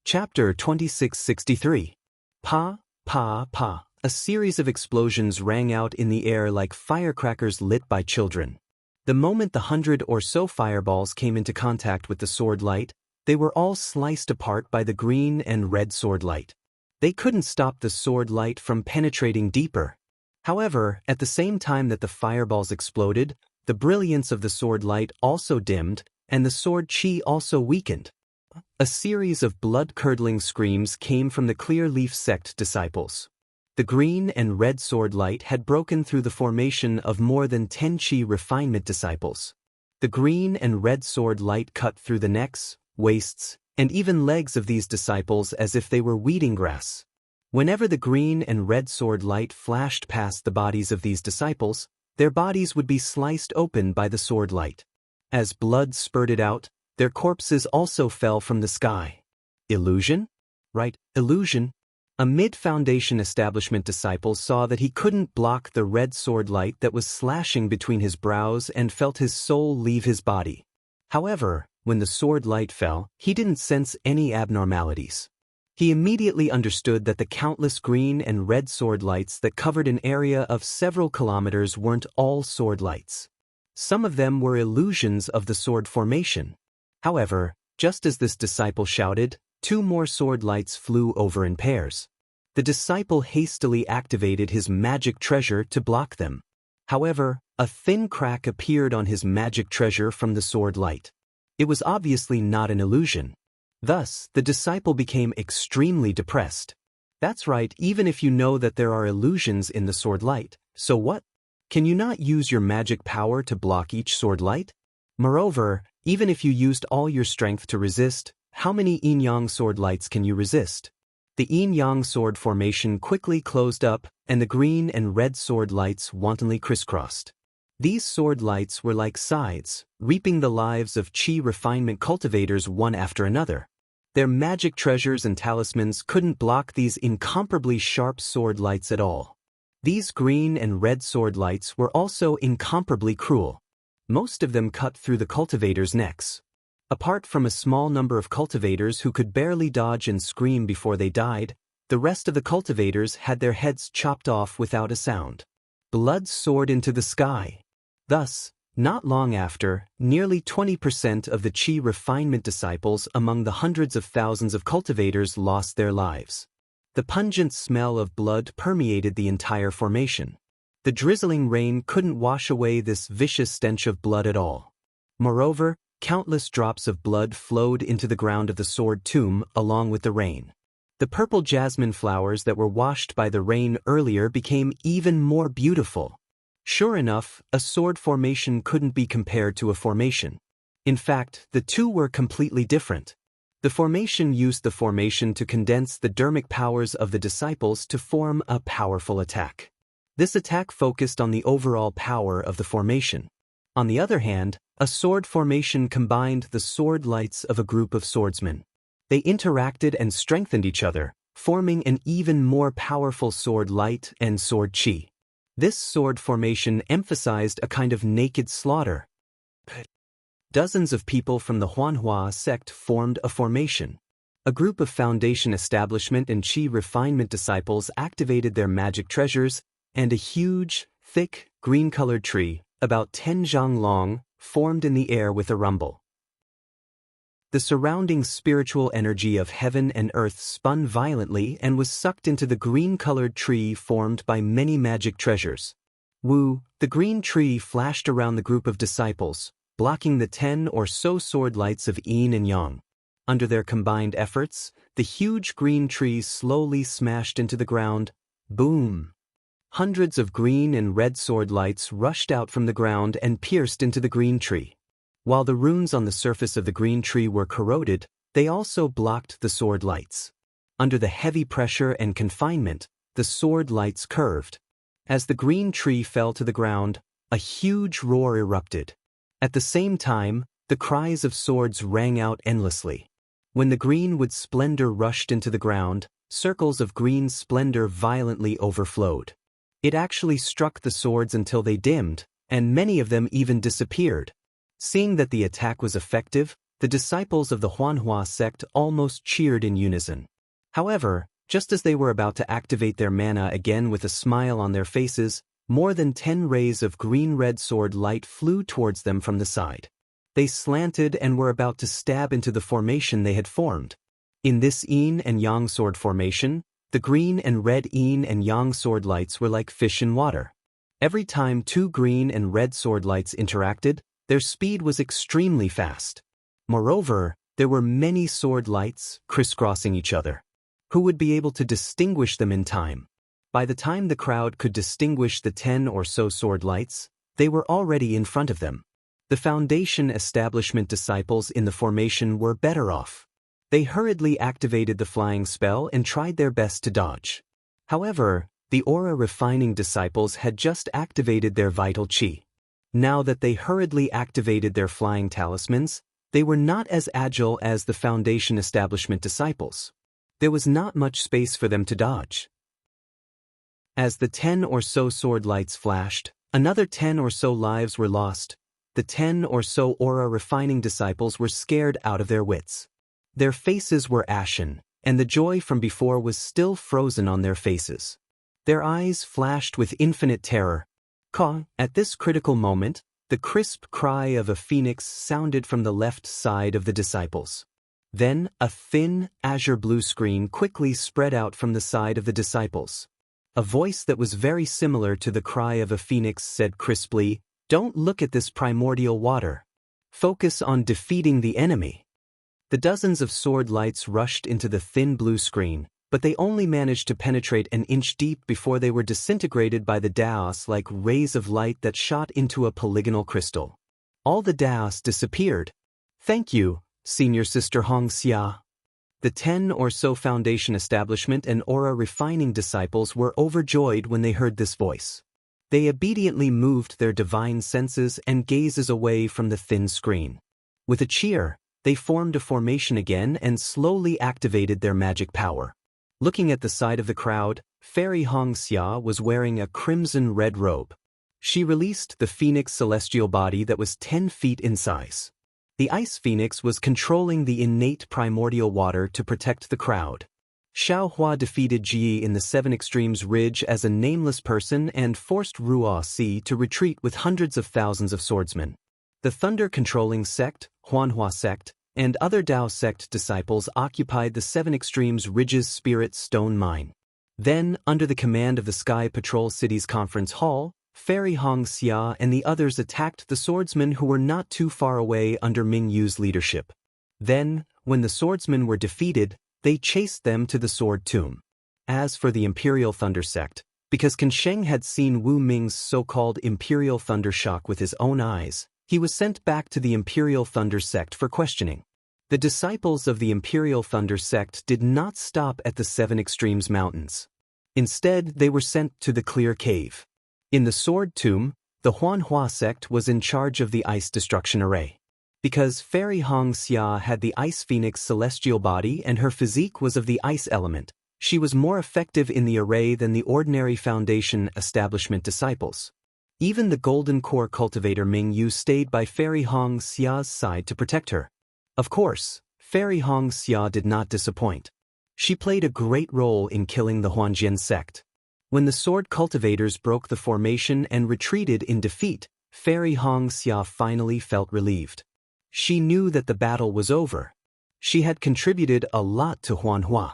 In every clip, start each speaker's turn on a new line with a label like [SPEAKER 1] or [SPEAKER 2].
[SPEAKER 1] Chapter 2663. Pa, pa, pa. A series of explosions rang out in the air like firecrackers lit by children. The moment the 100 or so fireballs came into contact with the sword light, they were all sliced apart by the green and red sword light. They couldn't stop the sword light from penetrating deeper. However, at the same time that the fireballs exploded, the brilliance of the sword light also dimmed, and the sword chi also weakened. A series of blood-curdling screams came from the Clear Leaf sect disciples. The green and red sword light had broken through the formation of more than 10 chi refinement disciples. The green and red sword light cut through the necks, waists, and even legs of these disciples as if they were weeding grass. Whenever the green and red sword light flashed past the bodies of these disciples, their bodies would be sliced open by the sword light. As blood spurted out, their corpses also fell from the sky. Illusion? Right, illusion. A mid-foundation establishment disciple saw that he couldn't block the red sword light that was slashing between his brows and felt his soul leave his body. However, when the sword light fell, he didn't sense any abnormalities. He immediately understood that the countless green and red sword lights that covered an area of several kilometers weren't all sword lights. Some of them were illusions of the sword formation. However, just as this disciple shouted, 2 more sword lights flew over in pairs. The disciple hastily activated his magic treasure to block them. However, a thin crack appeared on his magic treasure from the sword light. It was obviously not an illusion. Thus, the disciple became extremely depressed. That's right, even if you know that there are illusions in the sword light, so what? Can you not use your magic power to block each sword light? Moreover, even if you used all your strength to resist, how many yin-yang sword lights can you resist? The yin-yang sword formation quickly closed up, and the green and red sword lights wantonly crisscrossed. These sword lights were like scythes, reaping the lives of chi refinement cultivators one after another. Their magic treasures and talismans couldn't block these incomparably sharp sword lights at all. These green and red sword lights were also incomparably cruel. Most of them cut through the cultivators' necks. Apart from a small number of cultivators who could barely dodge and scream before they died, the rest of the cultivators had their heads chopped off without a sound. Blood soared into the sky. Thus, not long after, nearly 20% of the chi refinement disciples among the hundreds of thousands of cultivators lost their lives. The pungent smell of blood permeated the entire formation. The drizzling rain couldn't wash away this vicious stench of blood at all. Moreover, countless drops of blood flowed into the ground of the sword tomb along with the rain. The purple jasmine flowers that were washed by the rain earlier became even more beautiful. Sure enough, a sword formation couldn't be compared to a formation. In fact, the two were completely different. The formation used the formation to condense the dermic powers of the disciples to form a powerful attack. This attack focused on the overall power of the formation. On the other hand, a sword formation combined the sword lights of a group of swordsmen. They interacted and strengthened each other, forming an even more powerful sword light and sword chi. This sword formation emphasized a kind of naked slaughter. Dozens of people from the Huanhua sect formed a formation. A group of foundation establishment and chi refinement disciples activated their magic treasures, and a huge, thick, green-colored tree, about 10 zhang long, formed in the air with a rumble. The surrounding spiritual energy of heaven and earth spun violently and was sucked into the green-colored tree formed by many magic treasures. Wu, the green tree flashed around the group of disciples, blocking the 10 or so sword lights of yin and yang. Under their combined efforts, the huge green tree slowly smashed into the ground. Boom! Hundreds of green and red sword lights rushed out from the ground and pierced into the green tree. While the runes on the surface of the green tree were corroded, they also blocked the sword lights. Under the heavy pressure and confinement, the sword lights curved. As the green tree fell to the ground, a huge roar erupted. At the same time, the cries of swords rang out endlessly. When the greenwood splendor rushed into the ground, circles of green splendor violently overflowed. It actually struck the swords until they dimmed, and many of them even disappeared. Seeing that the attack was effective, The disciples of the Huanhua sect almost cheered in unison. However, just as they were about to activate their mana again with a smile on their faces, more than 10 rays of green-red sword light flew towards them from the side. They slanted and were about to stab into the formation they had formed. In this yin and yang sword formation, the green and red yin and yang sword lights were like fish in water. Every time 2 green and red sword lights interacted, their speed was extremely fast. Moreover, there were many sword lights crisscrossing each other. Who would be able to distinguish them in time? By the time the crowd could distinguish the 10 or so sword lights, they were already in front of them. The Foundation establishment disciples in the formation were better off. They hurriedly activated the flying spell and tried their best to dodge. However, the aura refining disciples had just activated their vital chi. Now that they hurriedly activated their flying talismans, they were not as agile as the Foundation establishment disciples. There was not much space for them to dodge. As the 10 or so sword lights flashed, another 10 or so lives were lost. The 10 or so aura refining disciples were scared out of their wits. Their faces were ashen, and the joy from before was still frozen on their faces. Their eyes flashed with infinite terror. At this critical moment, the crisp cry of a phoenix sounded from the left side of the disciples. Then, a thin, azure-blue screen quickly spread out from the side of the disciples. A voice that was very similar to the cry of a phoenix said crisply, "Don't look at this primordial water. Focus on defeating the enemy." The dozens of sword lights rushed into the thin blue screen, but they only managed to penetrate an inch deep before they were disintegrated by the Daos like rays of light that shot into a polygonal crystal. All the Daos disappeared. "Thank you, Senior Sister Hongxia." The 10 or so Foundation establishment and aura refining disciples were overjoyed when they heard this voice. They obediently moved their divine senses and gazes away from the thin screen. With a cheer, they formed a formation again and slowly activated their magic power. Looking at the side of the crowd, Fairy Hongxia was wearing a crimson-red robe. She released the phoenix celestial body that was 10 feet in size. The ice phoenix was controlling the innate primordial water to protect the crowd. Xiao Hua defeated Ji in the 7 Extremes Ridge as a nameless person and forced Ruo Si to retreat with hundreds of thousands of swordsmen. The thunder-controlling sect, Huanhua sect, and other Dao sect disciples occupied the 7 Extremes Ridge's Spirit Stone Mine. Then, under the command of the Sky Patrol City's conference hall, Fairy Hongxia and the others attacked the swordsmen who were not too far away under Ming Yu's leadership. Then, when the swordsmen were defeated, they chased them to the Sword Tomb. As for the Imperial Thunder sect, because Qin Sheng had seen Wu Ming's so-called Imperial Thunder shock with his own eyes, he was sent back to the Imperial Thunder sect for questioning. The disciples of the Imperial Thunder sect did not stop at the 7 Extremes Mountains. Instead, they were sent to the Clear Cave. In the Sword Tomb, the Huanhua sect was in charge of the Ice Destruction Array. Because Fairy Hongxia had the Ice Phoenix celestial body and her physique was of the ice element, she was more effective in the array than the ordinary Foundation establishment disciples. Even the Golden Core cultivator Ming Yu stayed by Fairy Hongxia's side to protect her. Of course, Fairy Hongxia did not disappoint. She played a great role in killing the Huanjian sect. When the sword cultivators broke the formation and retreated in defeat, Fairy Hongxia finally felt relieved. She knew that the battle was over. She had contributed a lot to Huanhua.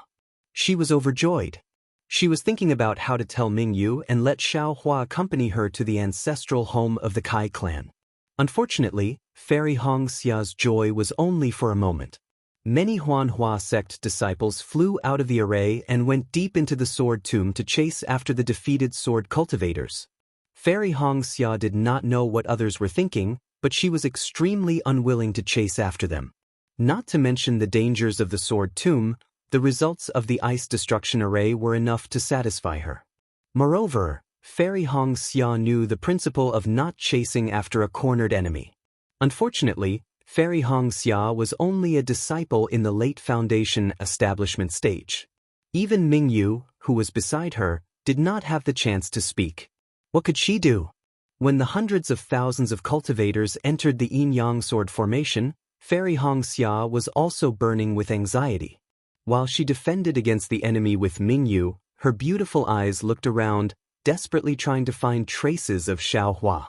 [SPEAKER 1] She was overjoyed. She was thinking about how to tell Ming Yu and let Xiao Hua accompany her to the ancestral home of the Kai clan. Unfortunately, Fairy Hongxia's joy was only for a moment. Many Huanhua sect disciples flew out of the array and went deep into the Sword Tomb to chase after the defeated sword cultivators. Fairy Hongxia did not know what others were thinking, but she was extremely unwilling to chase after them. Not to mention the dangers of the Sword Tomb, the results of the Ice Destruction Array were enough to satisfy her. Moreover, Fairy Hongxia knew the principle of not chasing after a cornered enemy. Unfortunately, Fairy Hongxia was only a disciple in the late Foundation establishment stage. Even Ming Yu, who was beside her, did not have the chance to speak. What could she do? When the hundreds of thousands of cultivators entered the yin-yang sword formation, Fairy Hongxia was also burning with anxiety. While she defended against the enemy with Mingyu, her beautiful eyes looked around, desperately trying to find traces of Xiaohua.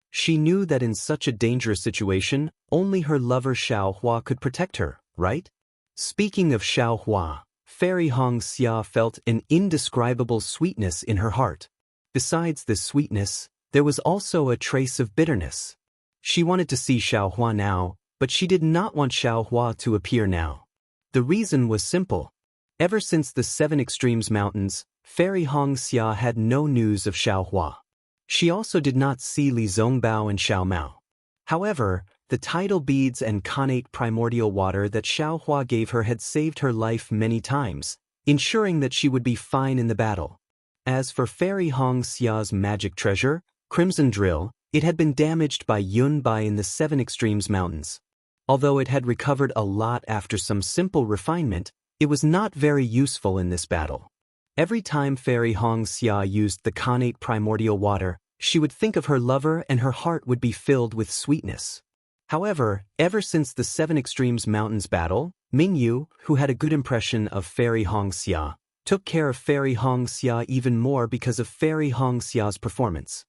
[SPEAKER 1] She knew that in such a dangerous situation, only her lover Xiaohua could protect her, right? Speaking of Xiaohua, Fairy Hongxia felt an indescribable sweetness in her heart. Besides this sweetness, there was also a trace of bitterness. She wanted to see Xiaohua now, but she did not want Xiaohua to appear now. The reason was simple. Ever since the Seven Extremes Mountains, Fairy Hongxia had no news of Xiaohua. She also did not see Li Zongbao and Xiao Mao. However, the tidal beads and connate primordial water that Xiaohua gave her had saved her life many times, ensuring that she would be fine in the battle. As for Fairy Hongxia's magic treasure, Crimson Drill, it had been damaged by Yun Bai in the Seven Extremes Mountains. Although it had recovered a lot after some simple refinement, it was not very useful in this battle. Every time Fairy Hongxia used the connate primordial water, she would think of her lover and her heart would be filled with sweetness. However, ever since the Seven Extremes Mountains battle, Mingyu, who had a good impression of Fairy Hongxia, took care of Fairy Hongxia even more because of Fairy Hongxia's performance.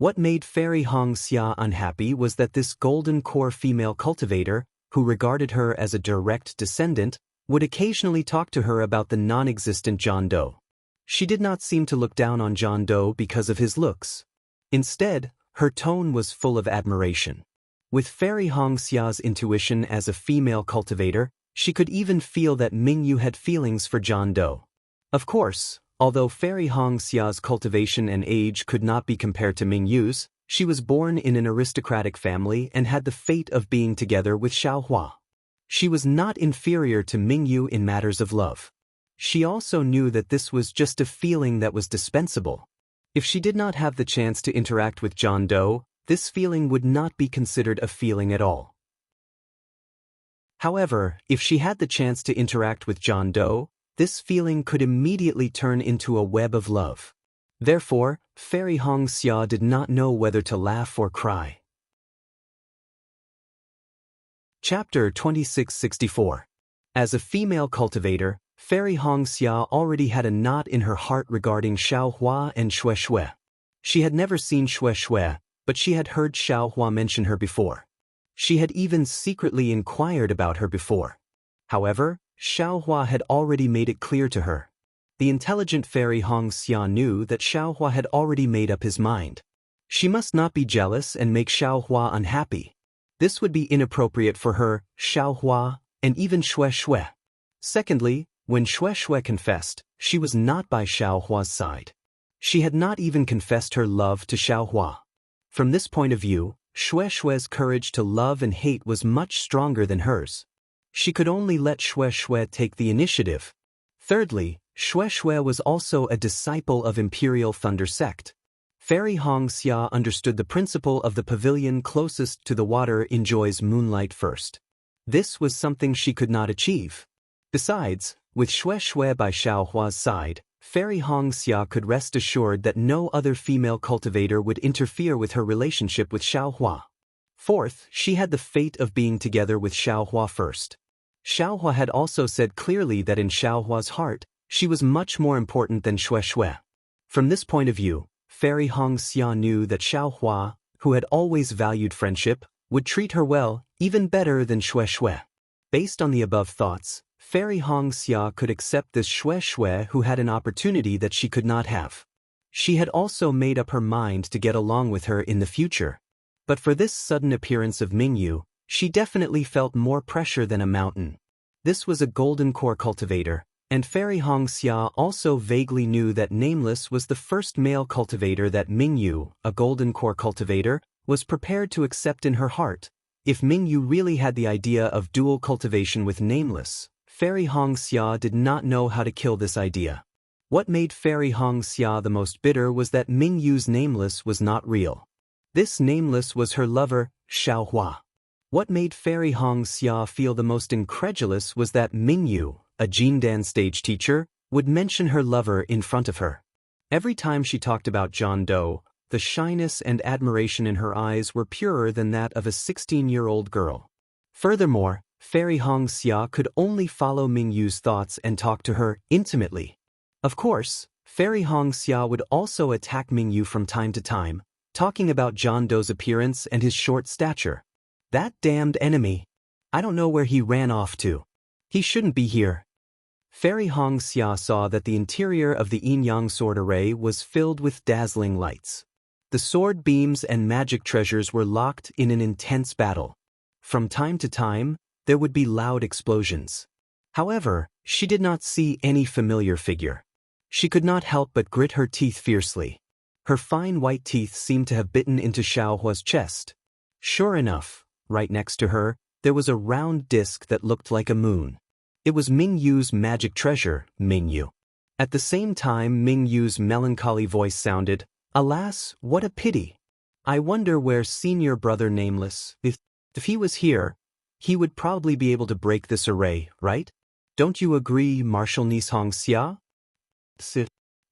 [SPEAKER 1] What made Fairy Hongxia unhappy was that this golden core female cultivator, who regarded her as a direct descendant, would occasionally talk to her about the non-existent John Doe. She did not seem to look down on John Doe because of his looks. Instead, her tone was full of admiration. With Fairy Hongxia's intuition as a female cultivator, she could even feel that Mingyu had feelings for John Doe. Of course, although Fairy Hongxia's cultivation and age could not be compared to Mingyu's, she was born in an aristocratic family and had the fate of being together with Xiaohua. She was not inferior to Mingyu in matters of love. She also knew that this was just a feeling that was dispensable. If she did not have the chance to interact with John Doe, this feeling would not be considered a feeling at all. However, if she had the chance to interact with John Doe, this feeling could immediately turn into a web of love. Therefore, Fairy Hongxia did not know whether to laugh or cry. Chapter 2664. As a female cultivator, Fairy Hongxia already had a knot in her heart regarding Xiaohua and Shueshui. She had never seen Shueshui, but she had heard Xiaohua mention her before. She had even secretly inquired about her before. However, Xiaohua had already made it clear to her. The intelligent Fairy Hongxia knew that Xiaohua had already made up his mind. She must not be jealous and make Xiaohua unhappy. This would be inappropriate for her, Xiaohua, and even Shueshui. Secondly, when Shueshui confessed, she was not by Xiaohua's side. She had not even confessed her love to Xiaohua. From this point of view, Shueshui's courage to love and hate was much stronger than hers. She could only let Shueshui take the initiative. Thirdly, Shueshui was also a disciple of Imperial Thunder Sect. Fairy Hongxia understood the principle of the pavilion closest to the water enjoys moonlight first. This was something she could not achieve. Besides, with Shueshui by Xiaohua's side, Fairy Hongxia could rest assured that no other female cultivator would interfere with her relationship with Xiaohua. Fourth, she had the fate of being together with Xiaohua first. Xiaohua had also said clearly that in Xiaohua's heart, she was much more important than Shueshui. From this point of view, Fairy Hongxia knew that Xiaohua, who had always valued friendship, would treat her well, even better than Shueshui. Based on the above thoughts, Fairy Hongxia could accept this Shueshui who had an opportunity that she could not have. She had also made up her mind to get along with her in the future. But for this sudden appearance of Mingyu, she definitely felt more pressure than a mountain. This was a golden core cultivator, and Fairy Hongxia also vaguely knew that Nameless was the first male cultivator that Mingyu, a golden core cultivator, was prepared to accept in her heart. If Mingyu really had the idea of dual cultivation with Nameless, Fairy Hongxia did not know how to kill this idea. What made Fairy Hongxia the most bitter was that Mingyu's Nameless was not real. This Nameless was her lover, Xiaohua. What made Fairy Hongxia feel the most incredulous was that Mingyu, a Jindan stage teacher, would mention her lover in front of her. Every time she talked about John Doe, the shyness and admiration in her eyes were purer than that of a 16-year-old girl. Furthermore, Fairy Hongxia could only follow Mingyu's thoughts and talk to her intimately. Of course, Fairy Hongxia would also attack Mingyu from time to time, talking about John Doe's appearance and his short stature. That damned enemy. I don't know where he ran off to. He shouldn't be here. Fairy Hongxia saw that the interior of the yin-yang sword array was filled with dazzling lights. The sword beams and magic treasures were locked in an intense battle. From time to time, there would be loud explosions. However, she did not see any familiar figure. She could not help but grit her teeth fiercely. Her fine white teeth seemed to have bitten into Xiaohua's chest. Sure enough, right next to her, there was a round disc that looked like a moon. It was Mingyu's magic treasure, Mingyu. At the same time, Mingyu's melancholy voice sounded, "Alas, what a pity. I wonder where senior brother Nameless, if he was here, he would probably be able to break this array, right? Don't you agree, Marshal Niece Hongxia?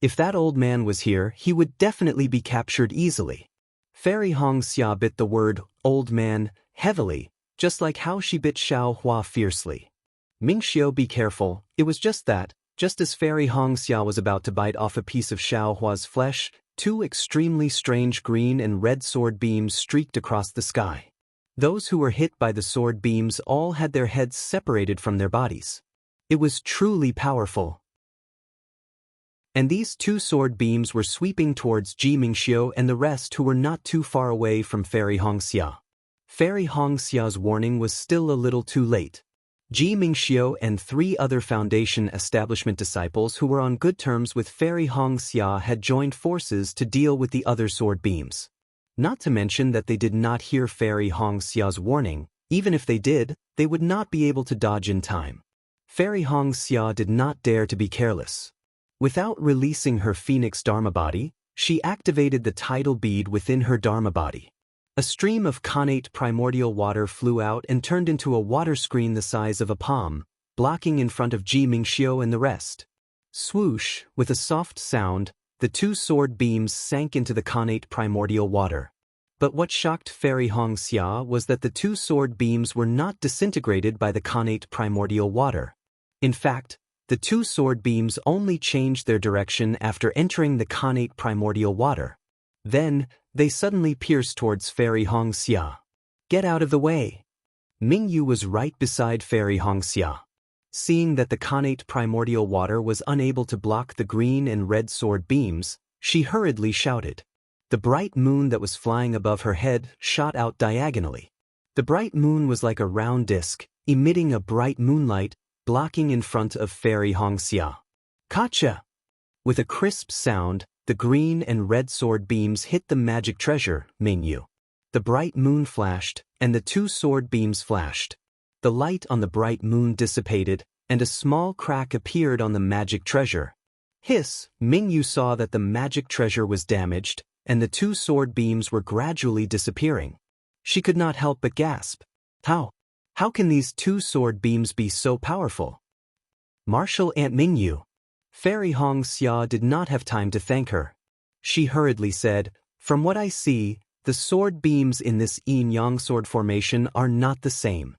[SPEAKER 1] If that old man was here, he would definitely be captured easily." Fairy Hongxia bit the word, old man, heavily, just like how she bit Xiaohua fiercely. Mingxiu, be careful, it was just that, just as Fairy Hongxia was about to bite off a piece of Xiaohua's flesh, two extremely strange green and red sword beams streaked across the sky. Those who were hit by the sword beams all had their heads separated from their bodies. It was truly powerful. And these two sword beams were sweeping towards Ji Mingxiu and the rest who were not too far away from Fairy Hongxia. Fairy Hongxia's warning was still a little too late. Ji Mingxiu and 3 other Foundation establishment disciples who were on good terms with Fairy Hongxia had joined forces to deal with the other sword beams. Not to mention that they did not hear Fairy Hongxia's warning. Even if they did, they would not be able to dodge in time. Fairy Hongxia did not dare to be careless. Without releasing her Phoenix Dharma body, she activated the tidal bead within her Dharma body. A stream of connate primordial water flew out and turned into a water screen the size of a palm, blocking in front of Ji Mingxiu and the rest. Swoosh, with a soft sound, the 2 sword beams sank into the connate primordial water. But what shocked Fairy Hongxia was that the 2 sword beams were not disintegrated by the connate primordial water. In fact, the 2 sword beams only changed their direction after entering the connate primordial water. Then, they suddenly pierced towards Fairy Hongxia. Get out of the way! Mingyu was right beside Fairy Hongxia. Seeing that the connate primordial water was unable to block the green and red sword beams, she hurriedly shouted. The bright moon that was flying above her head shot out diagonally. The bright moon was like a round disc, emitting a bright moonlight, blocking in front of Fairy Hongxia. Gotcha! With a crisp sound, the green and red sword beams hit the magic treasure, Mingyu. The bright moon flashed, and the 2 sword beams flashed. The light on the bright moon dissipated, and a small crack appeared on the magic treasure. Hiss! Mingyu saw that the magic treasure was damaged, and the 2 sword beams were gradually disappearing. She could not help but gasp. How can these 2 sword beams be so powerful? Marshal Aunt Mingyu. Fairy Hongxia did not have time to thank her. She hurriedly said, "From what I see, the sword beams in this yin-yang sword formation are not the same.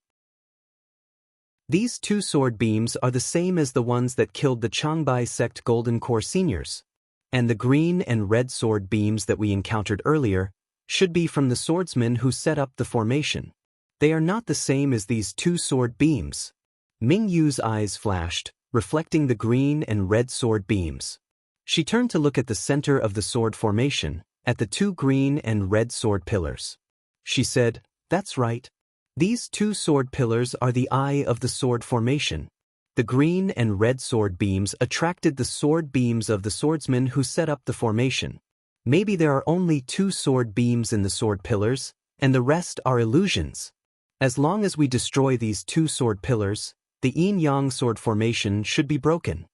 [SPEAKER 1] These 2 sword beams are the same as the ones that killed the Changbai sect Golden Core seniors. And the green and red sword beams that we encountered earlier should be from the swordsmen who set up the formation. They are not the same as these 2 sword beams." Mingyu's eyes flashed, reflecting the green and red sword beams. She turned to look at the center of the sword formation, at the 2 green and red sword pillars. She said, "That's right. These 2 sword pillars are the eye of the sword formation. The green and red sword beams attracted the sword beams of the swordsmen who set up the formation. Maybe there are only 2 sword beams in the sword pillars, and the rest are illusions. As long as we destroy these 2 sword pillars, the yin-yang sword formation should be broken.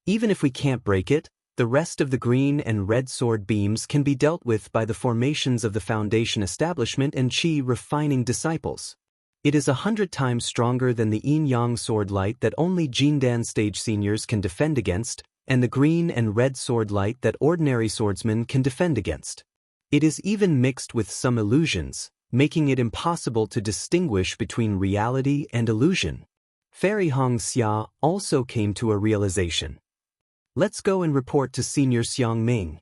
[SPEAKER 1] Even if we can't break it, the rest of the green and red sword beams can be dealt with by the formations of the Foundation establishment and Qi refining disciples. It is 100 times stronger than the yin-yang sword light that only Jindan stage seniors can defend against, and the green and red sword light that ordinary swordsmen can defend against. It is even mixed with some illusions, making it impossible to distinguish between reality and illusion. Fairy Hong Xia also came to a realization. Let's go and report to Senior Xiang Ming.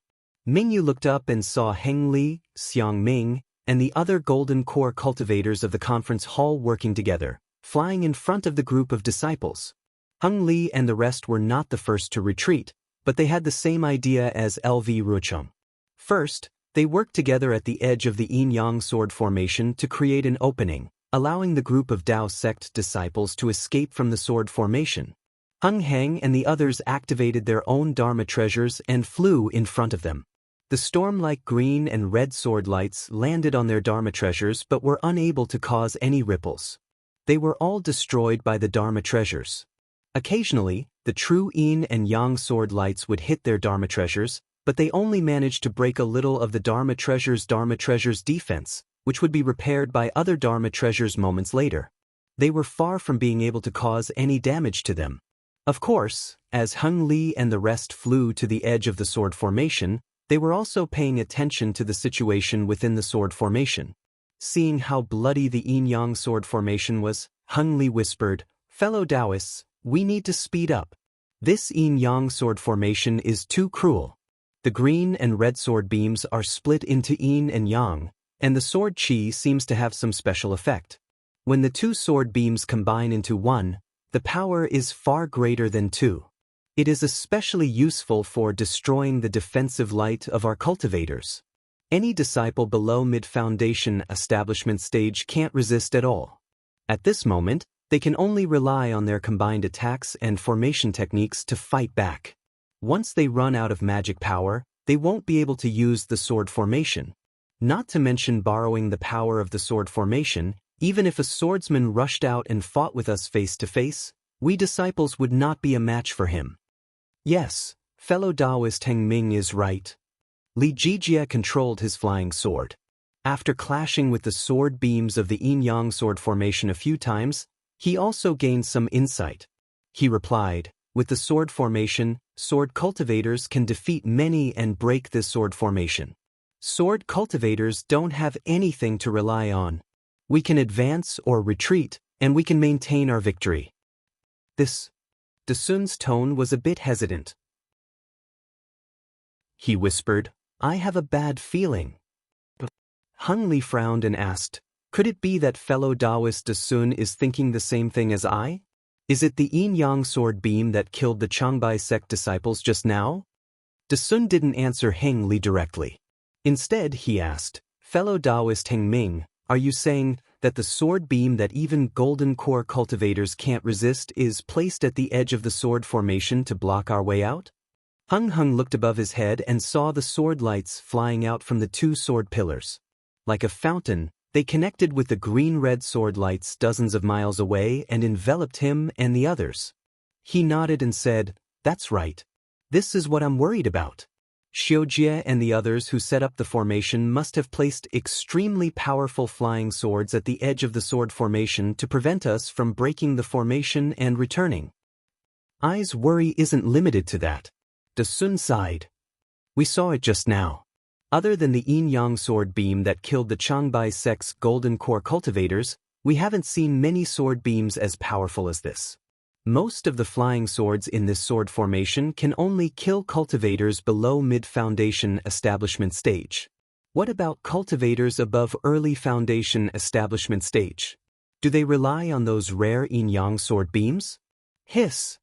[SPEAKER 1] Mingyu looked up and saw Heng Li, Xiang Ming, and the other golden core cultivators of the conference hall working together, flying in front of the group of disciples. Heng Li and the rest were not the first to retreat, but they had the same idea as LV Rucheng. First, they worked together at the edge of the yin-yang sword formation to create an opening, allowing the group of Dao sect disciples to escape from the sword formation. Heng Heng and the others activated their own Dharma treasures and flew in front of them. The storm-like green and red sword lights landed on their Dharma treasures but were unable to cause any ripples. They were all destroyed by the Dharma treasures. Occasionally, the true yin and yang sword lights would hit their Dharma treasures, but they only managed to break a little of the Dharma treasure's defense, which would be repaired by other Dharma treasures moments later. They were far from being able to cause any damage to them. Of course, as Heng Li and the rest flew to the edge of the sword formation, they were also paying attention to the situation within the sword formation. Seeing how bloody the yin-yang sword formation was, Heng Li whispered, "Fellow Taoists, we need to speed up. This yin-yang sword formation is too cruel. The green and red sword beams are split into yin and yang, and the sword chi seems to have some special effect. When the two sword beams combine into one, the power is far greater than two. It is especially useful for destroying the defensive light of our cultivators. Any disciple below mid-foundation establishment stage can't resist at all. At this moment, they can only rely on their combined attacks and formation techniques to fight back. Once they run out of magic power, they won't be able to use the sword formation. Not to mention borrowing the power of the sword formation, even if a swordsman rushed out and fought with us face to face, we disciples would not be a match for him." Yes, fellow Taoist Heng Ming is right. Li Jijia controlled his flying sword. After clashing with the sword beams of the yin-yang sword formation a few times, he also gained some insight. He replied, "With the sword formation, sword cultivators can defeat many and break this sword formation. Sword cultivators don't have anything to rely on. We can advance or retreat, and we can maintain our victory." Desun's tone was a bit hesitant. He whispered, "I have a bad feeling." Heng Li frowned and asked, "Could it be that fellow Taoist Desun is thinking the same thing as I? Is it the yin-yang sword beam that killed the Changbai sect disciples just now?" Desun didn't answer Heng Li directly. Instead, he asked, "Fellow Taoist Heng Ming, are you saying that the sword beam that even golden core cultivators can't resist is placed at the edge of the sword formation to block our way out?" Heng Heng looked above his head and saw the sword lights flying out from the two sword pillars. Like a fountain, they connected with the green-red sword lights dozens of miles away and enveloped him and the others. He nodded and said, "That's right. This is what I'm worried about. Xiujie and the others who set up the formation must have placed extremely powerful flying swords at the edge of the sword formation to prevent us from breaking the formation and returning. I's worry isn't limited to that." Desun sighed. "We saw it just now. Other than the yin-yang sword beam that killed the Changbai sect's golden core cultivators, we haven't seen many sword beams as powerful as this. Most of the flying swords in this sword formation can only kill cultivators below mid-foundation establishment stage. What about cultivators above early foundation establishment stage? Do they rely on those rare yin-yang sword beams?" Hiss.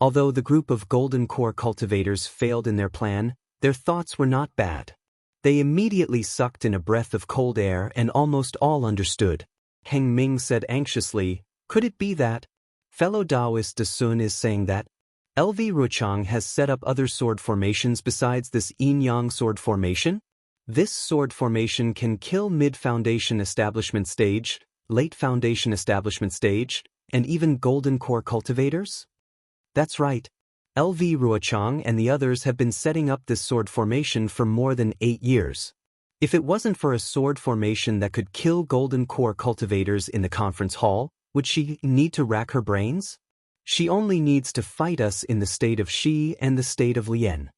[SPEAKER 1] Although the group of golden core cultivators failed in their plan, their thoughts were not bad. They immediately sucked in a breath of cold air and almost all understood. Heng Ming said anxiously, "Could it be that fellow Taoist Desun is saying that LV Rucheng has set up other sword formations besides this yin-yang sword formation? This sword formation can kill mid-foundation establishment stage, late foundation establishment stage, and even golden core cultivators?" That's right. LV Ruochang and the others have been setting up this sword formation for more than 8 years. If it wasn't for a sword formation that could kill golden core cultivators in the conference hall, would she need to rack her brains? She only needs to fight us in the state of Shi and the state of Lien.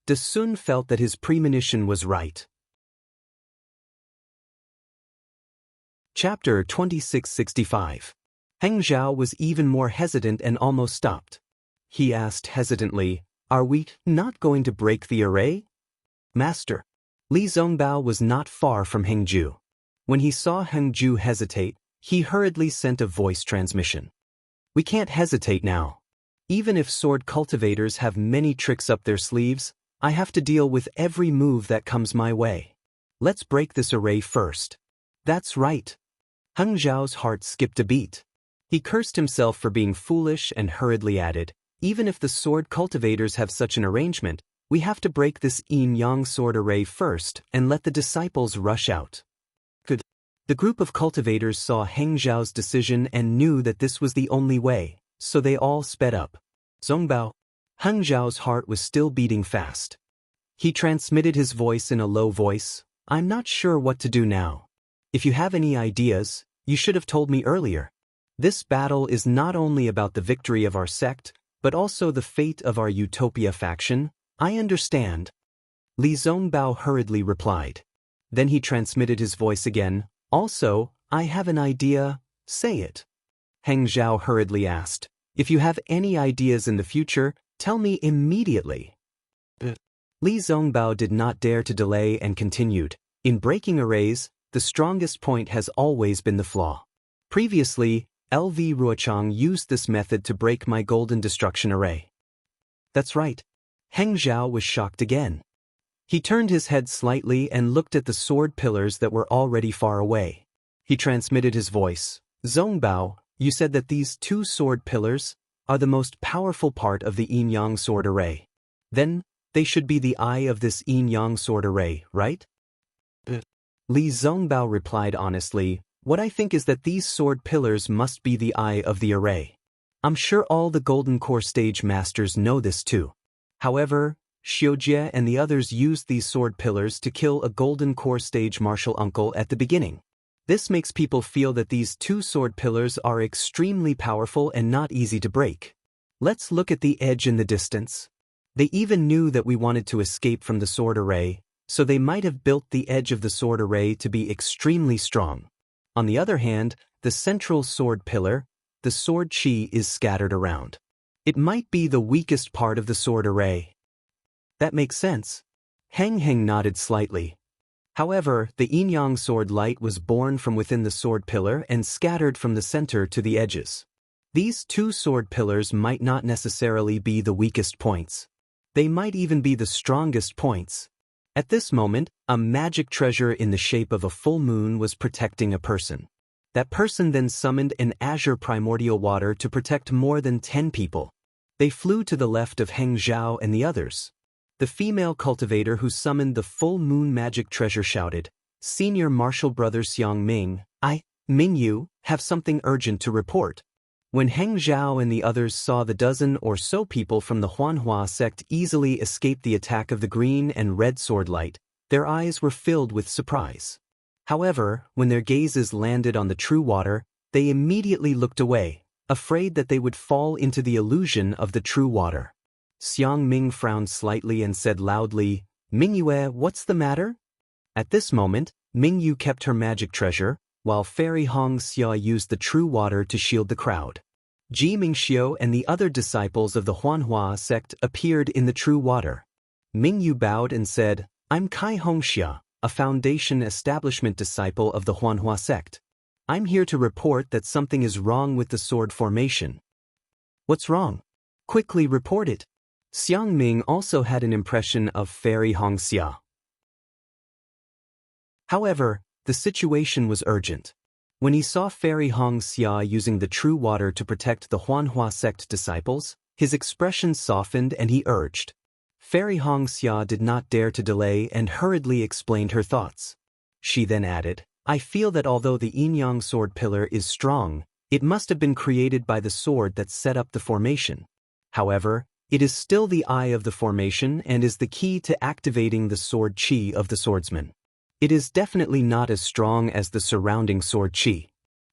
[SPEAKER 1] De Sun felt that his premonition was right. Chapter 2665. Heng Zhao was even more hesitant and almost stopped. He asked hesitantly, "Are we not going to break the array?" "Master." Li Zongbao was not far from Heng Ju. When he saw Heng Ju hesitate, he hurriedly sent a voice transmission. "We can't hesitate now. Even if sword cultivators have many tricks up their sleeves, I have to deal with every move that comes my way. Let's break this array first." "That's right." Heng Zhao's heart skipped a beat. He cursed himself for being foolish and hurriedly added, "Even if the sword cultivators have such an arrangement, we have to break this yin-yang sword array first and let the disciples rush out." Good. The group of cultivators saw Heng Zhao's decision and knew that this was the only way, so they all sped up. "Zongbao." Heng Zhao's heart was still beating fast. He transmitted his voice in a low voice, "I'm not sure what to do now. If you have any ideas, you should have told me earlier. This battle is not only about the victory of our sect, but also the fate of our Utopia faction. I understand." Li Zongbao hurriedly replied. Then he transmitted his voice again, "Also, I have an idea, say it." Heng Zhao hurriedly asked, "If you have any ideas in the future, tell me immediately." Li Zongbao did not dare to delay and continued, "In breaking arrays, the strongest point has always been the flaw. Previously, LV Ruochang used this method to break my golden destruction array." "That's right." Heng Zhao was shocked again. He turned his head slightly and looked at the sword pillars that were already far away. He transmitted his voice, "Zongbao, you said that these two sword pillars are the most powerful part of the yin-yang sword array. Then, they should be the eye of this yin-yang sword array, right?" Li Zongbao replied honestly, "What I think is that these sword pillars must be the eye of the array. I'm sure all the Golden Core stage masters know this too. However, Xiujie and the others used these sword pillars to kill a Golden Core stage martial uncle at the beginning. This makes people feel that these two sword pillars are extremely powerful and not easy to break. Let's look at the edge in the distance. They even knew that we wanted to escape from the sword array, so they might have built the edge of the sword array to be extremely strong. On the other hand, the central sword pillar, the sword chi, is scattered around. It might be the weakest part of the sword array." "That makes sense." Heng nodded slightly. However, the yin-yang sword light was born from within the sword pillar and scattered from the center to the edges. These two sword pillars might not necessarily be the weakest points. They might even be the strongest points. At this moment, a magic treasure in the shape of a full moon was protecting a person. That person then summoned an azure primordial water to protect more than 10 people. They flew to the left of Heng Zhao and the others. The female cultivator who summoned the full moon magic treasure shouted, "Senior Martial Brother Xiang Ming, Mingyu, have something urgent to report." When Heng Zhao and the others saw the dozen or so people from the Huanhua sect easily escape the attack of the green and red sword light, their eyes were filled with surprise. However, when their gazes landed on the true water, they immediately looked away, afraid that they would fall into the illusion of the true water. Xiang Ming frowned slightly and said loudly, "Mingyue, what's the matter?" At this moment, Mingyu kept her magic treasure, while Fairy Hong Xia used the true water to shield the crowd. Ji Mingxiu and the other disciples of the Huanhua sect appeared in the true water. Mingyu bowed and said, "I'm Kai Hongxia, a foundation establishment disciple of the Huanhua sect. I'm here to report that something is wrong with the sword formation." "What's wrong? Quickly report it." Xiang Ming also had an impression of Fairy Hong Xia. However, the situation was urgent. When he saw Fairy Hong Xia using the true water to protect the Huanhua sect disciples, his expression softened and he urged. Fairy Hong Xia did not dare to delay and hurriedly explained her thoughts. She then added, "I feel that although the yin-yang sword pillar is strong, it must have been created by the sword that set up the formation. However, it is still the eye of the formation and is the key to activating the sword chi of the swordsman. It is definitely not as strong as the surrounding sword chi.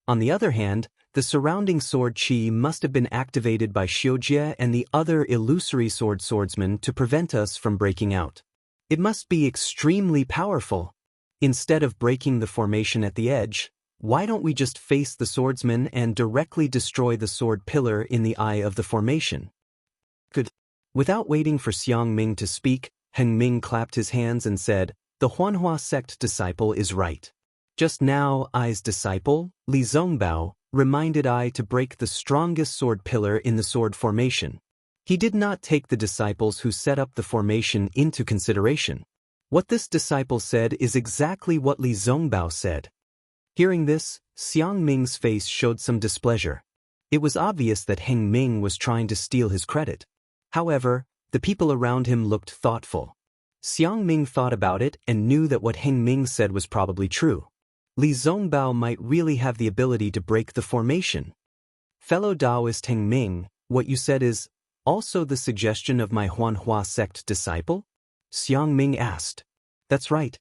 [SPEAKER 1] On the other hand, The surrounding sword chi must have been activated by Xiujie and the other illusory swordsmen to prevent us from breaking out. It must be extremely powerful. Instead of breaking the formation at the edge, why don't we just face the swordsman and directly destroy the sword pillar in the eye of the formation? Good. Without waiting for Xiang Ming to speak, Heng Ming clapped his hands and said, "The Huanhua sect disciple is right. Just now, I's disciple, Li Zongbao, reminded I to break the strongest sword pillar in the sword formation. He did not take the disciples who set up the formation into consideration. What this disciple said is exactly what Li Zongbao said." Hearing this, Xiang Ming's face showed some displeasure. It was obvious that Heng Ming was trying to steal his credit. However, the people around him looked thoughtful. Xiang Ming thought about it and knew that what Heng Ming said was probably true. Li Zongbao might really have the ability to break the formation. Fellow Taoist Heng Ming, what you said is also the suggestion of my Huanhua sect disciple? Xiang Ming asked. That's right.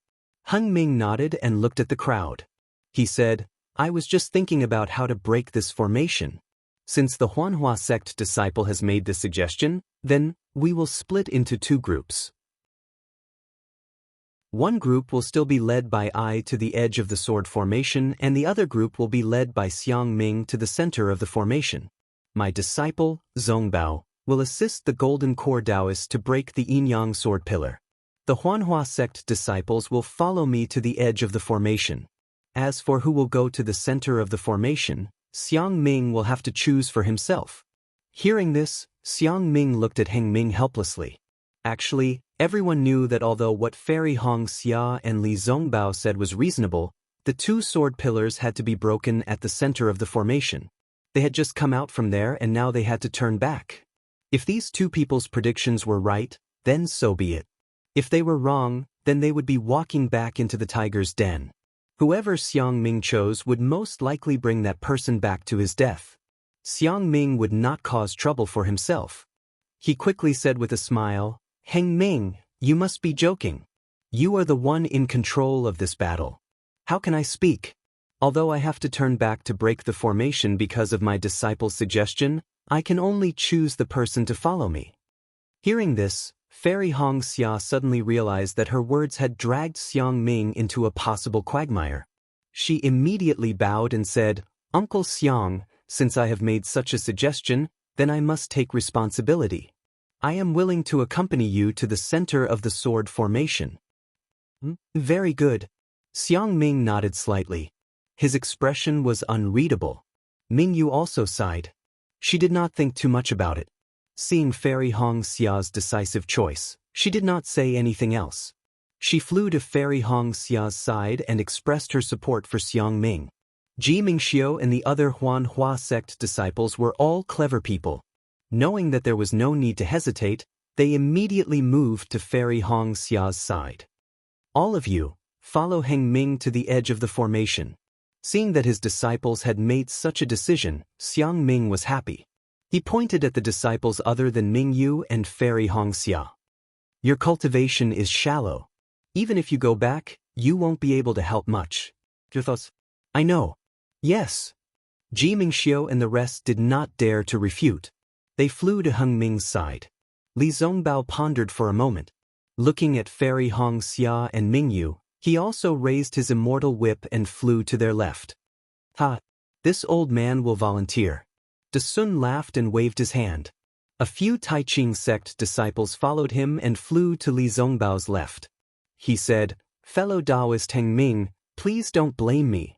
[SPEAKER 1] Heng Ming nodded and looked at the crowd. He said, I was just thinking about how to break this formation. Since the Huanhua sect disciple has made this suggestion, then we will split into two groups. One group will still be led by I to the edge of the sword formation, and the other group will be led by Xiang Ming to the center of the formation. My disciple, Zongbao, will assist the Golden Core Taoists to break the yin-yang sword pillar. The Huanhua sect disciples will follow me to the edge of the formation. As for who will go to the center of the formation, Xiang Ming will have to choose for himself. Hearing this, Xiang Ming looked at Heng Ming helplessly. Actually, everyone knew that although what Fairy Hong Xia and Li Zongbao said was reasonable, the two sword pillars had to be broken at the center of the formation. They had just come out from there and now they had to turn back. If these two people's predictions were right, then so be it. If they were wrong, then they would be walking back into the tiger's den. Whoever Xiang Ming chose would most likely bring that person back to his death. Xiang Ming would not cause trouble for himself. He quickly said with a smile, Heng Ming, you must be joking. You are the one in control of this battle. How can I speak? Although I have to turn back to break the formation because of my disciple's suggestion, I can only choose the person to follow me. Hearing this, Fairy Hong Xia suddenly realized that her words had dragged Xiang Ming into a possible quagmire. She immediately bowed and said, Uncle Xiang, since I have made such a suggestion, then I must take responsibility. I am willing to accompany you to the center of the sword formation. Very good. Xiang Ming nodded slightly. His expression was unreadable. Mingyu also sighed. She did not think too much about it. Seeing Fairy Hong Xia's decisive choice, she did not say anything else. She flew to Fairy Hong Xia's side and expressed her support for Xiang Ming. Ji Mingxiu and the other Huanhua sect disciples were all clever people. Knowing that there was no need to hesitate, they immediately moved to Fairy Hong Xia's side. All of you, follow Heng Ming to the edge of the formation. Seeing that his disciples had made such a decision, Xiang Ming was happy. He pointed at the disciples other than Mingyu and Fairy Hong Xia. Your cultivation is shallow. Even if you go back, you won't be able to help much. Your thoughts? I know. Yes. Ji Mingxiu and the rest did not dare to refute. They flew to Heng Ming's side. Li Zongbao pondered for a moment. Looking at Fairy Hong Xia and Mingyu, he also raised his immortal whip and flew to their left. Ha! This old man will volunteer. De Sun laughed and waved his hand. A few Taiching sect disciples followed him and flew to Li Zongbao's left. He said, Fellow Taoist Heng Ming, please don't blame me.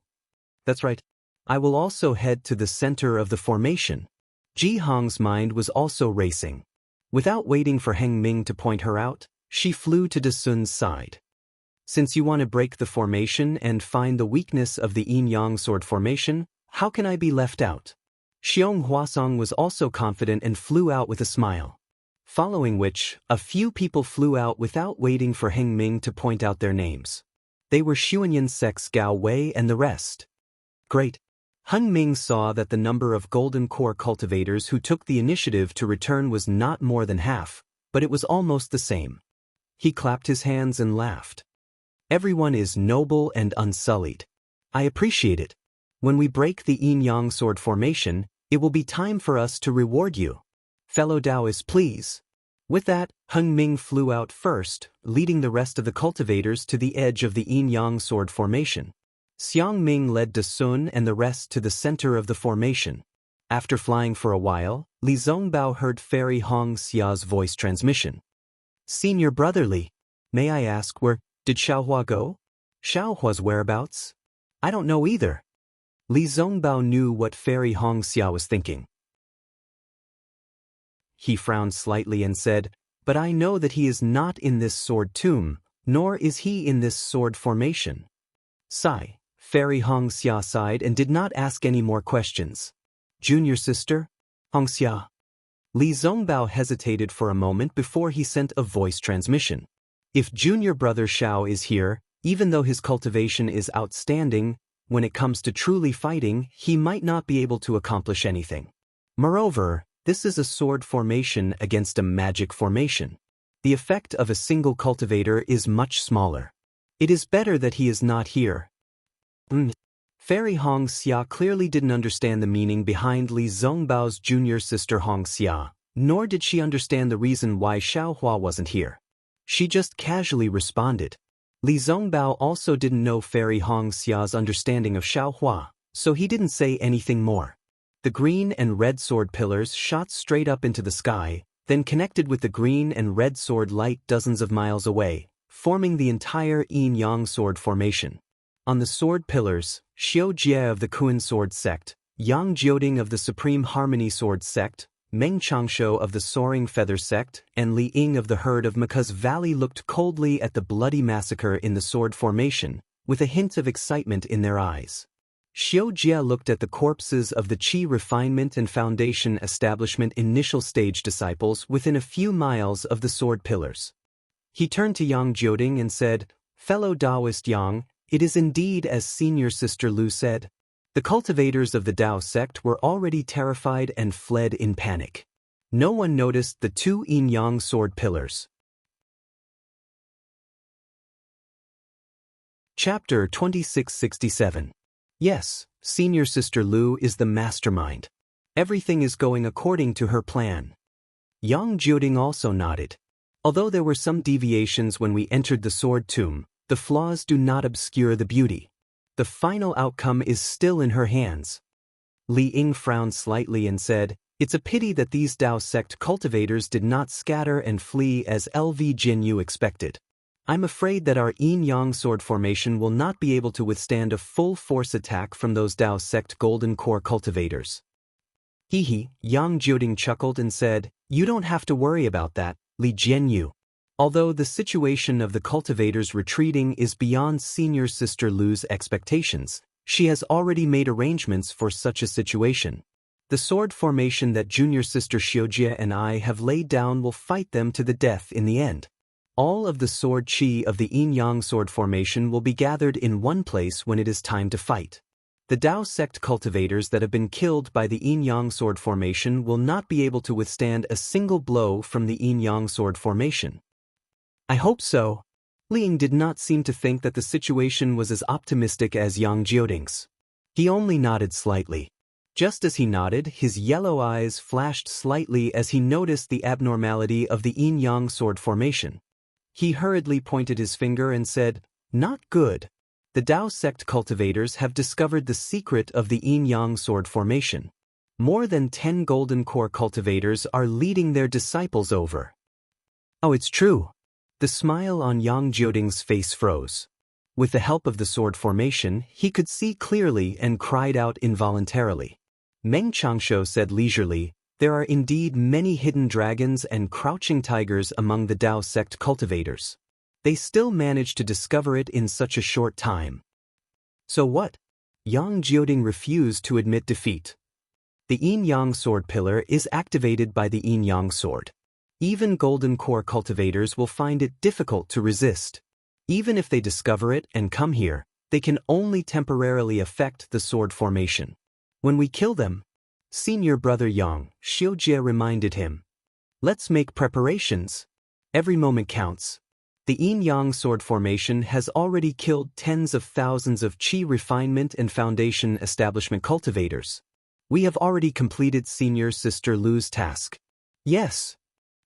[SPEAKER 1] That's right. I will also head to the center of the formation. Ji Hong's mind was also racing. Without waiting for Heng Ming to point her out, she flew to De Sun's side. Since you want to break the formation and find the weakness of the yin-yang sword formation, how can I be left out? Xiong Huasong was also confident and flew out with a smile. Following which, a few people flew out without waiting for Heng Ming to point out their names. They were Xuanyan sects Gao Wei and the rest. Great. Heng Ming saw that the number of Golden Core cultivators who took the initiative to return was not more than half, but it was almost the same. He clapped his hands and laughed. Everyone is noble and unsullied. I appreciate it. When we break the yin-yang sword formation, it will be time for us to reward you. Fellow Taoists, please. With that, Heng Ming flew out first, leading the rest of the cultivators to the edge of the yin-yang sword formation. Xiang Ming led De Sun and the rest to the center of the formation. After flying for a while, Li Zongbao heard Fairy Hong Xia's voice transmission. Senior Brother Li, may I ask where did Xiaohua go? Xiaohua's whereabouts? I don't know either. Li Zongbao knew what Fairy Hong Xia was thinking. He frowned slightly and said, but I know that he is not in this sword tomb, nor is he in this sword formation. Sigh. Fairy Hong Xia sighed and did not ask any more questions. Junior sister? Hong Xia. Li Zongbao hesitated for a moment before he sent a voice transmission. If junior brother Xiao is here, even though his cultivation is outstanding, when it comes to truly fighting, he might not be able to accomplish anything. Moreover, this is a sword formation against a magic formation. The effect of a single cultivator is much smaller. It is better that he is not here. Fairy Hong Xia clearly didn't understand the meaning behind Li Zongbao's junior sister Hong Xia, nor did she understand the reason why Xiaohua wasn't here. She just casually responded. Li Zongbao also didn't know Fairy Hong Xia's understanding of Xiaohua, so he didn't say anything more. The green and red sword pillars shot straight up into the sky, then connected with the green and red sword light dozens of miles away, forming the entire yin-yang sword formation. On the sword pillars, Xiao Jie of the Kuan sword sect, Yang Jioding of the Supreme Harmony sword sect, Meng Changshou of the Soaring Feather sect, and Li Ying of the herd of Maka's Valley looked coldly at the bloody massacre in the sword formation, with a hint of excitement in their eyes. Xiao Jie looked at the corpses of the Qi Refinement and Foundation Establishment initial stage disciples within a few miles of the sword pillars. He turned to Yang Jioding and said, Fellow Taoist Yang, it is indeed as senior sister Lu said. The cultivators of the Tao sect were already terrified and fled in panic. No one noticed the two yin-yang sword pillars. Chapter 2667. Yes, senior sister Lu is the mastermind. Everything is going according to her plan. Yang Jioding also nodded. Although there were some deviations when we entered the sword tomb, the flaws do not obscure the beauty. The final outcome is still in her hands. Li Ying frowned slightly and said, it's a pity that these Tao sect cultivators did not scatter and flee as LV Jianyu expected. I'm afraid that our yin-yang sword formation will not be able to withstand a full-force attack from those Tao sect golden core cultivators. Hee, Yang Jioding chuckled and said, you don't have to worry about that, Li Jianyu. Although the situation of the cultivators retreating is beyond senior sister Lu's expectations, she has already made arrangements for such a situation. The sword formation that junior sister Xiaojie and I have laid down will fight them to the death in the end. All of the sword qi of the yin-yang sword formation will be gathered in one place when it is time to fight. The Tao sect cultivators that have been killed by the yin-yang sword formation will not be able to withstand a single blow from the yin-yang sword formation. I hope so. Li Ying did not seem to think that the situation was as optimistic as Yang Jioding's. He only nodded slightly. Just as he nodded, his yellow eyes flashed slightly as he noticed the abnormality of the yin-yang sword formation. He hurriedly pointed his finger and said, not good. The Tao sect cultivators have discovered the secret of the yin-yang sword formation. More than 10 golden core cultivators are leading their disciples over. Oh, it's true. The smile on Yang Jioding's face froze. With the help of the sword formation, he could see clearly and cried out involuntarily. Meng Changshou said leisurely, there are indeed many hidden dragons and crouching tigers among the Tao sect cultivators. They still managed to discover it in such a short time. So what? Yang Jioding refused to admit defeat. The yin-yang sword pillar is activated by the yin-yang sword. Even golden core cultivators will find it difficult to resist. Even if they discover it and come here, they can only temporarily affect the sword formation. When we kill them, senior brother Yang, Xiaojie reminded him. Let's make preparations. Every moment counts. The yin-yang sword formation has already killed tens of thousands of qi refinement and foundation establishment cultivators. We have already completed Senior Sister Lu's task. Yes.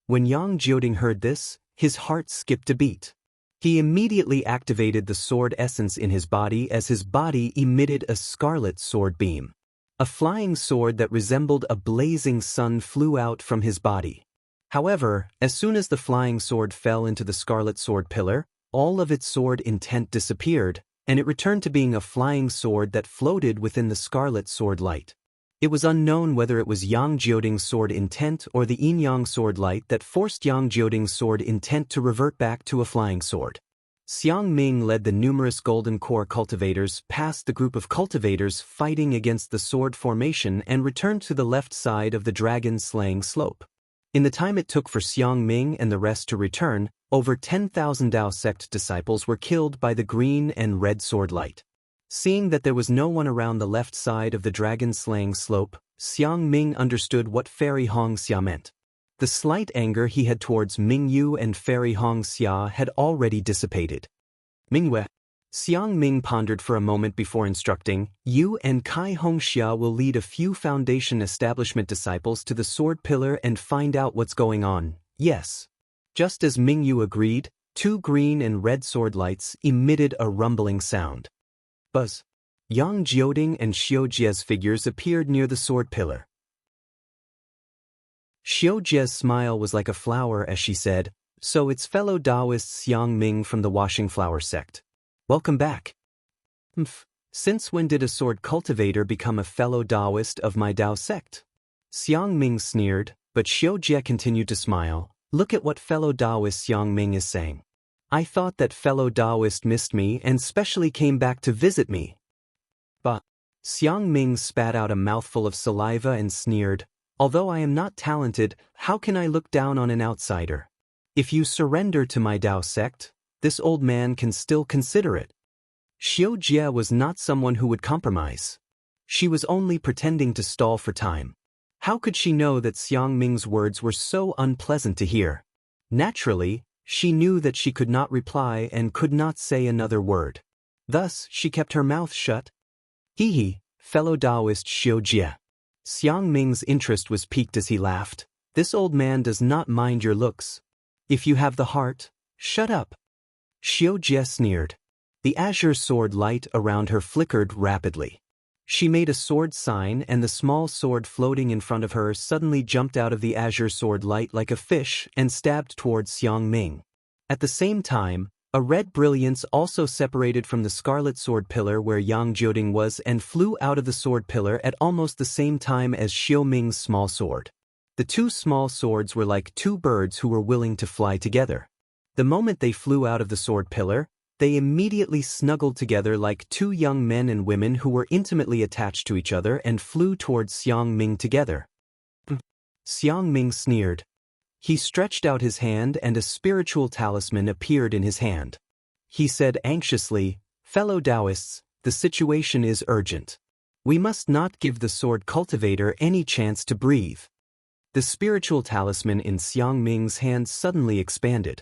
[SPEAKER 1] When Yang Jioding heard this, his heart skipped a beat. He immediately activated the sword essence in his body as his body emitted a scarlet sword beam. A flying sword that resembled a blazing sun flew out from his body. However, as soon as the flying sword fell into the scarlet sword pillar, all of its sword intent disappeared, and it returned to being a flying sword that floated within the scarlet sword light. It was unknown whether it was Yang Jioding's sword intent or the yin-yang sword light that forced Yang Jioding's sword intent to revert back to a flying sword. Xiang Ming led the numerous golden core cultivators past the group of cultivators fighting against the sword formation and returned to the left side of the dragon-slaying slope. In the time it took for Xiang Ming and the rest to return, over 10,000 Dao sect disciples were killed by the green and red sword light. Seeing that there was no one around the left side of the dragon-slaying slope, Xiang Ming understood what Fairy Hongxia meant. The slight anger he had towards Ming Yu and Fairy Hongxia had already dissipated. Mingwei. Xiang Ming pondered for a moment before instructing, "You and Kai Hongxia will lead a few foundation establishment disciples to the sword pillar and find out what's going on." Yes. Just as Ming Yu agreed, two green and red sword lights emitted a rumbling sound. Buzz. Yang Jioding and Xiao Jie's figures appeared near the sword pillar. Xiao Jie's smile was like a flower as she said, "So it's fellow Taoist Xiang Ming from the Washing Flower sect. Welcome back." Since when did a sword cultivator become a fellow Taoist of my Tao sect? Xiang Ming sneered, but Xiao Jie continued to smile. "Look at what fellow Taoist Xiang Ming is saying. I thought that fellow Taoist missed me and specially came back to visit me." But Xiang Ming spat out a mouthful of saliva and sneered, "Although I am not talented, how can I look down on an outsider? If you surrender to my Tao sect, this old man can still consider it." Xiao Jie was not someone who would compromise. She was only pretending to stall for time. How could she know that Xiang Ming's words were so unpleasant to hear? Naturally, she knew that she could not reply and could not say another word. Thus, she kept her mouth shut. "Hee, fellow Taoist Xiao Jie." Xiang Ming's interest was piqued as he laughed. "This old man does not mind your looks. If you have the heart, shut up." Xiao Jie sneered. The azure sword light around her flickered rapidly. She made a sword sign and the small sword floating in front of her suddenly jumped out of the azure sword light like a fish and stabbed towards Xiang Ming. At the same time, a red brilliance also separated from the scarlet sword pillar where Yang Jioding was and flew out of the sword pillar at almost the same time as Xiao Ming's small sword. The two small swords were like two birds who were willing to fly together. The moment they flew out of the sword pillar, they immediately snuggled together like two young men and women who were intimately attached to each other and flew towards Xiang Ming together. Xiang Ming sneered. He stretched out his hand and a spiritual talisman appeared in his hand. He said anxiously, "Fellow Taoists, the situation is urgent. We must not give the sword cultivator any chance to breathe." The spiritual talisman in Xiang Ming's hand suddenly expanded.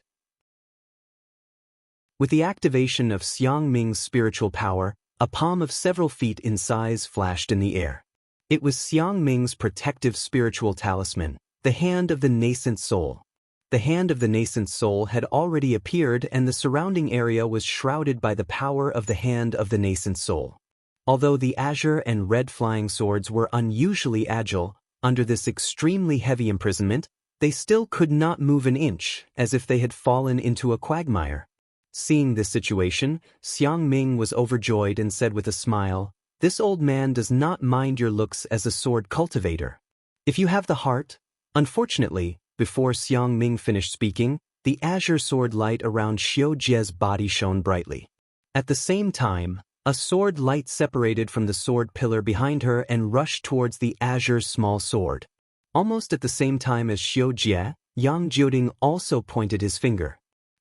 [SPEAKER 1] With the activation of Xiang Ming's spiritual power, a palm of several feet in size flashed in the air. It was Xiang Ming's protective spiritual talisman, the Hand of the Nascent Soul. The Hand of the Nascent Soul had already appeared and the surrounding area was shrouded by the power of the Hand of the Nascent Soul. Although the azure and red flying swords were unusually agile, under this extremely heavy imprisonment, they still could not move an inch, as if they had fallen into a quagmire. Seeing this situation, Xiang Ming was overjoyed and said with a smile, "This old man does not mind your looks as a sword cultivator. If you have the heart." Unfortunately, before Xiang Ming finished speaking, the azure sword light around Xiao Jie's body shone brightly. At the same time, a sword light separated from the sword pillar behind her and rushed towards the azure small sword. Almost at the same time as Xiao Jie, Yang Jioding also pointed his finger.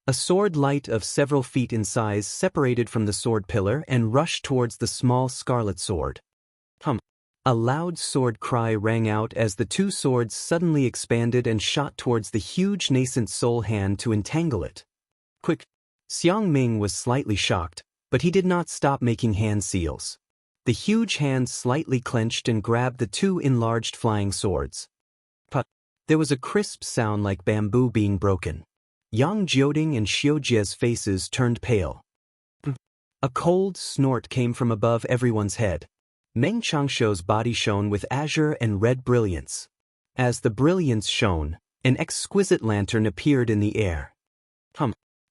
[SPEAKER 1] A sword light of several feet in size separated from the sword pillar and rushed towards the small scarlet sword. A loud sword cry rang out as the two swords suddenly expanded and shot towards the huge nascent soul hand to entangle it. Quick! Xiang Ming was slightly shocked, but he did not stop making hand seals. The huge hands slightly clenched and grabbed the two enlarged flying swords. Put! There was a crisp sound like bamboo being broken. Yang Jioding and Xiao Jie's faces turned pale. A cold snort came from above everyone's head. Meng Changshuo's body shone with azure and red brilliance. As the brilliance shone, an exquisite lantern appeared in the air.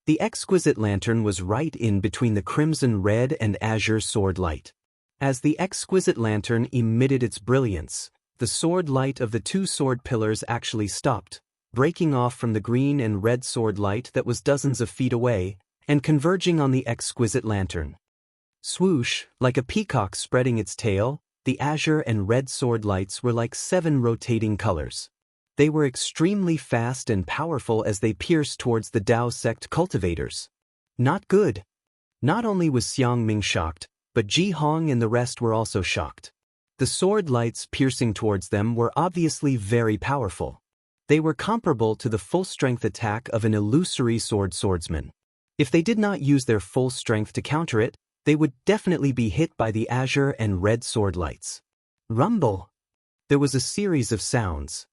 [SPEAKER 1] The exquisite lantern was right in between the crimson red and azure sword light. As the exquisite lantern emitted its brilliance, the sword light of the two sword pillars actually stopped, breaking off from the green and red sword light that was dozens of feet away, and converging on the exquisite lantern. Swoosh, like a peacock spreading its tail, the azure and red sword lights were like 7 rotating colors. They were extremely fast and powerful as they pierced towards the Dao sect cultivators. Not good. Not only was Xiang Ming shocked, but Ji Hong and the rest were also shocked. The sword lights piercing towards them were obviously very powerful. They were comparable to the full-strength attack of an illusory swordsman. If they did not use their full strength to counter it, they would definitely be hit by the azure and red sword lights. Rumble! There was a series of sounds.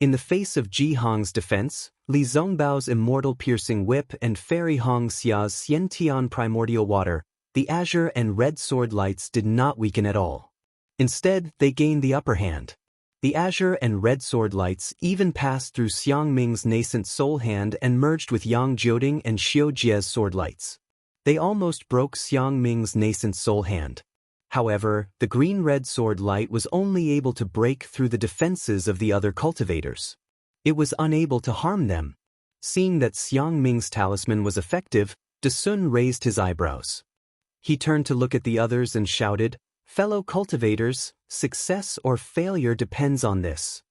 [SPEAKER 1] In the face of Ji Hong's defense, Li Zongbao's immortal piercing whip and Fairy Hong Xia's Xiantian primordial water, the azure and red sword lights did not weaken at all. Instead, they gained the upper hand. The azure and red sword lights even passed through Xiang Ming's nascent soul hand and merged with Yang Jioding and Xiao Jie's sword lights. They almost broke Xiang Ming's nascent soul hand. However, the green-red sword light was only able to break through the defenses of the other cultivators. It was unable to harm them. Seeing that Xiang Ming's talisman was effective, De Sun raised his eyebrows. He turned to look at the others and shouted, "Fellow cultivators, success or failure depends on this."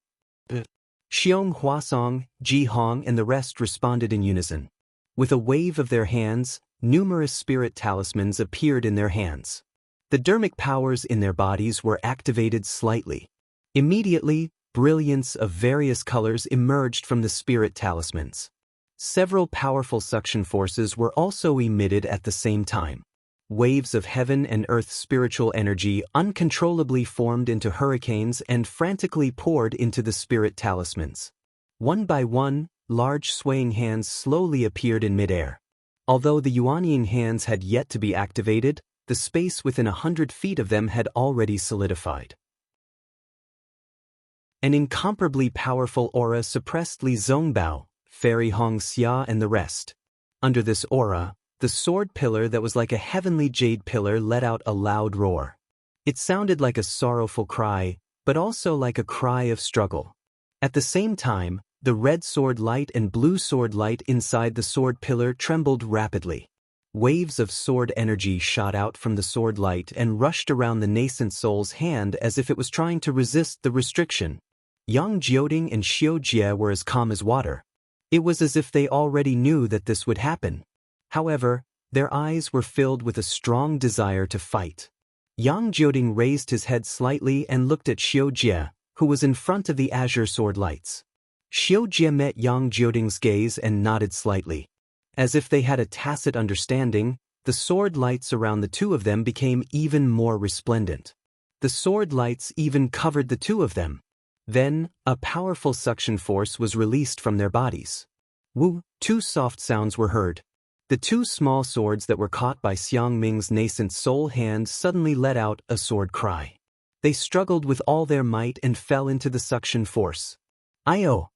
[SPEAKER 1] Xiong Huasong, Ji Hong and the rest responded in unison. With a wave of their hands, numerous spirit talismans appeared in their hands. The dermic powers in their bodies were activated slightly. Immediately, brilliance of various colors emerged from the spirit talismans. Several powerful suction forces were also emitted at the same time. Waves of heaven and earth spiritual energy uncontrollably formed into hurricanes and frantically poured into the spirit talismans. One by one, large swaying hands slowly appeared in midair. Although the Yuanying hands had yet to be activated, the space within 100 feet of them had already solidified. An incomparably powerful aura suppressed Li Zongbao, Fairy Hong Xia and the rest. Under this aura, the sword pillar that was like a heavenly jade pillar let out a loud roar. It sounded like a sorrowful cry, but also like a cry of struggle. At the same time, the red sword light and blue sword light inside the sword pillar trembled rapidly. Waves of sword energy shot out from the sword light and rushed around the nascent soul's hand as if it was trying to resist the restriction. Yang Jioding and Xiao Jie were as calm as water. It was as if they already knew that this would happen. However, their eyes were filled with a strong desire to fight. Yang Jioding raised his head slightly and looked at Xiao Jie, who was in front of the azure sword lights. Xiao Jie met Yang Jioding's gaze and nodded slightly. As if they had a tacit understanding, the sword lights around the two of them became even more resplendent. The sword lights even covered the two of them. Then, a powerful suction force was released from their bodies. Woo! 2 soft sounds were heard. The 2 small swords that were caught by Xiang Ming's nascent soul hand suddenly let out a sword cry. They struggled with all their might and fell into the suction force. Io!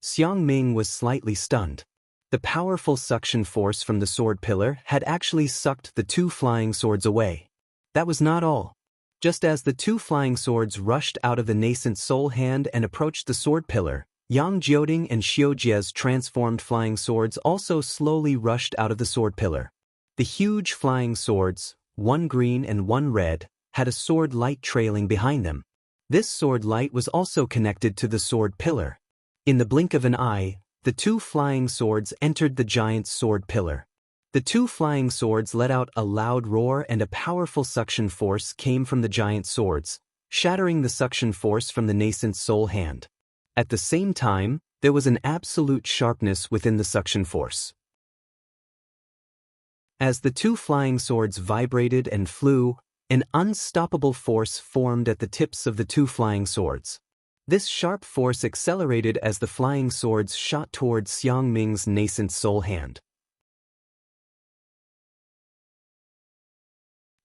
[SPEAKER 1] Xiang Ming was slightly stunned. The powerful suction force from the sword pillar had actually sucked the 2 flying swords away. That was not all. Just as the 2 flying swords rushed out of the nascent soul hand and approached the sword pillar, Yang Jioding and Xiao Jie's transformed flying swords also slowly rushed out of the sword pillar. The huge flying swords, one green and one red, had a sword light trailing behind them. This sword light was also connected to the sword pillar. In the blink of an eye, the 2 flying swords entered the giant sword pillar. The 2 flying swords let out a loud roar and a powerful suction force came from the giant swords, shattering the suction force from the nascent soul hand. At the same time, there was an absolute sharpness within the suction force. As the two flying swords vibrated and flew, an unstoppable force formed at the tips of the two flying swords. This sharp force accelerated as the flying swords shot towards Xiang Ming's nascent soul hand.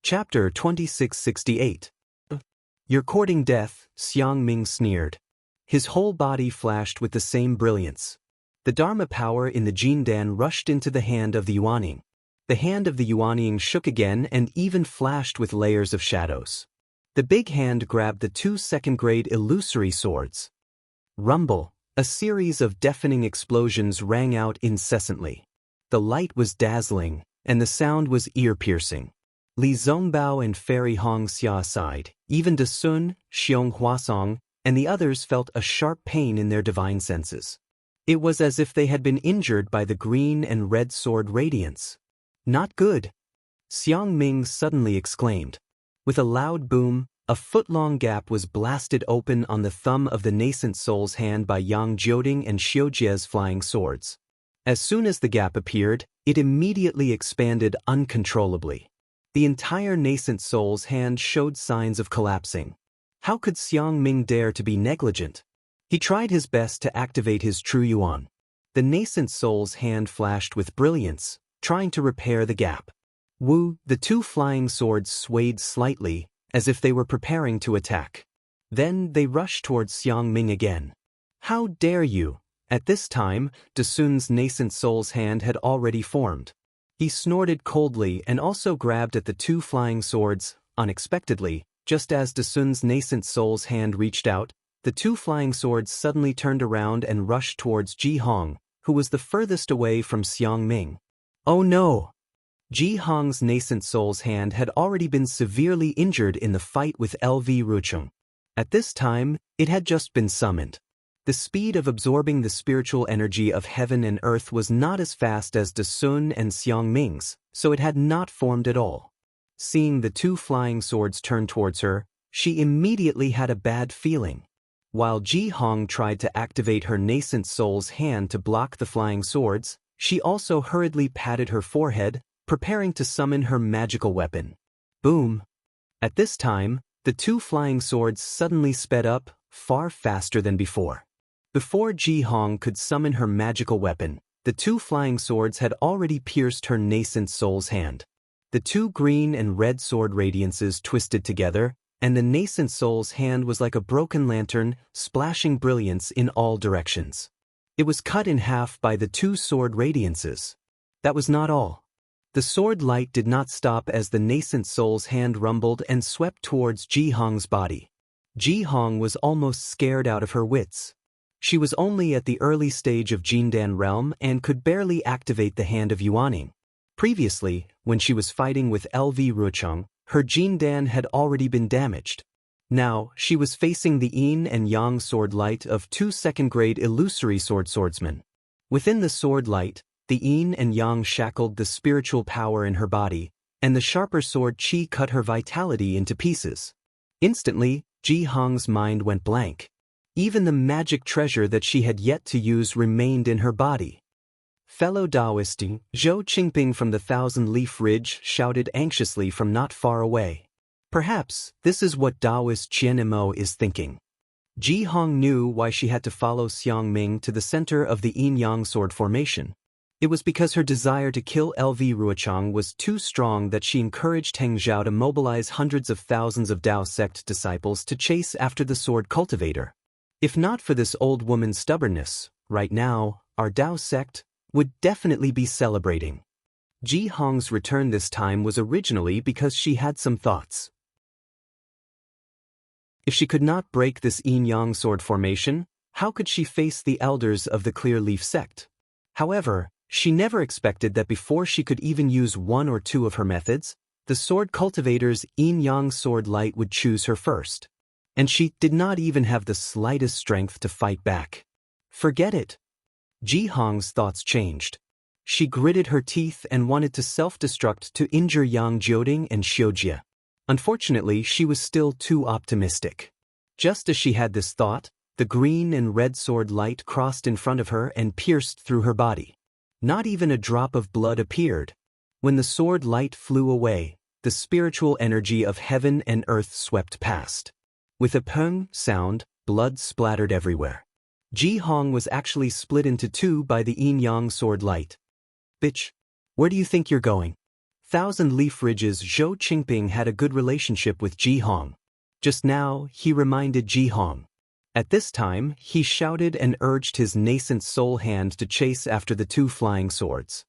[SPEAKER 1] Chapter 2668. You're courting death, Xiang Ming sneered. His whole body flashed with the same brilliance. The Dharma power in the Jindan rushed into the hand of the Yuanying. The hand of the Yuanying shook again and even flashed with layers of shadows. The big hand grabbed the two second-grade illusory swords. Rumble, a series of deafening explosions rang out incessantly. The light was dazzling, and the sound was ear-piercing. Li Zongbao and Fairy Hong Xia sighed. Even De Sun, Xiong Huasong, and the others felt a sharp pain in their divine senses. It was as if they had been injured by the green and red sword radiance. Not good, Xiang Ming suddenly exclaimed. With a loud boom, a foot-long gap was blasted open on the thumb of the nascent soul's hand by Yang Jioding and Xiujie's flying swords. As soon as the gap appeared, it immediately expanded uncontrollably. The entire nascent soul's hand showed signs of collapsing. How could Xiang Ming dare to be negligent? He tried his best to activate his true yuan. The nascent soul's hand flashed with brilliance, trying to repair the gap. The two flying swords swayed slightly, as if they were preparing to attack. Then they rushed towards Xiang Ming again. How dare you? At this time, De Sun's nascent soul's hand had already formed. He snorted coldly and also grabbed at the two flying swords. Unexpectedly, just as De Sun's nascent soul's hand reached out, the two flying swords suddenly turned around and rushed towards Ji Hong, who was the furthest away from Xiang Ming. Oh no! Ji Hong's nascent soul's hand had already been severely injured in the fight with LV Rucheng. At this time, it had just been summoned. The speed of absorbing the spiritual energy of heaven and earth was not as fast as De Sun and Xiang Ming's, so it had not formed at all. Seeing the two flying swords turn towards her, she immediately had a bad feeling. While Ji Hong tried to activate her nascent soul's hand to block the flying swords, she also hurriedly patted her forehead, preparing to summon her magical weapon. Boom! At this time, the two flying swords suddenly sped up, far faster than before. Before Ji Hong could summon her magical weapon, the two flying swords had already pierced her nascent soul's hand. The two green and red sword radiances twisted together, and the nascent soul's hand was like a broken lantern, splashing brilliance in all directions. It was cut in half by the two sword radiances. That was not all. The sword light did not stop as the nascent soul's hand rumbled and swept towards Ji Hong's body. Ji Hong was almost scared out of her wits. She was only at the early stage of Jindan realm and could barely activate the hand of Yuanying. Previously, when she was fighting with LV Rucheng, her Jindan had already been damaged. Now, she was facing the yin and yang sword light of two second-grade illusory swordsmen. Within the sword light, the yin and yang shackled the spiritual power in her body, and the sharper sword qi cut her vitality into pieces. Instantly, Ji Hong's mind went blank. Even the magic treasure that she had yet to use remained in her body. Fellow Taoist, Zhou Qingping from the Thousand Leaf Ridge shouted anxiously from not far away. Perhaps this is what Taoist Qian Imo is thinking. Ji Hong knew why she had to follow Xiang Ming to the center of the yin-yang sword formation. It was because her desire to kill LV Ruochang was too strong that she encouraged Heng Zhao to mobilize hundreds of thousands of Dao sect disciples to chase after the sword cultivator. If not for this old woman's stubbornness, right now, our Dao sect would definitely be celebrating. Ji Hong's return this time was originally because she had some thoughts. If she could not break this yin-yang sword formation, how could she face the elders of the Clear Leaf sect? However, she never expected that before she could even use one or two of her methods, the sword cultivator's yin-yang sword light would choose her first. And she did not even have the slightest strength to fight back. Forget it. Ji Hong's thoughts changed. She gritted her teeth and wanted to self-destruct to injure Yang Jioding and Xiujie. Unfortunately, she was still too optimistic. Just as she had this thought, the green and red sword light crossed in front of her and pierced through her body. Not even a drop of blood appeared. When the sword light flew away, the spiritual energy of heaven and earth swept past. With a peng sound, blood splattered everywhere. Jihong was actually split into two by the yin-yang sword light. Bitch! Where do you think you're going? Thousand Leaf Ridge's Zhou Qingping had a good relationship with Jihong. Just now, he reminded Jihong. At this time, he shouted and urged his nascent soul hand to chase after the two flying swords.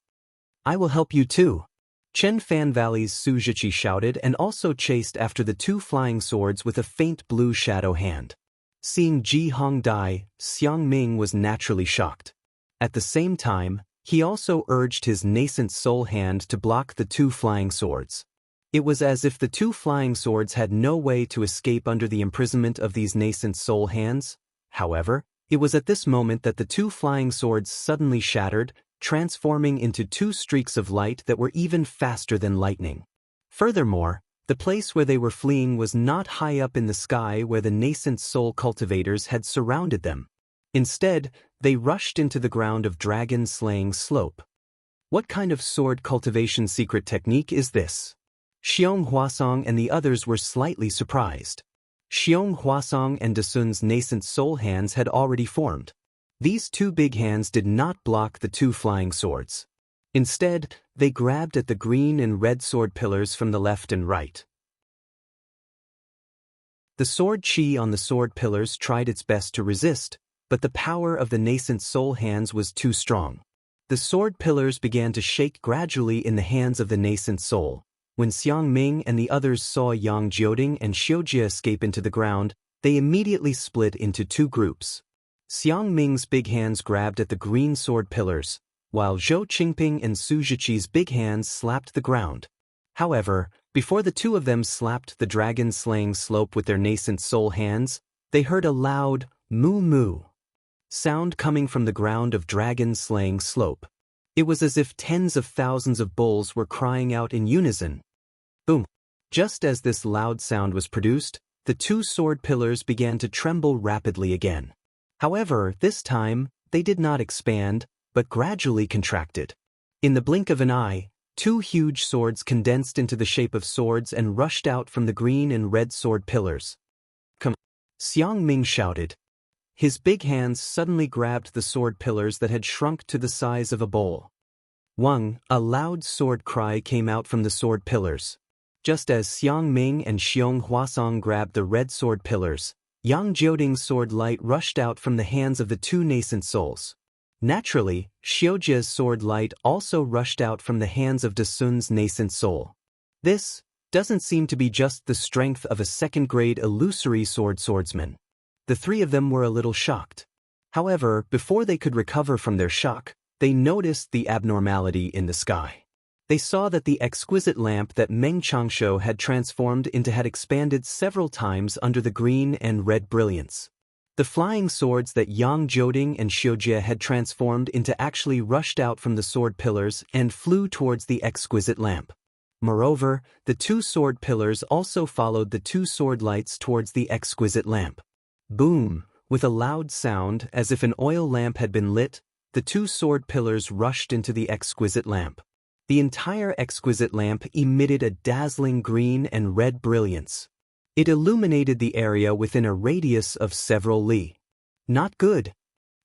[SPEAKER 1] I will help you too. Chen Fan Valley's Su Zhiqi shouted and also chased after the two flying swords with a faint blue shadow hand. Seeing Jihong die, Xiang Ming was naturally shocked. At the same time, he also urged his nascent soul hand to block the two flying swords. It was as if the two flying swords had no way to escape under the imprisonment of these nascent soul hands. However, it was at this moment that the two flying swords suddenly shattered, transforming into two streaks of light that were even faster than lightning. Furthermore, the place where they were fleeing was not high up in the sky where the nascent soul cultivators had surrounded them. Instead, they rushed into the ground of dragon-slaying slope. What kind of sword cultivation secret technique is this? Xiong Huasong and the others were slightly surprised. Xiong Huasong and Desun's nascent soul hands had already formed. These two big hands did not block the two flying swords. Instead, they grabbed at the green and red sword pillars from the left and right. The sword chi on the sword pillars tried its best to resist, but the power of the nascent soul hands was too strong. The sword pillars began to shake gradually in the hands of the nascent soul. When Xiang Ming and the others saw Yang Jioding and Xiujie escape into the ground, they immediately split into two groups. Xiang Ming's big hands grabbed at the green sword pillars, while Zhou Qingping and Su Zhiqi's big hands slapped the ground. However, before the two of them slapped the dragon-slaying slope with their nascent soul hands, they heard a loud moo-moo sound coming from the ground of dragon-slaying slope. It was as if tens of thousands of bulls were crying out in unison. Boom! Just as this loud sound was produced, the two sword pillars began to tremble rapidly again. However, this time, they did not expand, but gradually contracted. In the blink of an eye, two huge swords condensed into the shape of swords and rushed out from the green and red sword pillars. Come! Xiang Ming shouted. His big hands suddenly grabbed the sword pillars that had shrunk to the size of a bowl. Wang, a loud sword cry came out from the sword pillars. Just as Xiang Ming and Xiong Huasong grabbed the red sword pillars, Yang Jioding's sword light rushed out from the hands of the two nascent souls. Naturally, Xiujie's sword light also rushed out from the hands of Desun's nascent soul. This doesn't seem to be just the strength of a second-grade illusory swordsman. The three of them were a little shocked. However, before they could recover from their shock, they noticed the abnormality in the sky. They saw that the exquisite lamp that Meng Changshu had transformed into had expanded several times under the green and red brilliance. The flying swords that Yang Jioding and Xiujie had transformed into actually rushed out from the sword pillars and flew towards the exquisite lamp. Moreover, the two sword pillars also followed the two sword lights towards the exquisite lamp. Boom! With a loud sound, as if an oil lamp had been lit, the two sword pillars rushed into the exquisite lamp. The entire exquisite lamp emitted a dazzling green and red brilliance. It illuminated the area within a radius of several li. Not good.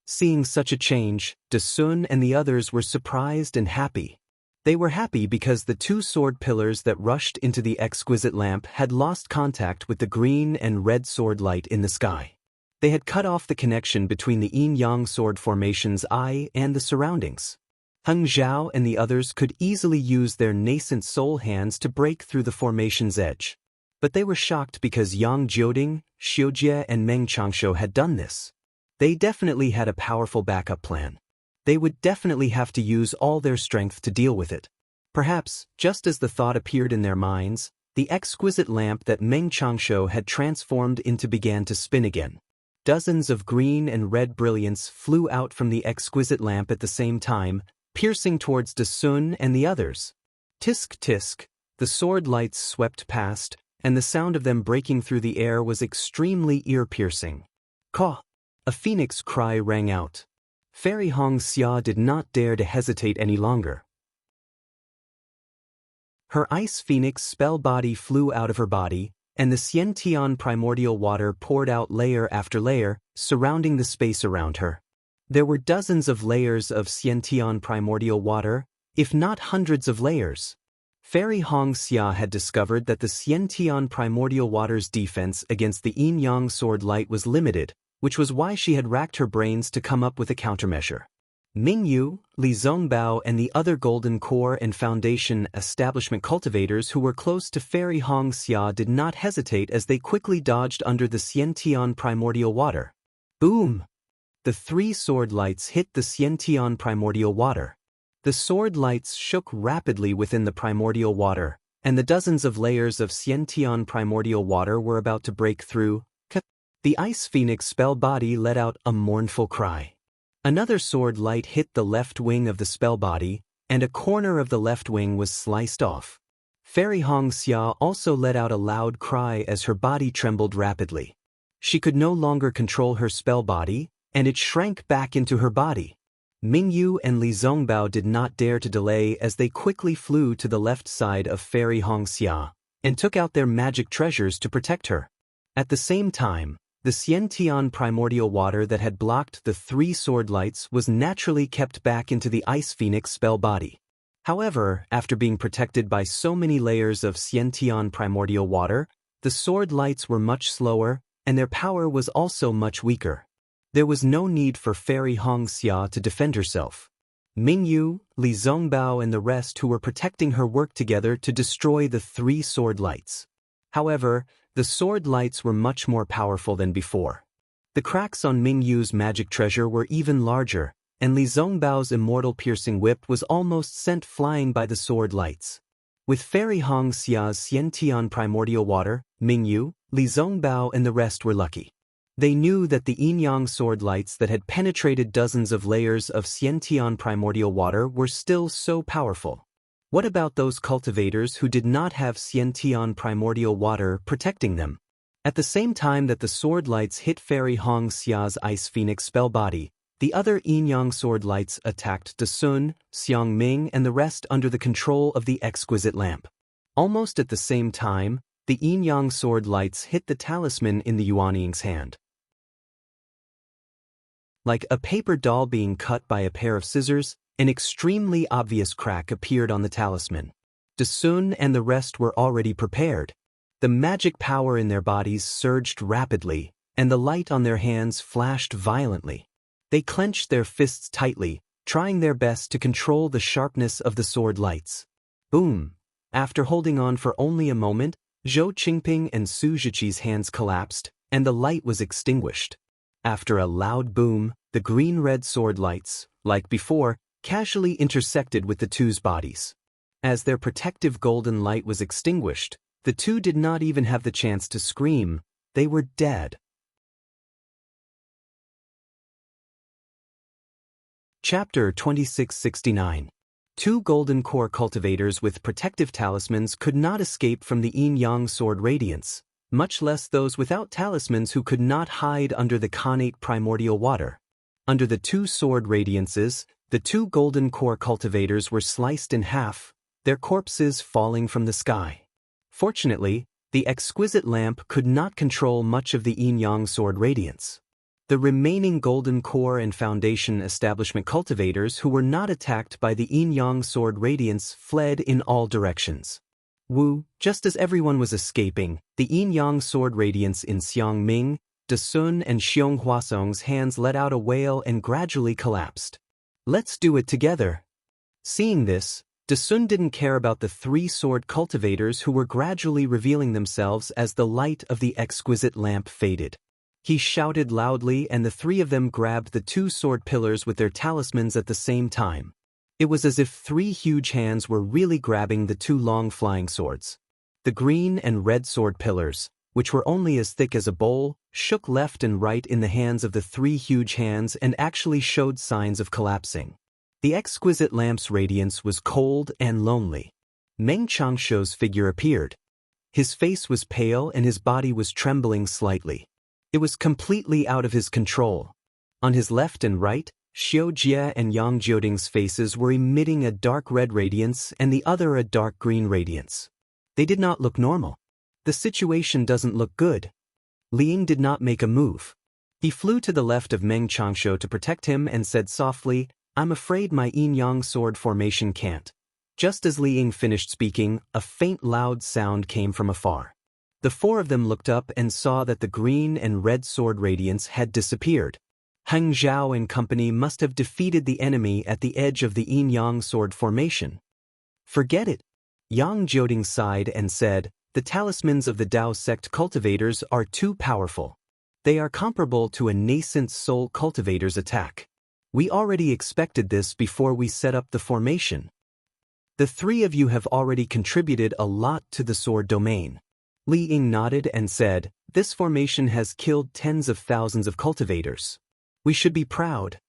[SPEAKER 1] Seeing such a change, Desun and the others were surprised and happy. They were happy because the two sword pillars that rushed into the exquisite lamp had lost contact with the green and red sword light in the sky. They had cut off the connection between the yin-yang sword formation's eye and the surroundings. Heng Zhao and the others could easily use their nascent soul hands to break through the formation's edge. But they were shocked because Yang Jioding, Xiujie and Meng Changshu had done this. They definitely had a powerful backup plan. They would definitely have to use all their strength to deal with it. Perhaps, just as the thought appeared in their minds, the exquisite lamp that Meng Changshu had transformed into began to spin again. Dozens of green and red brilliance flew out from the exquisite lamp at the same time, piercing towards Desun and the others. Tisk tisk, the sword lights swept past, and the sound of them breaking through the air was extremely ear-piercing. Caw! A phoenix cry rang out. Fairy Hong Xia did not dare to hesitate any longer. Her ice phoenix spell body flew out of her body, and the Xiantian primordial water poured out layer after layer, surrounding the space around her. There were dozens of layers of Xiantian primordial water, if not hundreds of layers. Fairy Wuxia had discovered that the Xiantian primordial water's defense against the yin-yang sword light was limited, which was why she had racked her brains to come up with a countermeasure. Mingyu, Li Zongbao and the other Golden Core and Foundation establishment cultivators who were close to Fairy Wuxia did not hesitate as they quickly dodged under the Xiantian primordial water. Boom! The 3 sword lights hit the Xiantian primordial water. The sword lights shook rapidly within the primordial water, and the dozens of layers of Xiantian primordial water were about to break through. The ice phoenix spell body let out a mournful cry. Another sword light hit the left wing of the spell body, and a corner of the left wing was sliced off. Fairy Wuxia also let out a loud cry as her body trembled rapidly. She could no longer control her spell body, and it shrank back into her body. Mingyu and Li Zongbao did not dare to delay as they quickly flew to the left side of Fairy Wuxia and took out their magic treasures to protect her. At the same time, the Xiantian primordial water that had blocked the 3 sword lights was naturally kept back into the ice phoenix spell body. However, after being protected by so many layers of Xiantian primordial water, the sword lights were much slower, and their power was also much weaker. There was no need for Fairy Wuxia to defend herself. Mingyu, Li Zongbao and the rest who were protecting her worked together to destroy the 3 sword lights. However, the sword lights were much more powerful than before. The cracks on Mingyu's magic treasure were even larger, and Li Zongbao's immortal piercing whip was almost sent flying by the sword lights. With Fairy Wuxia's Xiantian primordial water, Mingyu, Li Zongbao and the rest were lucky. They knew that the yin-yang sword lights that had penetrated dozens of layers of Xiantian primordial water were still so powerful. What about those cultivators who did not have Xiantian primordial water protecting them? At the same time that the sword lights hit Fairy Wuxia's ice phoenix spell body, the other yin-yang sword lights attacked Dasun, Xiangming and the rest under the control of the exquisite lamp. Almost at the same time, the yin-yang sword lights hit the talisman in the Yuanning's hand. Like a paper doll being cut by a pair of scissors, an extremely obvious crack appeared on the talisman. Dasun and the rest were already prepared. The magic power in their bodies surged rapidly, and the light on their hands flashed violently. They clenched their fists tightly, trying their best to control the sharpness of the sword lights. Boom! After holding on for only a moment, Zhou Qingping and Su Zhiqi's hands collapsed, and the light was extinguished. After a loud boom, the green-red sword lights, like before, casually intersected with the 2's bodies. As their protective golden light was extinguished, the 2 did not even have the chance to scream. They were dead. Chapter 2669. 2 golden core cultivators with protective talismans could not escape from the yin-yang sword radiance, much less those without talismans who could not hide under the connate primordial water. Under the 2 sword radiances, the 2 golden core cultivators were sliced in half, their corpses falling from the sky. Fortunately, the exquisite lamp could not control much of the yin-yang sword radiance. The remaining golden core and foundation establishment cultivators who were not attacked by the yin-yang sword radiance fled in all directions. Just as everyone was escaping, the yin-yang sword radiance in Xiangming, Dasun and Xiong Huasong's hands let out a wail and gradually collapsed. Let's do it together. Seeing this, Dasun didn't care about the 3 sword cultivators who were gradually revealing themselves as the light of the exquisite lamp faded. He shouted loudly and the 3 of them grabbed the 2 sword pillars with their talismans at the same time. It was as if 3 huge hands were really grabbing the 2 long flying swords. The green and red sword pillars, which were only as thick as a bowl, shook left and right in the hands of the 3 huge hands and actually showed signs of collapsing. The exquisite lamp's radiance was cold and lonely. Meng Changshuo's figure appeared. His face was pale and his body was trembling slightly. It was completely out of his control. On his left and right, Xiao Jie and Yang Jioding's faces were emitting a dark red radiance and the other a dark green radiance. They did not look normal. The situation doesn't look good. Li Ying did not make a move. He flew to the left of Meng Changshu to protect him and said softly, "I'm afraid my yin-yang sword formation can't." Just as Li Ying finished speaking, a faint loud sound came from afar. The four of them looked up and saw that the green and red sword radiance had disappeared. Heng Zhao and company must have defeated the enemy at the edge of the yin-yang sword formation. Forget it. Yang Jioding sighed and said, "The talismans of the Dao sect cultivators are too powerful. They are comparable to a nascent soul cultivator's attack. We already expected this before we set up the formation. The three of you have already contributed a lot to the sword domain." Li Ying nodded and said, "This formation has killed tens of thousands of cultivators. We should be proud.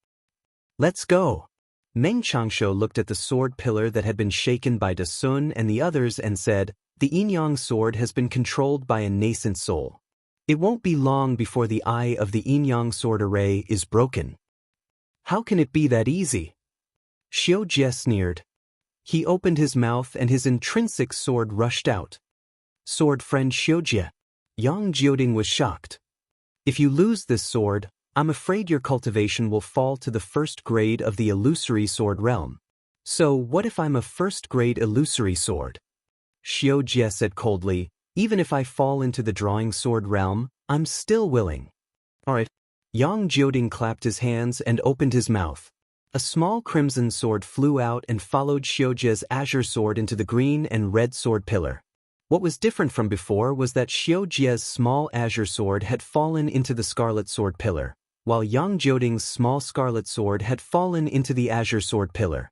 [SPEAKER 1] Let's go." Meng Changshu looked at the sword pillar that had been shaken by Da Sun and the others and said, "The yin-yang sword has been controlled by a nascent soul. It won't be long before the eye of the yin-yang sword array is broken." "How can it be that easy?" Xiao Jie sneered. He opened his mouth and his intrinsic sword rushed out. "Sword friend Xiao Jie." Yang Jioding was shocked. "If you lose this sword, I'm afraid your cultivation will fall to the first grade of the illusory sword realm." "So what if I'm a first-grade illusory sword?" Xiao Jie said coldly, "Even if I fall into the drawing sword realm, I'm still willing." "Alright." Yang Jioding clapped his hands and opened his mouth. A small crimson sword flew out and followed Xiao Jie's azure sword into the green and red sword pillar. What was different from before was that Xiao Jie's small azure sword had fallen into the scarlet sword pillar, while Yang Jioding's small scarlet sword had fallen into the azure sword pillar.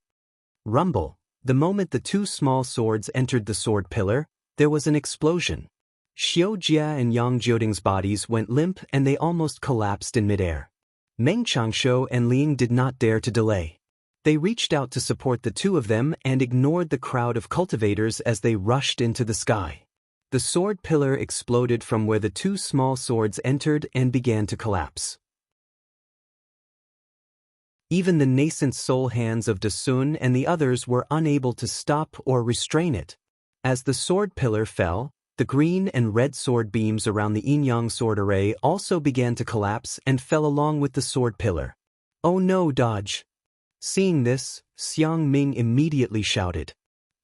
[SPEAKER 1] Rumble. The moment the two small swords entered the sword pillar, there was an explosion. Xiao Jie and Yang Jioding's bodies went limp and they almost collapsed in midair. Meng Changshu and Li Ying did not dare to delay. They reached out to support the two of them and ignored the crowd of cultivators as they rushed into the sky. The sword pillar exploded from where the two small swords entered and began to collapse. Even the nascent soul hands of Da Sun and the others were unable to stop or restrain it. As the sword pillar fell, the green and red sword beams around the yin-yang sword array also began to collapse and fell along with the sword pillar. "Oh no, dodge!" Seeing this, Xiang Ming immediately shouted.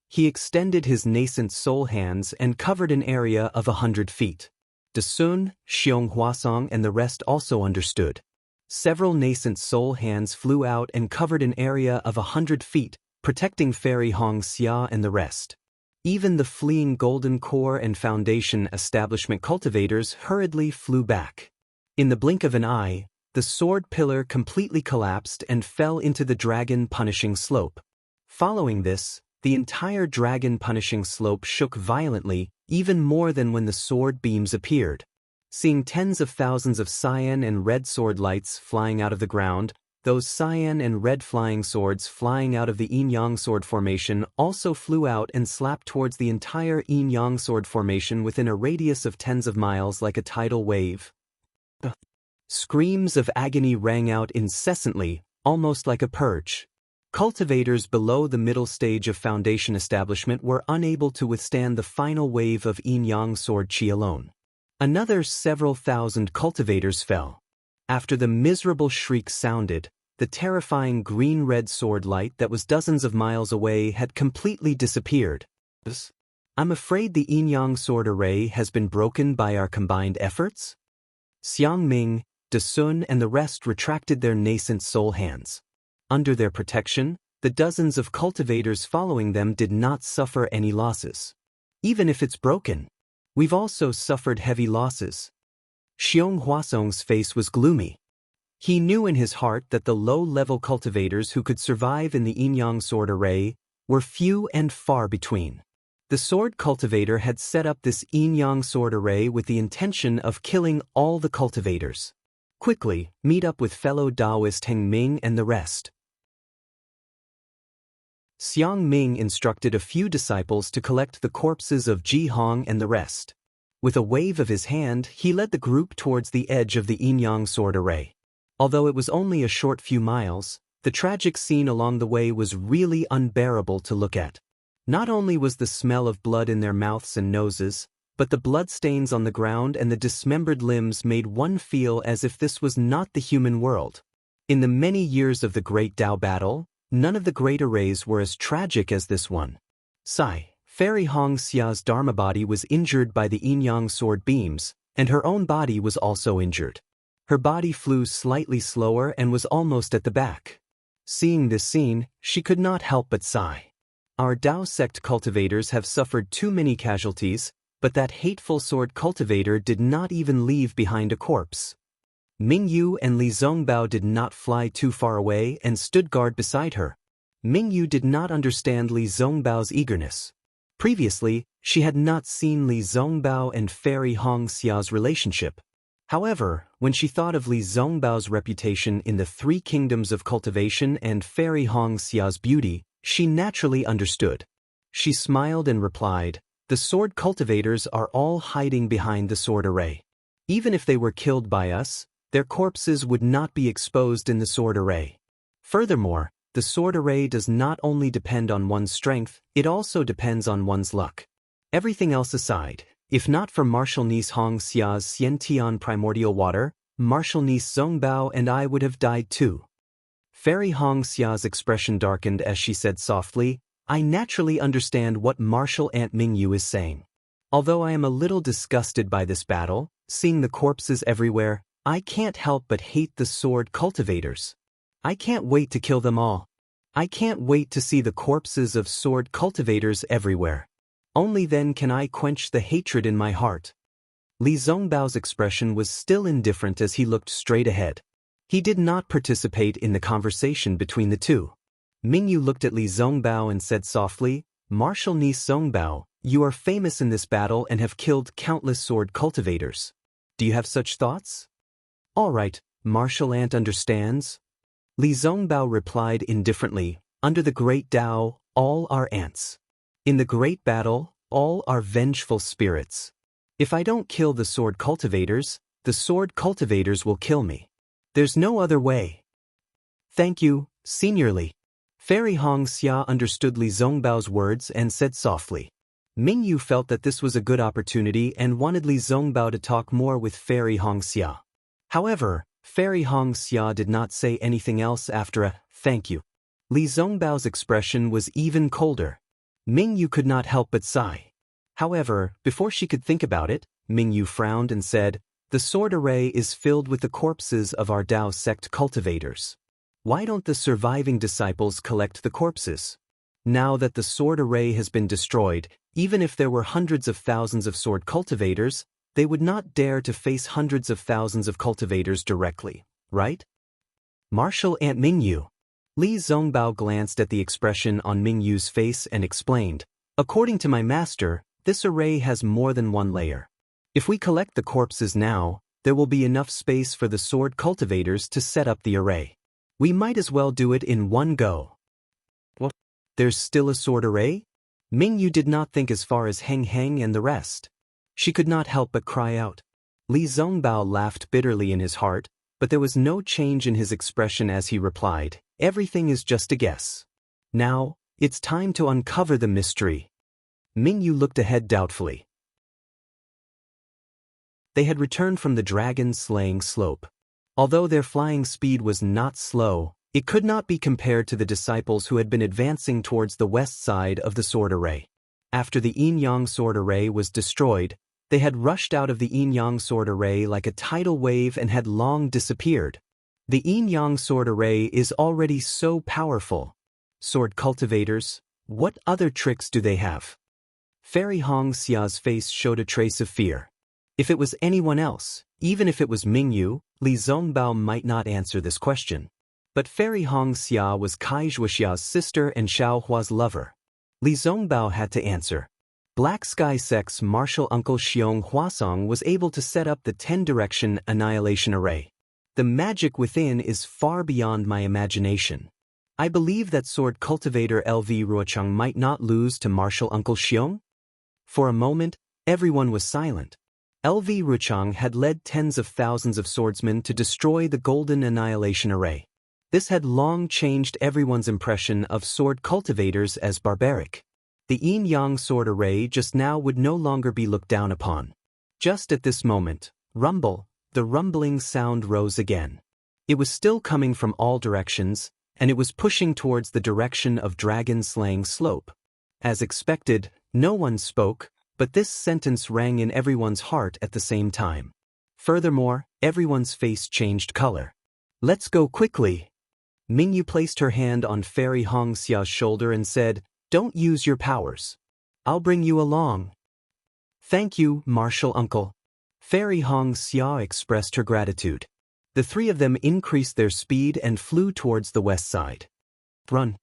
[SPEAKER 1] He extended his nascent soul hands and covered an area of 100 feet. Da Sun, Xiong Huasong and the rest also understood. Several nascent soul hands flew out and covered an area of 100 feet, protecting Fairy Hong Xia and the rest. Even the fleeing Golden Core and Foundation establishment cultivators hurriedly flew back. In the blink of an eye, the sword pillar completely collapsed and fell into the dragon punishing slope. Following this, the entire dragon punishing slope shook violently, even more than when the sword beams appeared. Seeing tens of thousands of cyan and red sword lights flying out of the ground, those cyan and red flying swords flying out of the yin-yang sword formation also flew out and slapped towards the entire yin-yang sword formation within a radius of tens of miles like a tidal wave. Screams of agony rang out incessantly, almost like a purge. Cultivators below the middle stage of Foundation establishment were unable to withstand the final wave of yin-yang sword chi alone. Another several thousand cultivators fell. After the miserable shriek sounded, the terrifying green-red sword light that was dozens of miles away had completely disappeared. "I'm afraid the yin-yang sword array has been broken by our combined efforts?" Xiang Ming, Da Sun and the rest retracted their nascent soul hands. Under their protection, the dozens of cultivators following them did not suffer any losses. "Even if it's broken, we've also suffered heavy losses." Xiong Huasong's face was gloomy. He knew in his heart that the low-level cultivators who could survive in the yin-yang sword array were few and far between. The sword cultivator had set up this yin-yang sword array with the intention of killing all the cultivators. "Quickly, meet up with fellow Taoist Heng Ming and the rest." Xiang Ming instructed a few disciples to collect the corpses of Ji Hong and the rest. With a wave of his hand, he led the group towards the edge of the yin-yang sword array. Although it was only a short few miles, the tragic scene along the way was really unbearable to look at. Not only was the smell of blood in their mouths and noses, but the bloodstains on the ground and the dismembered limbs made one feel as if this was not the human world. In the many years of the Great Dao battle, none of the great arrays were as tragic as this one. Fairy Hong Xia's Dharma body was injured by the yin-yang sword beams, and her own body was also injured. Her body flew slightly slower and was almost at the back. Seeing this scene, she could not help but sigh. Our Dao sect cultivators have suffered too many casualties, but that hateful sword cultivator did not even leave behind a corpse. Mingyu and Li Zongbao did not fly too far away and stood guard beside her. Mingyu did not understand Li Zongbao's eagerness. Previously, she had not seen Li Zongbao and Fairy Hong Xia's relationship. However, when she thought of Li Zongbao's reputation in the three kingdoms of cultivation and Fairy Hong Xia's beauty, she naturally understood. She smiled and replied, "The sword cultivators are all hiding behind the sword array. Even if they were killed by us, their corpses would not be exposed in the sword array. Furthermore, the sword array does not only depend on one's strength, it also depends on one's luck. Everything else aside, if not for Martial Niece Hong Xia's Xiantian primordial water, Martial Niece Zongbao and I would have died too." Fairy Hong Xia's expression darkened as she said softly, "I naturally understand what Martial Aunt Mingyu is saying. Although I am a little disgusted by this battle, seeing the corpses everywhere, I can't help but hate the sword cultivators. I can't wait to kill them all. I can't wait to see the corpses of sword cultivators everywhere. Only then can I quench the hatred in my heart." Li Zongbao's expression was still indifferent as he looked straight ahead. He did not participate in the conversation between the two. Mingyu looked at Li Zongbao and said softly, "Martial Niece Zongbao, you are famous in this battle and have killed countless sword cultivators. Do you have such thoughts?" "All right, Martial Aunt understands." Li Zongbao replied indifferently, "Under the great Dao, all are ants. In the great battle, all are vengeful spirits. If I don't kill the sword cultivators will kill me. There's no other way." "Thank you, Senior Li." Fairy Hong Xia understood Li Zongbao's words and said softly. Mingyu felt that this was a good opportunity and wanted Li Zongbao to talk more with Fairy Hong Xia. However, Fairy Hong Xia did not say anything else after a "thank you." Li Zongbao's expression was even colder. Mingyu could not help but sigh. However, before she could think about it, Mingyu frowned and said, "The sword array is filled with the corpses of our Dao sect cultivators. Why don't the surviving disciples collect the corpses? Now that the sword array has been destroyed, even if there were hundreds of thousands of sword cultivators, they would not dare to face hundreds of thousands of cultivators directly, right?" "Martial Aunt Mingyu." Li Zongbao glanced at the expression on Mingyu's face and explained, "According to my master, this array has more than one layer. If we collect the corpses now, there will be enough space for the sword cultivators to set up the array. We might as well do it in one go." "What? There's still a sword array?" Mingyu did not think as far as Heng Heng and the rest. She could not help but cry out. Li Zongbao laughed bitterly in his heart, but there was no change in his expression as he replied, "Everything is just a guess. Now, it's time to uncover the mystery." Mingyu looked ahead doubtfully. They had returned from the dragon-slaying slope. Although their flying speed was not slow, it could not be compared to the disciples who had been advancing towards the west side of the sword array. After the yin-yang sword array was destroyed, they had rushed out of the yin-yang sword array like a tidal wave and had long disappeared. The yin-yang sword array is already so powerful. Sword cultivators, what other tricks do they have? Fairy Hong Xia's face showed a trace of fear. If it was anyone else, even if it was Mingyu, Li Zongbao might not answer this question. But Fairy Hong Xia was Kai Wuxia's sister and Xiao Hua's lover. Li Zongbao had to answer. Black Sky Sect's martial uncle Xiong Huasong was able to set up the 10-direction annihilation array. The magic within is far beyond my imagination. I believe that sword cultivator LV Ruochang might not lose to martial uncle Xiong. For a moment, everyone was silent. LV Ruchang had led tens of thousands of swordsmen to destroy the Golden Annihilation Array. This had long changed everyone's impression of sword cultivators as barbaric. The yin-yang sword array just now would no longer be looked down upon. Just at this moment, the rumbling sound rose again. It was still coming from all directions, and it was pushing towards the direction of Dragon Slaying Slope. As expected, no one spoke, but this sentence rang in everyone's heart at the same time. Furthermore, everyone's face changed color. "Let's go quickly." Mingyu placed her hand on Fairy Hongxia's shoulder and said, "Don't use your powers. I'll bring you along." "Thank you, martial uncle." Fairy Hongxia expressed her gratitude. The three of them increased their speed and flew towards the west side. "Run."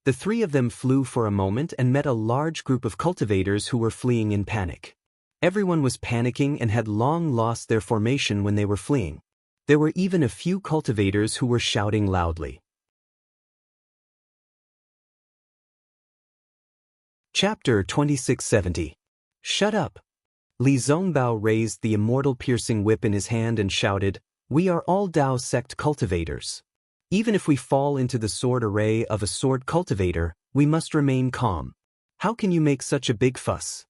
[SPEAKER 1] The three of them flew for a moment and met a large group of cultivators who were fleeing in panic. Everyone was panicking and had long lost their formation when they were fleeing. There were even a few cultivators who were shouting loudly. Chapter 2670. Shut up. Li Zongbao raised the Immortal piercing whip in his hand and shouted, "We are all Dao sect cultivators. Even if we fall into the sword array of a sword cultivator, we must remain calm. How can you make such a big fuss?"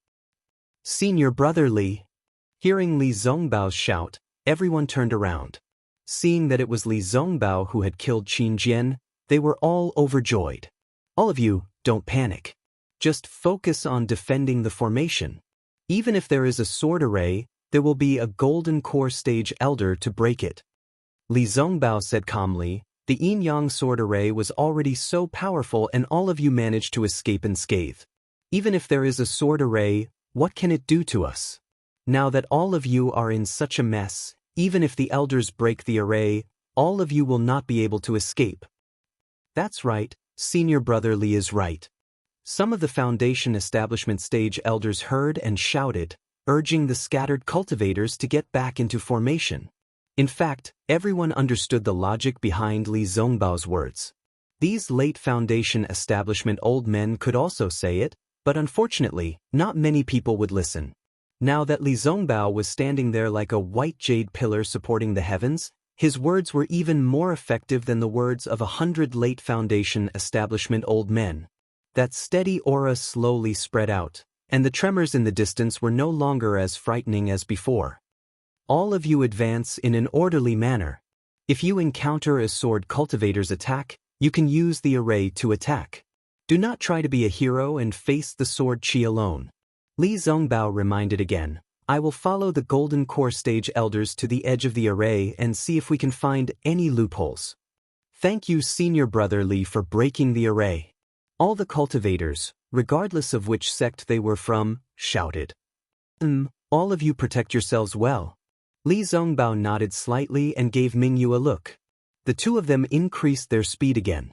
[SPEAKER 1] "Senior brother Li." Hearing Li Zongbao's shout, everyone turned around. Seeing that it was Li Zongbao who had killed Qin Jian, they were all overjoyed. "All of you, don't panic. Just focus on defending the formation. Even if there is a sword array, there will be a golden core stage elder to break it." Li Zongbao said calmly, "The yin-yang sword array was already so powerful and all of you managed to escape unscathed. Even if there is a sword array, what can it do to us? Now that all of you are in such a mess, even if the elders break the array, all of you will not be able to escape." "That's right, senior brother Li is right." Some of the Foundation establishment stage elders heard and shouted, urging the scattered cultivators to get back into formation. In fact, everyone understood the logic behind Li Zongbao's words. These late Foundation establishment old men could also say it, but unfortunately, not many people would listen. Now that Li Zongbao was standing there like a white jade pillar supporting the heavens, his words were even more effective than the words of 100 late Foundation establishment old men. That steady aura slowly spread out, and the tremors in the distance were no longer as frightening as before. "All of you advance in an orderly manner. If you encounter a sword cultivator's attack, you can use the array to attack. Do not try to be a hero and face the sword chi alone." Li Zongbao reminded again, "I will follow the golden core stage elders to the edge of the array and see if we can find any loopholes." "Thank you, senior brother Li, for breaking the array." All the cultivators, regardless of which sect they were from, shouted. All of you protect yourselves well." Li Zongbao nodded slightly and gave Mingyu a look. The two of them increased their speed again.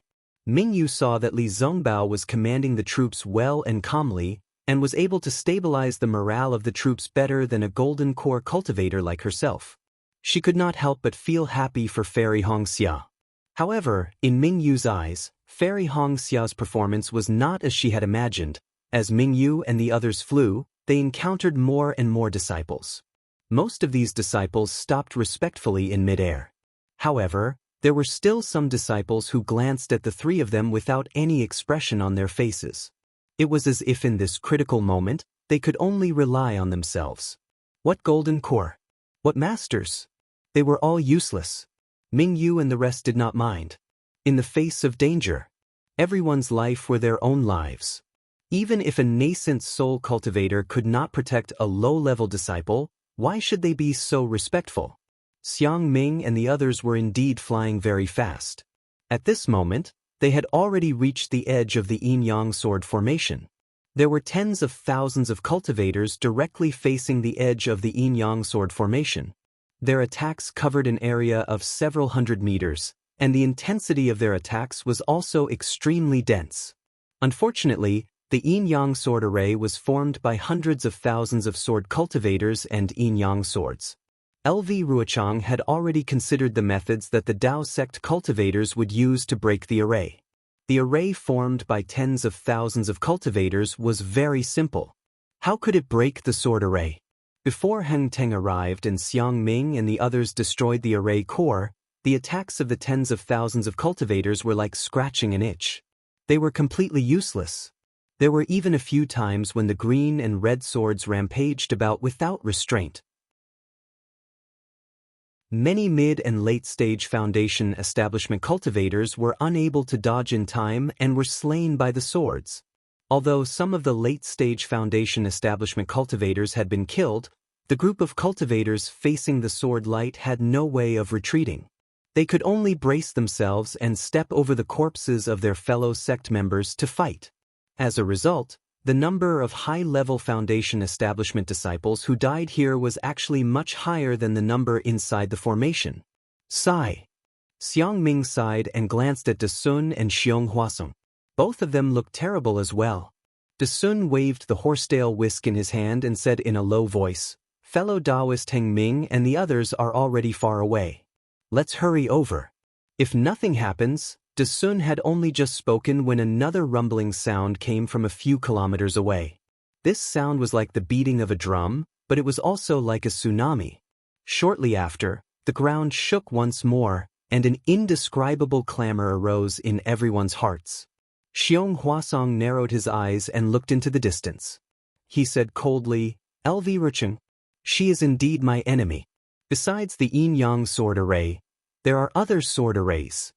[SPEAKER 1] Mingyu saw that Li Zongbao was commanding the troops well and calmly, and was able to stabilize the morale of the troops better than a golden core cultivator like herself. She could not help but feel happy for Fairy Hongxia. However, in Mingyu's eyes, Fairy Hongxia's performance was not as she had imagined. As Mingyu and the others flew, they encountered more and more disciples. Most of these disciples stopped respectfully in midair. However, there were still some disciples who glanced at the three of them without any expression on their faces. It was as if in this critical moment, they could only rely on themselves. What golden core? What masters? They were all useless. Mingyu and the rest did not mind. In the face of danger, everyone's life were their own lives. Even if a nascent soul cultivator could not protect a low-level disciple, why should they be so respectful? Xiang Ming and the others were indeed flying very fast. At this moment, they had already reached the edge of the yin-yang sword formation. There were tens of thousands of cultivators directly facing the edge of the yin-yang sword formation. Their attacks covered an area of several hundred meters, and the intensity of their attacks was also extremely dense. Unfortunately, the yin-yang sword array was formed by hundreds of thousands of sword cultivators and yin-yang swords. LV Ruochang had already considered the methods that the Dao sect cultivators would use to break the array. The array formed by tens of thousands of cultivators was very simple. How could it break the sword array? Before Heng Teng arrived and Xiang Ming and the others destroyed the array core, the attacks of the tens of thousands of cultivators were like scratching an itch. They were completely useless. There were even a few times when the green and red swords rampaged about without restraint. Many mid- and late-stage Foundation establishment cultivators were unable to dodge in time and were slain by the swords. Although some of the late-stage Foundation establishment cultivators had been killed, the group of cultivators facing the sword light had no way of retreating. They could only brace themselves and step over the corpses of their fellow sect members to fight. As a result, the number of high-level Foundation establishment disciples who died here was actually much higher than the number inside the formation. Sigh. Xiang Ming sighed and glanced at De Sun and Xiong Huasong. Both of them looked terrible as well. De Sun waved the horsetail whisk in his hand and said in a low voice, "Fellow Taoist Heng Ming and the others are already far away. Let's hurry over." If nothing happens, De Sun had only just spoken when another rumbling sound came from a few kilometers away. This sound was like the beating of a drum, but it was also like a tsunami. Shortly after, the ground shook once more, and an indescribable clamor arose in everyone's hearts. Xiong Huasong narrowed his eyes and looked into the distance. He said coldly, "LV Rucheng. She is indeed my enemy. Besides the yin-yang sword array, there are other sword arrays.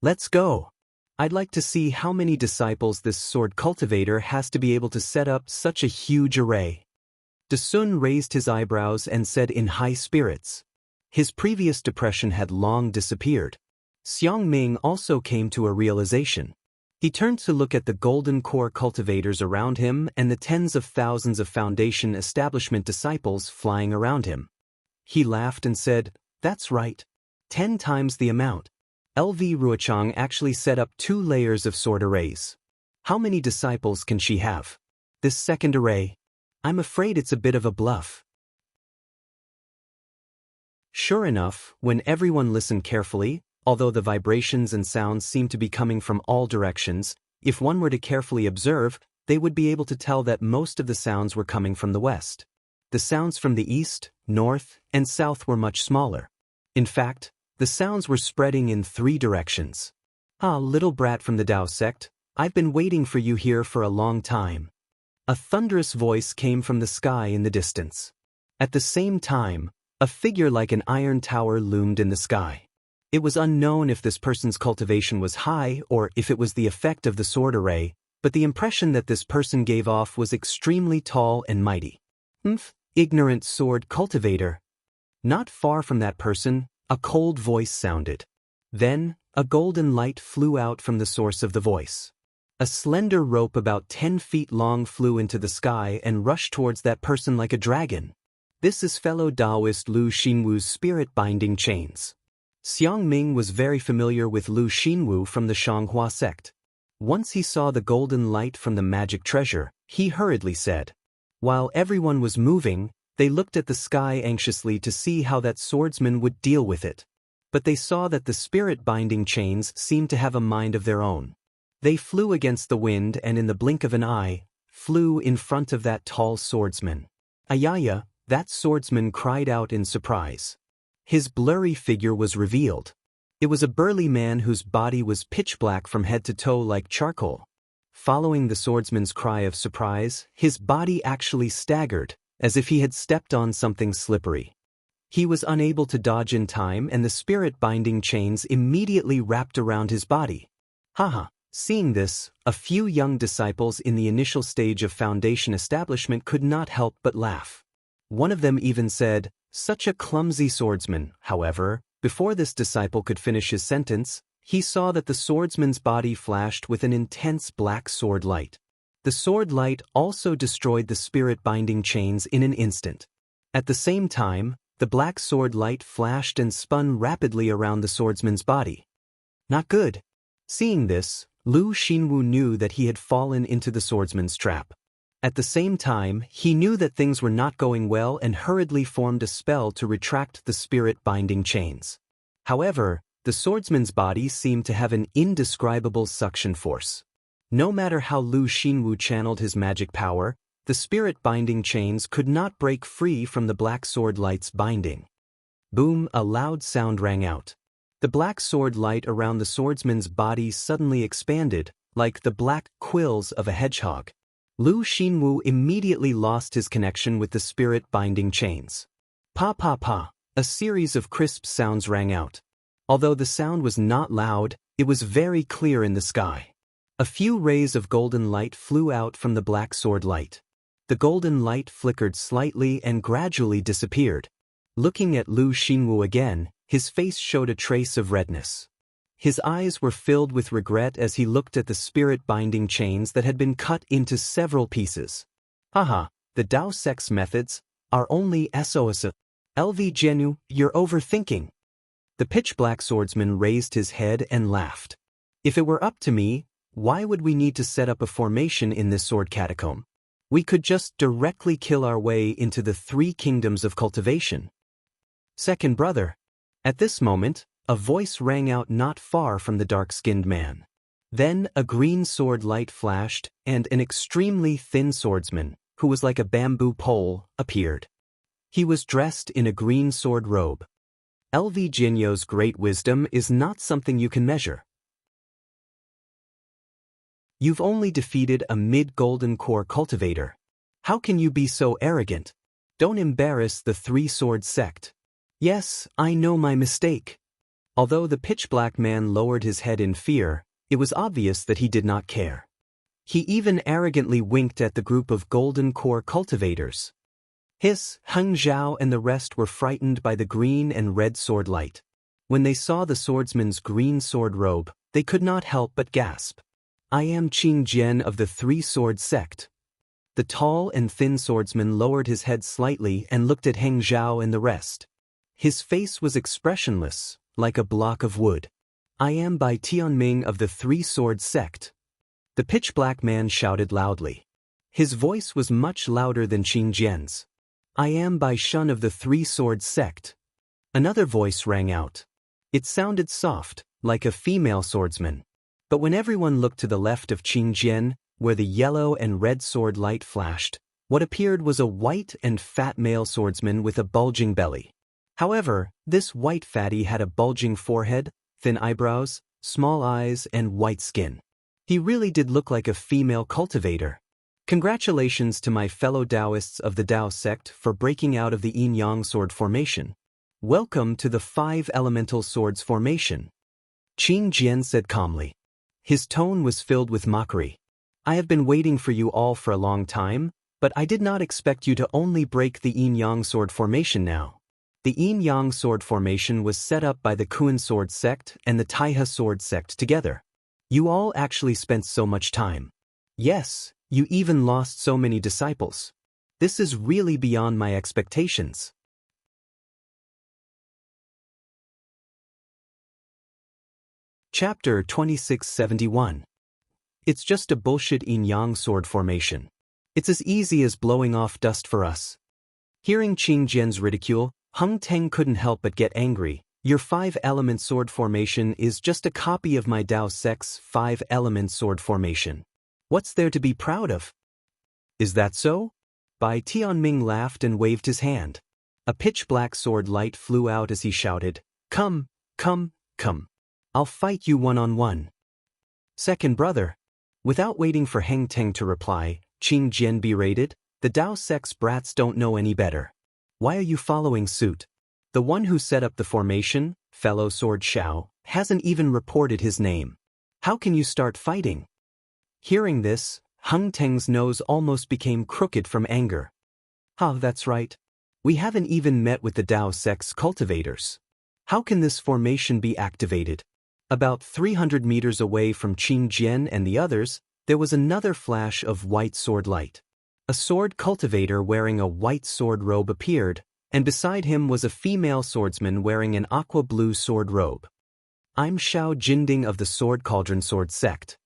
[SPEAKER 1] Let's go. I'd like to see how many disciples this sword cultivator has to be able to set up such a huge array." De Sun raised his eyebrows and said in high spirits. His previous depression had long disappeared. Xiang Ming also came to a realization. He turned to look at the golden core cultivators around him and the tens of thousands of Foundation establishment disciples flying around him. He laughed and said, "That's right. 10 times the amount. LV Ruochang actually set up 2 layers of sword arrays. How many disciples can she have? This second array? I'm afraid it's a bit of a bluff." Sure enough, when everyone listened carefully, although the vibrations and sounds seemed to be coming from all directions, if one were to carefully observe, they would be able to tell that most of the sounds were coming from the west. The sounds from the east, north, and south were much smaller. In fact, the sounds were spreading in 3 directions. "Ah, little brat from the Tao sect, I've been waiting for you here for a long time." A thunderous voice came from the sky in the distance. At the same time, a figure like an iron tower loomed in the sky. It was unknown if this person's cultivation was high or if it was the effect of the sword array, but the impression that this person gave off was extremely tall and mighty. Ignorant sword cultivator. Not far from that person, a cold voice sounded. Then, a golden light flew out from the source of the voice. A slender rope about 10 feet long flew into the sky and rushed towards that person like a dragon. "This is fellow Taoist Lu Xinwu's spirit-binding chains." Xiang Ming was very familiar with Lu Xinwu from the Shanghua sect. Once he saw the golden light from the magic treasure, he hurriedly said. While everyone was moving, they looked at the sky anxiously to see how that swordsman would deal with it. But they saw that the spirit-binding chains seemed to have a mind of their own. They flew against the wind and in the blink of an eye, flew in front of that tall swordsman. "Ayaya," that swordsman cried out in surprise. His blurry figure was revealed. It was a burly man whose body was pitch black from head to toe like charcoal. Following the swordsman's cry of surprise, his body actually staggered, as if he had stepped on something slippery. He was unable to dodge in time and the spirit-binding chains immediately wrapped around his body. Haha. Seeing this, a few young disciples in the initial stage of Foundation establishment could not help but laugh. One of them even said, "Such a clumsy swordsman." However, before this disciple could finish his sentence, he saw that the swordsman's body flashed with an intense black sword light. The sword light also destroyed the spirit-binding chains in an instant. At the same time, the black sword light flashed and spun rapidly around the swordsman's body. Not good. Seeing this, Lu Xinwu knew that he had fallen into the swordsman's trap. At the same time, he knew that things were not going well and hurriedly formed a spell to retract the spirit-binding chains. However, the swordsman's body seemed to have an indescribable suction force. No matter how Lu Xinwu channeled his magic power, The spirit binding chains could not break free from the black sword light's binding. Boom, a loud sound rang out. The black sword light around the swordsman's body suddenly expanded, like the black quills of a hedgehog. Lu Xinwu immediately lost his connection with the spirit binding chains. Pa pa pa, a series of crisp sounds rang out. Although the sound was not loud, it was very clear in the sky. A few rays of golden light flew out from the black sword light. The golden light flickered slightly and gradually disappeared. Looking at Lu Xinwu again, his face showed a trace of redness. His eyes were filled with regret as he looked at the spirit-binding chains that had been cut into several pieces. Haha, the Dao Sect's methods are only SOS. LV Jianghu, you're overthinking. The pitch-black swordsman raised his head and laughed. If it were up to me, why would we need to set up a formation in this sword catacomb? We could just directly kill our way into the 3 kingdoms of cultivation. Second brother. At this moment, a voice rang out not far from the dark-skinned man. Then a green sword light flashed, and an extremely thin swordsman, who was like a bamboo pole, appeared. He was dressed in a green sword robe. LV Jianghu's great wisdom is not something you can measure. You've only defeated a mid-golden core cultivator. How can you be so arrogant? Don't embarrass the 3-sword sect. Yes, I know my mistake. Although the pitch-black man lowered his head in fear, it was obvious that he did not care. He even arrogantly winked at the group of golden core cultivators. His, Heng Zhao and the rest were frightened by the green and red sword light. When they saw the swordsman's green sword robe, they could not help but gasp. I am Qing Jian of the 3-sword sect. The tall and thin swordsman lowered his head slightly and looked at Heng Zhao and the rest. His face was expressionless, like a block of wood. I am Bai Tianming of the 3-sword sect. The pitch-black man shouted loudly. His voice was much louder than Qing Jian's. I am Bai Shun of the 3-sword sect. Another voice rang out. It sounded soft, like a female swordsman. But when everyone looked to the left of Qing Jian, where the yellow and red sword light flashed, what appeared was a white and fat male swordsman with a bulging belly. However, this white fatty had a bulging forehead, thin eyebrows, small eyes, and white skin. He really did look like a female cultivator. Congratulations to my fellow Taoists of the Dao sect for breaking out of the yin-yang sword formation. Welcome to the 5 elemental swords formation. Qing Jian said calmly. His tone was filled with mockery. I have been waiting for you all for a long time, but I did not expect you to only break the yin-yang sword formation now. The yin-yang sword formation was set up by the Kuan sword sect and the Taihe sword sect together. You all actually spent so much time. Yes, you even lost so many disciples. This is really beyond my expectations. Chapter 2671. It's just a bullshit yin-yang sword formation. It's as easy as blowing off dust for us. Hearing Qing Jian's ridicule, Heng Teng couldn't help but get angry. Your 5-element sword formation is just a copy of my Dao sect's 5-element sword formation. What's there to be proud of? Is that so? Bai Tianming laughed and waved his hand. A pitch-black sword light flew out as he shouted, Come, come, come. I'll fight you one-on-one. Second brother. Without waiting for Heng Teng to reply, Qing Jian berated, the Dao sect's brats don't know any better. Why are you following suit? The one who set up the formation, fellow Sword Xiao, hasn't even reported his name. How can you start fighting? Hearing this, Heng Teng's nose almost became crooked from anger. That's right. We haven't even met with the Dao sect's cultivators. How can this formation be activated? About 300 meters away from Qing Jian and the others, there was another flash of white sword light. A sword cultivator wearing a white sword robe appeared, and beside him was a female swordsman wearing an aqua blue sword robe. I'm Xiao Jinding of the Sword Cauldron Sword Sect.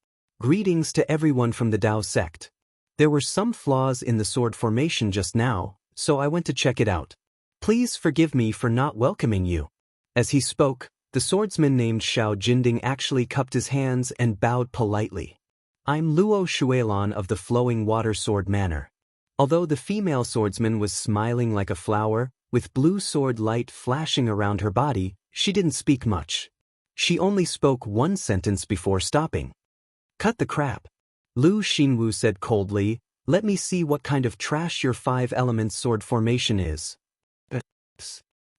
[SPEAKER 1] Greetings to everyone from the Dao sect. There were some flaws in the sword formation just now, so I went to check it out. Please forgive me for not welcoming you. As he spoke, the swordsman named Xiao Jinding actually cupped his hands and bowed politely. I'm Luo Shuilan of the Flowing Water Sword Manor. Although the female swordsman was smiling like a flower, with blue sword light flashing around her body, she didn't speak much. She only spoke one sentence before stopping. "Cut the crap," Lu Xinwu said coldly. "Let me see what kind of trash your 5 elements sword formation is."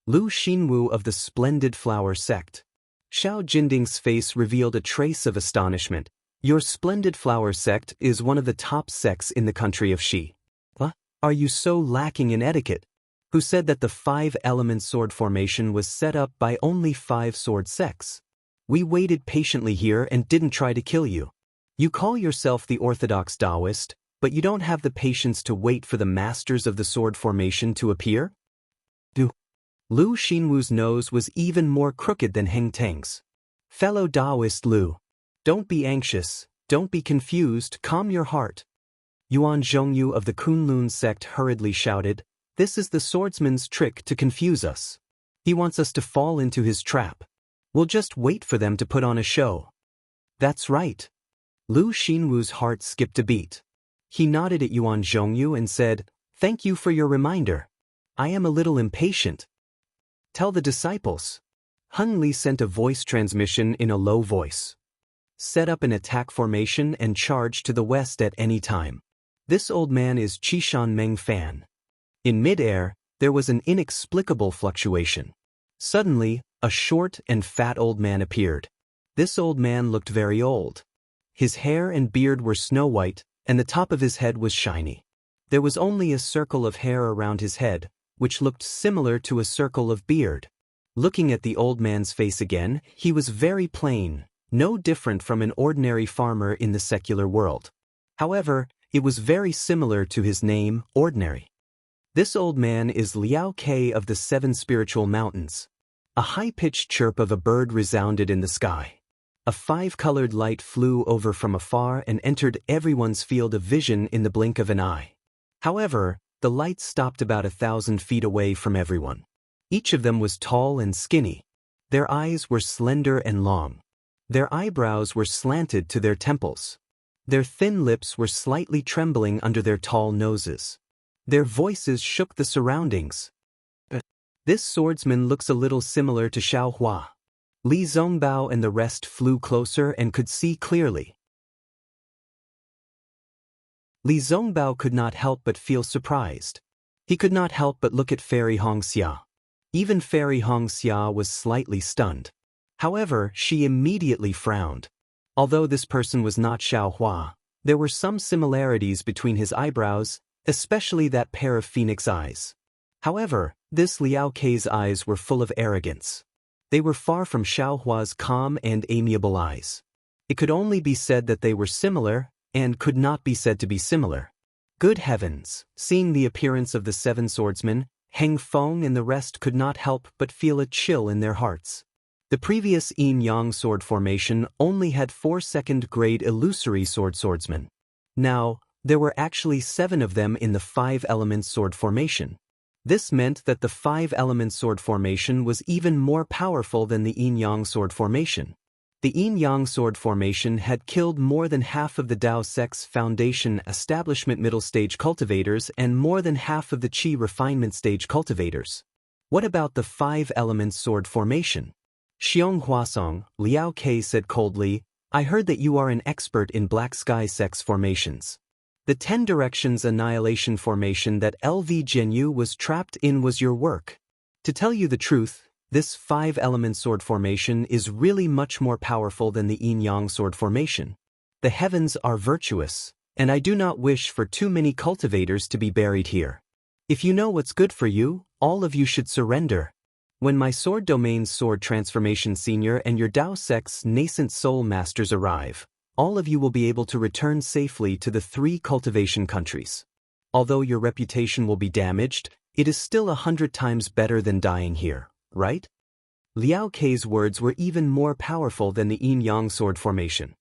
[SPEAKER 1] Lu Xinwu of the Splendid Flower Sect. Xiao Jinding's face revealed a trace of astonishment. "Your Splendid Flower Sect is one of the top sects in the country of Xi. What? Are you so lacking in etiquette? Who said that the 5-element sword formation was set up by only 5 sword sects? We waited patiently here and didn't try to kill you. You call yourself the Orthodox Taoist, but you don't have the patience to wait for the masters of the sword formation to appear?" Lu Xinwu's nose was even more crooked than Heng Teng's. "Fellow Taoist Lu, don't be anxious, don't be confused, calm your heart." Yuan Zhongyu of the Kunlun sect hurriedly shouted, "This is the swordsman's trick to confuse us. He wants us to fall into his trap. We'll just wait for them to put on a show." "That's right." Lu Xinwu's heart skipped a beat. He nodded at Yuan Zhongyu and said, "Thank you for your reminder. I am a little impatient. Tell the disciples." Hung Li sent a voice transmission in a low voice. "Set up an attack formation and charge to the west at any time. This old man is Qishan Meng Fan." In mid-air, there was an inexplicable fluctuation. Suddenly, a short and fat old man appeared. This old man looked very old. His hair and beard were snow-white, and the top of his head was shiny. There was only a circle of hair around his head, which looked similar to a circle of beard. Looking at the old man's face again, he was very plain, no different from an ordinary farmer in the secular world. However, it was very similar to his name, Ordinary. This old man is Liao Ke of the 7 Spiritual Mountains. A high-pitched chirp of a bird resounded in the sky. A 5-colored light flew over from afar and entered everyone's field of vision in the blink of an eye. However, the light stopped about 1,000 feet away from everyone. Each of them was tall and skinny. Their eyes were slender and long. Their eyebrows were slanted to their temples. Their thin lips were slightly trembling under their tall noses. Their voices shook the surroundings. "This swordsman looks a little similar to Xiao Hua." Li Zongbao and the rest flew closer and could see clearly. Li Zongbao could not help but feel surprised. He could not help but look at Fairy Hongxia. Even Fairy Hongxia was slightly stunned. However, she immediately frowned. Although this person was not Xiao Hua, there were some similarities between his eyebrows, especially that pair of phoenix eyes. However, this Liao Ke's eyes were full of arrogance. They were far from Xiao Hua's calm and amiable eyes. It could only be said that they were similar, and could not be said to be similar. Good heavens! Seeing the appearance of the 7 swordsmen, Heng Feng and the rest could not help but feel a chill in their hearts. The previous yin-yang sword formation only had 4 second-grade illusory swordsmen. Now, there were actually 7 of them in the 5-element sword formation. This meant that the 5-element sword formation was even more powerful than the yin-yang sword formation. The yin-yang sword formation had killed more than half of the Dao Sect's Foundation Establishment Middle Stage cultivators and more than half of the Qi Refinement Stage cultivators. What about the 5-element sword formation? Xiong Huasong, Liao Ke said coldly, "I heard that you are an expert in Black Sky Sect's formations. The 10 Directions Annihilation formation that LV Jianghu was trapped in was your work. To tell you the truth, this 5-element sword formation is really much more powerful than the yin-yang sword formation. The heavens are virtuous, and I do not wish for too many cultivators to be buried here. If you know what's good for you, all of you should surrender. When my sword domain's sword transformation senior and your Dao Sect's nascent soul masters arrive, all of you will be able to return safely to the 3 cultivation countries. Although your reputation will be damaged, it is still 100 times better than dying here, right?" Liao Ke's words were even more powerful than the yin-yang sword formation.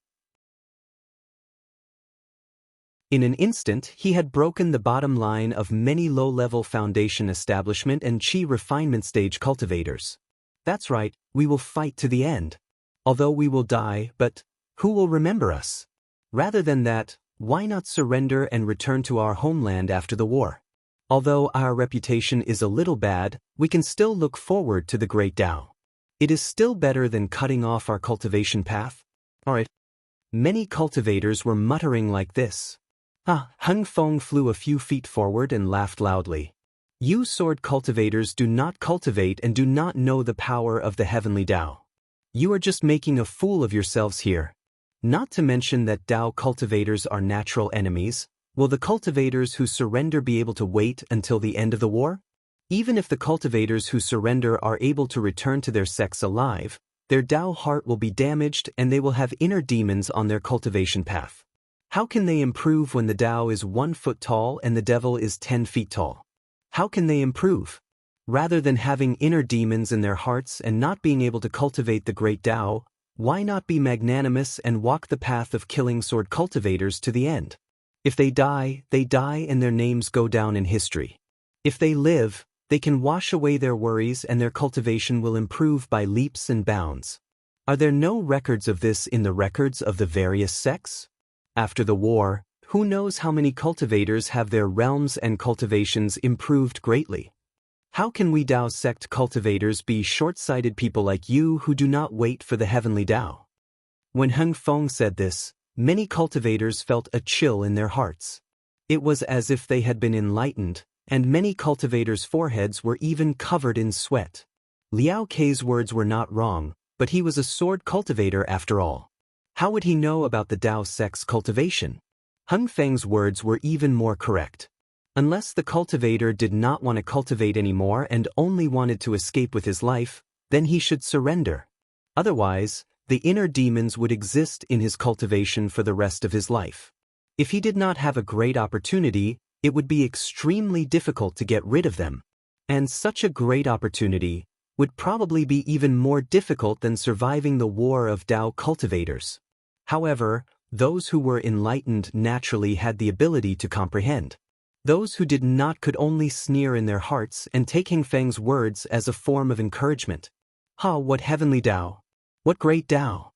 [SPEAKER 1] In an instant, he had broken the bottom line of many low-level foundation establishment and Qi refinement stage cultivators. "That's right, we will fight to the end. Although we will die, but who will remember us? Rather than that, why not surrender and return to our homeland after the war? Although our reputation is a little bad, we can still look forward to the great Tao. It is still better than cutting off our cultivation path. Alright. Many cultivators were muttering like this. Heng Feng flew a few feet forward and laughed loudly. You sword cultivators do not cultivate and do not know the power of the heavenly Tao. You are just making a fool of yourselves here. Not to mention that Tao cultivators are natural enemies. Will the cultivators who surrender be able to wait until the end of the war? Even if the cultivators who surrender are able to return to their sects alive, their Tao heart will be damaged and they will have inner demons on their cultivation path. How can they improve when the Tao is 1 foot tall and the devil is 10 feet tall? How can they improve? Rather than having inner demons in their hearts and not being able to cultivate the great Tao, why not be magnanimous and walk the path of killing sword cultivators to the end? If they die and their names go down in history. If they live, they can wash away their worries and their cultivation will improve by leaps and bounds. Are there no records of this in the records of the various sects? After the war, who knows how many cultivators have their realms and cultivations improved greatly? How can we Tao sect cultivators be short-sighted people like you who do not wait for the heavenly Tao? When Heng Feng said this, many cultivators felt a chill in their hearts. It was as if they had been enlightened, and many cultivators' foreheads were even covered in sweat. Liao Kei's words were not wrong, but he was a sword cultivator after all. How would he know about the Tao sect's cultivation? Heng Feng's words were even more correct. Unless the cultivator did not want to cultivate anymore and only wanted to escape with his life, then he should surrender. Otherwise, the inner demons would exist in his cultivation for the rest of his life. If he did not have a great opportunity, it would be extremely difficult to get rid of them. And such a great opportunity would probably be even more difficult than surviving the war of Tao cultivators. However, those who were enlightened naturally had the ability to comprehend. Those who did not could only sneer in their hearts and take Heng Feng's words as a form of encouragement. What heavenly Tao! What great Tao!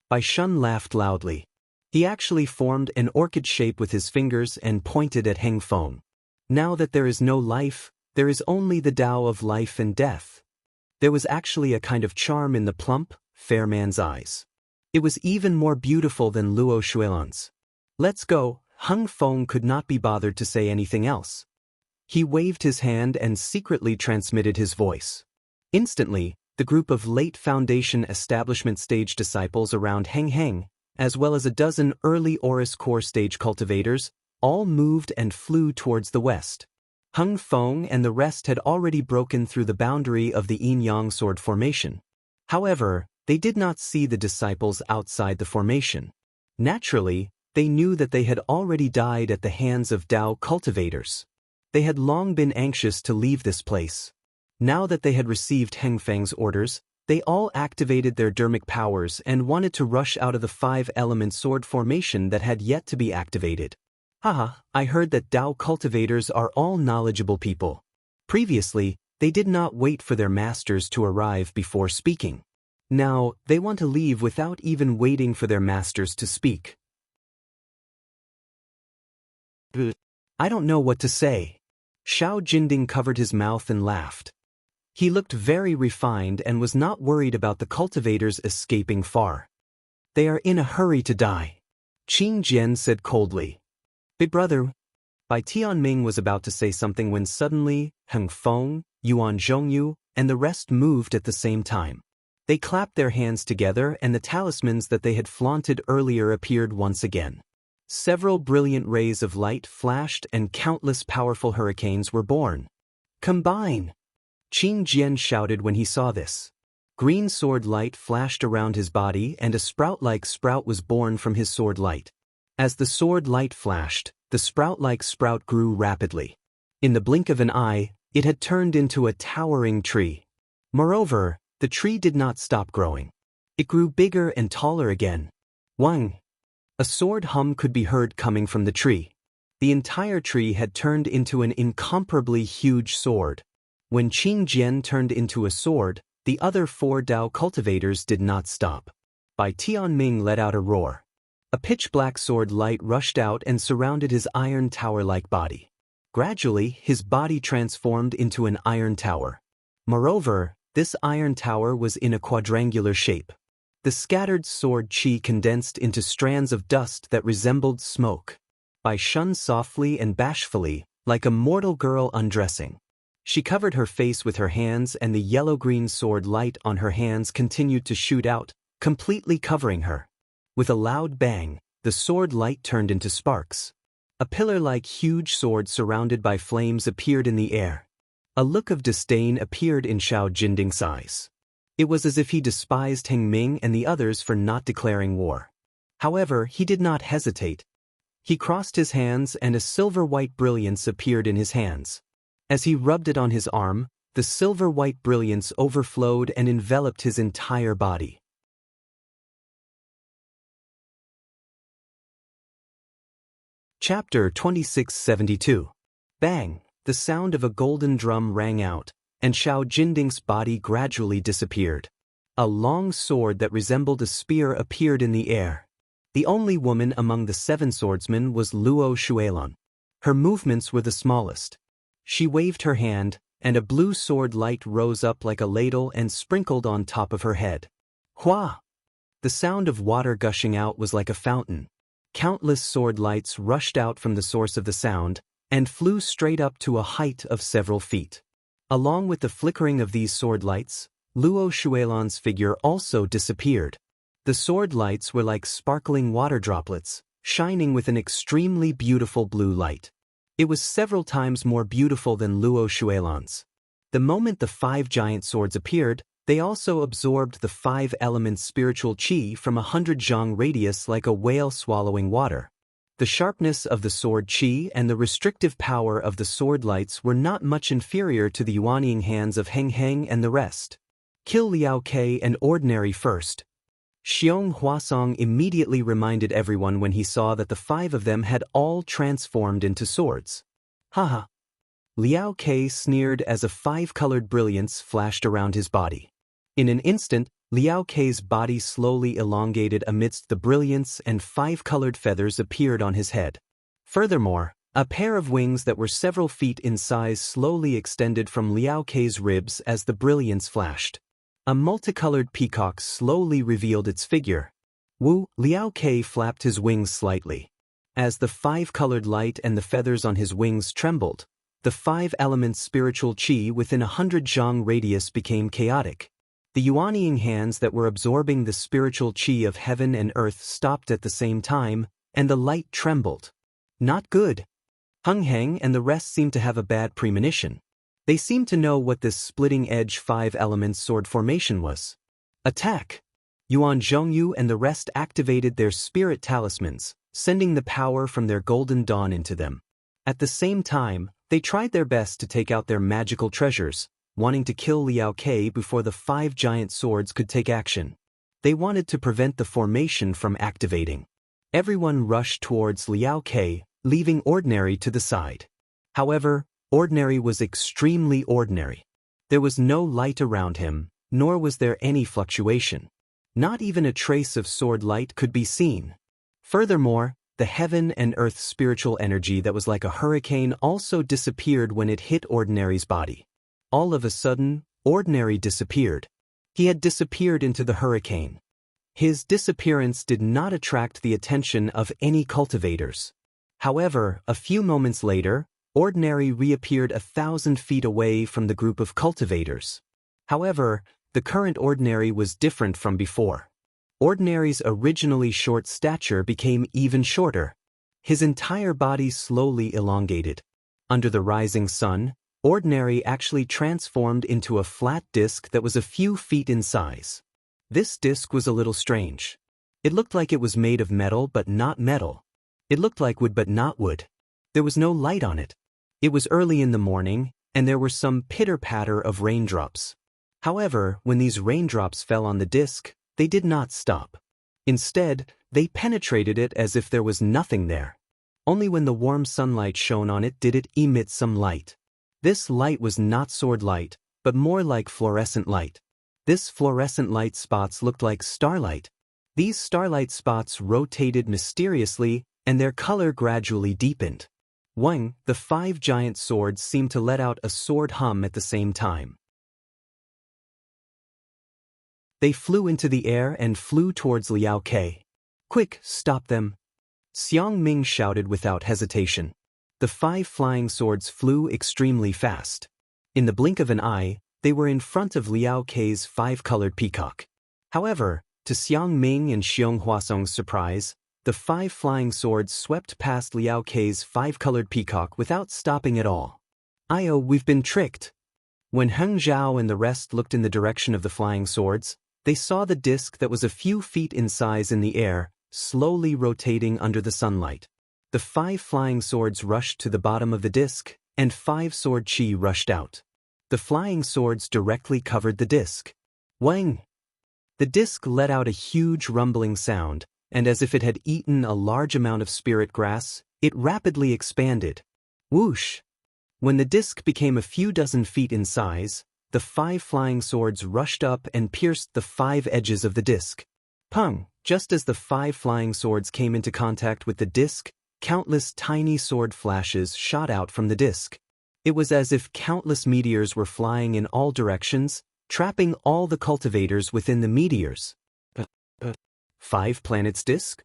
[SPEAKER 1] Bai Shun laughed loudly. He actually formed an orchid shape with his fingers and pointed at Heng Feng. Now that there is no life, there is only the Tao of life and death. There was actually a kind of charm in the plump, fair man's eyes. It was even more beautiful than Luo Xuelan's. Let's go. Heng Feng could not be bothered to say anything else. He waved his hand and secretly transmitted his voice. Instantly, the group of late Foundation establishment stage disciples around Heng, as well as a dozen early Oris core stage cultivators, all moved and flew towards the west. Heng Feng and the rest had already broken through the boundary of the yin-yang sword formation. However, they did not see the disciples outside the formation. Naturally, they knew that they had already died at the hands of Tao cultivators. They had long been anxious to leave this place. Now that they had received Heng Feng's orders, they all activated their dermic powers and wanted to rush out of the 5-element sword formation that had yet to be activated. I heard that Tao cultivators are all knowledgeable people. Previously, they did not wait for their masters to arrive before speaking. Now, they want to leave without even waiting for their masters to speak. I don't know what to say. Xiao Jinding covered his mouth and laughed. He looked very refined and was not worried about the cultivators escaping far. They are in a hurry to die. Qing Jian said coldly. Big brother. Bai Tianming was about to say something when suddenly, Heng Feng, Yuan Zhongyu, and the rest moved at the same time. They clapped their hands together and the talismans that they had flaunted earlier appeared once again. Several brilliant rays of light flashed and countless powerful hurricanes were born. Combine! Qing Jian shouted when he saw this. Green sword light flashed around his body and a sprout-like sprout was born from his sword light. As the sword light flashed, the sprout-like sprout grew rapidly. In the blink of an eye, it had turned into a towering tree. Moreover, the tree did not stop growing. It grew bigger and taller again. Wang! A sword hum could be heard coming from the tree. The entire tree had turned into an incomparably huge sword. When Qing Jian turned into a sword, the other 4 Tao cultivators did not stop. Bai Tianming let out a roar. A pitch-black sword light rushed out and surrounded his iron tower-like body. Gradually, his body transformed into an iron tower. Moreover, this iron tower was in a quadrangular shape. The scattered sword chi condensed into strands of dust that resembled smoke. Bai shone softly and bashfully, like a mortal girl undressing. She covered her face with her hands, and the yellow-green sword light on her hands continued to shoot out, completely covering her. With a loud bang, the sword light turned into sparks. A pillar-like huge sword surrounded by flames appeared in the air. A look of disdain appeared in Xiao Jinding's eyes. It was as if he despised Heng Ming and the others for not declaring war. However, he did not hesitate. He crossed his hands and a silver-white brilliance appeared in his hands. As he rubbed it on his arm, the silver-white brilliance overflowed and enveloped his entire body. Chapter 2672. Bang! The sound of a golden drum rang out, and Xiao Jinding's body gradually disappeared. A long sword that resembled a spear appeared in the air. The only woman among the 7 swordsmen was Luo Shuilon. Her movements were the smallest. She waved her hand, and a blue sword light rose up like a ladle and sprinkled on top of her head. Hua! The sound of water gushing out was like a fountain. Countless sword lights rushed out from the source of the sound, and flew straight up to a height of several feet. Along with the flickering of these sword lights, Luo Shuilon's figure also disappeared. The sword lights were like sparkling water droplets, shining with an extremely beautiful blue light. It was several times more beautiful than Luo Shuilon's. The moment the 5 giant swords appeared, they also absorbed the 5 elements spiritual qi from 100 zhang radius like a whale swallowing water. The sharpness of the sword qi and the restrictive power of the sword lights were not much inferior to the yuanying hands of Heng Heng and the rest. Kill Liao Ke and ordinary first. Xiong Huasong immediately reminded everyone when he saw that the 5 of them had all transformed into swords. Haha! Liao Ke sneered as a 5-colored brilliance flashed around his body. In an instant, Liao Ke's body slowly elongated amidst the brilliance and 5-colored feathers appeared on his head. Furthermore, a pair of wings that were several feet in size slowly extended from Liao Ke's ribs as the brilliance flashed. A multicolored peacock slowly revealed its figure. Liao Ke flapped his wings slightly. As the 5-colored light and the feathers on his wings trembled, the 5 elements spiritual qi within 100 zhang radius became chaotic. The yuanying hands that were absorbing the spiritual qi of heaven and earth stopped at the same time, and the light trembled. Not good. Heng Heng and the rest seemed to have a bad premonition. They seemed to know what this splitting-edge 5-element sword formation was. Attack! Yuan Zhongyu and the rest activated their spirit talismans, sending the power from their golden dawn into them. At the same time, they tried their best to take out their magical treasures, wanting to kill Liao Ke before the 5 giant swords could take action. They wanted to prevent the formation from activating. Everyone rushed towards Liao Ke, leaving Ordinary to the side. However, Ordinary was extremely ordinary. There was no light around him, nor was there any fluctuation. Not even a trace of sword light could be seen. Furthermore, the heaven and earth spiritual energy that was like a hurricane also disappeared when it hit Ordinary's body. All of a sudden, Ordinary disappeared. He had disappeared into the hurricane. His disappearance did not attract the attention of any cultivators. However, a few moments later, Ordinary reappeared 1,000 feet away from the group of cultivators. However, the current Ordinary was different from before. Ordinary's originally short stature became even shorter. His entire body slowly elongated. Under the rising sun, Ordinary actually transformed into a flat disc that was a few feet in size. This disc was a little strange. It looked like it was made of metal but not metal. It looked like wood but not wood. There was no light on it. It was early in the morning, and there were some pitter-patter of raindrops. However, when these raindrops fell on the disc, they did not stop. Instead, they penetrated it as if there was nothing there. Only when the warm sunlight shone on it did it emit some light. This light was not sword light, but more like fluorescent light. This fluorescent light spots looked like starlight. These starlight spots rotated mysteriously, and their color gradually deepened. Wang, the 5 giant swords seemed to let out a sword hum at the same time. They flew into the air and flew towards Liao Ke. "Quick, stop them!" Xiang Ming shouted without hesitation. The 5 flying swords flew extremely fast. In the blink of an eye, they were in front of Liao Ke's 5-colored peacock. However, to Xiang Ming and Xiong Huasong's surprise, the 5 flying swords swept past Liao Ke's 5-colored peacock without stopping at all. "Io, we've been tricked." When Heng Zhao and the rest looked in the direction of the flying swords, they saw the disc that was a few feet in size in the air, slowly rotating under the sunlight. The 5 flying swords rushed to the bottom of the disc, and 5 sword chi rushed out. The flying swords directly covered the disc. Wang! The disc let out a huge rumbling sound, and as if it had eaten a large amount of spirit grass, it rapidly expanded. Whoosh! When the disc became a few dozen feet in size, the 5 flying swords rushed up and pierced the 5 edges of the disc. Pung! Just as the 5 flying swords came into contact with the disc, countless tiny sword flashes shot out from the disc. It was as if countless meteors were flying in all directions, trapping all the cultivators within the meteors. 5 planets disc?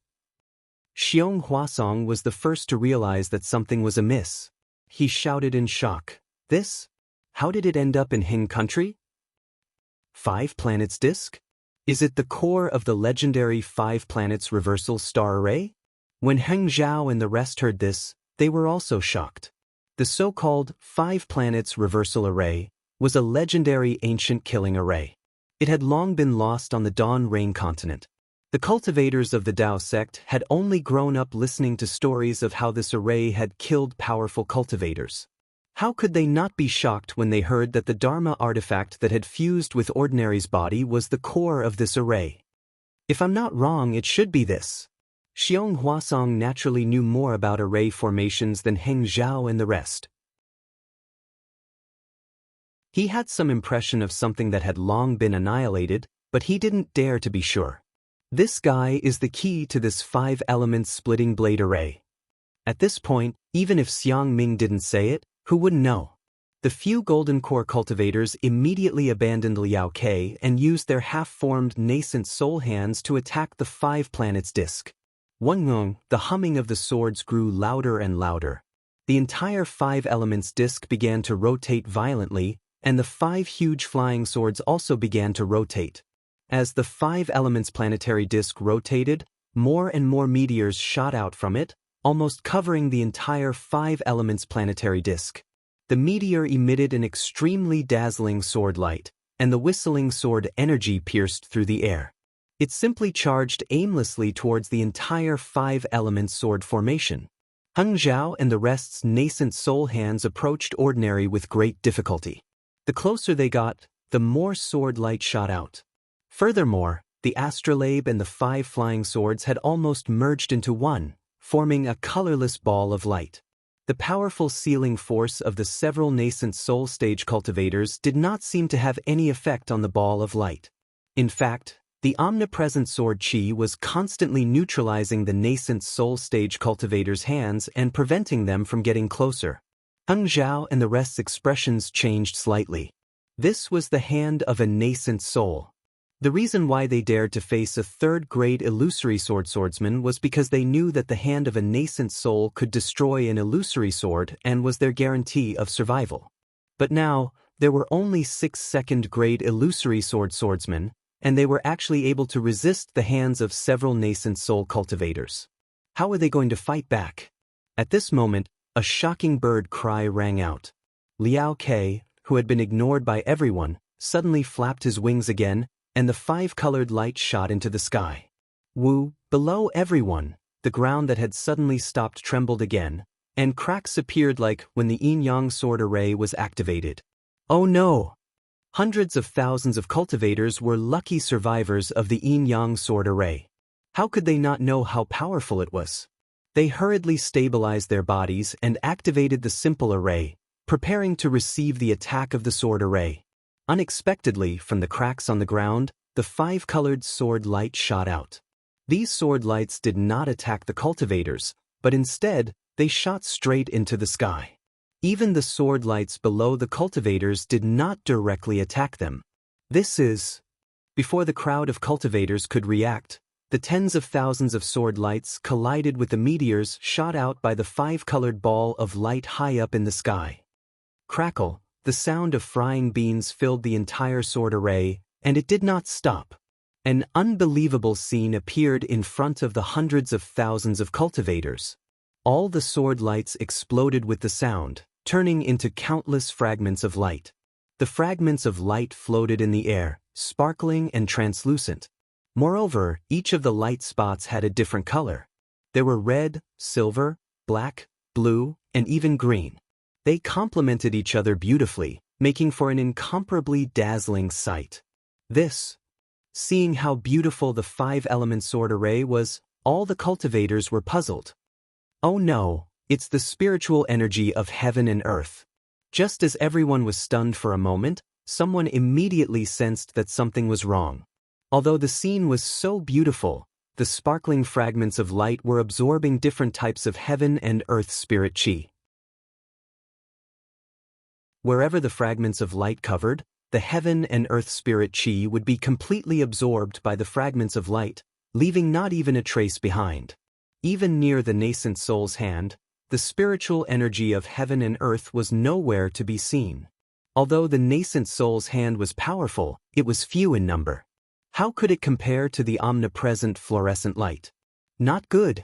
[SPEAKER 1] Xiong Huasong was the first to realize that something was amiss. He shouted in shock. "This? How did it end up in Hing country? 5 planets disc? Is it the core of the legendary 5 planets reversal star array?" When Heng Zhao and the rest heard this, they were also shocked. The so-called 5 planets reversal array was a legendary ancient killing array. It had long been lost on the Dawn Rain continent. The cultivators of the Dao sect had only grown up listening to stories of how this array had killed powerful cultivators. How could they not be shocked when they heard that the Dharma artifact that had fused with Ordinary's body was the core of this array? "If I'm not wrong, it should be this." Xiong Huasong naturally knew more about array formations than Heng Zhao and the rest. He had some impression of something that had long been annihilated, but he didn't dare to be sure. This guy is the key to this 5-element splitting blade array. At this point, even if Xiang Ming didn't say it, who wouldn't know? The few golden core cultivators immediately abandoned Liao Ke and used their half-formed nascent soul hands to attack the 5 planets disc. Wang, the humming of the swords grew louder and louder. The entire 5 elements disc began to rotate violently, and the 5 huge flying swords also began to rotate. As the 5 elements planetary disc rotated, more and more meteors shot out from it, almost covering the entire 5 elements planetary disc. The meteor emitted an extremely dazzling sword light, and the whistling sword energy pierced through the air. It simply charged aimlessly towards the entire 5 elements sword formation. Heng Zhao and the rest's nascent soul hands approached Ordinary with great difficulty. The closer they got, the more sword light shot out. Furthermore, the astrolabe and the 5 flying swords had almost merged into one, forming a colorless ball of light. The powerful sealing force of the several nascent soul stage cultivators did not seem to have any effect on the ball of light. In fact, the omnipresent sword chi was constantly neutralizing the nascent soul stage cultivators' hands and preventing them from getting closer. Heng Zhao and the rest's expressions changed slightly. This was the hand of a nascent soul. The reason why they dared to face a 3rd-grade illusory swordsman was because they knew that the hand of a nascent soul could destroy an illusory sword and was their guarantee of survival. But now, there were only 6 2nd-grade illusory swordsmen, and they were actually able to resist the hands of several nascent soul cultivators. How were they going to fight back? At this moment, a shocking bird cry rang out. Liao Ke, who had been ignored by everyone, suddenly flapped his wings again, and the 5-colored light shot into the sky. Wu, below everyone, the ground that had suddenly stopped trembled again, and cracks appeared like when the yin-yang sword array was activated. Oh no! Hundreds of thousands of cultivators were lucky survivors of the yin-yang sword array. How could they not know how powerful it was? They hurriedly stabilized their bodies and activated the simple array, preparing to receive the attack of the sword array. Unexpectedly, from the cracks on the ground, the 5-colored sword light shot out. These sword lights did not attack the cultivators, but instead, they shot straight into the sky. Even the sword lights below the cultivators did not directly attack them. Before the crowd of cultivators could react, the tens of thousands of sword lights collided with the meteors shot out by the five-colored ball of light high up in the sky. Crackle, the sound of frying beans filled the entire sword array, and it did not stop. An unbelievable scene appeared in front of the hundreds of thousands of cultivators. All the sword lights exploded with the sound, turning into countless fragments of light. The fragments of light floated in the air, sparkling and translucent. Moreover, each of the light spots had a different color. There were red, silver, black, blue, and even green. They complemented each other beautifully, making for an incomparably dazzling sight. Seeing how beautiful the five-element sword array was, all the cultivators were puzzled. Oh no, it's the spiritual energy of heaven and earth. Just as everyone was stunned for a moment, someone immediately sensed that something was wrong. Although the scene was so beautiful, the sparkling fragments of light were absorbing different types of heaven and earth spirit chi. Wherever the fragments of light covered, the heaven and earth spirit chi would be completely absorbed by the fragments of light, leaving not even a trace behind. Even near the nascent soul's hand, the spiritual energy of heaven and earth was nowhere to be seen. Although the nascent soul's hand was powerful, it was few in number. How could it compare to the omnipresent fluorescent light? Not good.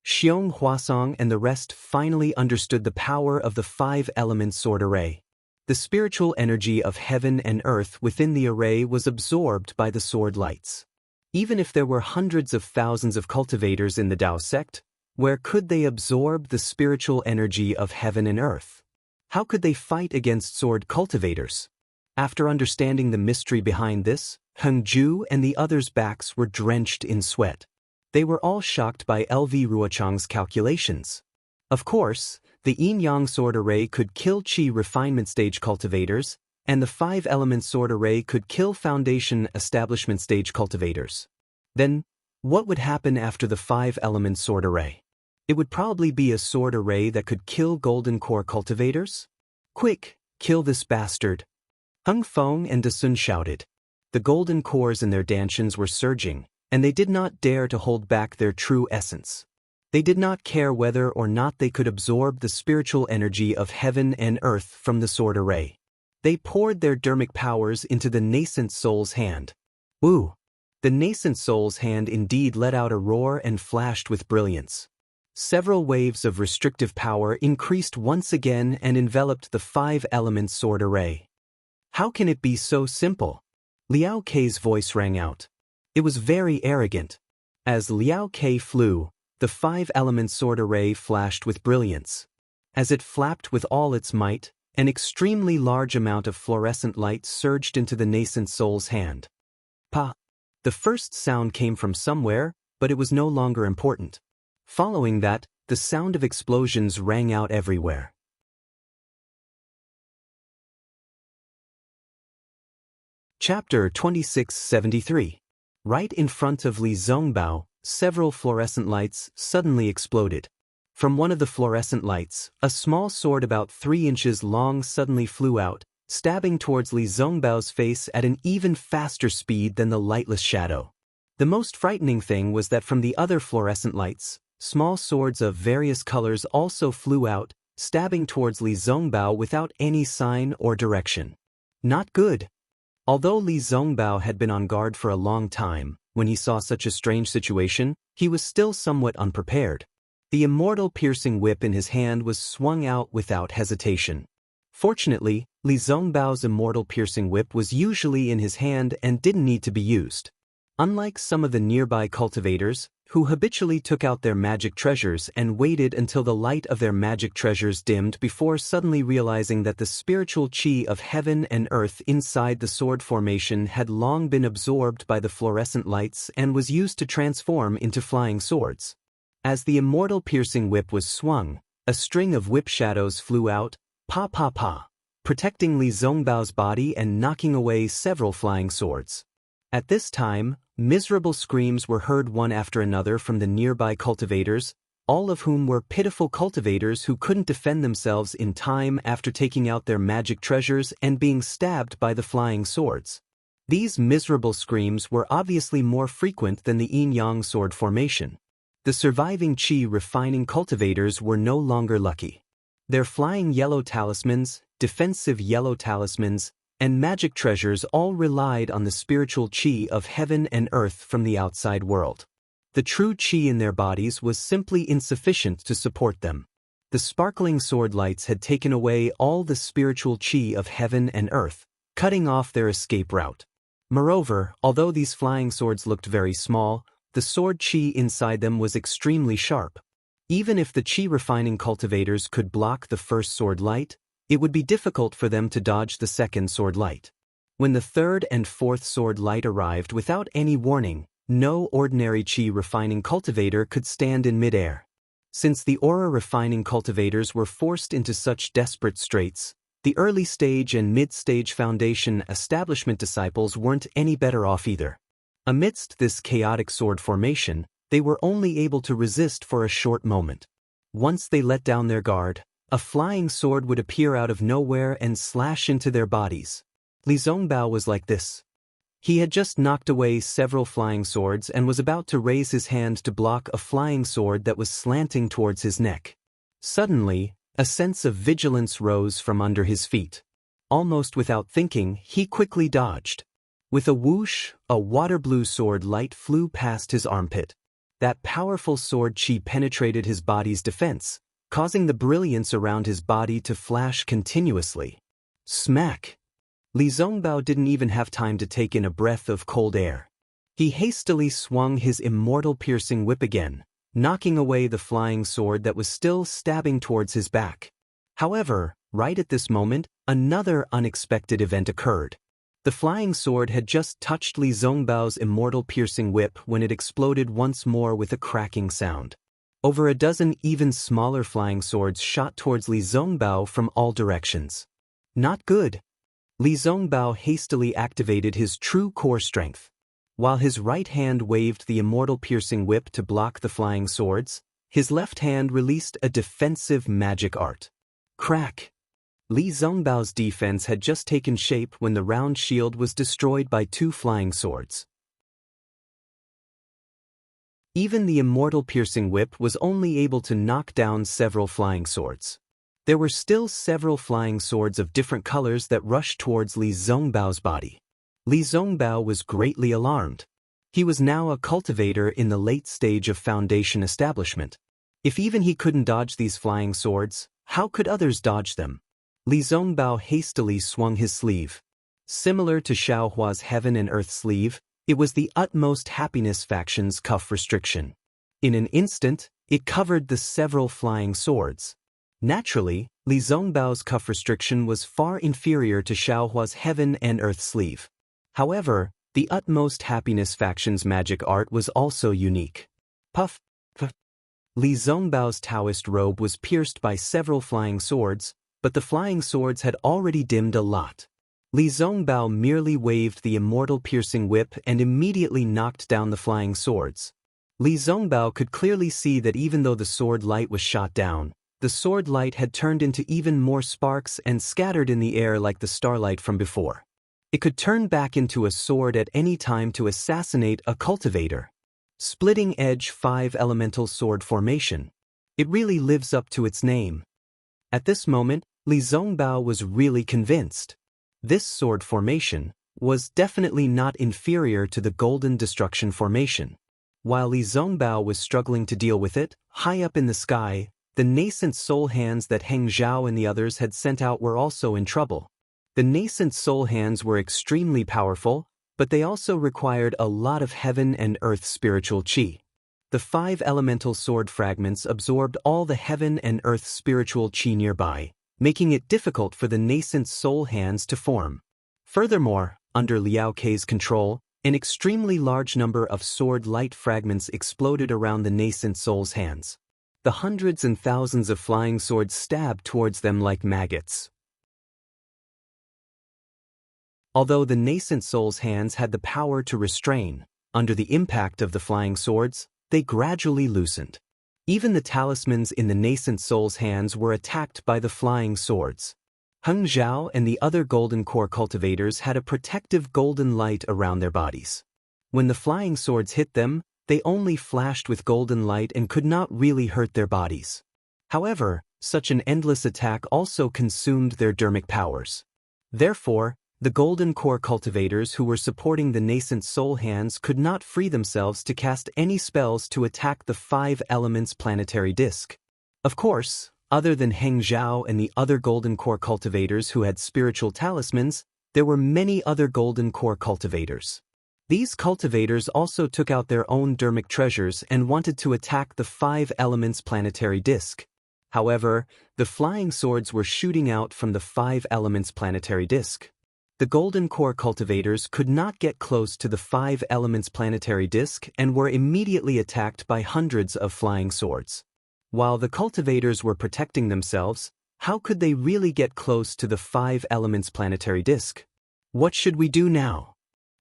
[SPEAKER 1] Xiong Huasong and the rest finally understood the power of the five-element sword array. The spiritual energy of heaven and earth within the array was absorbed by the sword lights. Even if there were hundreds of thousands of cultivators in the Tao sect, where could they absorb the spiritual energy of heaven and earth? How could they fight against sword cultivators? After understanding the mystery behind this, Hengju and the others' backs were drenched in sweat. They were all shocked by LV Ruochang's calculations. Of course, the yin-yang sword array could kill qi refinement stage cultivators, and the five-element sword array could kill foundation establishment stage cultivators. Then, what would happen after the five-element sword array? It would probably be a sword array that could kill golden core cultivators? Quick, kill this bastard! Hung Feng and Dasun shouted. The golden cores in their dantians were surging, and they did not dare to hold back their true essence. They did not care whether or not they could absorb the spiritual energy of heaven and earth from the sword array. They poured their dermic powers into the nascent soul's hand. Ooh! The nascent soul's hand indeed let out a roar and flashed with brilliance. Several waves of restrictive power increased once again and enveloped the five-element sword array. How can it be so simple? Liao Kei's voice rang out. It was very arrogant. As Liao Kei flew, the five-element sword array flashed with brilliance. As it flapped with all its might, an extremely large amount of fluorescent light surged into the nascent soul's hand. Pa! The first sound came from somewhere, but it was no longer important. Following that, the sound of explosions rang out everywhere. Chapter 2673. Right in front of Li Zongbao, several fluorescent lights suddenly exploded. From one of the fluorescent lights, a small sword about 3 inches long suddenly flew out, stabbing towards Li Zongbao's face at an even faster speed than the lightless shadow. The most frightening thing was that from the other fluorescent lights, small swords of various colors also flew out, stabbing towards Li Zongbao without any sign or direction. Not good. Although Li Zongbao had been on guard for a long time, when he saw such a strange situation, he was still somewhat unprepared. The immortal piercing whip in his hand was swung out without hesitation. Fortunately, Li Zongbao's immortal piercing whip was usually in his hand and didn't need to be used. Unlike some of the nearby cultivators, who habitually took out their magic treasures and waited until the light of their magic treasures dimmed before suddenly realizing that the spiritual chi of heaven and earth inside the sword formation had long been absorbed by the fluorescent lights and was used to transform into flying swords. As the immortal piercing whip was swung, a string of whip shadows flew out, pa pa pa, protecting Li Zongbao's body and knocking away several flying swords. At this time, Miserable screams were heard one after another from the nearby cultivators, all of whom were pitiful cultivators who couldn't defend themselves in time after taking out their magic treasures and being stabbed by the flying swords. These miserable screams were obviously more frequent than the yin-yang sword formation. The surviving qi refining cultivators were no longer lucky. Their flying yellow talismans, defensive yellow talismans, and magic treasures all relied on the spiritual qi of heaven and earth from the outside world. The true qi in their bodies was simply insufficient to support them. The sparkling sword lights had taken away all the spiritual qi of heaven and earth, cutting off their escape route. Moreover, although these flying swords looked very small, the sword qi inside them was extremely sharp. Even if the qi refining cultivators could block the first sword light, it would be difficult for them to dodge the second sword light. When the third and fourth sword light arrived without any warning, no ordinary qi refining cultivator could stand in midair. Since the aura refining cultivators were forced into such desperate straits, the early stage and mid-stage foundation establishment disciples weren't any better off either. Amidst this chaotic sword formation, they were only able to resist for a short moment. Once they let down their guard, a flying sword would appear out of nowhere and slash into their bodies. Li Zongbao was like this. He had just knocked away several flying swords and was about to raise his hand to block a flying sword that was slanting towards his neck. Suddenly, a sense of vigilance rose from under his feet. Almost without thinking, he quickly dodged. With a whoosh, a water blue sword light flew past his armpit. That powerful sword qi penetrated his body's defense, causing the brilliance around his body to flash continuously. Smack! Li Zongbao didn't even have time to take in a breath of cold air. He hastily swung his immortal piercing whip again, knocking away the flying sword that was still stabbing towards his back. However, right at this moment, another unexpected event occurred. The flying sword had just touched Li Zongbao's immortal piercing whip when it exploded once more with a cracking sound. Over a dozen even smaller flying swords shot towards Li Zongbao from all directions. Not good. Li Zongbao hastily activated his true core strength. While his right hand waved the immortal piercing whip to block the flying swords, his left hand released a defensive magic art. Crack! Li Zongbao's defense had just taken shape when the round shield was destroyed by two flying swords. Even the immortal piercing whip was only able to knock down several flying swords. There were still several flying swords of different colors that rushed towards Li Zongbao's body. Li Zongbao was greatly alarmed. He was now a cultivator in the late stage of foundation establishment. If even he couldn't dodge these flying swords, how could others dodge them? Li Zongbao hastily swung his sleeve. Similar to Xiaohua's Heaven and Earth sleeve, it was the Utmost Happiness faction's cuff restriction. In an instant, it covered the several flying swords. Naturally, Li Zongbao's cuff restriction was far inferior to Xiaohua's Heaven and Earth sleeve. However, the Utmost Happiness faction's magic art was also unique. Puff, puff. Li Zongbao's Taoist robe was pierced by several flying swords, but the flying swords had already dimmed a lot. Li Zongbao merely waved the immortal piercing whip and immediately knocked down the flying swords. Li Zongbao could clearly see that even though the sword light was shot down, the sword light had turned into even more sparks and scattered in the air like the starlight from before. It could turn back into a sword at any time to assassinate a cultivator. Splitting Edge 5 Elemental Sword Formation. It really lives up to its name. At this moment, Li Zongbao was really convinced. This sword formation was definitely not inferior to the Golden Destruction Formation. While Li Zongbao was struggling to deal with it, high up in the sky, the nascent soul hands that Heng Zhao and the others had sent out were also in trouble. The nascent soul hands were extremely powerful, but they also required a lot of heaven and earth spiritual qi. The 5 elemental sword fragments absorbed all the heaven and earth spiritual qi nearby, making it difficult for the nascent soul hands to form. Furthermore, under Liao Kei's control, an extremely large number of sword light fragments exploded around the nascent soul's hands. The hundreds and thousands of flying swords stabbed towards them like maggots. Although the nascent soul's hands had the power to restrain, under the impact of the flying swords, they gradually loosened. Even the talismans in the nascent soul's hands were attacked by the flying swords. Heng Zhao and the other golden core cultivators had a protective golden light around their bodies. When the flying swords hit them, they only flashed with golden light and could not really hurt their bodies. However, such an endless attack also consumed their dermic powers. Therefore, the golden core cultivators who were supporting the nascent soul hands could not free themselves to cast any spells to attack the 5 elements planetary disk. Of course, other than Heng Zhao and the other golden core cultivators who had spiritual talismans, there were many other golden core cultivators. These cultivators also took out their own dermic treasures and wanted to attack the 5 elements planetary disk. However, the flying swords were shooting out from the 5 elements planetary disk. The golden core cultivators could not get close to the 5 elements planetary disk and were immediately attacked by hundreds of flying swords. While the cultivators were protecting themselves, how could they really get close to the 5 elements planetary disk? What should we do now?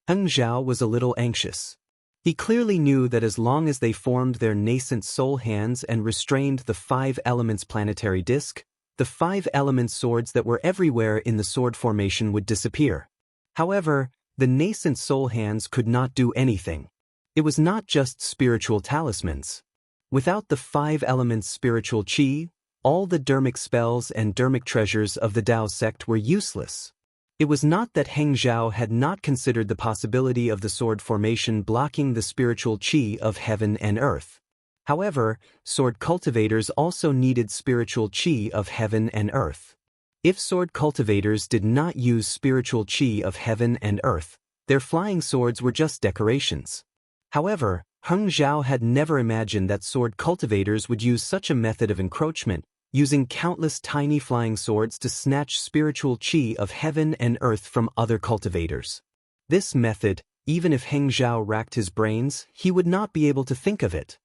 [SPEAKER 1] Heng Zhao was a little anxious. He clearly knew that as long as they formed their nascent soul hands and restrained the 5 elements planetary disk, the 5 element swords that were everywhere in the sword formation would disappear. However, the nascent soul hands could not do anything. It was not just spiritual talismans. Without the 5 elements spiritual qi, all the dermic spells and dermic treasures of the Dao sect were useless. It was not that Heng Zhao had not considered the possibility of the sword formation blocking the spiritual qi of heaven and earth. However, sword cultivators also needed spiritual qi of heaven and earth. If sword cultivators did not use spiritual qi of heaven and earth, their flying swords were just decorations. However, Heng Zhao had never imagined that sword cultivators would use such a method of encroachment, using countless tiny flying swords to snatch spiritual qi of heaven and earth from other cultivators. This method, even if Heng Zhao racked his brains, he would not be able to think of it.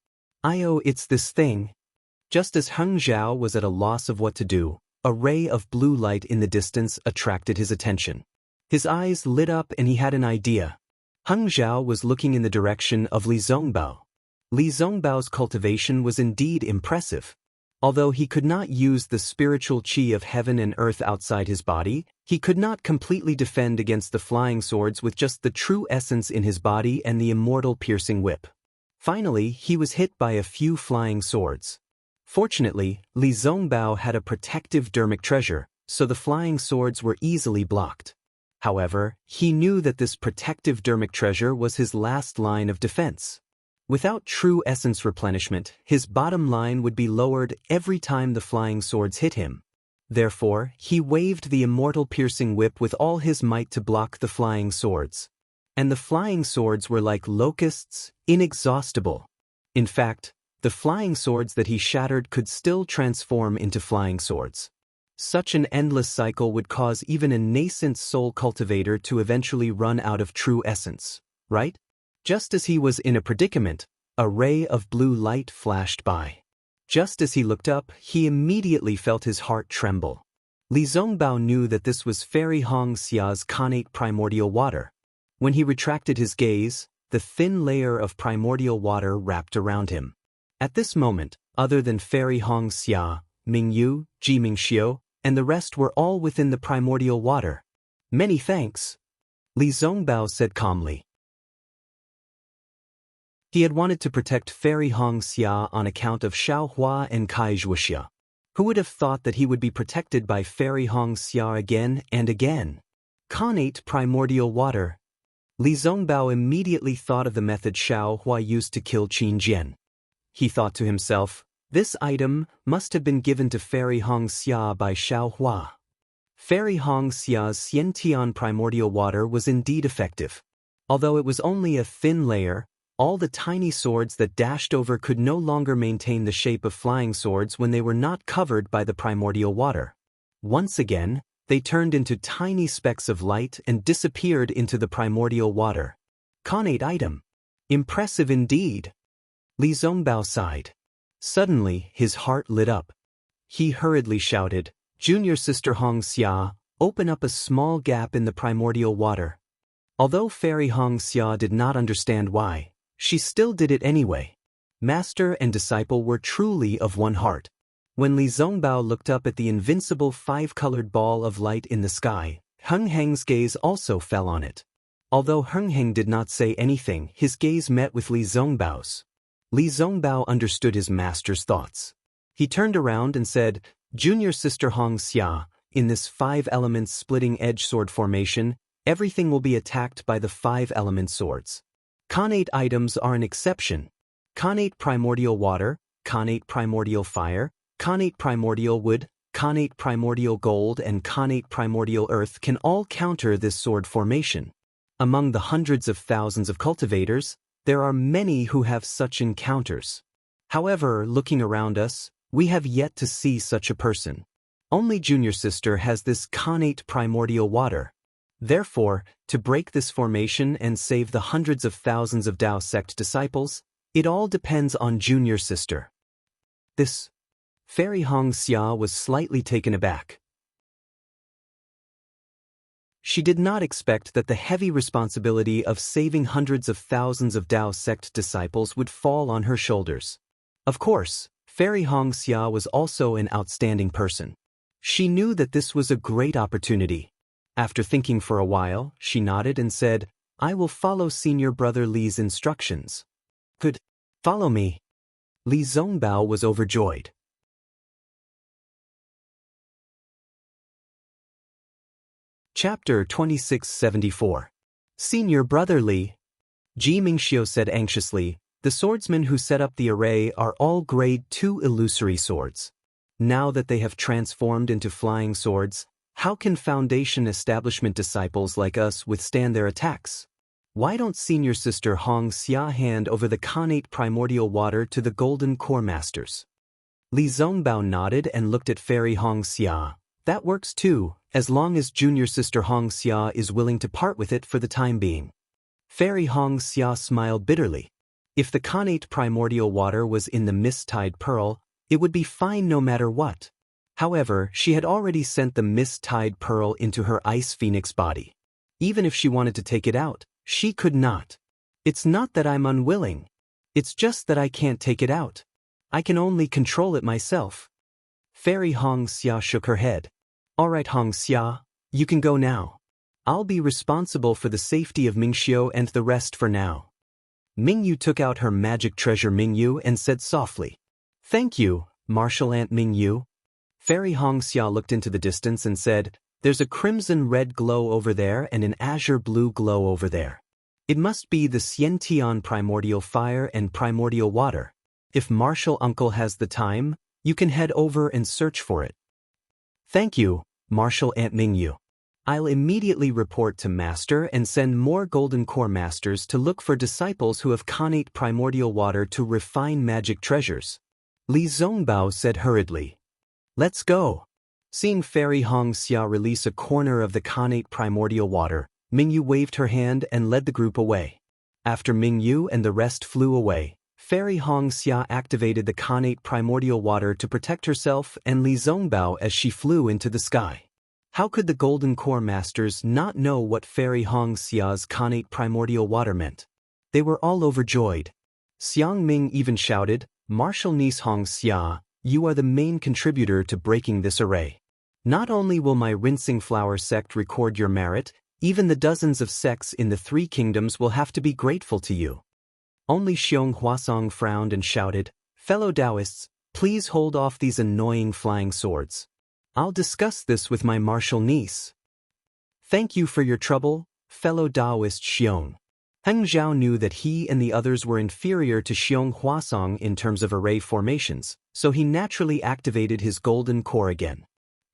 [SPEAKER 1] It's this thing. Just as Heng Zhao was at a loss of what to do, a ray of blue light in the distance attracted his attention. His eyes lit up and he had an idea. Heng Zhao was looking in the direction of Li Zongbao. Li Zongbao's cultivation was indeed impressive. Although he could not use the spiritual qi of heaven and earth outside his body, he could not completely defend against the flying swords with just the true essence in his body and the immortal piercing whip. Finally, he was hit by a few flying swords. Fortunately, Li Zongbao had a protective dermic treasure, so the flying swords were easily blocked. However, he knew that this protective dermic treasure was his last line of defense. Without true essence replenishment, his bottom line would be lowered every time the flying swords hit him. Therefore, he waved the immortal piercing whip with all his might to block the flying swords. And the flying swords were like locusts, inexhaustible. In fact, the flying swords that he shattered could still transform into flying swords. Such an endless cycle would cause even a nascent soul cultivator to eventually run out of true essence, right? Just as he was in a predicament, a ray of blue light flashed by. Just as he looked up, he immediately felt his heart tremble. Li Zongbao knew that this was Fairy Hong Xia's connate primordial water. When he retracted his gaze, the thin layer of primordial water wrapped around him. At this moment, other than Fairy Hong Xia, Ming Yu, Ji Mingxiu, and the rest were all within the primordial water. Many thanks, Li Zongbao said calmly. He had wanted to protect Fairy Hong Xia on account of Xiao Hua and Kai Wuxia. Who would have thought that he would be protected by Fairy Hong Xia again and again? Connate primordial water. Li Zongbao immediately thought of the method Xiao Hua used to kill Qin Jian. He thought to himself, this item must have been given to Fairy Hong Xia by Xiao Hua. Fairy Hong Xia's Xiantian primordial water was indeed effective. Although it was only a thin layer, all the tiny swords that dashed over could no longer maintain the shape of flying swords when they were not covered by the primordial water. Once again, they turned into tiny specks of light and disappeared into the primordial water. Connate item. Impressive indeed. Li Zongbao sighed. Suddenly, his heart lit up. He hurriedly shouted, Junior Sister Hong Xia, open up a small gap in the primordial water. Although Fairy Hongxia did not understand why, she still did it anyway. Master and disciple were truly of one heart. When Li Zongbao looked up at the invincible five-colored ball of light in the sky, Heng Heng's gaze also fell on it. Although Heng Heng did not say anything, his gaze met with Li Zongbao's. Li Zongbao understood his master's thoughts. He turned around and said, "Junior sister Hongxia, in this five-element splitting-edge sword formation, everything will be attacked by the five-element swords. Connate items are an exception. Connate primordial water, connate primordial fire, connate primordial wood, connate primordial gold and connate primordial earth can all counter this sword formation. Among the hundreds of thousands of cultivators, there are many who have such encounters. However, looking around us, we have yet to see such a person. Only junior sister has this connate primordial water. Therefore, to break this formation and save the hundreds of thousands of Dao sect disciples, it all depends on junior sister." This. Fairy Hongxia was slightly taken aback. She did not expect that the heavy responsibility of saving hundreds of thousands of Dao sect disciples would fall on her shoulders. Of course, Fairy Hongxia was also an outstanding person. She knew that this was a great opportunity. After thinking for a while, she nodded and said, "I will follow senior brother Li's instructions." "Good. Follow me." Li Zongbao was overjoyed. Chapter 2674. Senior brother Li. Ji Mingxiu said anxiously, "The swordsmen who set up the array are all grade 2 illusory swords. Now that they have transformed into flying swords, how can Foundation establishment disciples like us withstand their attacks? Why don't senior sister Hongxia hand over the connate primordial water to the golden core masters?" Li Zongbao nodded and looked at Fairy Hongxia. "That works too, as long as junior sister Hongxia is willing to part with it for the time being." Fairy Hongxia smiled bitterly. If the connate primordial water was in the mist-tide pearl, it would be fine no matter what. However, she had already sent the mist-tide pearl into her ice phoenix body. Even if she wanted to take it out, she could not. "It's not that I'm unwilling. It's just that I can't take it out. I can only control it myself." Fairy Hongxia shook her head. "All right, Hongxia, you can go now. I'll be responsible for the safety of Mingxiu and the rest for now." Mingyu took out her magic treasure Mingyu and said softly, "Thank you, Martial Ant Mingyu." Fairy Hongxia looked into the distance and said, "There's a crimson-red glow over there and an azure-blue glow over there. It must be the Xiantian primordial fire and primordial water. If Martial Uncle has the time, you can head over and search for it." "Thank you, Martial Ant Mingyu. I'll immediately report to Master and send more Golden Core Masters to look for disciples who have connate primordial water to refine magic treasures." Li Zongbao said hurriedly, "Let's go." Seeing Fairy Hongxia release a corner of the connate primordial water, Mingyu waved her hand and led the group away. After Mingyu and the rest flew away, Fairy Hongxia activated the connate primordial water to protect herself and Li Zongbao as she flew into the sky. How could the Golden Core Masters not know what Fairy Hongxia's connate primordial water meant? They were all overjoyed. Xiang Ming even shouted, "Martial niece Hongxia, you are the main contributor to breaking this array. Not only will my Rinsing Flower sect record your merit, even the dozens of sects in the Three Kingdoms will have to be grateful to you." Only Xiong Huasong frowned and shouted, "Fellow Taoists, please hold off these annoying flying swords. I'll discuss this with my martial niece." "Thank you for your trouble, fellow Taoist Xiong." Heng Zhao knew that he and the others were inferior to Xiong Huasong in terms of array formations, so he naturally activated his golden core again.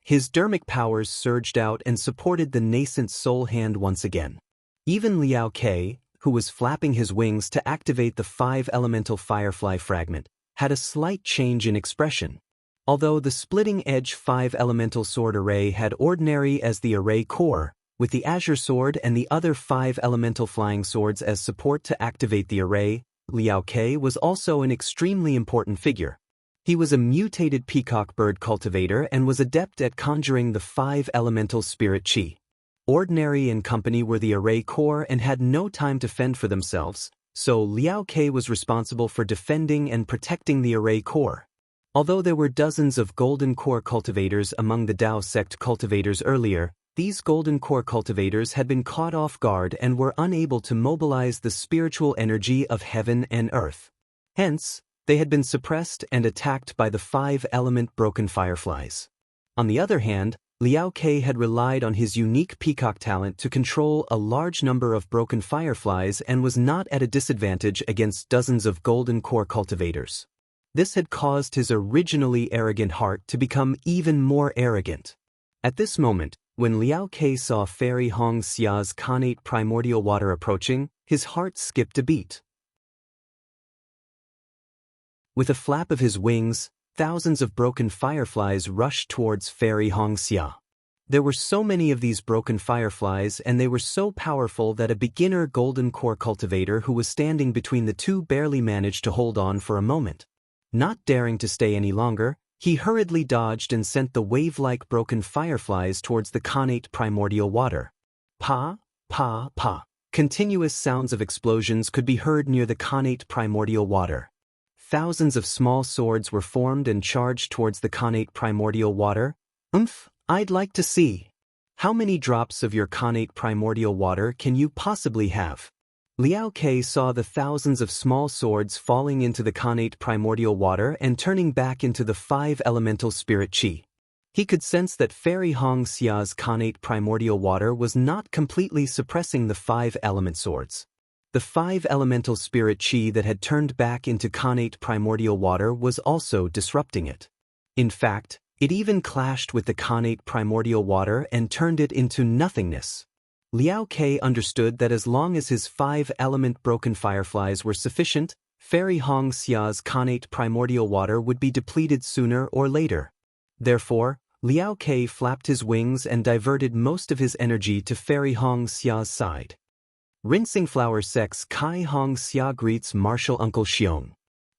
[SPEAKER 1] His dermic powers surged out and supported the nascent soul hand once again. Even Liao Ke, who was flapping his wings to activate the 5-elemental firefly fragment, had a slight change in expression. Although the splitting-edge 5-elemental sword array had ordinary as the array core, with the azure sword and the other 5-elemental flying swords as support to activate the array, Liao Ke was also an extremely important figure. He was a mutated peacock bird cultivator and was adept at conjuring the 5-elemental spirit qi. Ordinary and company were the array corps and had no time to fend for themselves, so Liao Ke was responsible for defending and protecting the array corps. Although there were dozens of Golden Core cultivators among the Dao sect cultivators earlier, these Golden Core cultivators had been caught off guard and were unable to mobilize the spiritual energy of heaven and earth. Hence, they had been suppressed and attacked by the 5-element broken fireflies. On the other hand, Liao Ke had relied on his unique peacock talent to control a large number of broken fireflies and was not at a disadvantage against dozens of Golden Core cultivators. This had caused his originally arrogant heart to become even more arrogant. At this moment, when Liao Ke saw Fairy Hong Xia's connate primordial water approaching, his heart skipped a beat. With a flap of his wings, thousands of broken fireflies rushed towards Fairy Hong Xia. There were so many of these broken fireflies and they were so powerful that a beginner Golden Core cultivator who was standing between the two barely managed to hold on for a moment. Not daring to stay any longer, he hurriedly dodged and sent the wave-like broken fireflies towards the connate primordial water. Pa, pa, pa. Continuous sounds of explosions could be heard near the connate primordial water. Thousands of small swords were formed and charged towards the connate primordial water. I'd like to see. How many drops of your connate primordial water can you possibly have? Liao Ke saw the thousands of small swords falling into the connate primordial water and turning back into the 5-elemental spirit qi. He could sense that Fairy Hong Xia's connate primordial water was not completely suppressing the 5-element swords. The 5-elemental spirit qi that had turned back into connate primordial water was also disrupting it. In fact, it even clashed with the connate primordial water and turned it into nothingness. Liao Ke understood that as long as his 5-element broken fireflies were sufficient, Fairy Hong Xia's connate primordial water would be depleted sooner or later. Therefore, Liao Ke flapped his wings and diverted most of his energy to Fairy Hong Xia's side. Rinsing Flower Sex Kai Hong Xia greets Martial Uncle Xiong.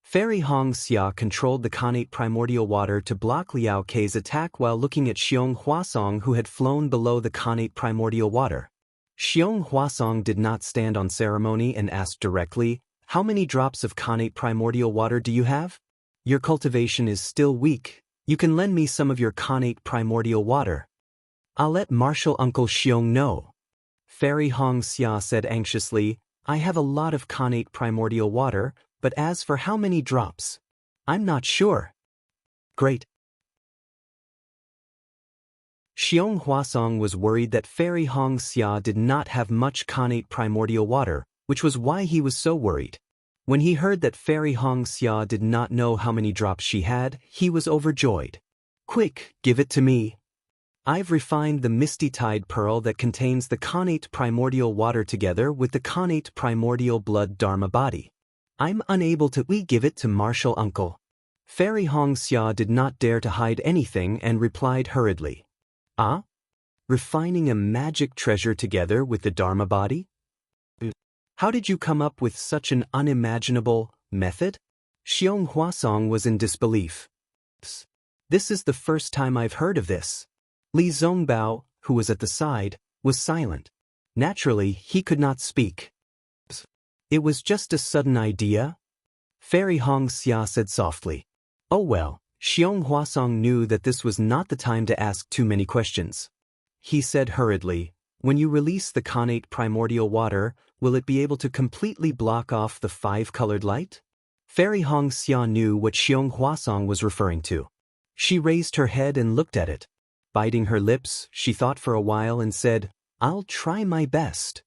[SPEAKER 1] Fairy Hong Xia controlled the connate primordial water to block Liao Ke's attack while looking at Xiong Huasong who had flown below the connate primordial water. Xiong Huasong did not stand on ceremony and asked directly, "How many drops of connate primordial water do you have? Your cultivation is still weak. You can lend me some of your connate primordial water. I'll let Martial Uncle Xiong know." Fairy Hong Xia said anxiously, "I have a lot of connate primordial water, but as for how many drops, I'm not sure." Great. Xiong Huasong was worried that Fairy Hong Xia did not have much connate primordial water, which was why he was so worried. When he heard that Fairy Hong Xia did not know how many drops she had, he was overjoyed. "Quick, give it to me. I've refined the Misty Tide Pearl that contains the connate primordial water together with the connate primordial blood Dharma body. I'm unable to give it to Martial Uncle." Fairy Hong Xia did not dare to hide anything and replied hurriedly. "Ah? Refining a magic treasure together with the Dharma body? How did you come up with such an unimaginable method?" Xiong Huasong was in disbelief. "This is the first time I've heard of this." Li Zongbao, who was at the side, was silent. Naturally, he could not speak. "It was just a sudden idea," Fairy Hong Xia said softly. "Oh well." Xiong Huasong knew that this was not the time to ask too many questions. He said hurriedly, "When you release the connate primordial water, will it be able to completely block off the 5-colored light?" Fairy Hong Xia knew what Xiong Huasong was referring to. She raised her head and looked at it. Biting her lips, she thought for a while and said, "I'll try my best."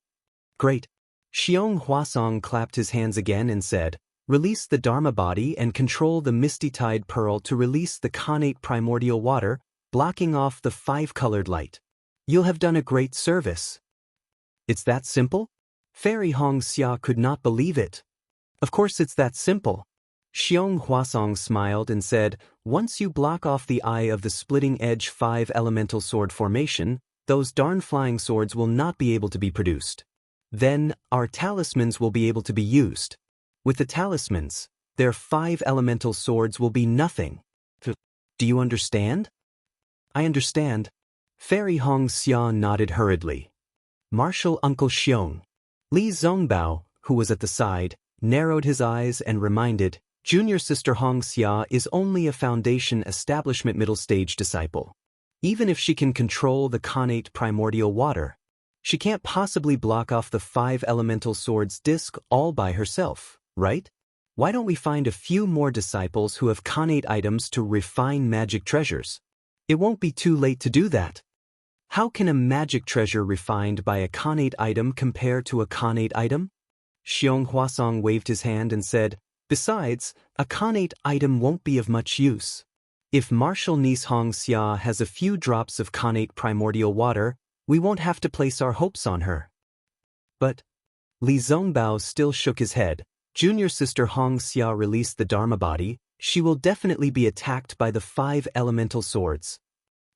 [SPEAKER 1] "Great." Xiong Huasong clapped his hands again and said, "Release the Dharma body and control the Misty Tide Pearl to release the connate primordial water, blocking off the 5-colored light. You'll have done a great service." "It's that simple?" Fairy Hong Xia could not believe it. "Of course it's that simple." Xiong Huasong smiled and said, "Once you block off the eye of the splitting edge 5-elemental sword formation, those darn flying swords will not be able to be produced. Then, our talismans will be able to be used. With the talismans, their 5-elemental swords will be nothing. Do you understand?" "I understand." Fairy Hongxia nodded hurriedly. Martial Uncle Xiong. Li Zongbao, who was at the side, narrowed his eyes and reminded, Junior Sister Hongxia is only a foundation establishment middle stage disciple. Even if she can control the Khanate primordial water, she can't possibly block off the 5 elemental swords disc all by herself, right? Why don't we find a few more disciples who have Khanate items to refine magic treasures? It won't be too late to do that. How can a magic treasure refined by a Khanate item compare to a Khanate item? Xiong Huasong waved his hand and said, besides, a Khanate item won't be of much use. If Martial Niece Hongxia has a few drops of Khanate primordial water, we won't have to place our hopes on her. But Li Zongbao still shook his head. Junior Sister Hongxia released the Dharma body, she will definitely be attacked by the 5 elemental swords.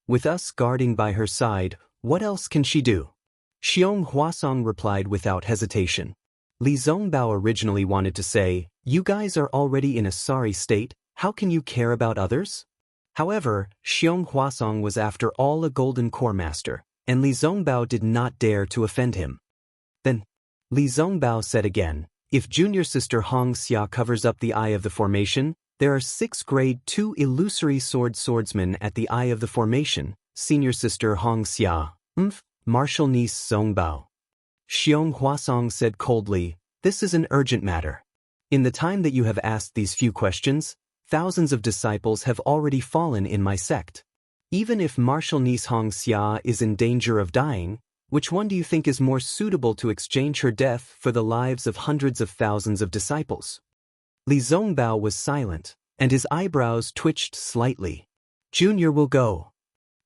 [SPEAKER 1] With us guarding by her side, what else can she do? Xiong Huasong replied without hesitation. Li Zongbao originally wanted to say, you guys are already in a sorry state, how can you care about others? However, Xiong Huasong was after all a golden core master, and Li Zongbao did not dare to offend him. Then, Li Zongbao said again, if Junior Sister Hongxia covers up the eye of the formation, there are 6 grade 2 illusory swordsmen at the eye of the formation, Senior Sister Hongxia, Martial Niece Zongbao. Xiong Huasong said coldly, this is an urgent matter. In the time that you have asked these few questions, thousands of disciples have already fallen in my sect. Even if Martial Niece Hongxia is in danger of dying, which one do you think is more suitable to exchange her death for the lives of hundreds of thousands of disciples? Li Zongbao was silent, and his eyebrows twitched slightly. Junior will go.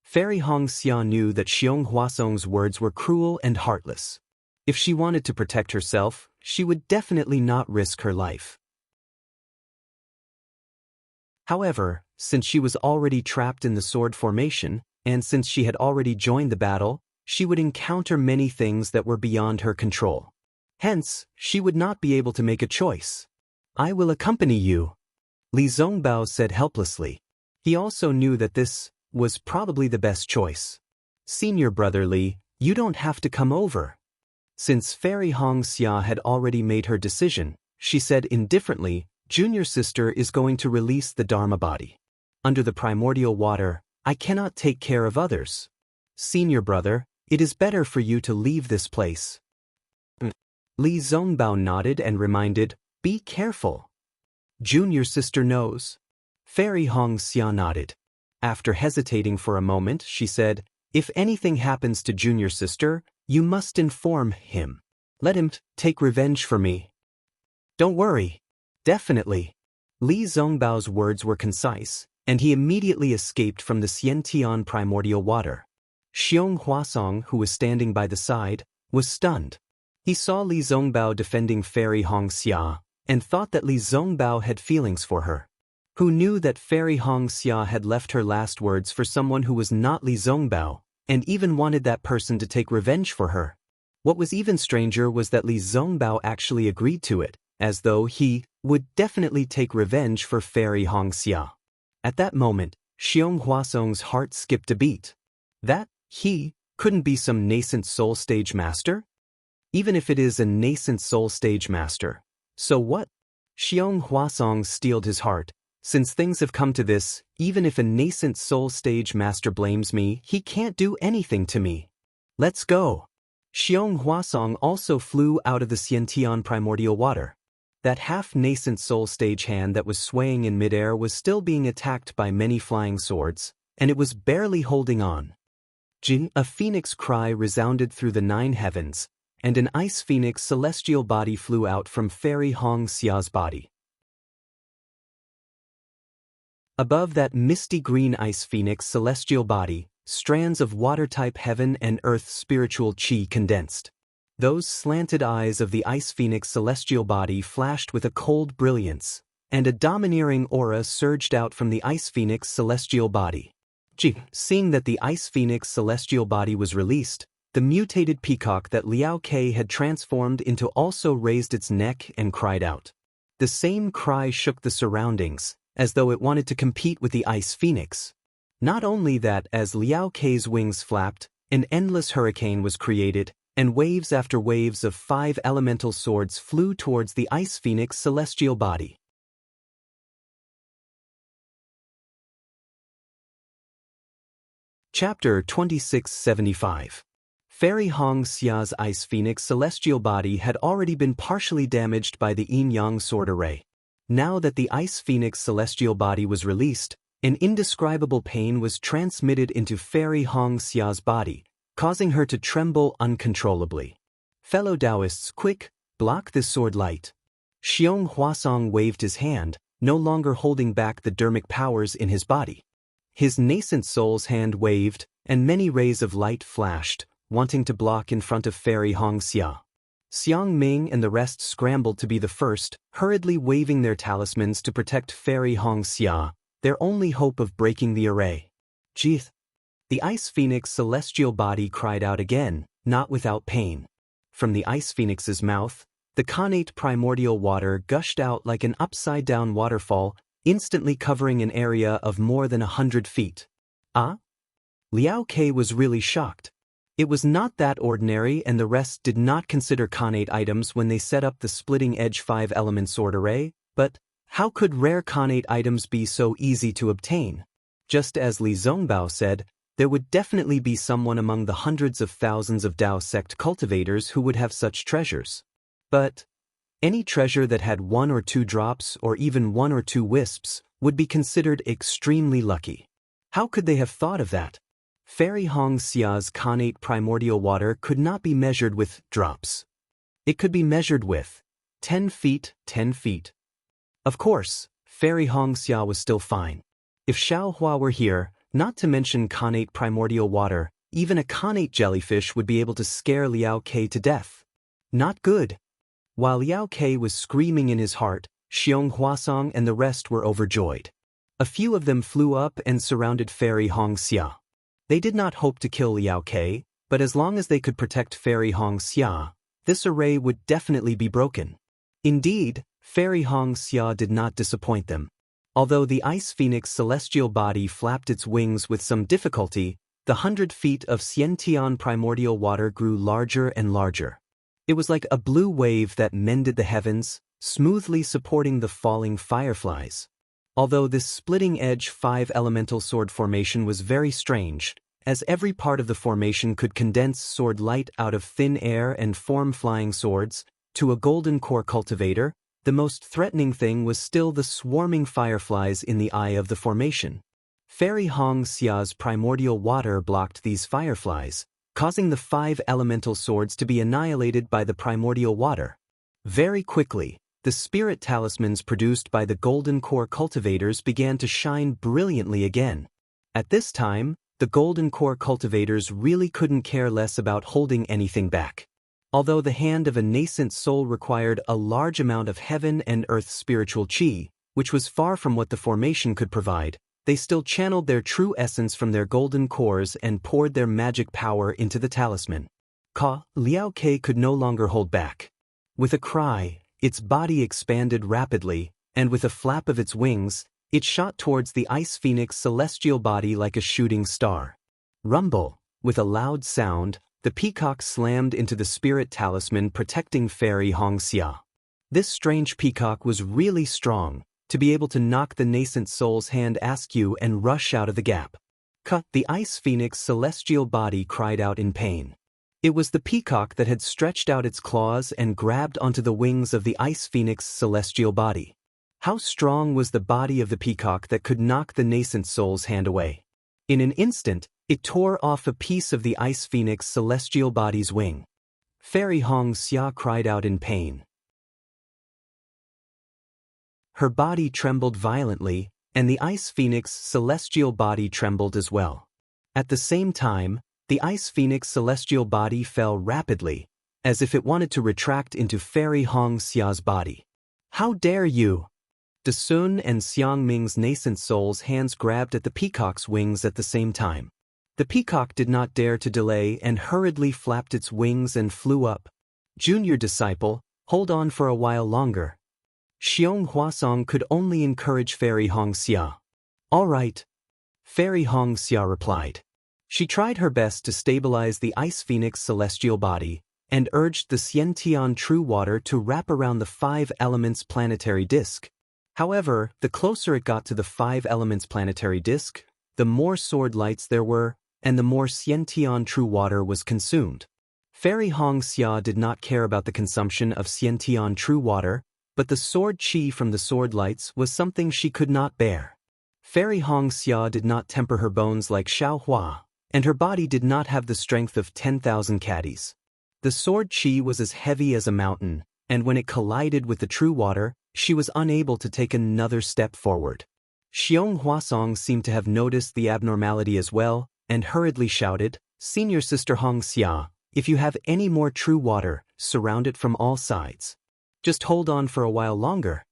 [SPEAKER 1] Fairy Hongxia knew that Xiong Huasong's words were cruel and heartless. If she wanted to protect herself, she would definitely not risk her life. However, since she was already trapped in the sword formation, and since she had already joined the battle, she would encounter many things that were beyond her control. Hence, she would not be able to make a choice. I will accompany you, Li Zongbao said helplessly. He also knew that this was probably the best choice. Senior brother Li, you don't have to come over. Since Fairy Hongxia had already made her decision, she said indifferently, Junior Sister is going to release the Dharma body. Under the primordial water, I cannot take care of others. Senior brother, it is better for you to leave this place. Li Zongbao nodded and reminded, be careful. Junior Sister knows. Fairy Hongxia nodded. After hesitating for a moment, she said, if anything happens to Junior Sister, you must inform him. Let him take revenge for me. Don't worry. Definitely. Li Zongbao's words were concise, and he immediately escaped from the Xiantian primordial water. Xiong Huasong, who was standing by the side, was stunned. He saw Li Zongbao defending Fairy Hongxia, and thought that Li Zongbao had feelings for her. Who knew that Fairy Hongxia had left her last words for someone who was not Li Zongbao, and even wanted that person to take revenge for her? What was even stranger was that Li Zongbao actually agreed to it, as though he would definitely take revenge for Fairy Hongxia. At that moment, Xiong Huasong's heart skipped a beat. That he couldn't be some nascent soul stage master? Even if it is a nascent soul stage master, so what? Xiong Huasong steeled his heart. Since things have come to this, even if a nascent soul stage master blames me, he can't do anything to me. Let's go. Xiong Huasong also flew out of the Xiantian primordial water. That half-nascent soul stage hand that was swaying in midair was still being attacked by many flying swords, and it was barely holding on. A phoenix cry resounded through the 9 heavens, and an ice phoenix celestial body flew out from Fairy Hongxia's body. Above that misty green ice phoenix celestial body, strands of water-type heaven and earth spiritual chi condensed. Those slanted eyes of the ice phoenix celestial body flashed with a cold brilliance, and a domineering aura surged out from the ice phoenix celestial body. Seeing that the ice phoenix celestial body was released, the mutated peacock that Liao Ke had transformed into also raised its neck and cried out. The same cry shook the surroundings, as though it wanted to compete with the ice phoenix. Not only that, as Liao Kei's wings flapped, an endless hurricane was created, and waves after waves of 5 elemental swords flew towards the Ice Phoenix celestial body. Chapter 2675. Fairy Hong Xia's Ice Phoenix celestial body had already been partially damaged by the yin-yang sword array. Now that the Ice Phoenix celestial body was released, an indescribable pain was transmitted into Fairy Hong Xia's body, causing her to tremble uncontrollably. Fellow Taoists, quick, block this sword light. Xiong Huasong waved his hand, no longer holding back the dermic powers in his body. His nascent soul's hand waved, and many rays of light flashed, wanting to block in front of Fairy Hong Xia. Xiang Ming and the rest scrambled to be the first, hurriedly waving their talismans to protect Fairy Hong Xia, their only hope of breaking the array. Jeeth! The Ice Phoenix celestial body cried out again, not without pain. From the Ice Phoenix's mouth, the connate primordial water gushed out like an upside-down waterfall, instantly covering an area of more than 100 feet. Ah? Liao Kei was really shocked. It was not that ordinary, and the rest did not consider connate items when they set up the splitting-edge 5-element sword array, but how could rare connate items be so easy to obtain? Just as Li Zongbao said, there would definitely be someone among the hundreds of thousands of Dao sect cultivators who would have such treasures. But any treasure that had 1 or 2 drops or even 1 or 2 wisps would be considered extremely lucky. How could they have thought of that? Fairy Hong Xia's connate primordial water could not be measured with drops. It could be measured with 10 feet, 10 feet. Of course, Fairy Hong Xia was still fine. If Xiao Hua were here, not to mention connate primordial water, even a connate jellyfish would be able to scare Liao Kei to death. Not good. While Liao Kei was screaming in his heart, Xiong Huasong and the rest were overjoyed. A few of them flew up and surrounded Fairy Hong Xia. They did not hope to kill Liao Kei, but as long as they could protect Fairy Hong Xia, this array would definitely be broken. Indeed, Fairy Hong Xia did not disappoint them. Although the Ice Phoenix celestial body flapped its wings with some difficulty, the 100 feet of Xiantian primordial water grew larger and larger. It was like a blue wave that mended the heavens, smoothly supporting the falling fireflies. Although this splitting-edge 5-elemental sword formation was very strange, as every part of the formation could condense sword light out of thin air and form flying swords, to a golden core cultivator, the most threatening thing was still the swarming fireflies in the eye of the formation. Fairy Hong Xia's primordial water blocked these fireflies, causing the 5 elemental swords to be annihilated by the primordial water. Very quickly, the spirit talismans produced by the golden core cultivators began to shine brilliantly again. At this time, the golden core cultivators really couldn't care less about holding anything back. Although the hand of a nascent soul required a large amount of heaven and earth spiritual qi, which was far from what the formation could provide, they still channeled their true essence from their golden cores and poured their magic power into the talisman. Liao Kei could no longer hold back. With a cry, its body expanded rapidly, and with a flap of its wings, it shot towards the Ice Phoenix celestial body like a shooting star. Rumble! With a loud sound, the peacock slammed into the spirit talisman protecting Fairy Hong Xia. This strange peacock was really strong, to be able to knock the nascent soul's hand askew and rush out of the gap. The Ice Phoenix celestial body cried out in pain. It was the peacock that had stretched out its claws and grabbed onto the wings of the Ice Phoenix celestial body. How strong was the body of the peacock that could knock the nascent soul's hand away? In an instant, it tore off a piece of the Ice Phoenix celestial body's wing. Fairy Hong Xia cried out in pain. Her body trembled violently, and the Ice Phoenix celestial body trembled as well. At the same time, the Ice Phoenix celestial body fell rapidly, as if it wanted to retract into Fairy Hong Xia's body. How dare you! Dasun and Xiang Ming's nascent soul's hands grabbed at the peacock's wings at the same time. The peacock did not dare to delay and hurriedly flapped its wings and flew up. Junior disciple, hold on for a while longer. Xiong Huasong could only encourage Fairy Hong Xia. All right. Fairy Hong Xia replied. She tried her best to stabilize the Ice Phoenix celestial body, and urged the Xiantian true water to wrap around the 5 elements planetary disk. However, the closer it got to the 5 elements planetary disk, the more sword lights there were, and the more Xiantian true water was consumed. Fairy Hong Xia did not care about the consumption of Xiantian true water, but the sword chi from the sword lights was something she could not bear. Fairy Hong Xia did not temper her bones like Xiao Hua, and her body did not have the strength of 10,000 caddies. The sword chi was as heavy as a mountain, and when it collided with the true water, she was unable to take another step forward. Xiong Huasong seemed to have noticed the abnormality as well, and hurriedly shouted, "Senior Sister Hong Xia, if you have any more true water, surround it from all sides. Just hold on for a while longer."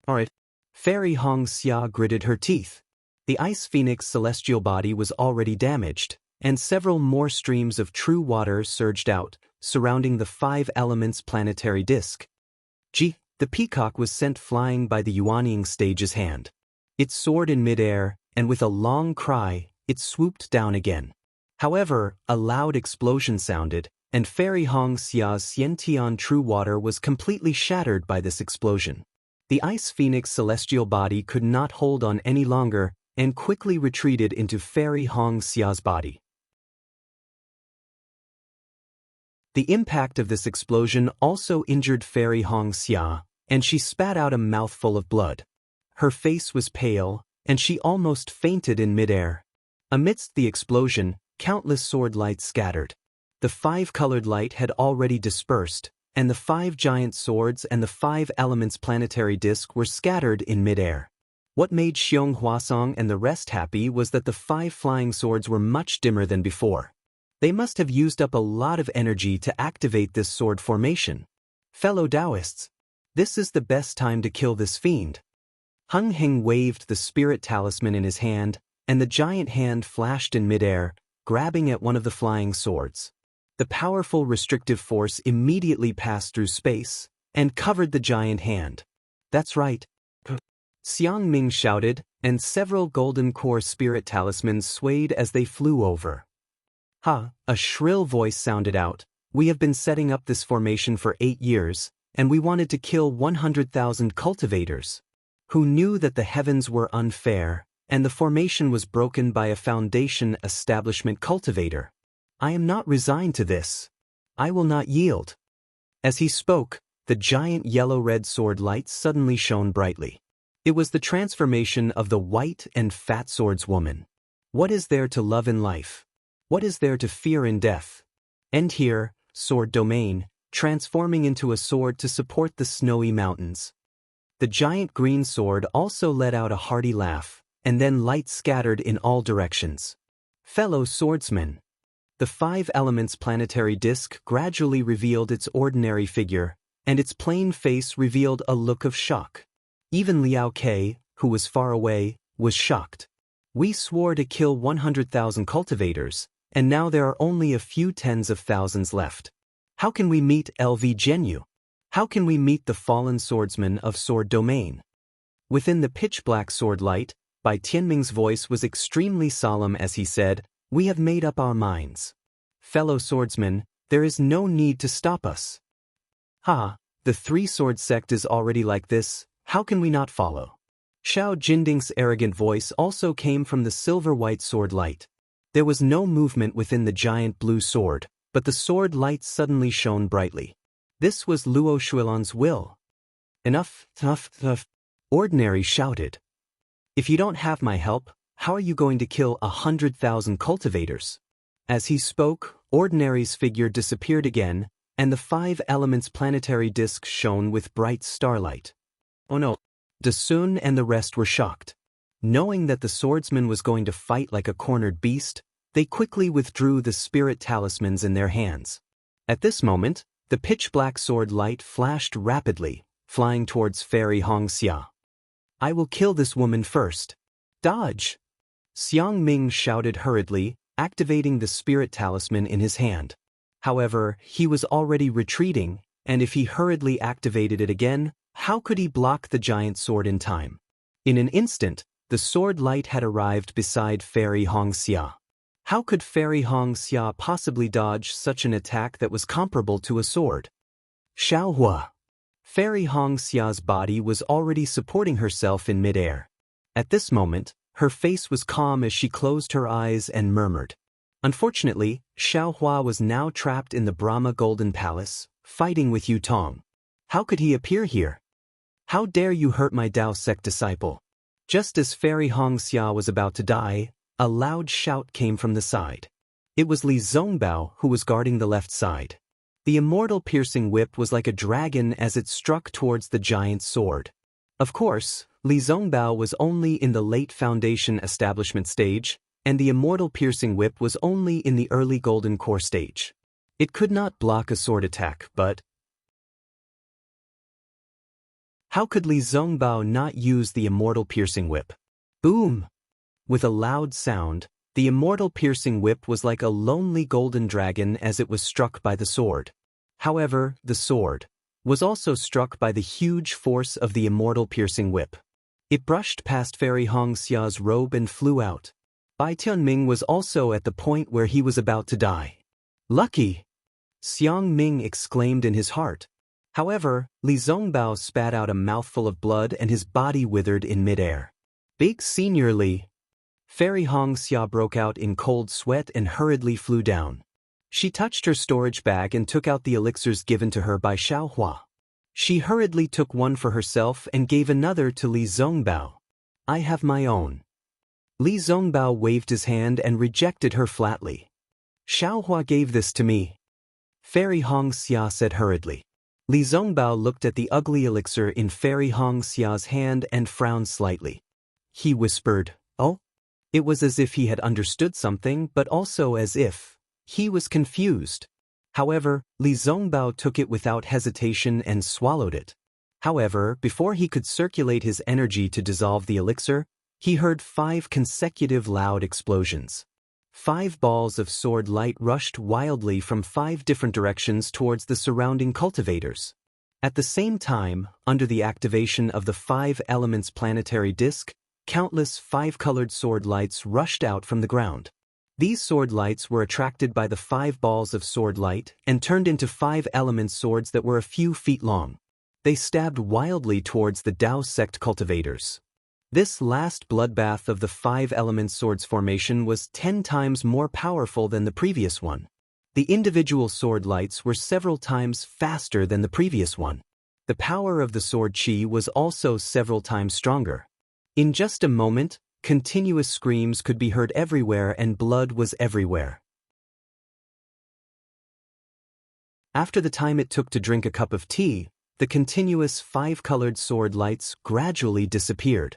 [SPEAKER 1] Alright. Fairy Hong Xia gritted her teeth. The Ice Phoenix celestial body was already damaged, and several more streams of true water surged out, surrounding the 5 elements planetary disk. The peacock was sent flying by the Yuanying stage's hand. It soared in midair, and with a long cry, it swooped down again. However, a loud explosion sounded, and Fairy Hong Xia's Xiantian true water was completely shattered by this explosion. The Ice Phoenix celestial body could not hold on any longer, and quickly retreated into Fairy Hong Xia's body. The impact of this explosion also injured Fairy Hong Xia, and she spat out a mouthful of blood. Her face was pale, and she almost fainted in midair. Amidst the explosion, countless sword lights scattered. The 5-colored light had already dispersed, and the 5 giant swords and the 5 elements planetary disk were scattered in midair. What made Xiong Huasong and the rest happy was that the 5 flying swords were much dimmer than before. They must have used up a lot of energy to activate this sword formation. Fellow Taoists, this is the best time to kill this fiend. Heng Heng waved the spirit talisman in his hand, and the giant hand flashed in midair, grabbing at one of the flying swords. The powerful restrictive force immediately passed through space and covered the giant hand. That's right. Xiang Ming shouted, and several golden core spirit talismans swayed as they flew over. Ha! A shrill voice sounded out. We have been setting up this formation for 8 years, and we wanted to kill 100,000 cultivators. Who knew that the heavens were unfair, and the formation was broken by a foundation establishment cultivator. I am not resigned to this. I will not yield. As he spoke, the giant yellow-red sword light suddenly shone brightly. It was the transformation of the white and fat swordswoman. What is there to love in life? What is there to fear in death? And here, sword domain, transforming into a sword to support the snowy mountains. The giant green sword also let out a hearty laugh, and then light scattered in all directions. Fellow swordsmen. The 5 elements planetary disk gradually revealed its ordinary figure, and its plain face revealed a look of shock. Even Liao Ke, who was far away, was shocked. We swore to kill 100,000 cultivators, and now there are only a few tens of thousands left. How can we meet LV Jianghu? How can we meet the fallen swordsman of sword domain? Within the pitch-black sword light, Bai Tianming's voice was extremely solemn as he said, "We have made up our minds. Fellow swordsmen, there is no need to stop us." Ha! The 3-sword sect is already like this, how can we not follow? Xiao Jinding's arrogant voice also came from the silver-white sword light. There was no movement within the giant blue sword, but the sword light suddenly shone brightly. This was Luo Shuilan's will. Enough. Ordinary shouted. If you don't have my help, how are you going to kill 100,000 cultivators? As he spoke, Ordinary's figure disappeared again, and the 5 elements planetary disk shone with bright starlight. Oh no. Dasun and the rest were shocked. Knowing that the swordsman was going to fight like a cornered beast, they quickly withdrew the spirit talismans in their hands. At this moment, the pitch-black sword light flashed rapidly, flying towards Fairy Hong Xia. I will kill this woman first. Dodge! Xiang Ming shouted hurriedly, activating the spirit talisman in his hand. However, he was already retreating, and if he hurriedly activated it again, how could he block the giant sword in time? In an instant, the sword light had arrived beside Fairy Hongxia. How could Fairy Hongxia possibly dodge such an attack that was comparable to a sword? Xiaohua. Fairy Hongxia's body was already supporting herself in midair. At this moment, her face was calm as she closed her eyes and murmured. Unfortunately, Xiaohua was now trapped in the Brahma Golden Palace, fighting with Yutong. How could he appear here? How dare you hurt my Dao sect disciple? Just as Fairy Hongxia was about to die, a loud shout came from the side. It was Li Zongbao who was guarding the left side. The immortal piercing whip was like a dragon as it struck towards the giant's sword. Of course, Li Zongbao was only in the late foundation establishment stage, and the immortal piercing whip was only in the early golden core stage. It could not block a sword attack, but how could Li Zongbao not use the immortal piercing whip? Boom! With a loud sound, the immortal piercing whip was like a lonely golden dragon as it was struck by the sword. However, the sword was also struck by the huge force of the immortal piercing whip. It brushed past Fairy Hongxia's robe and flew out. Bai Tianming was also at the point where he was about to die. Lucky! Xiang Ming exclaimed in his heart. However, Li Zongbao spat out a mouthful of blood and his body withered in midair. Big Senior Li! Fairy Hongxia broke out in cold sweat and hurriedly flew down. She touched her storage bag and took out the elixirs given to her by Xiaohua. She hurriedly took one for herself and gave another to Li Zongbao. I have my own. Li Zongbao waved his hand and rejected her flatly. Xiaohua gave this to me. Fairy Hongxia said hurriedly. Li Zongbao looked at the ugly elixir in Fairy Hongxia's hand and frowned slightly. He whispered, "Oh?" It was as if he had understood something, but also as if he was confused. However, Li Zongbao took it without hesitation and swallowed it. However, before he could circulate his energy to dissolve the elixir, he heard 5 consecutive loud explosions. 5 balls of sword light rushed wildly from 5 different directions towards the surrounding cultivators. At the same time, under the activation of the 5 elements planetary disk, countless 5-colored sword lights rushed out from the ground. These sword lights were attracted by the 5 balls of sword light and turned into 5 element swords that were a few feet long. They stabbed wildly towards the Dao sect cultivators. This last bloodbath of the 5 element swords formation was 10 times more powerful than the previous one. The individual sword lights were several times faster than the previous one. The power of the sword chi was also several times stronger. In just a moment, continuous screams could be heard everywhere and blood was everywhere. After the time it took to drink a cup of tea, the continuous 5-colored sword lights gradually disappeared.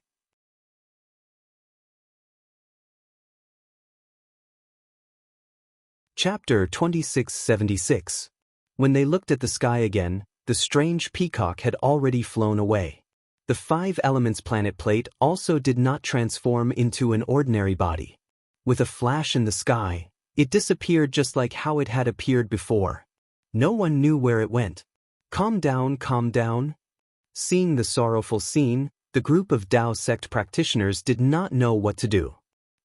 [SPEAKER 1] Chapter 2676. When they looked at the sky again, the strange peacock had already flown away. The 5 elements planet plate also did not transform into an ordinary body. With a flash in the sky, it disappeared just like how it had appeared before. No one knew where it went. Calm down, calm down. Seeing the sorrowful scene, the group of Dao sect practitioners did not know what to do.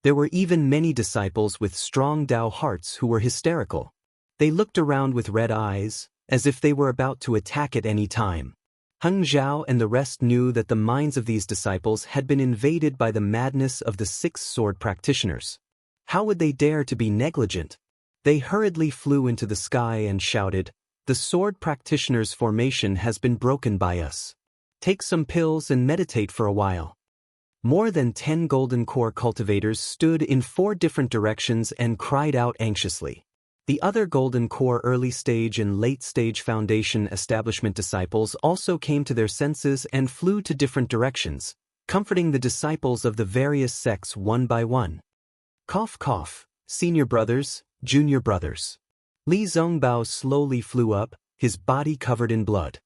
[SPEAKER 1] There were even many disciples with strong Dao hearts who were hysterical. They looked around with red eyes, as if they were about to attack at any time. Heng Zhao and the rest knew that the minds of these disciples had been invaded by the madness of the 6 sword practitioners. How would they dare to be negligent? They hurriedly flew into the sky and shouted, "The sword practitioners' formation has been broken by us. Take some pills and meditate for a while." More than 10 golden core cultivators stood in 4 different directions and cried out anxiously. The other golden core early stage and late stage foundation establishment disciples also came to their senses and flew to different directions, comforting the disciples of the various sects one by one. Cough cough, senior brothers, junior brothers. Li Zongbao slowly flew up, his body covered in blood.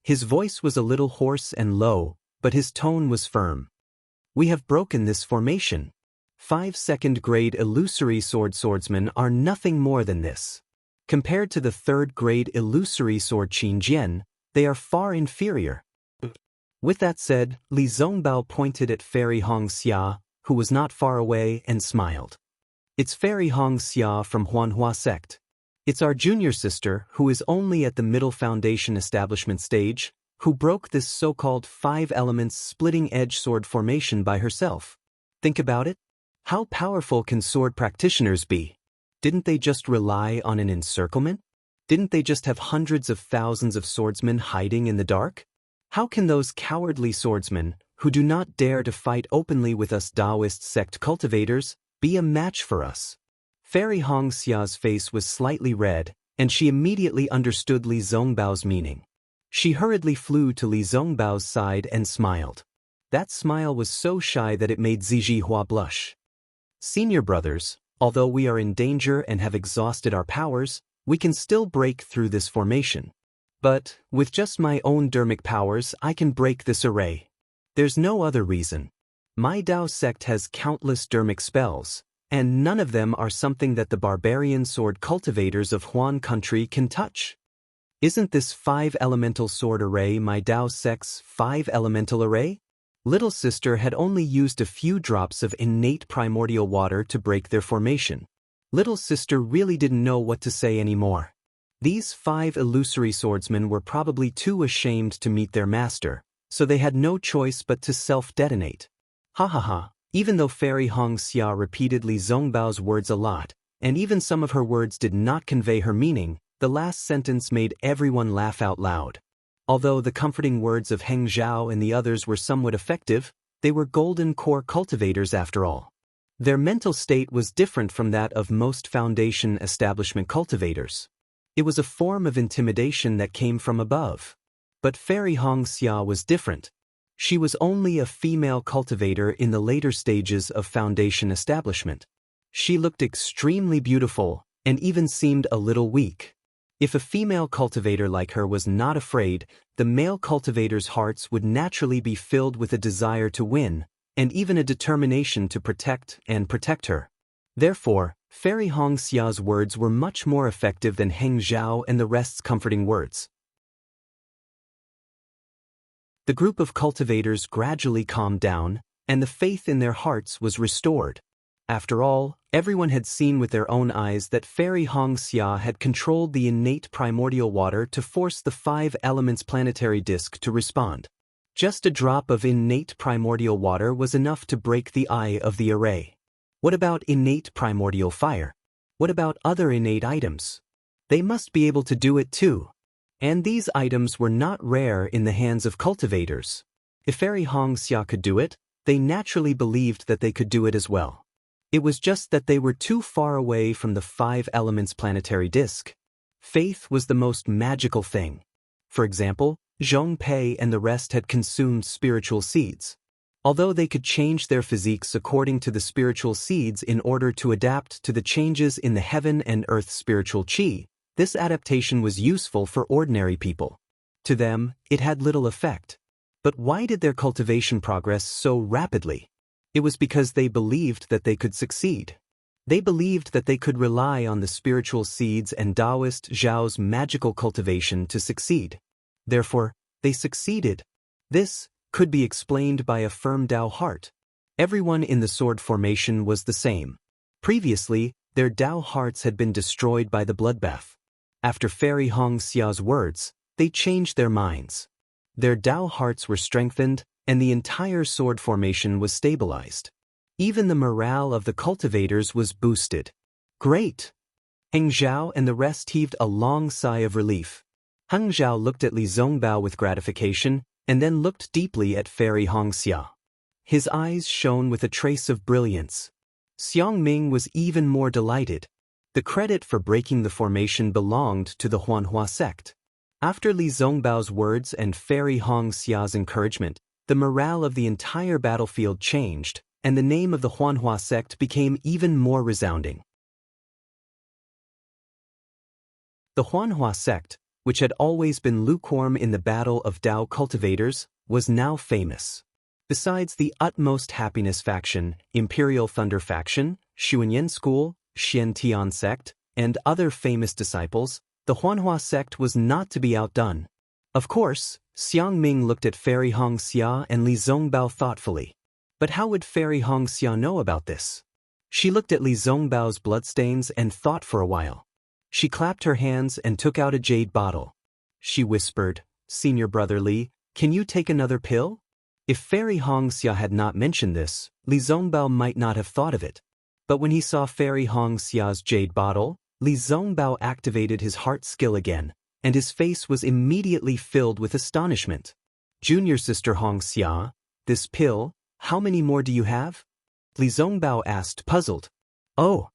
[SPEAKER 1] His voice was a little hoarse and low, but his tone was firm. We have broken this formation. 5 second-grade illusory swordsmen are nothing more than this. Compared to the 3rd-grade illusory sword Qin Jian, they are far inferior. With that said, Li Zongbao pointed at Fairy Hongxia, who was not far away, and smiled. It's Fairy Hongxia from Huanhua sect. It's our junior sister, who is only at the middle foundation establishment stage, who broke this so-called 5 elements splitting edge sword formation by herself. Think about it. How powerful can sword practitioners be? Didn't they just rely on an encirclement? Didn't they just have hundreds of thousands of swordsmen hiding in the dark? How can those cowardly swordsmen, who do not dare to fight openly with us Taoist sect cultivators, be a match for us? Fairy Hongxia's face was slightly red, and she immediately understood Li Zongbao's meaning. She hurriedly flew to Li Zongbao's side and smiled. That smile was so shy that it made Zijihua blush. Senior brothers, although we are in danger and have exhausted our powers, we can still break through this formation. But, with just my own dermic powers, I can break this array. There's no other reason. My Dao sect has countless dermic spells, and none of them are something that the barbarian sword cultivators of Huan country can touch. Isn't this 5 elemental sword array my Dao sect's 5 elemental array? Little sister had only used a few drops of innate primordial water to break their formation. Little sister really didn't know what to say anymore. These 5 illusory swordsmen were probably too ashamed to meet their master, so they had no choice but to self-detonate. Ha ha ha. Even though Fairy Hongxia repeated Li Zongbao's words a lot, and even some of her words did not convey her meaning, the last sentence made everyone laugh out loud. Although the comforting words of Heng Zhao and the others were somewhat effective, they were golden core cultivators after all. Their mental state was different from that of most foundation establishment cultivators. It was a form of intimidation that came from above. But Fairy Hongxia was different. She was only a female cultivator in the later stages of foundation establishment. She looked extremely beautiful, and even seemed a little weak. If a female cultivator like her was not afraid, the male cultivators' hearts would naturally be filled with a desire to win, and even a determination to protect her. Therefore, Fairy Hongxia's words were much more effective than Heng Zhao and the rest's comforting words. The group of cultivators gradually calmed down, and the faith in their hearts was restored. After all, everyone had seen with their own eyes that Fairy Hongxia had controlled the innate primordial water to force the 5 elements planetary disk to respond. Just a drop of innate primordial water was enough to break the eye of the array. What about innate primordial fire? What about other innate items? They must be able to do it too. And these items were not rare in the hands of cultivators. If Fairy Hongxia could do it, they naturally believed that they could do it as well. It was just that they were too far away from the 5 elements planetary disk. Faith was the most magical thing. For example, Zhong Pei and the rest had consumed spiritual seeds. Although they could change their physiques according to the spiritual seeds in order to adapt to the changes in the heaven and earth spiritual qi, this adaptation was useful for ordinary people. To them, it had little effect. But why did their cultivation progress so rapidly? It was because they believed that they could succeed. They believed that they could rely on the spiritual seeds and Taoist Zhao's magical cultivation to succeed. Therefore, they succeeded. This could be explained by a firm Dao heart. Everyone in the sword formation was the same. Previously, their Dao hearts had been destroyed by the bloodbath. After Fairy Hongxia's words, they changed their minds. Their Dao hearts were strengthened, and the entire sword formation was stabilized. Even the morale of the cultivators was boosted. Great! Heng Zhao and the rest heaved a long sigh of relief. Heng Zhao looked at Li Zongbao with gratification, and then looked deeply at Fairy Hongxia. His eyes shone with a trace of brilliance. Xiang Ming was even more delighted. The credit for breaking the formation belonged to the Huanhua sect. After Li Zongbao's words and Fairy Hongxia's encouragement, the morale of the entire battlefield changed, and the name of the Huanhua sect became even more resounding. The Huanhua sect, which had always been lukewarm in the battle of Dao cultivators, was now famous. Besides the utmost happiness faction, Imperial Thunder faction, Xuanyan school, Xiantian sect, and other famous disciples, the Huanhua sect was not to be outdone. Of course, Xiang Ming looked at Fairy Hongxia and Li Zongbao thoughtfully. But how would Fairy Hongxia know about this? She looked at Li Zongbao's bloodstains and thought for a while. She clapped her hands and took out a jade bottle. She whispered, "Senior Brother Li, can you take another pill?" If Fairy Hongxia had not mentioned this, Li Zongbao might not have thought of it. But when he saw Fairy Hongxia's jade bottle, Li Zongbao activated his heart skill again, and his face was immediately filled with astonishment. "Junior Sister Hongxia, this pill, how many more do you have?" Li Zongbao asked, puzzled. "Oh."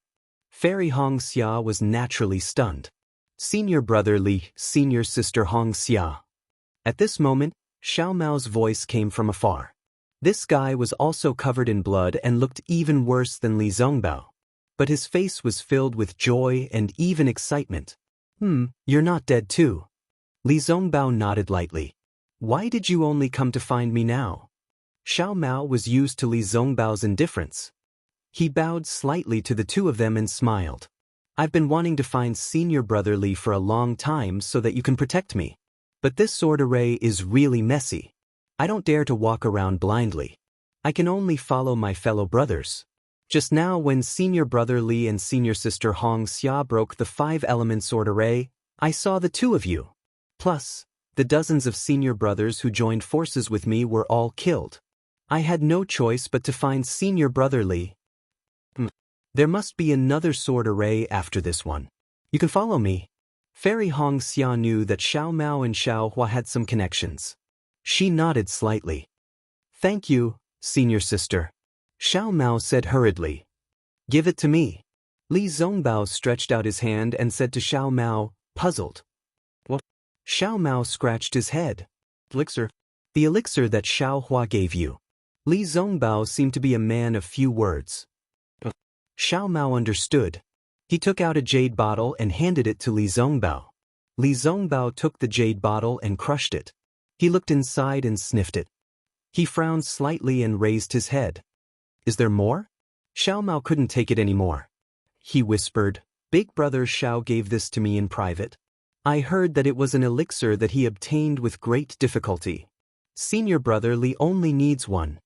[SPEAKER 1] Fairy Hongxia was naturally stunned. "Senior Brother Li, Senior Sister Hongxia." At this moment, Xiao Mao's voice came from afar. This guy was also covered in blood and looked even worse than Li Zongbao. But his face was filled with joy and even excitement. You're not dead too." Li Zongbao nodded lightly. "Why did you only come to find me now?" Xiao Mao was used to Li Zongbao's indifference. He bowed slightly to the two of them and smiled. "I've been wanting to find Senior Brother Li for a long time so that you can protect me. But this sword array is really messy. I don't dare to walk around blindly. I can only follow my fellow brothers. Just now when Senior Brother Li and Senior Sister Hongxia broke the 5-element sword array, I saw the two of you. Plus, the dozens of senior brothers who joined forces with me were all killed. I had no choice but to find Senior Brother Li. There must be another sword array after this one. You can follow me." Fairy Hongxia knew that Xiao Mao and Xiao Hua had some connections. She nodded slightly. "Thank you, Senior Sister." Xiao Mao said hurriedly. "Give it to me." Li Zongbao stretched out his hand and said to Xiao Mao, puzzled. "What?" Xiao Mao scratched his head. "Elixir." "The elixir that Xiao Hua gave you." Li Zongbao seemed to be a man of few words. Xiao Mao understood. He took out a jade bottle and handed it to Li Zongbao. Li Zongbao took the jade bottle and crushed it. He looked inside and sniffed it. He frowned slightly and raised his head. "Is there more?" Xiao Mao couldn't take it anymore. He whispered, "Big brother Xiao gave this to me in private. I heard that it was an elixir that he obtained with great difficulty. Senior Brother Li only needs one."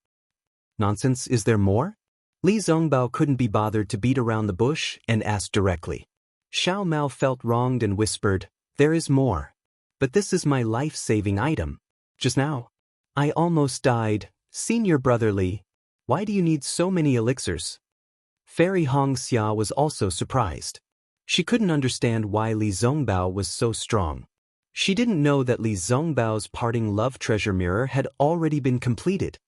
[SPEAKER 1] "Nonsense, is there more?" Li Zongbao couldn't be bothered to beat around the bush and asked directly. Xiao Mao felt wronged and whispered, "There is more. But this is my life-saving item. Just now, I almost died. Senior Brother Li, why do you need so many elixirs?" Fairy Hongxia was also surprised. She couldn't understand why Li Zongbao was so strong. She didn't know that Li Zongbao's parting love treasure mirror had already been completed.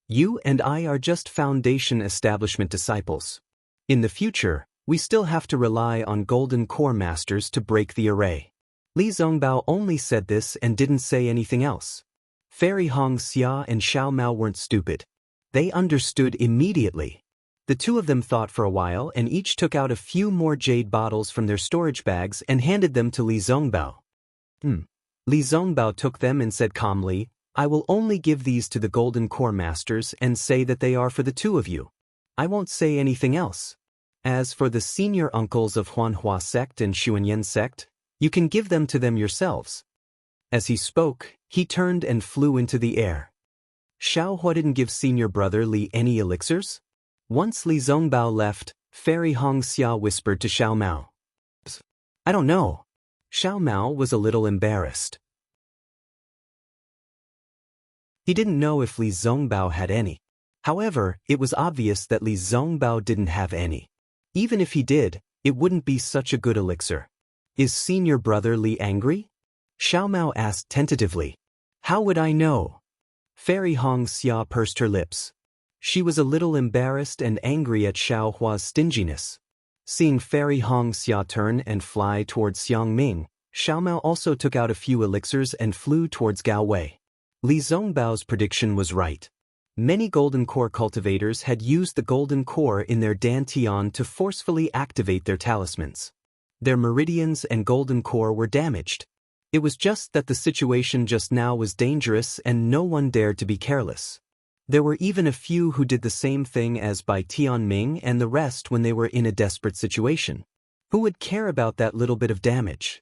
[SPEAKER 1] "You and I are just foundation establishment disciples. In the future, we still have to rely on golden core masters to break the array." Li Zongbao only said this and didn't say anything else. Fairy Hongxia and Xiao Mao weren't stupid. They understood immediately. The two of them thought for a while and each took out a few more jade bottles from their storage bags and handed them to Li Zongbao. Li Zongbao took them and said calmly, "I will only give these to the Golden Core Masters and say that they are for the two of you. I won't say anything else. As for the senior uncles of Huanhua sect and Xuanyan sect, you can give them to them yourselves." As he spoke, he turned and flew into the air. Xiao Hua didn't give Senior Brother Li any elixirs? Once Li Zongbao left, Fairy Hongxia whispered to Xiao Mao. "I don't know." Xiao Mao was a little embarrassed. He didn't know if Li Zongbao had any. However, it was obvious that Li Zongbao didn't have any. Even if he did, it wouldn't be such a good elixir. "Is Senior Brother Li angry?" Xiao Mao asked tentatively. "How would I know?" Fairy Hongxia pursed her lips. She was a little embarrassed and angry at Xiao Hua's stinginess. Seeing Fairy Hongxia turn and fly towards Xiang Ming, Xiao Mao also took out a few elixirs and flew towards Gao Wei. Li Zongbao's prediction was right. Many Golden Core cultivators had used the Golden Core in their Dantian to forcefully activate their talismans. Their meridians and Golden Core were damaged. It was just that the situation just now was dangerous and no one dared to be careless. There were even a few who did the same thing as Bai Tianming and the rest when they were in a desperate situation. Who would care about that little bit of damage?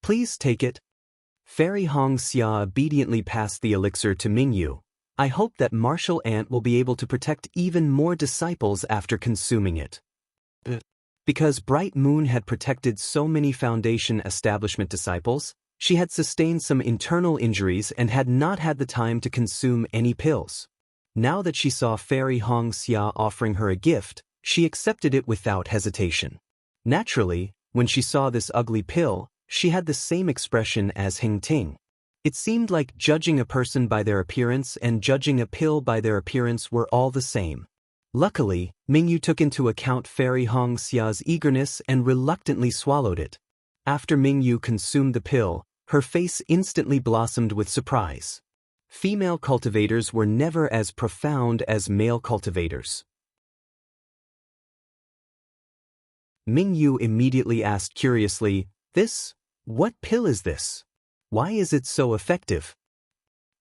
[SPEAKER 1] Please take it. Fairy Hong Xia obediently passed the elixir to Mingyu. I hope that Martial Ant will be able to protect even more disciples after consuming it. Because Bright Moon had protected so many Foundation establishment disciples, she had sustained some internal injuries and had not had the time to consume any pills. Now that she saw Fairy Hong Xia offering her a gift, she accepted it without hesitation. Naturally, when she saw this ugly pill, she had the same expression as Hing Ting. It seemed like judging a person by their appearance and judging a pill by their appearance were all the same. Luckily, Mingyu took into account Fairy Hong Xia's eagerness and reluctantly swallowed it. After Mingyu consumed the pill, her face instantly blossomed with surprise. Female cultivators were never as profound as male cultivators. Mingyu immediately asked curiously, What pill is this? Why is it so effective?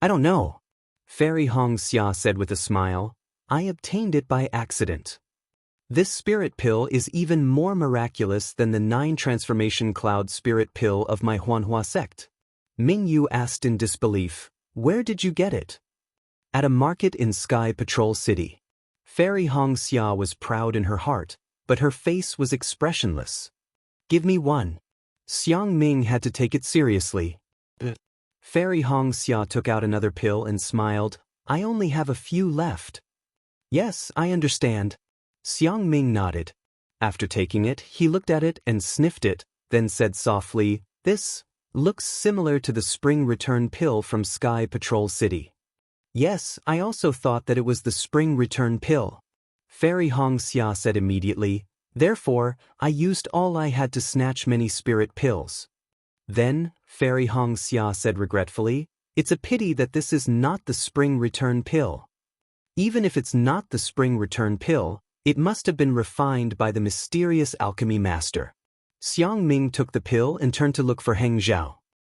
[SPEAKER 1] I don't know. Fairy Hong Xia said with a smile, I obtained it by accident. This spirit pill is even more miraculous than the 9 transformation cloud spirit pill of my Huanhua sect. Mingyu asked in disbelief, Where did you get it? At a market in Sky Patrol City. Fairy Hong Xia was proud in her heart, but her face was expressionless. Give me one. Xiang Ming had to take it seriously. Fairy Hong Xia took out another pill and smiled, I only have a few left. Yes, I understand. Xiang Ming nodded. After taking it, he looked at it and sniffed it, then said softly, This looks similar to the spring return pill from Sky Patrol City. Yes, I also thought that it was the spring return pill. Fairy Hong Xia said immediately, Therefore, I used all I had to snatch many spirit pills. Then, Fairy Hong Xia said regretfully, It's a pity that this is not the spring return pill. Even if it's not the spring return pill, it must have been refined by the mysterious alchemy master. Xiang Ming took the pill and turned to look for Heng Zhao.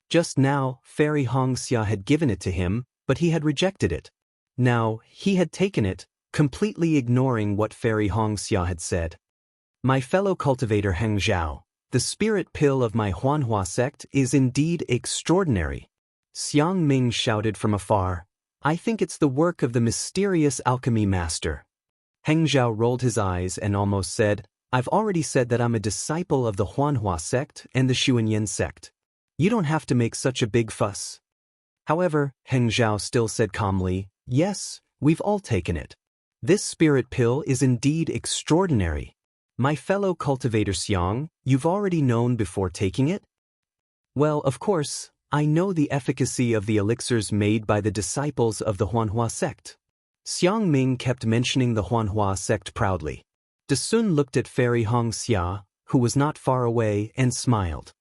[SPEAKER 1] Just now, Fairy Hong Xia had given it to him, but he had rejected it. Now, he had taken it, completely ignoring what Fairy Hong Xia had said. My fellow cultivator Heng Zhao, the spirit pill of my Huanhua sect is indeed extraordinary. Xiang Ming shouted from afar, I think it's the work of the mysterious alchemy master. Heng Zhao rolled his eyes and almost said, I've already said that I'm a disciple of the Huanhua sect and the Xuanyan sect. You don't have to make such a big fuss. However, Heng Zhao still said calmly, Yes, we've all taken it. This spirit pill is indeed extraordinary. My fellow cultivator Xiang, you've already known before taking it? Well, of course, I know the efficacy of the elixirs made by the disciples of the Huanhua sect. Xiang Ming kept mentioning the Huanhua sect proudly. Desun looked at Fairy Hong Xia, who was not far away, and smiled.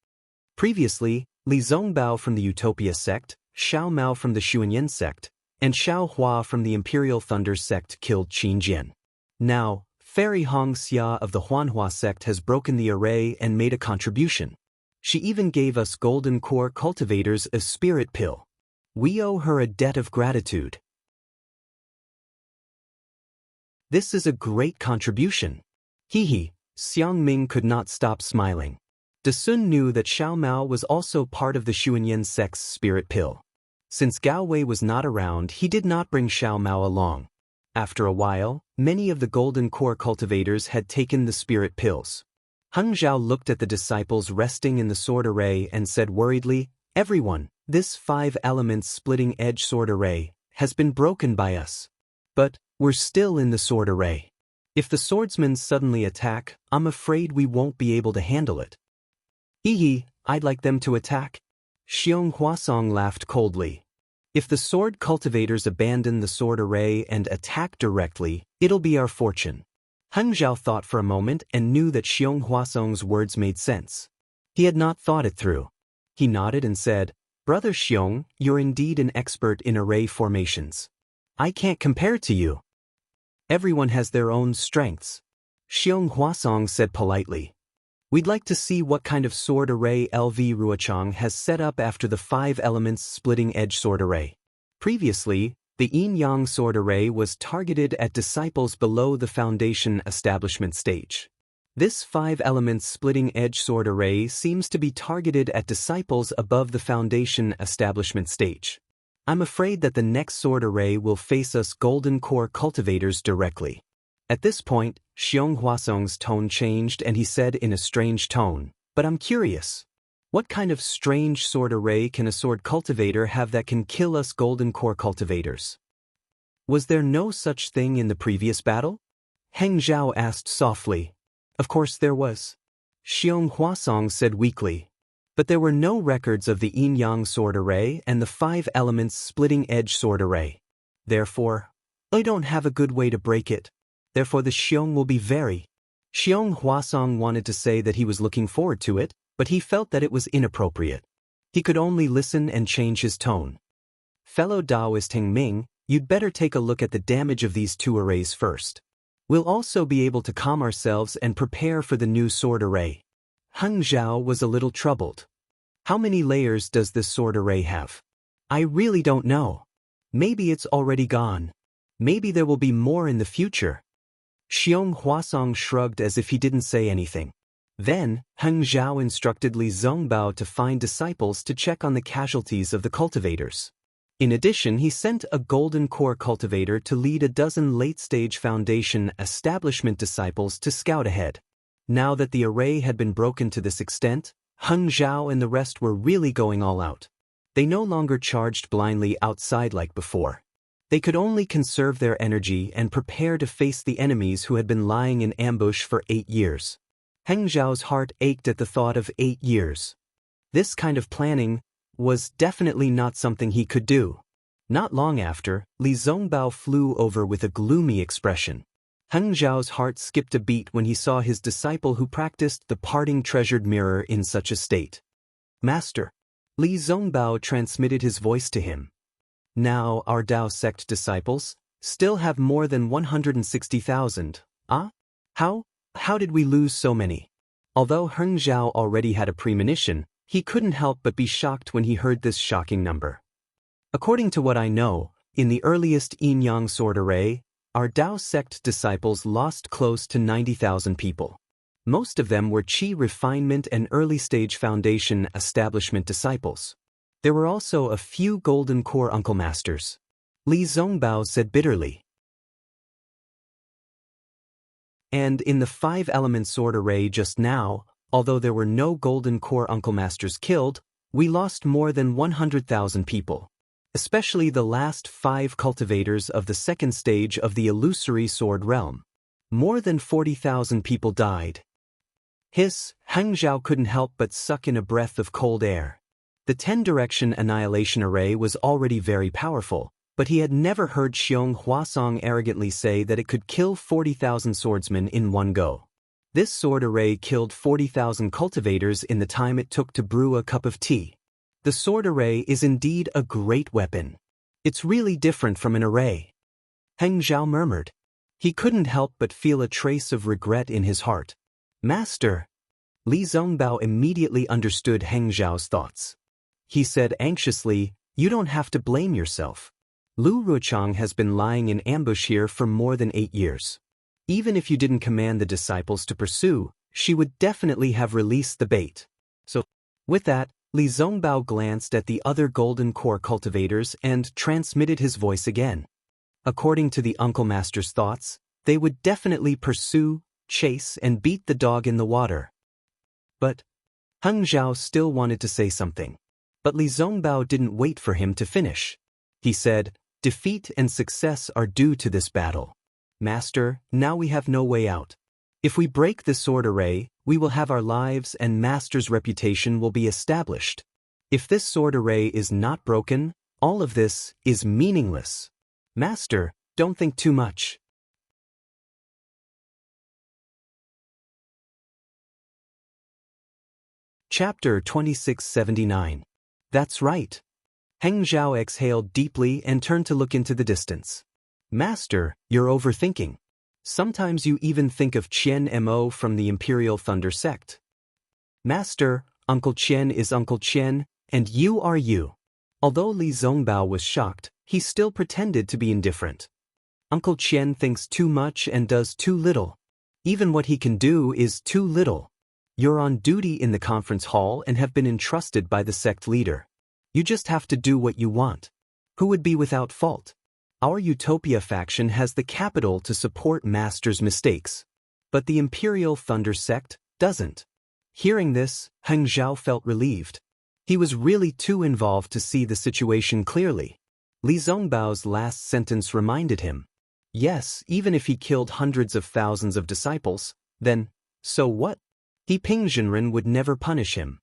[SPEAKER 1] Previously, Li Zongbao from the Utopia sect, Xiao Mao from the Xuanyan sect, and Xiao Hua from the Imperial Thunder sect killed Qin Jian. Now, Fairy Hong Xia of the Huanhua sect has broken the array and made a contribution. She even gave us Golden Core cultivators a spirit pill. We owe her a debt of gratitude. This is a great contribution. Hee, Xiang Ming could not stop smiling. Desun knew that Xiao Mao was also part of the Xuanyan sect's spirit pill. Since Gao Wei was not around, he did not bring Xiao Mao along. After a while, many of the Golden Core cultivators had taken the spirit pills. Heng Zhao looked at the disciples resting in the sword array and said worriedly, Everyone, this 5 elements splitting edge sword array has been broken by us. But we're still in the sword array. If the swordsmen suddenly attack, I'm afraid we won't be able to handle it. I'd like them to attack. Xiong Huasong laughed coldly. If the sword cultivators abandon the sword array and attack directly, it'll be our fortune. Heng Zhao thought for a moment and knew that Xiong Huasong's words made sense. He had not thought it through. He nodded and said, Brother Xiong, you're indeed an expert in array formations. I can't compare to you. Everyone has their own strengths. Xiong Huasong said politely. We'd like to see what kind of sword array LV Ruochang has set up after the 5 elements splitting edge sword array. Previously, the yin-yang sword array was targeted at disciples below the foundation establishment stage. This 5 elements splitting edge sword array seems to be targeted at disciples above the foundation establishment stage. I'm afraid that the next sword array will face us golden core cultivators directly. At this point, Xiong Huasong's tone changed and he said in a strange tone, "But I'm curious. What kind of strange sword array can a sword cultivator have that can kill us golden core cultivators? Was there no such thing in the previous battle?" Heng Zhao asked softly. "Of course there was," Xiong Huasong said weakly. "But there were no records of the yin-yang sword array and the 5 elements splitting edge sword array. Therefore, I don't have a good way to break it. Therefore the Xiong will be very..." Xiong Huasong wanted to say that he was looking forward to it, but he felt that it was inappropriate. He could only listen and change his tone. "Fellow Taoist Heng Ming, you'd better take a look at the damage of these 2 arrays first. We'll also be able to calm ourselves and prepare for the new sword array." Heng Zhao was a little troubled. "How many layers does this sword array have? I really don't know. Maybe it's already gone. Maybe there will be more in the future." Xiong Huasong shrugged as if he didn't say anything. Then, Heng Zhao instructed Li Zongbao to find disciples to check on the casualties of the cultivators. In addition, he sent a golden core cultivator to lead a dozen late-stage foundation establishment disciples to scout ahead. Now that the array had been broken to this extent, Heng Zhao and the rest were really going all out. They no longer charged blindly outside like before. They could only conserve their energy and prepare to face the enemies who had been lying in ambush for 8 years. Heng Zhao's heart ached at the thought of 8 years. This kind of planning was definitely not something he could do. Not long after, Li Zongbao flew over with a gloomy expression. Heng Zhao's heart skipped a beat when he saw his disciple who practiced the parting treasured mirror in such a state. "Master." Li Zongbao transmitted his voice to him. "Now our Dao sect disciples still have more than 160,000. How did we lose so many?" Although Heng Zhao already had a premonition, he couldn't help but be shocked when he heard this shocking number. "According to what I know, in the earliest yin-yang sword array, our Dao sect disciples lost close to 90,000 people. Most of them were Qi refinement and early-stage foundation establishment disciples. There were also a few golden core uncle masters," Li Zongbao said bitterly. "And in the 5-element sword array just now, although there were no golden core uncle masters killed, we lost more than 100,000 people. Especially the last 5 cultivators of the second stage of the illusory sword realm. More than 40,000 people died." Heng Zhao couldn't help but suck in a breath of cold air. The 10-direction annihilation array was already very powerful, but he had never heard Xiong Huasong arrogantly say that it could kill 40,000 swordsmen in one go. This sword array killed 40,000 cultivators in the time it took to brew a cup of tea. The sword array is indeed a great weapon. It's really different from an array. Heng Zhao murmured. He couldn't help but feel a trace of regret in his heart. "Master." Li Zongbao immediately understood Heng Zhao's thoughts. He said anxiously, "You don't have to blame yourself. Lu Ruochang has been lying in ambush here for more than 8 years. Even if you didn't command the disciples to pursue, she would definitely have released the bait." So, with that, Li Zongbao glanced at the other golden core cultivators and transmitted his voice again. According to the Uncle Master's thoughts, they would definitely pursue, chase, and beat the dog in the water. But Heng Zhao still wanted to say something. But Li Zongbao didn't wait for him to finish. He said, "Defeat and success are due to this battle. Master, now we have no way out. If we break the sword array, we will have our lives and Master's reputation will be established. If this sword array is not broken, all of this is meaningless. Master, don't think too much." Chapter 2679. That's right. Heng Zhao exhaled deeply and turned to look into the distance. "Master, you're overthinking. Sometimes you even think of Qian Mo from the Imperial Thunder sect." "Master, Uncle Qian is Uncle Qian, and you are you." Although Li Zongbao was shocked, he still pretended to be indifferent. "Uncle Qian thinks too much and does too little. Even what he can do is too little. You're on duty in the conference hall and have been entrusted by the sect leader. You just have to do what you want. Who would be without fault? Our Utopia faction has the capital to support Master's mistakes. But the Imperial Thunder sect doesn't. Hearing this, Heng Zhao felt relieved. He was really too involved to see the situation clearly. Li Zongbao's last sentence reminded him. Yes, even if he killed hundreds of thousands of disciples, then, so what? Ping Zhenren would never punish him.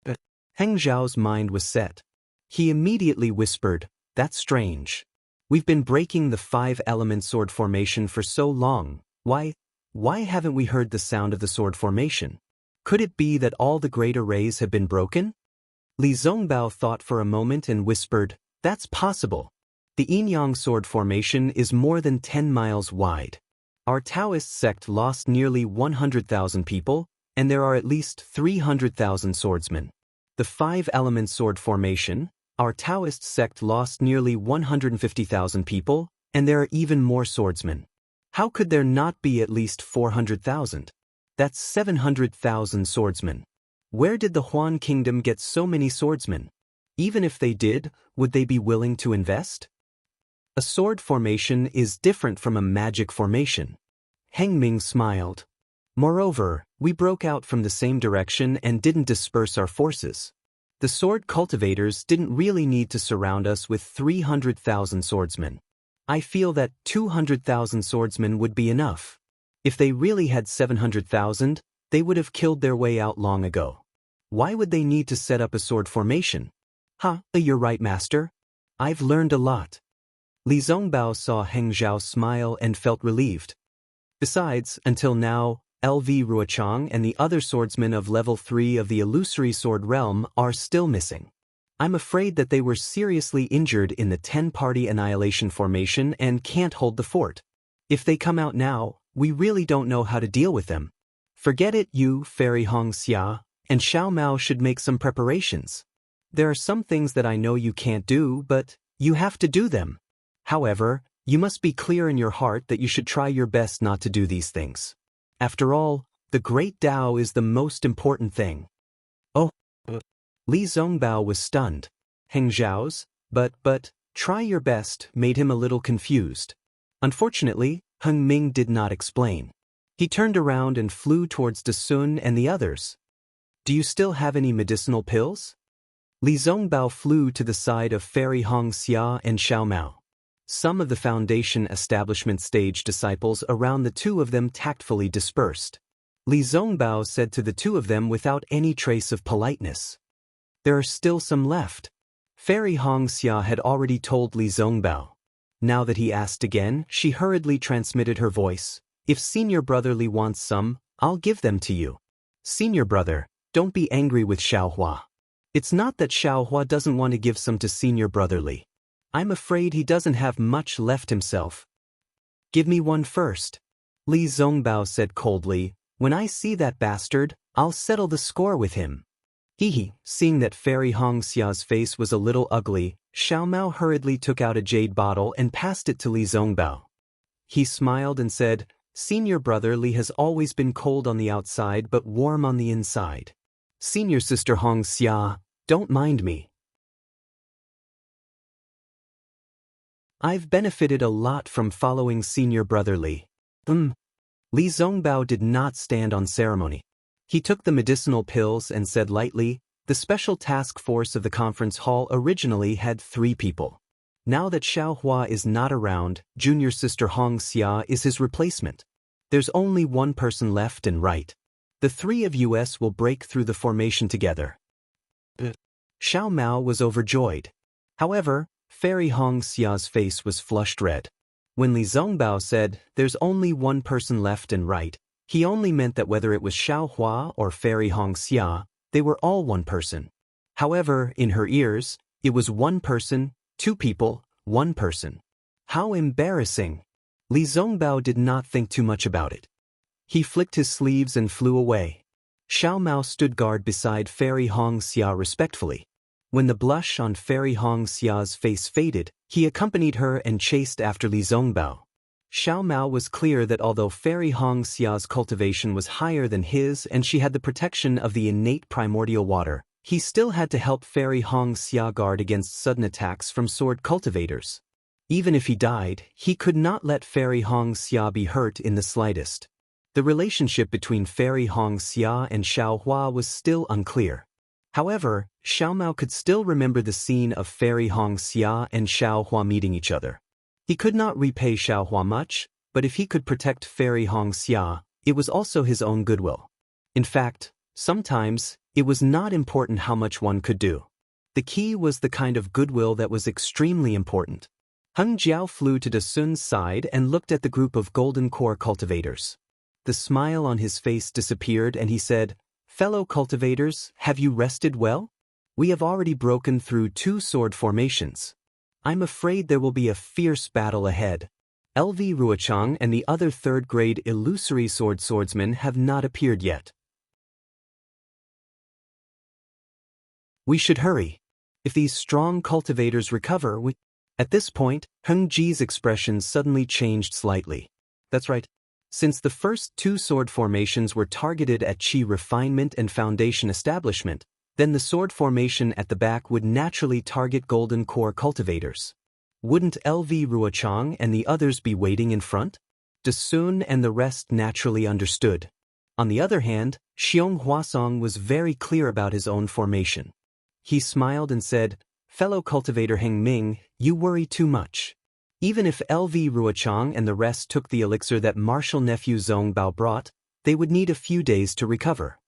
[SPEAKER 1] But Heng Zhao's mind was set. He immediately whispered, "That's strange. We've been breaking the 5-element sword formation for so long. Why haven't we heard the sound of the sword formation? Could it be that all the great arrays have been broken?" Li Zongbao thought for a moment and whispered, "That's possible. The Yin-Yang sword formation is more than 10 miles wide. Our Taoist sect lost nearly 100,000 people, and there are at least 300,000 swordsmen. The 5-element sword formation, our Taoist sect lost nearly 150,000 people, and there are even more swordsmen. How could there not be at least 400,000? That's 700,000 swordsmen. Where did the Huan Kingdom get so many swordsmen? Even if they did, would they be willing to invest? A sword formation is different from a magic formation." Heng Ming smiled. "Moreover, we broke out from the same direction and didn't disperse our forces. The sword cultivators didn't really need to surround us with 300,000 swordsmen. I feel that 200,000 swordsmen would be enough. If they really had 700,000, they would have killed their way out long ago. Why would they need to set up a sword formation?" You're right, Master. I've learned a lot." Li Zongbao saw Heng Zhao smile and felt relieved. Besides, until now, LV Ruochang and the other swordsmen of level 3 of the illusory sword realm are still missing. I'm afraid that they were seriously injured in the 10-party annihilation formation and can't hold the fort. If they come out now, we really don't know how to deal with them. Forget it, you, Fairy Hong Xia, and Xiao Mao should make some preparations. There are some things that I know you can't do, but you have to do them. However, you must be clear in your heart that you should try your best not to do these things. After all, the Great Tao is the most important thing." "Oh." Li Zongbao was stunned. Heng Zhao's, but, try your best made him a little confused. Unfortunately, Heng Ming did not explain. He turned around and flew towards De Sun and the others. "Do you still have any medicinal pills?" Li Zongbao flew to the side of Fairy Hong Xia and Xiao Mao. Some of the Foundation establishment stage disciples around the two of them tactfully dispersed. Li Zongbao said to the two of them without any trace of politeness, "There are still some left." Fairy Hong Xia had already told Li Zongbao. Now that he asked again, she hurriedly transmitted her voice. "If Senior Brother Li wants some, I'll give them to you. Senior Brother, don't be angry with Xiaohua. It's not that Xiaohua doesn't want to give some to Senior Brother Li. I'm afraid he doesn't have much left himself." "Give me one first," Li Zongbao said coldly. "When I see that bastard, I'll settle the score with him." Seeing that Fairy Hong Xia's face was a little ugly, Xiao Mao hurriedly took out a jade bottle and passed it to Li Zongbao. He smiled and said, "Senior Brother Li has always been cold on the outside but warm on the inside. Senior Sister Hong Xia, don't mind me. I've benefited a lot from following Senior Brother Li." Li Zongbao did not stand on ceremony. He took the medicinal pills and said lightly, "The special task force of the conference hall originally had 3 people. Now that Xiaohua is not around, Junior Sister Hong Xia is his replacement. There's only one person left and right. The 3 of us will break through the formation together." Xiao Mao was overjoyed. However, Fairy Hong Xia's face was flushed red. When Li Zongbao said, "There's only one person left and right," he only meant that whether it was Xiaohua or Fairy Hong Xia, they were all one person. However, in her ears, it was one person, 2 people, 1 person. How embarrassing! Li Zongbao did not think too much about it. He flicked his sleeves and flew away. Xiao Mao stood guard beside Fairy Hong Xia respectfully. When the blush on Fairy Hong Xia's face faded, he accompanied her and chased after Li Zongbao. Xiao Mao was clear that although Fairy Hong Xia's cultivation was higher than his and she had the protection of the innate primordial water, he still had to help Fairy Hong Xia guard against sudden attacks from sword cultivators. Even if he died, he could not let Fairy Hong Xia be hurt in the slightest. The relationship between Fairy Hong Xia and Xiao Hua was still unclear. However, Xiao Mao could still remember the scene of Fairy Hong Xia and Xiao Hua meeting each other. He could not repay Xiao Hua much, but if he could protect Fairy Hong Xia, it was also his own goodwill. In fact, sometimes, it was not important how much one could do. The key was the kind of goodwill that was extremely important. Heng Jiao flew to De Sun's side and looked at the group of golden core cultivators. The smile on his face disappeared and he said, "Fellow cultivators, have you rested well? We have already broken through 2 sword formations. I'm afraid there will be a fierce battle ahead. LV Ruochang and the other third-grade illusory swordsmen have not appeared yet. We should hurry. If these strong cultivators recover, we—" At this point, Heng Ji's expression suddenly changed slightly. That's right. Since the first 2 sword formations were targeted at qi refinement and foundation establishment, then the sword formation at the back would naturally target golden core cultivators. Wouldn't LV Ruochang and the others be waiting in front? De Sun and the rest naturally understood. On the other hand, Xiong Huasong was very clear about his own formation. He smiled and said, "Fellow cultivator Heng Ming, you worry too much. Even if LV Ruochang and the rest took the elixir that martial nephew Zhong Bao brought, they would need a few days to recover.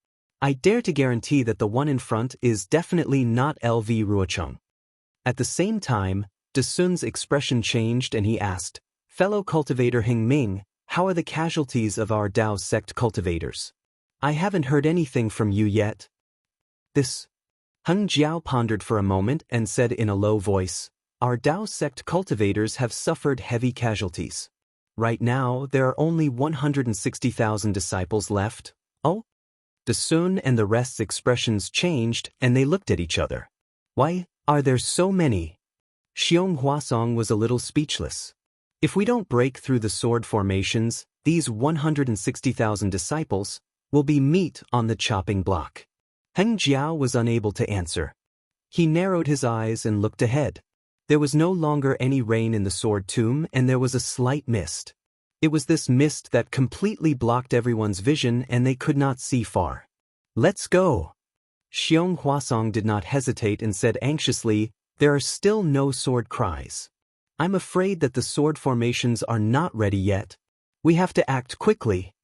[SPEAKER 1] I dare to guarantee that the one in front is definitely not LV Ruochang." At the same time, De Sun's expression changed and he asked, "Fellow cultivator Heng Ming, how are the casualties of our Dao sect cultivators? I haven't heard anything from you yet." This. Heng Jiao pondered for a moment and said in a low voice, "Our Dao sect cultivators have suffered heavy casualties. Right now, there are only 160,000 disciples left." Oh? De Sun and the rest's expressions changed and they looked at each other. "Why are there so many?" Xiong Huasong was a little speechless. "If we don't break through the sword formations, these 160,000 disciples will be meat on the chopping block." Heng Jiao was unable to answer. He narrowed his eyes and looked ahead. There was no longer any rain in the sword tomb and there was a slight mist. It was this mist that completely blocked everyone's vision and they could not see far. "Let's go." Xiong Huasong did not hesitate and said anxiously, "There are still no sword cries. I'm afraid that the sword formations are not ready yet. We have to act quickly."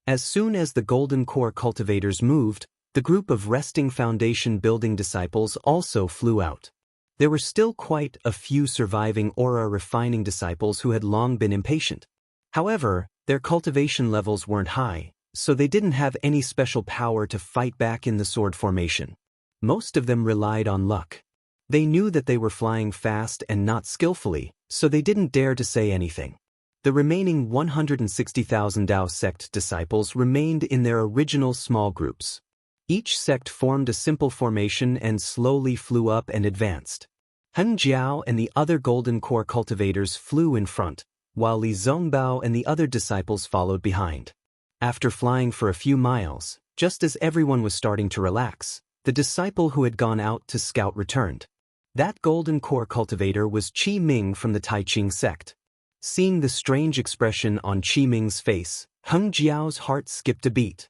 [SPEAKER 1] As soon as the golden core cultivators moved, the group of resting foundation building disciples also flew out. There were still quite a few surviving aura refining disciples who had long been impatient. However, their cultivation levels weren't high, so they didn't have any special power to fight back in the sword formation. Most of them relied on luck. They knew that they were flying fast and not skillfully, so they didn't dare to say anything. The remaining 160,000 Dao sect disciples remained in their original small groups. Each sect formed a simple formation and slowly flew up and advanced. Heng Jiao and the other golden core cultivators flew in front, while Li Zongbao and the other disciples followed behind. After flying for a few miles, just as everyone was starting to relax, the disciple who had gone out to scout returned. That golden core cultivator was Qi Ming from the Taiqing sect. Seeing the strange expression on Qi Ming's face, Heng Jiao's heart skipped a beat.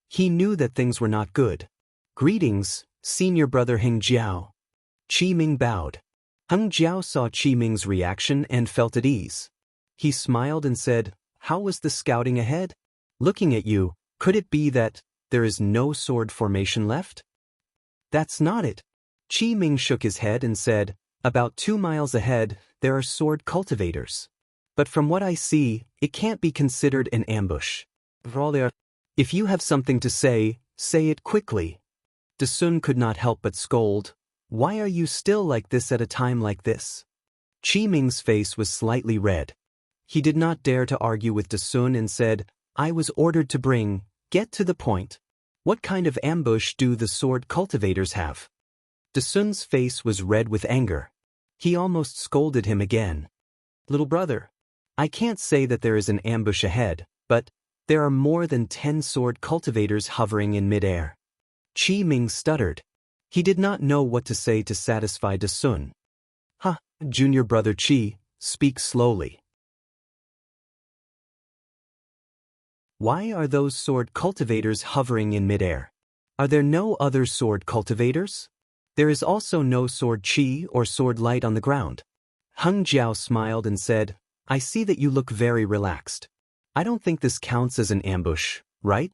[SPEAKER 1] He knew that things were not good. "Greetings, senior brother Heng Jiao." Qi Ming bowed. Heng Jiao saw Qi Ming's reaction and felt at ease. He smiled and said, "How was the scouting ahead? Looking at you, could it be that there is no sword formation left?" "That's not it." Qi Ming shook his head and said, "About 2 miles ahead, there are sword cultivators. But from what I see, it can't be considered an ambush. If you have something to say it quickly." De Sun could not help but scold, "Why are you still like this at a time like this?" Qi Ming's face was slightly red. He did not dare to argue with De Sun and said, "I was ordered to get to the point. What kind of ambush do the sword cultivators have?" De Sun's face was red with anger. He almost scolded him again. "Little brother, I can't say that there is an ambush ahead, but there are more than 10 sword cultivators hovering in midair. Qi Ming stuttered. He did not know what to say to satisfy De Sun. Junior brother Qi, speak slowly. Why are those sword cultivators hovering in midair? Are there no other sword cultivators? There is also no sword qi or sword light on the ground. Heng Jiao smiled and said, I see that you look very relaxed. I don't think this counts as an ambush, right?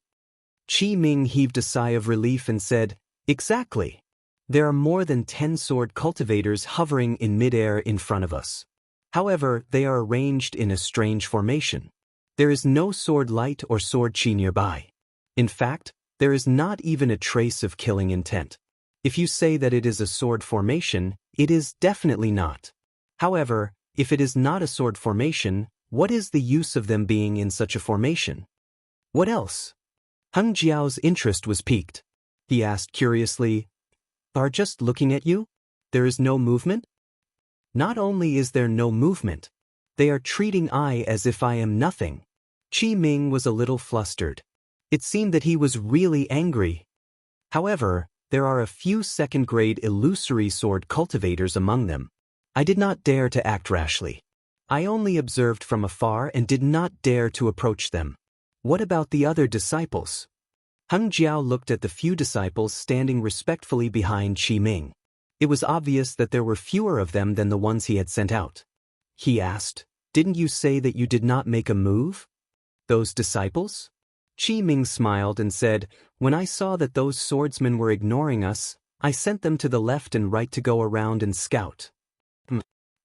[SPEAKER 1] Qi Ming heaved a sigh of relief and said, Exactly. There are more than 10 sword cultivators hovering in midair in front of us. However, they are arranged in a strange formation. There is no sword light or sword qi nearby. In fact, there is not even a trace of killing intent. If you say that it is a sword formation, it is definitely not. However, if it is not a sword formation, what is the use of them being in such a formation? What else? Heng Jiao's interest was piqued. He asked curiously, Are just looking at you? There is no movement? Not only is there no movement, they are treating I as if I am nothing. Qi Ming was a little flustered. It seemed that he was really angry. However, there are a few second-grade illusory sword cultivators among them. I did not dare to act rashly. I only observed from afar and did not dare to approach them. What about the other disciples? Heng Jiao looked at the few disciples standing respectfully behind Qi Ming. It was obvious that there were fewer of them than the ones he had sent out. He asked, Didn't you say that you did not make a move? Those disciples? Qi Ming smiled and said, When I saw that those swordsmen were ignoring us, I sent them to the left and right to go around and scout.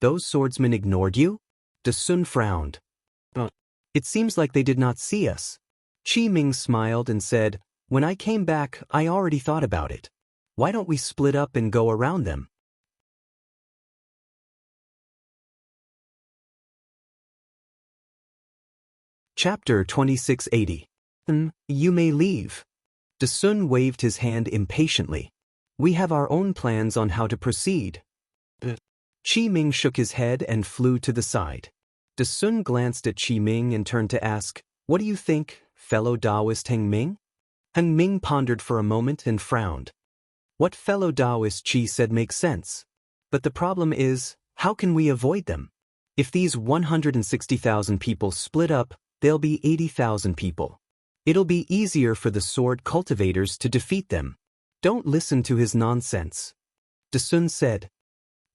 [SPEAKER 1] Those swordsmen ignored you? De Sun frowned. It seems like they did not see us. Qi Ming smiled and said, When I came back, I already thought about it. Why don't we split up and go around them? Chapter 2680. You may leave. De Sun waved his hand impatiently. We have our own plans on how to proceed. Qi Ming shook his head and flew to the side. De Sun glanced at Qi Ming and turned to ask, What do you think, fellow Taoist Heng Ming? Heng Ming pondered for a moment and frowned. What fellow Taoist Qi said makes sense. But the problem is, how can we avoid them? If these 160,000 people split up, there'll be 80,000 people. It'll be easier for the sword cultivators to defeat them. Don't listen to his nonsense. De Sun said.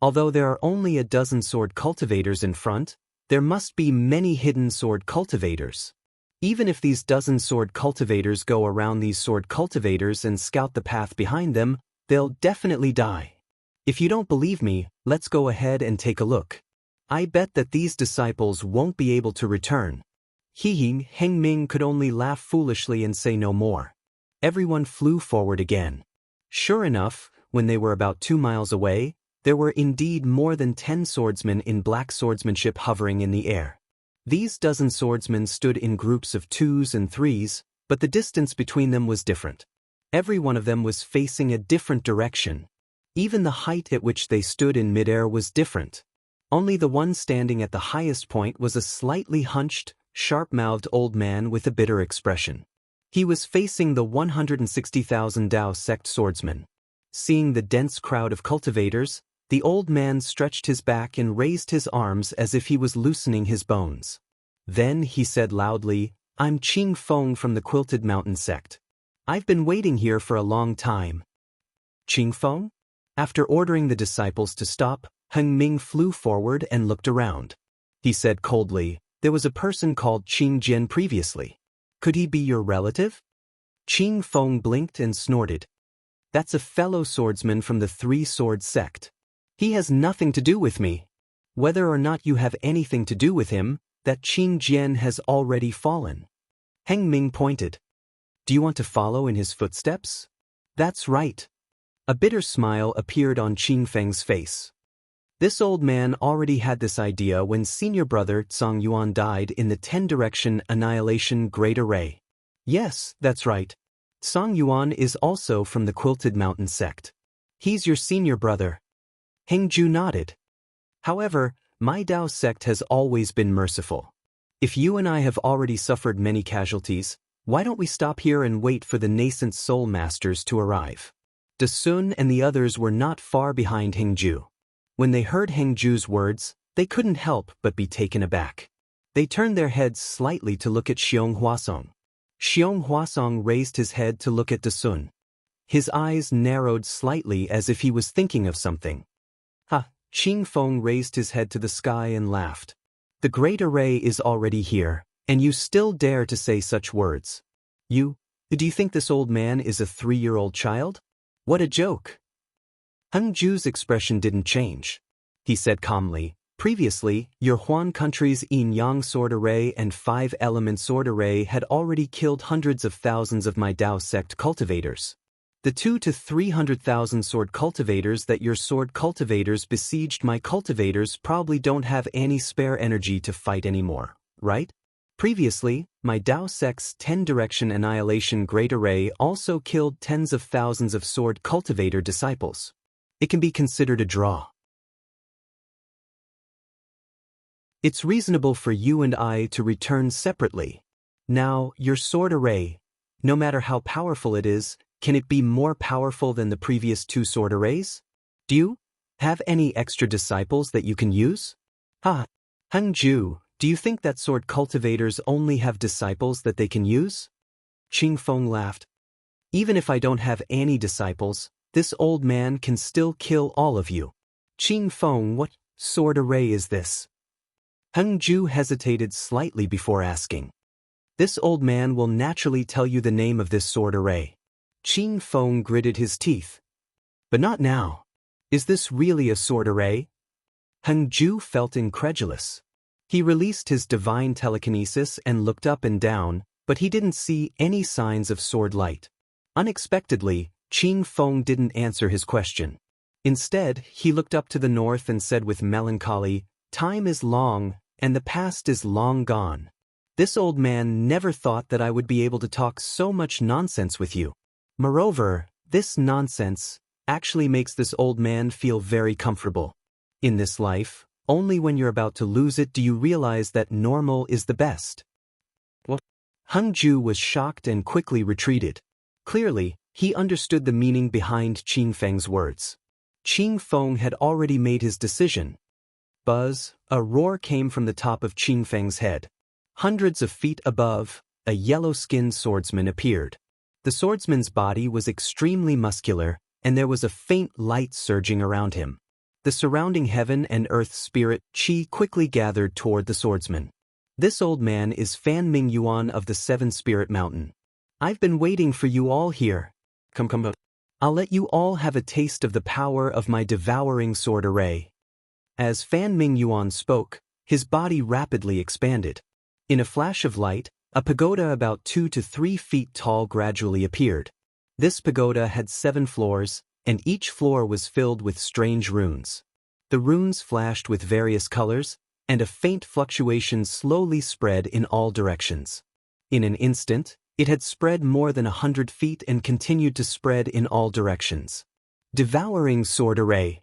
[SPEAKER 1] Although there are only a dozen sword cultivators in front, there must be many hidden sword cultivators. Even if these dozen sword cultivators go around these sword cultivators and scout the path behind them, they'll definitely die. If you don't believe me, let's go ahead and take a look. I bet that these disciples won't be able to return. Heng Ming could only laugh foolishly and say no more. Everyone flew forward again. Sure enough, when they were about 2 miles away, there were indeed more than 10 swordsmen in black swordsmanship hovering in the air. These dozen swordsmen stood in groups of 2s and 3s, but the distance between them was different. Every one of them was facing a different direction. Even the height at which they stood in midair was different. Only the one standing at the highest point was a slightly hunched, sharp-mouthed old man with a bitter expression. He was facing the 160,000 Dao sect swordsmen. Seeing the dense crowd of cultivators, the old man stretched his back and raised his arms as if he was loosening his bones. Then he said loudly, I'm Qing Feng from the Quilted Mountain sect. I've been waiting here for a long time. Qing Feng? After ordering the disciples to stop, Heng Ming flew forward and looked around. He said coldly, There was a person called Qing Jian previously. Could he be your relative? Qing Feng blinked and snorted. That's a fellow swordsman from the Three-Sword sect. He has nothing to do with me. Whether or not you have anything to do with him, that Qing Jian has already fallen. Heng Ming pointed. Do you want to follow in his footsteps? That's right. A bitter smile appeared on Qing Feng's face. This old man already had this idea when senior brother Zhang Yuan died in the 10-direction Annihilation Great Array. Yes, that's right. Zhang Yuan is also from the Quilted Mountain sect. He's your senior brother. Heng Ju nodded. However, My Dao sect has always been merciful. If you and I have already suffered many casualties, why don't we stop here and wait for the nascent soul masters to arrive? De Sun and the others were not far behind Hengju. When they heard Hengju's words, they couldn't help but be taken aback. They turned their heads slightly to look at Xiong Huasong. Xiong Huasong raised his head to look at De Sun. His eyes narrowed slightly as if he was thinking of something. Ha! Qing Feng raised his head to the sky and laughed. The great array is already here, and you still dare to say such words. Do you think this old man is a 3-year-old child? What a joke! Hengju's expression didn't change. He said calmly, previously, your Huan country's yin-yang sword array and 5-element sword array had already killed hundreds of thousands of my Dao sect cultivators. The 200,000 to 300,000 sword cultivators that your sword cultivators besieged my cultivators probably don't have any spare energy to fight anymore, right? Previously, my Dao sect's 10-direction annihilation great array also killed tens of thousands of sword cultivator disciples. It can be considered a draw. It's reasonable for you and I to return separately. Now, your sword array, no matter how powerful it is, can it be more powerful than the previous 2 sword arrays? Do you have any extra disciples that you can use? Hengju, do you think that sword cultivators only have disciples that they can use? Qing Feng laughed. Even if I don't have any disciples, this old man can still kill all of you. Qing Feng, what sword array is this? Hengju hesitated slightly before asking. This old man will naturally tell you the name of this sword array. Qing Feng gritted his teeth. But not now. Is this really a sword array? Hengju felt incredulous. He released his divine telekinesis and looked up and down, but he didn't see any signs of sword light. Unexpectedly, Qing Feng didn't answer his question. Instead, he looked up to the north and said with melancholy, "Time is long, and the past is long gone. This old man never thought that I would be able to talk so much nonsense with you. Moreover, this nonsense actually makes this old man feel very comfortable. In this life, only when you're about to lose it do you realize that normal is the best." What? Hengju was shocked and quickly retreated. Clearly, he understood the meaning behind Qing Feng's words. Qing Feng had already made his decision. Buzz, a roar came from the top of Qing Feng's head. Hundreds of feet above, a yellow-skinned swordsman appeared. The swordsman's body was extremely muscular, and there was a faint light surging around him. The surrounding heaven and earth spirit qi quickly gathered toward the swordsman. This old man is Fan Ming Yuan of the 7 Spirit Mountain. I've been waiting for you all here. Come. I'll let you all have a taste of the power of my devouring sword array. As Fan Ming Yuan spoke, his body rapidly expanded. In a flash of light, a pagoda about 2 to 3 feet tall gradually appeared. This pagoda had 7 floors, and each floor was filled with strange runes. The runes flashed with various colors, and a faint fluctuation slowly spread in all directions. In an instant, it had spread more than 100 feet and continued to spread in all directions. Devouring sword array.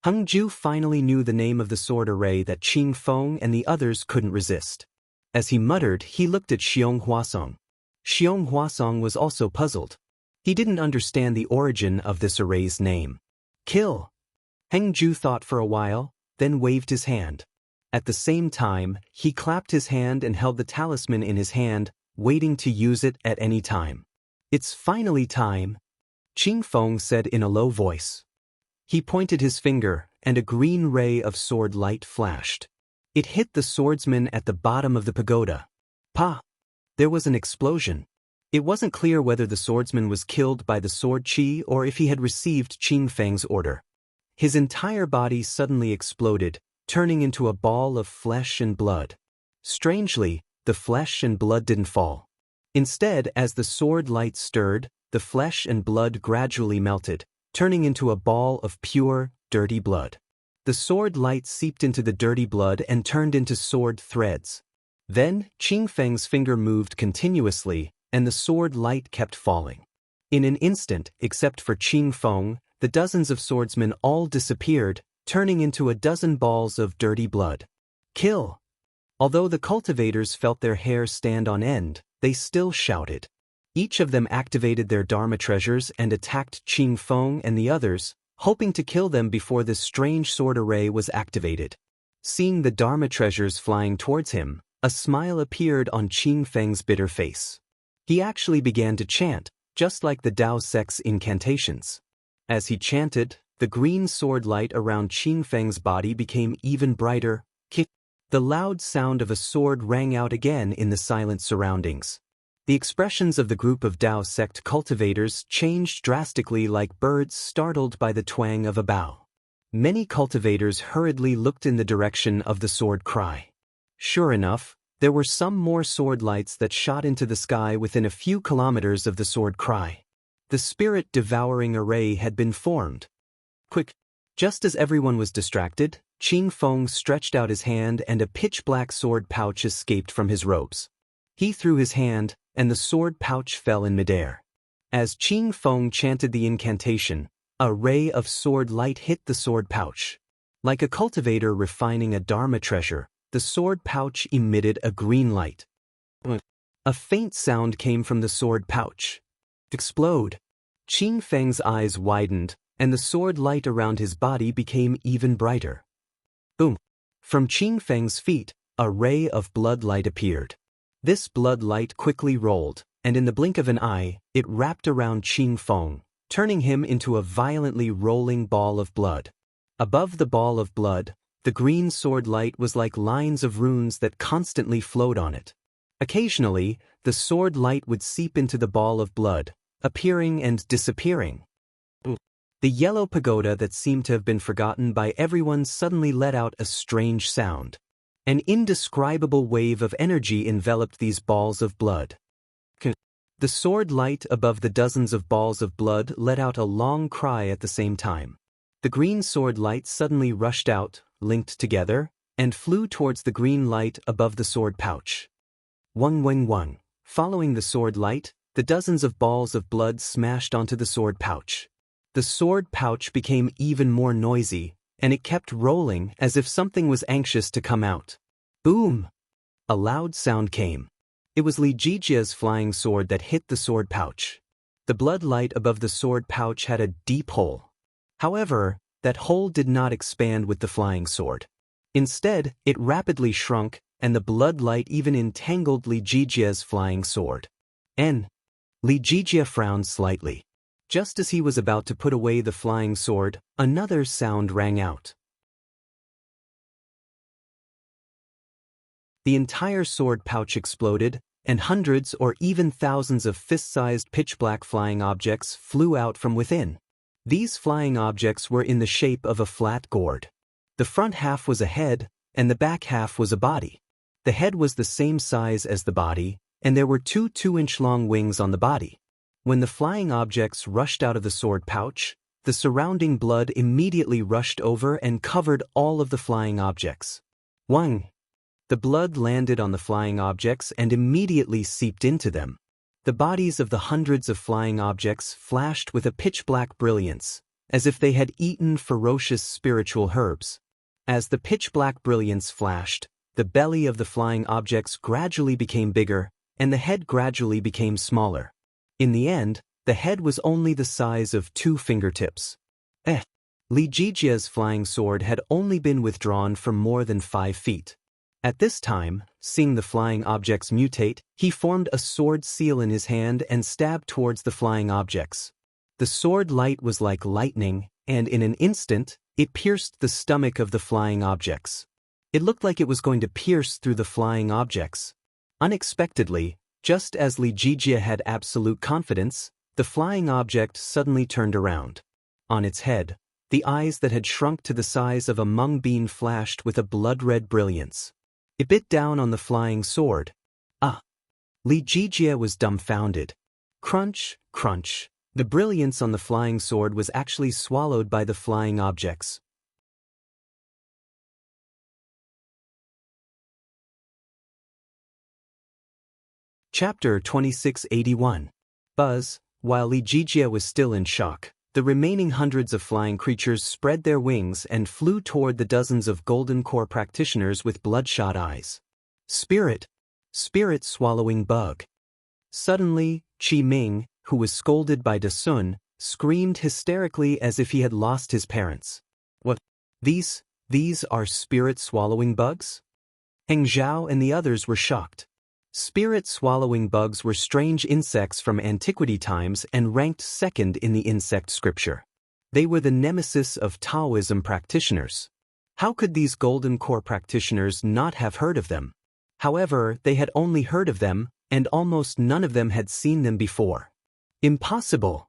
[SPEAKER 1] Hengju finally knew the name of the sword array that Qing Feng and the others couldn't resist. As he muttered, he looked at Xiong Huasong. Xiong Huasong was also puzzled. He didn't understand the origin of this array's name. Kill! Hengju thought for a while, then waved his hand. At the same time, he clapped his hand and held the talisman in his hand, waiting to use it at any time. It's finally time, Qing Feng said in a low voice. He pointed his finger, and a green ray of sword light flashed. It hit the swordsman at the bottom of the pagoda. Pa! There was an explosion. It wasn't clear whether the swordsman was killed by the sword qi or if he had received Qing Feng's order. His entire body suddenly exploded, turning into a ball of flesh and blood. Strangely, the flesh and blood didn't fall. Instead, as the sword light stirred, the flesh and blood gradually melted, turning into a ball of pure, dirty blood. The sword light seeped into the dirty blood and turned into sword threads. Then, Qing Feng's finger moved continuously, and the sword light kept falling. In an instant, except for Qing Feng, the dozens of swordsmen all disappeared, turning into a dozen balls of dirty blood. Kill! Although the cultivators felt their hair stand on end, they still shouted. Each of them activated their Dharma treasures and attacked Qing Feng and the others, hoping to kill them before this strange sword array was activated. Seeing the Dharma treasures flying towards him, a smile appeared on Qing Feng's bitter face. He actually began to chant, just like the Tao sect's incantations. As he chanted, the green sword light around Qing Feng's body became even brighter. The loud sound of a sword rang out again in the silent surroundings. The expressions of the group of Tao sect cultivators changed drastically like birds startled by the twang of a bow. Many cultivators hurriedly looked in the direction of the sword cry. Sure enough, there were some more sword lights that shot into the sky within a few kilometers of the sword cry. The spirit-devouring array had been formed. Quick! Just as everyone was distracted, Qing Feng stretched out his hand and a pitch-black sword pouch escaped from his robes. He threw his hand, and the sword pouch fell in midair. As Qing Feng chanted the incantation, a ray of sword light hit the sword pouch. Like a cultivator refining a Dharma treasure, the sword pouch emitted a green light. A faint sound came from the sword pouch. Explode! Qing Feng's eyes widened, and the sword light around his body became even brighter. Boom! From Qing Feng's feet, a ray of blood light appeared. This blood light quickly rolled, and in the blink of an eye, it wrapped around Qing Feng, turning him into a violently rolling ball of blood. Above the ball of blood, the green sword light was like lines of runes that constantly flowed on it. Occasionally, the sword light would seep into the ball of blood, appearing and disappearing. The yellow pagoda that seemed to have been forgotten by everyone suddenly let out a strange sound. An indescribable wave of energy enveloped these balls of blood. The sword light above the dozens of balls of blood let out a long cry at the same time. The green sword light suddenly rushed out, linked together, and flew towards the green light above the sword pouch. Wang wang wang. Following the sword light, the dozens of balls of blood smashed onto the sword pouch. The sword pouch became even more noisy, and it kept rolling as if something was anxious to come out. Boom! A loud sound came. It was Li Jijia's flying sword that hit the sword pouch. The blood light above the sword pouch had a deep hole. However, that hole did not expand with the flying sword. Instead, it rapidly shrunk, and the blood light even entangled Li Jijia's flying sword. Li Jijia frowned slightly. Just as he was about to put away the flying sword, another sound rang out. The entire sword pouch exploded, and hundreds or even thousands of fist-sized pitch-black flying objects flew out from within. These flying objects were in the shape of a flat gourd. The front half was a head, and the back half was a body. The head was the same size as the body, and there were two 2-inch-long wings on the body. When the flying objects rushed out of the sword pouch, the surrounding blood immediately rushed over and covered all of the flying objects. Wang! The blood landed on the flying objects and immediately seeped into them. The bodies of the hundreds of flying objects flashed with a pitch-black brilliance, as if they had eaten ferocious spiritual herbs. As the pitch-black brilliance flashed, the belly of the flying objects gradually became bigger, and the head gradually became smaller. In the end, the head was only the size of 2 fingertips. Li Jijia's flying sword had only been withdrawn from more than 5 feet. At this time, seeing the flying objects mutate, he formed a sword seal in his hand and stabbed towards the flying objects. The sword light was like lightning, and in an instant, it pierced the stomach of the flying objects. It looked like it was going to pierce through the flying objects. Unexpectedly, just as Li Jijia had absolute confidence, the flying object suddenly turned around. On its head, the eyes that had shrunk to the size of a mung bean flashed with a blood-red brilliance. It bit down on the flying sword. Li Jijia was dumbfounded. Crunch, crunch. The brilliance on the flying sword was actually swallowed by the flying objects. Chapter 2681. Buzz. While Li Jijia was still in shock, The remaining hundreds of flying creatures spread their wings and flew toward the dozens of golden core practitioners with bloodshot eyes. Spirit! Spirit swallowing bug! Suddenly, Qi Ming, who was scolded by Da Sun, screamed hysterically as if he had lost his parents. What? These are spirit-swallowing bugs? Heng Zhao and the others were shocked. Spirit-swallowing bugs were strange insects from antiquity times and ranked second in the insect scripture. They were the nemesis of Taoism practitioners. How could these golden core practitioners not have heard of them? However, they had only heard of them, and almost none of them had seen them before. Impossible!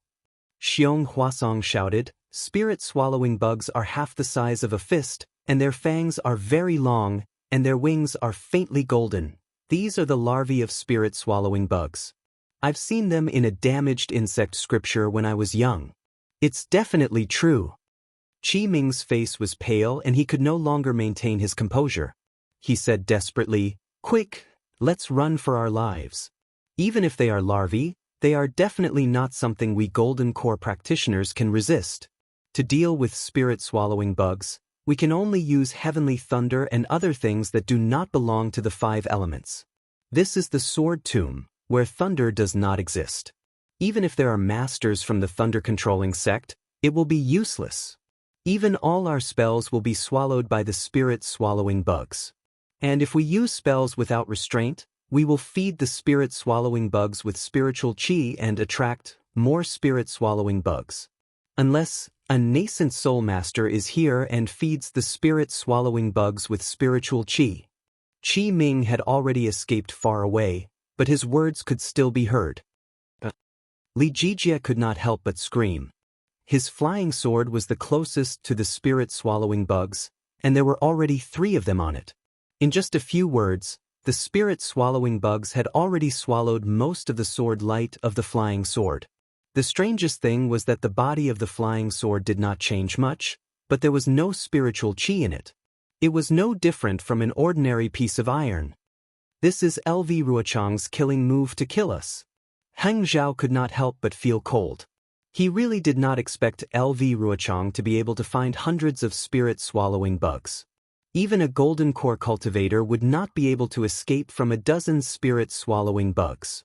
[SPEAKER 1] Xiong Huasong shouted. Spirit-swallowing bugs are half the size of a fist, and their fangs are very long, and their wings are faintly golden. These are the larvae of spirit-swallowing bugs. I've seen them in a damaged insect scripture when I was young. It's definitely true. Qi Ming's face was pale and he could no longer maintain his composure. He said desperately, "Quick, let's run for our lives. Even if they are larvae, they are definitely not something we golden core practitioners can resist. To deal with spirit-swallowing bugs, we can only use heavenly thunder and other things that do not belong to the 5 elements. This is the sword tomb, where thunder does not exist. Even if there are masters from the thunder-controlling sect, it will be useless. Even all our spells will be swallowed by the spirit-swallowing bugs. And if we use spells without restraint, we will feed the spirit-swallowing bugs with spiritual qi and attract more spirit-swallowing bugs. Unless a nascent soul master is here and feeds the spirit-swallowing bugs with spiritual qi." Qi Ming had already escaped far away, but his words could still be heard. Li Jijia could not help but scream. His flying sword was the closest to the spirit-swallowing bugs, and there were already 3 of them on it. In just a few words, the spirit-swallowing bugs had already swallowed most of the sword light of the flying sword. The strangest thing was that the body of the flying sword did not change much, but there was no spiritual qi in it. It was no different from an ordinary piece of iron. This is LV Ruochang's killing move to kill us. Heng Zhao could not help but feel cold. He really did not expect LV Ruochang to be able to find hundreds of spirit-swallowing bugs. Even a golden core cultivator would not be able to escape from a dozen spirit-swallowing bugs.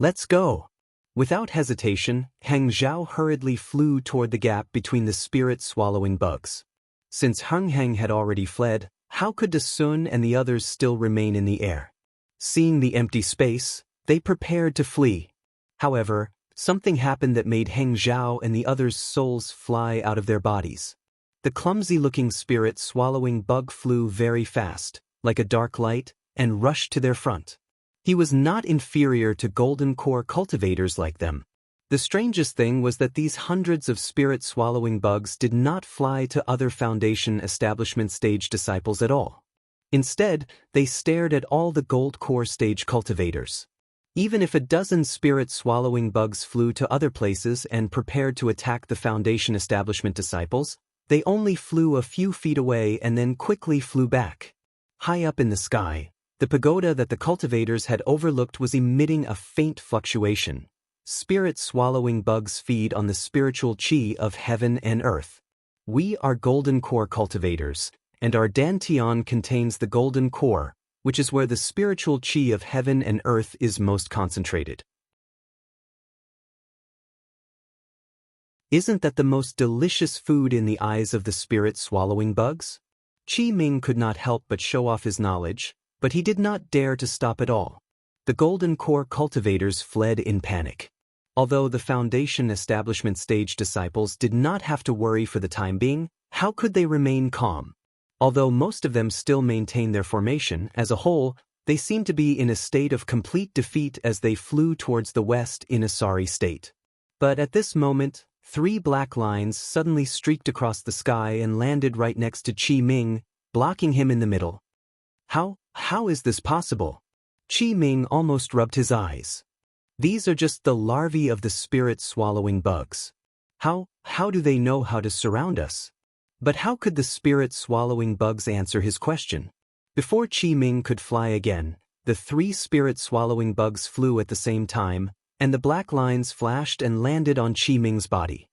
[SPEAKER 1] Let's go! Without hesitation, Heng Zhao hurriedly flew toward the gap between the spirit-swallowing bugs. Since Heng Heng had already fled, how could Da Sun and the others still remain in the air? Seeing the empty space, they prepared to flee. However, something happened that made Heng Zhao and the others' souls fly out of their bodies. The clumsy-looking spirit-swallowing bug flew very fast, like a dark light, and rushed to their front. He was not inferior to golden core cultivators like them. The strangest thing was that these hundreds of spirit-swallowing bugs did not fly to other Foundation establishment stage disciples at all. Instead, they stared at all the gold core stage cultivators. Even if a dozen spirit-swallowing bugs flew to other places and prepared to attack the Foundation establishment disciples, they only flew a few feet away and then quickly flew back. High up in the sky, the pagoda that the cultivators had overlooked was emitting a faint fluctuation. Spirit-swallowing bugs feed on the spiritual qi of heaven and earth. We are golden core cultivators, and our dantian contains the golden core, which is where the spiritual qi of heaven and earth is most concentrated. Isn't that the most delicious food in the eyes of the spirit-swallowing bugs? Qi Ming could not help but show off his knowledge, but he did not dare to stop at all. The golden core cultivators fled in panic. Although the Foundation establishment stage disciples did not have to worry for the time being, how could they remain calm? Although most of them still maintained their formation, as a whole, they seemed to be in a state of complete defeat as they flew towards the west in a sorry state. But at this moment, 3 black lines suddenly streaked across the sky and landed right next to Qi Ming, blocking him in the middle. How is this possible? Qi Ming almost rubbed his eyes. These are just the larvae of the spirit-swallowing bugs. How do they know how to surround us? But how could the spirit-swallowing bugs answer his question? Before Qi Ming could fly again, the 3 spirit-swallowing bugs flew at the same time, and the black lines flashed and landed on Qi Ming's body.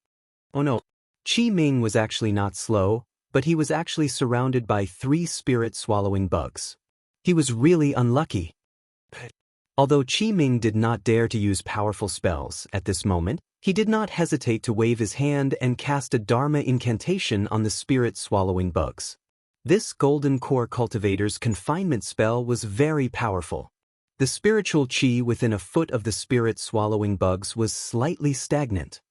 [SPEAKER 1] Oh no. Qi Ming was actually not slow, but he was actually surrounded by 3 spirit-swallowing bugs. He was really unlucky. Although Qi Ming did not dare to use powerful spells at this moment, he did not hesitate to wave his hand and cast a Dharma incantation on the spirit-swallowing bugs. This Golden Core Cultivator's confinement spell was very powerful. The spiritual qi within a foot of the spirit-swallowing bugs was slightly stagnant.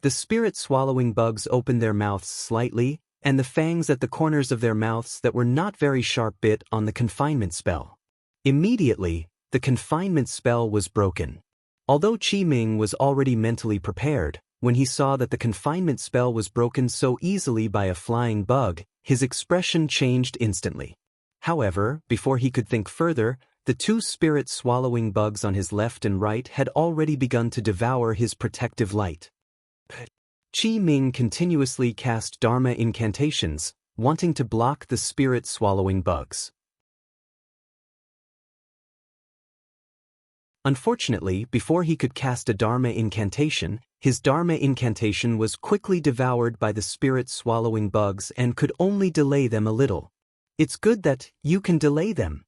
[SPEAKER 1] The spirit-swallowing bugs opened their mouths slightly, and the fangs at the corners of their mouths that were not very sharp bit on the confinement spell. Immediately, the confinement spell was broken. Although Qi Ming was already mentally prepared, when he saw that the confinement spell was broken so easily by a flying bug, his expression changed instantly. However, before he could think further, the 2 spirit-swallowing bugs on his left and right had already begun to devour his protective light. Qi Ming continuously cast Dharma incantations, wanting to block the spirit-swallowing bugs. Unfortunately, before he could cast a Dharma incantation, his Dharma incantation was quickly devoured by the spirit-swallowing bugs and could only delay them a little. It's good that you can delay them.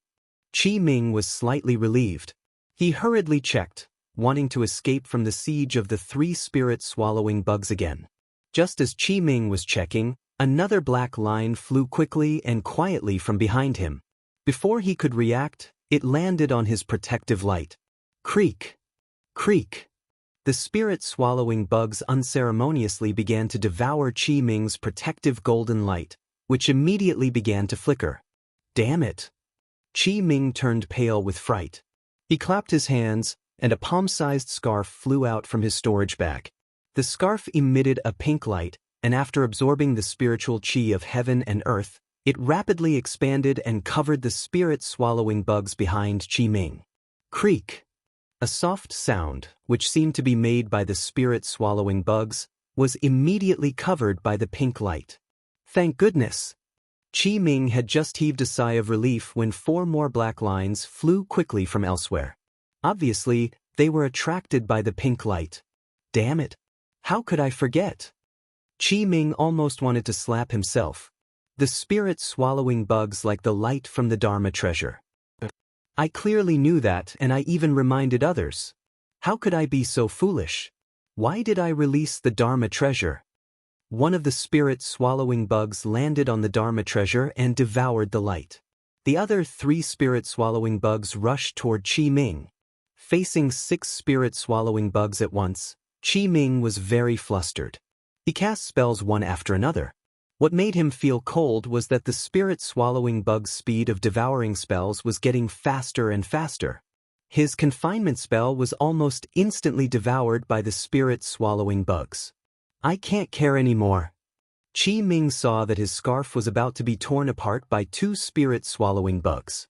[SPEAKER 1] Qi Ming was slightly relieved. He hurriedly checked, wanting to escape from the siege of the 3 spirit-swallowing bugs again. Just as Qi Ming was checking, another black line flew quickly and quietly from behind him. Before he could react, it landed on his protective light. Creak! Creak! The spirit-swallowing bugs unceremoniously began to devour Qi Ming's protective golden light, which immediately began to flicker. Damn it! Qi Ming turned pale with fright. He clapped his hands, and a palm-sized scarf flew out from his storage bag. The scarf emitted a pink light, and after absorbing the spiritual qi of heaven and earth, it rapidly expanded and covered the spirit-swallowing bugs behind Qi Ming. Creak! A soft sound, which seemed to be made by the spirit-swallowing bugs, was immediately covered by the pink light. Thank goodness! Qi Ming had just heaved a sigh of relief when 4 more black lines flew quickly from elsewhere. Obviously, they were attracted by the pink light. Damn it! How could I forget? Qi Ming almost wanted to slap himself. The spirit-swallowing bugs like the light from the Dharma treasure. I clearly knew that, and I even reminded others. How could I be so foolish? Why did I release the Dharma treasure? One of the spirit-swallowing bugs landed on the Dharma treasure and devoured the light. The other 3 spirit-swallowing bugs rushed toward Qi Ming. Facing 6 spirit-swallowing bugs at once, Qi Ming was very flustered. He cast spells one after another. What made him feel cold was that the spirit-swallowing bug's speed of devouring spells was getting faster and faster. His confinement spell was almost instantly devoured by the spirit-swallowing bugs. I can't care anymore. Qi Ming saw that his scarf was about to be torn apart by 2 spirit-swallowing bugs.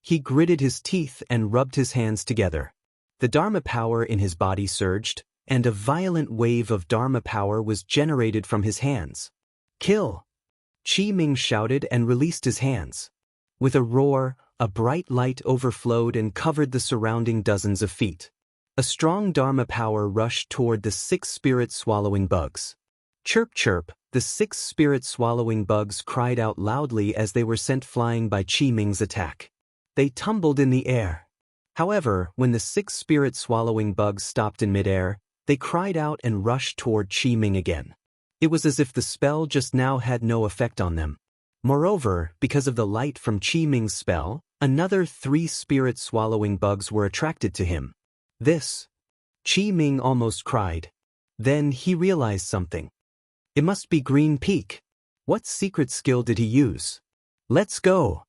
[SPEAKER 1] He gritted his teeth and rubbed his hands together. The Dharma power in his body surged, and a violent wave of Dharma power was generated from his hands. Kill! Qi Ming shouted and released his hands. With a roar, a bright light overflowed and covered the surrounding dozens of feet. A strong Dharma power rushed toward the 6 spirit-swallowing bugs. Chirp chirp, the 6 spirit-swallowing bugs cried out loudly as they were sent flying by Qi Ming's attack. They tumbled in the air. However, when the 6 spirit-swallowing bugs stopped in midair, they cried out and rushed toward Qi Ming again. It was as if the spell just now had no effect on them. Moreover, because of the light from Qi Ming's spell, another 3 spirit-swallowing bugs were attracted to him. This! Qi Ming almost cried. Then he realized something. It must be Green Peak. What secret skill did he use? Let's go!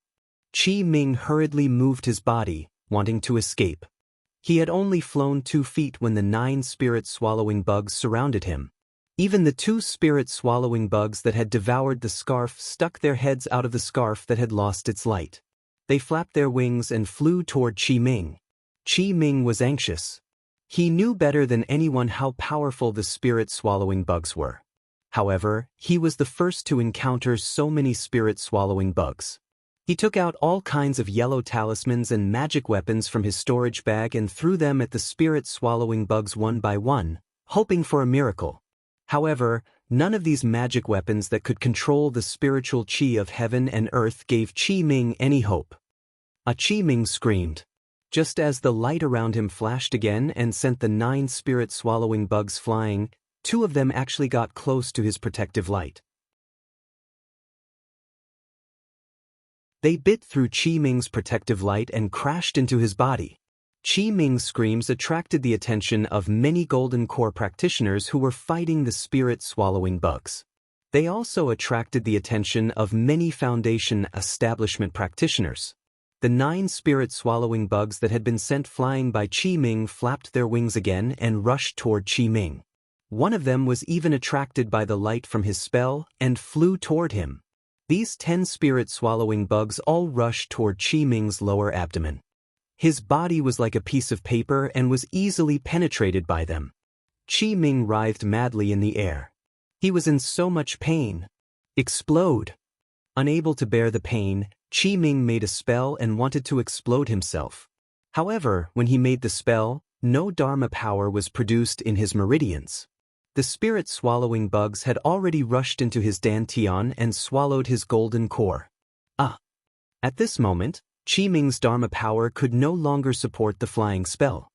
[SPEAKER 1] Qi Ming hurriedly moved his body, wanting to escape. He had only flown 2 feet when the 9 spirit-swallowing bugs surrounded him. Even the 2 spirit-swallowing bugs that had devoured the scarf stuck their heads out of the scarf that had lost its light. They flapped their wings and flew toward Qi Ming. Qi Ming was anxious. He knew better than anyone how powerful the spirit-swallowing bugs were. However, he was the first to encounter so many spirit-swallowing bugs. He took out all kinds of yellow talismans and magic weapons from his storage bag and threw them at the spirit-swallowing bugs one by one, hoping for a miracle. However, none of these magic weapons that could control the spiritual qi of heaven and earth gave Qi Ming any hope. Qi Ming screamed. Just as the light around him flashed again and sent the 9 spirit-swallowing bugs flying, 2 of them actually got close to his protective light. They bit through Qi Ming's protective light and crashed into his body. Qi Ming's screams attracted the attention of many Golden Core practitioners who were fighting the spirit-swallowing bugs. They also attracted the attention of many Foundation establishment practitioners. The 9 spirit-swallowing bugs that had been sent flying by Qi Ming flapped their wings again and rushed toward Qi Ming. One of them was even attracted by the light from his spell and flew toward him. These 10 spirit-swallowing bugs all rushed toward Qi Ming's lower abdomen. His body was like a piece of paper and was easily penetrated by them. Qi Ming writhed madly in the air. He was in so much pain. Explode! Unable to bear the pain, Qi Ming made a spell and wanted to explode himself. However, when he made the spell, no Dharma power was produced in his meridians. The spirit-swallowing bugs had already rushed into his dantian and swallowed his golden core. At this moment, Qi Ming's Dharma power could no longer support the flying spell.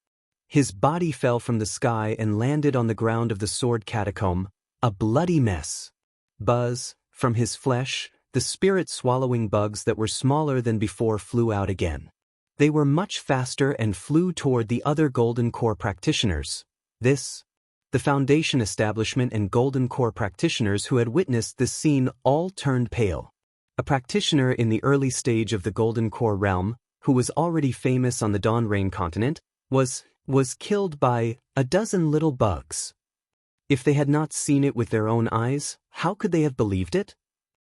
[SPEAKER 1] His body fell from the sky and landed on the ground of the sword catacomb, a bloody mess. Buzz, from his flesh, the spirit-swallowing bugs that were smaller than before flew out again. They were much faster and flew toward the other Golden Core practitioners. The Foundation establishment and Golden Core practitioners who had witnessed this scene all turned pale. A practitioner in the early stage of the Golden Core realm, who was already famous on the Dawn Rain continent, was killed by a dozen little bugs. If they had not seen it with their own eyes, how could they have believed it?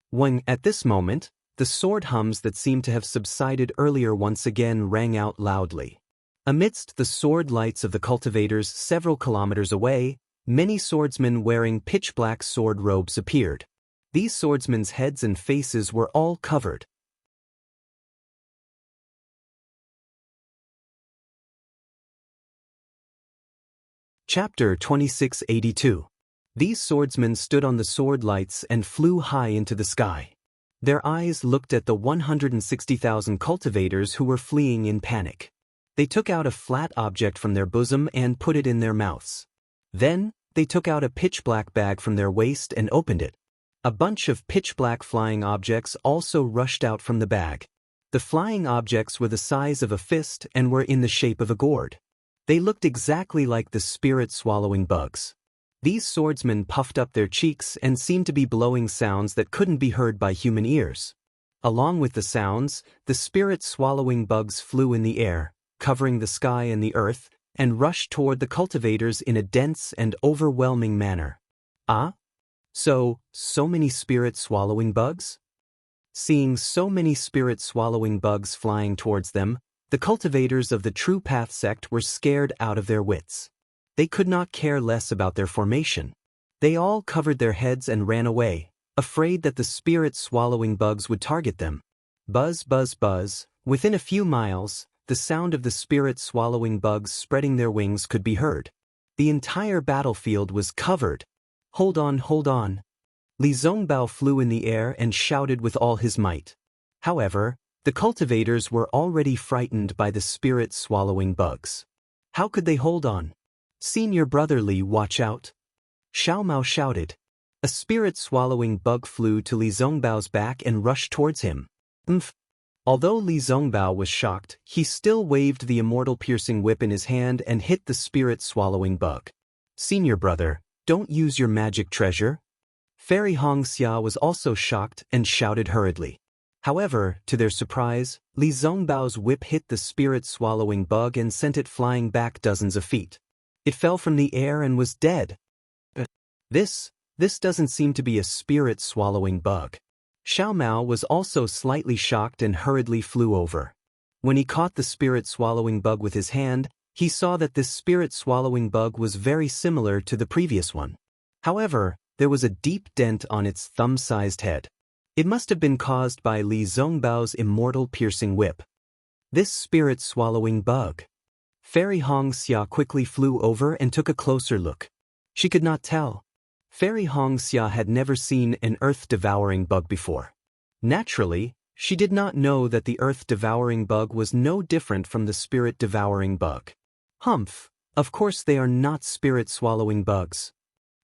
[SPEAKER 1] When, at this moment, the sword hums that seemed to have subsided earlier once again rang out loudly. Amidst the sword lights of the cultivators several kilometers away, many swordsmen wearing pitch-black sword robes appeared. These swordsmen's heads and faces were all covered. Chapter 2682. These swordsmen stood on the sword lights and flew high into the sky. Their eyes looked at the 160,000 cultivators who were fleeing in panic. They took out a flat object from their bosom and put it in their mouths. Then, they took out a pitch-black bag from their waist and opened it. A bunch of pitch-black flying objects also rushed out from the bag. The flying objects were the size of a fist and were in the shape of a gourd. They looked exactly like the spirit-swallowing bugs. These swordsmen puffed up their cheeks and seemed to be blowing sounds that couldn't be heard by human ears. Along with the sounds, the spirit-swallowing bugs flew in the air, covering the sky and the earth, and rushed toward the cultivators in a dense and overwhelming manner. So many spirit-swallowing bugs? Seeing so many spirit-swallowing bugs flying towards them, the cultivators of the True Path sect were scared out of their wits. They could not care less about their formation. They all covered their heads and ran away, afraid that the spirit-swallowing bugs would target them. Buzz, buzz, buzz. Within a few miles, the sound of the spirit-swallowing bugs spreading their wings could be heard. The entire battlefield was covered. Hold on, hold on. Li Zongbao flew in the air and shouted with all his might. However, the cultivators were already frightened by the spirit-swallowing bugs. How could they hold on? Senior brother Li, watch out. Xiao Mao shouted. A spirit-swallowing bug flew to Li Zongbao's back and rushed towards him. Although Li Zongbao was shocked, he still waved the Immortal piercing whip in his hand and hit the spirit-swallowing bug. Senior brother, don't use your magic treasure. Fairy Hongxia was also shocked and shouted hurriedly. However, to their surprise, Li Zongbao's whip hit the spirit-swallowing bug and sent it flying back dozens of feet. It fell from the air and was dead. This doesn't seem to be a spirit-swallowing bug. Xiao Mao was also slightly shocked and hurriedly flew over. When he caught the spirit-swallowing bug with his hand, he saw that this spirit-swallowing bug was very similar to the previous one. However, there was a deep dent on its thumb-sized head. It must have been caused by Li Zongbao's Immortal piercing whip. This spirit-swallowing bug. Fairy Hongxia quickly flew over and took a closer look. She could not tell. Fairy Hongxia had never seen an earth-devouring bug before. Naturally, she did not know that the earth-devouring bug was no different from the spirit-devouring bug. Humph, of course they are not spirit-swallowing bugs.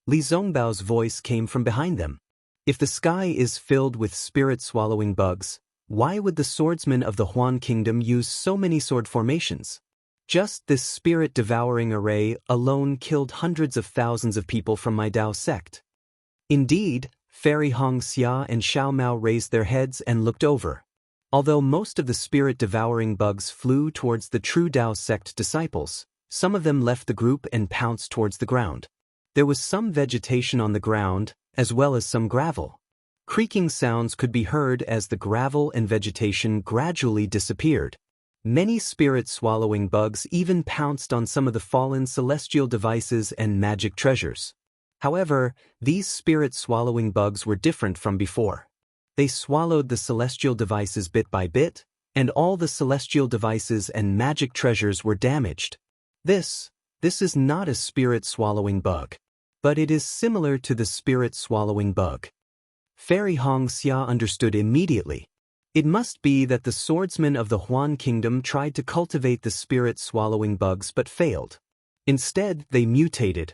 [SPEAKER 1] Li Zongbao's voice came from behind them. If the sky is filled with spirit-swallowing bugs, why would the swordsmen of the Huan Kingdom use so many sword formations? Just this spirit-devouring array alone killed hundreds of thousands of people from my Dao sect. Indeed, Fairy Hongxia and Xiao Mao raised their heads and looked over. Although most of the spirit-devouring bugs flew towards the true Dao sect disciples, some of them left the group and pounced towards the ground. There was some vegetation on the ground, as well as some gravel. Creaking sounds could be heard as the gravel and vegetation gradually disappeared. Many spirit-swallowing bugs even pounced on some of the fallen celestial devices and magic treasures. However, these spirit-swallowing bugs were different from before. They swallowed the celestial devices bit by bit, and all the celestial devices and magic treasures were damaged. This is not a spirit-swallowing bug, but it is similar to the spirit-swallowing bug. Fairy Hongxia understood immediately. It must be that the swordsmen of the Huan Kingdom tried to cultivate the spirit-swallowing bugs but failed. Instead, they mutated.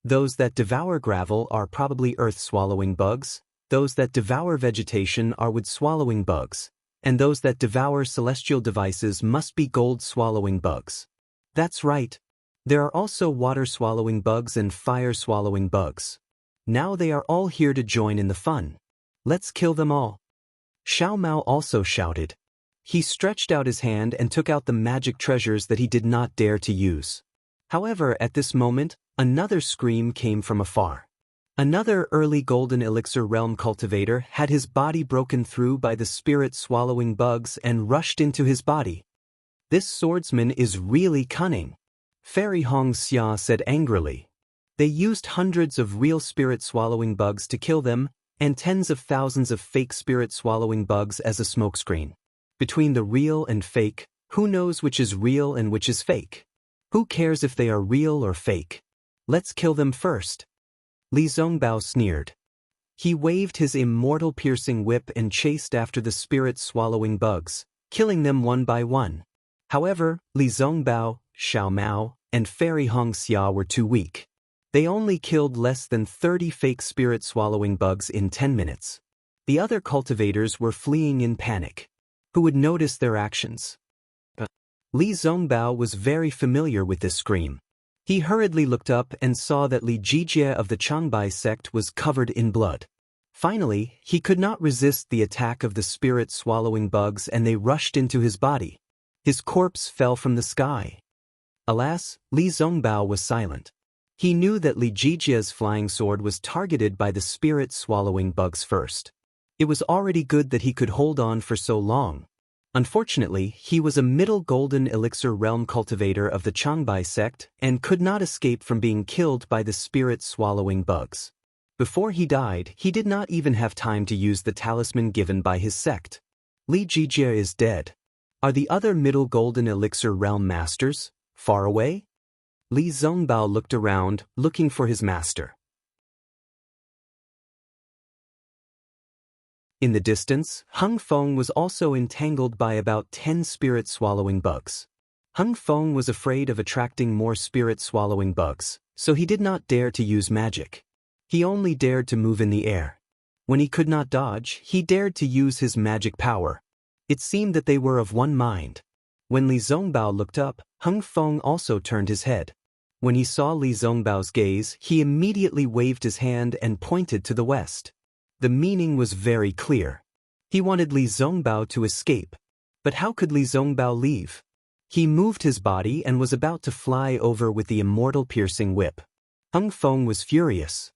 [SPEAKER 1] Those that devour gravel are probably earth-swallowing bugs, those that devour vegetation are wood-swallowing bugs, and those that devour celestial devices must be gold-swallowing bugs. That's right. There are also water-swallowing bugs and fire-swallowing bugs. Now they are all here to join in the fun. Let's kill them all. Xiao Mao also shouted. He stretched out his hand and took out the magic treasures that he did not dare to use. However, at this moment, another scream came from afar. Another early golden elixir realm cultivator had his body broken through by the spirit-swallowing bugs and rushed into his body. This swordsman is really cunning, Fairy Hongxia said angrily. They used hundreds of real spirit-swallowing bugs to kill them, and tens of thousands of fake spirit-swallowing bugs as a smokescreen. Between the real and fake, who knows which is real and which is fake? Who cares if they are real or fake? Let's kill them first. Li Zongbao sneered. He waved his immortal piercing whip and chased after the spirit-swallowing bugs, killing them one by one. However, Li Zongbao, Xiao Mao, and Fairy Hongxia were too weak. They only killed less than 30 fake spirit-swallowing bugs in 10 minutes. The other cultivators were fleeing in panic. Who would notice their actions? Li Zongbao was very familiar with this scream. He hurriedly looked up and saw that Li Jijie of the Changbai sect was covered in blood. Finally, he could not resist the attack of the spirit-swallowing bugs and they rushed into his body. His corpse fell from the sky. Alas, Li Zongbao was silent. He knew that Li Jijie's flying sword was targeted by the spirit-swallowing bugs first. It was already good that he could hold on for so long. Unfortunately, he was a middle golden elixir realm cultivator of the Changbai sect and could not escape from being killed by the spirit-swallowing bugs. Before he died, he did not even have time to use the talisman given by his sect. Li Jijie is dead. Are the other middle golden elixir realm masters far away? Li Zongbao looked around, looking for his master. In the distance, Hung Feng was also entangled by about 10 spirit-swallowing bugs. Hung Feng was afraid of attracting more spirit-swallowing bugs, so he did not dare to use magic. He only dared to move in the air. When he could not dodge, he dared to use his magic power. It seemed that they were of one mind. When Li Zongbao looked up, Hung Feng also turned his head. When he saw Li Zongbao's gaze, he immediately waved his hand and pointed to the west. The meaning was very clear. He wanted Li Zongbao to escape. But how could Li Zongbao leave? He moved his body and was about to fly over with the immortal piercing whip. Hung Feng was furious.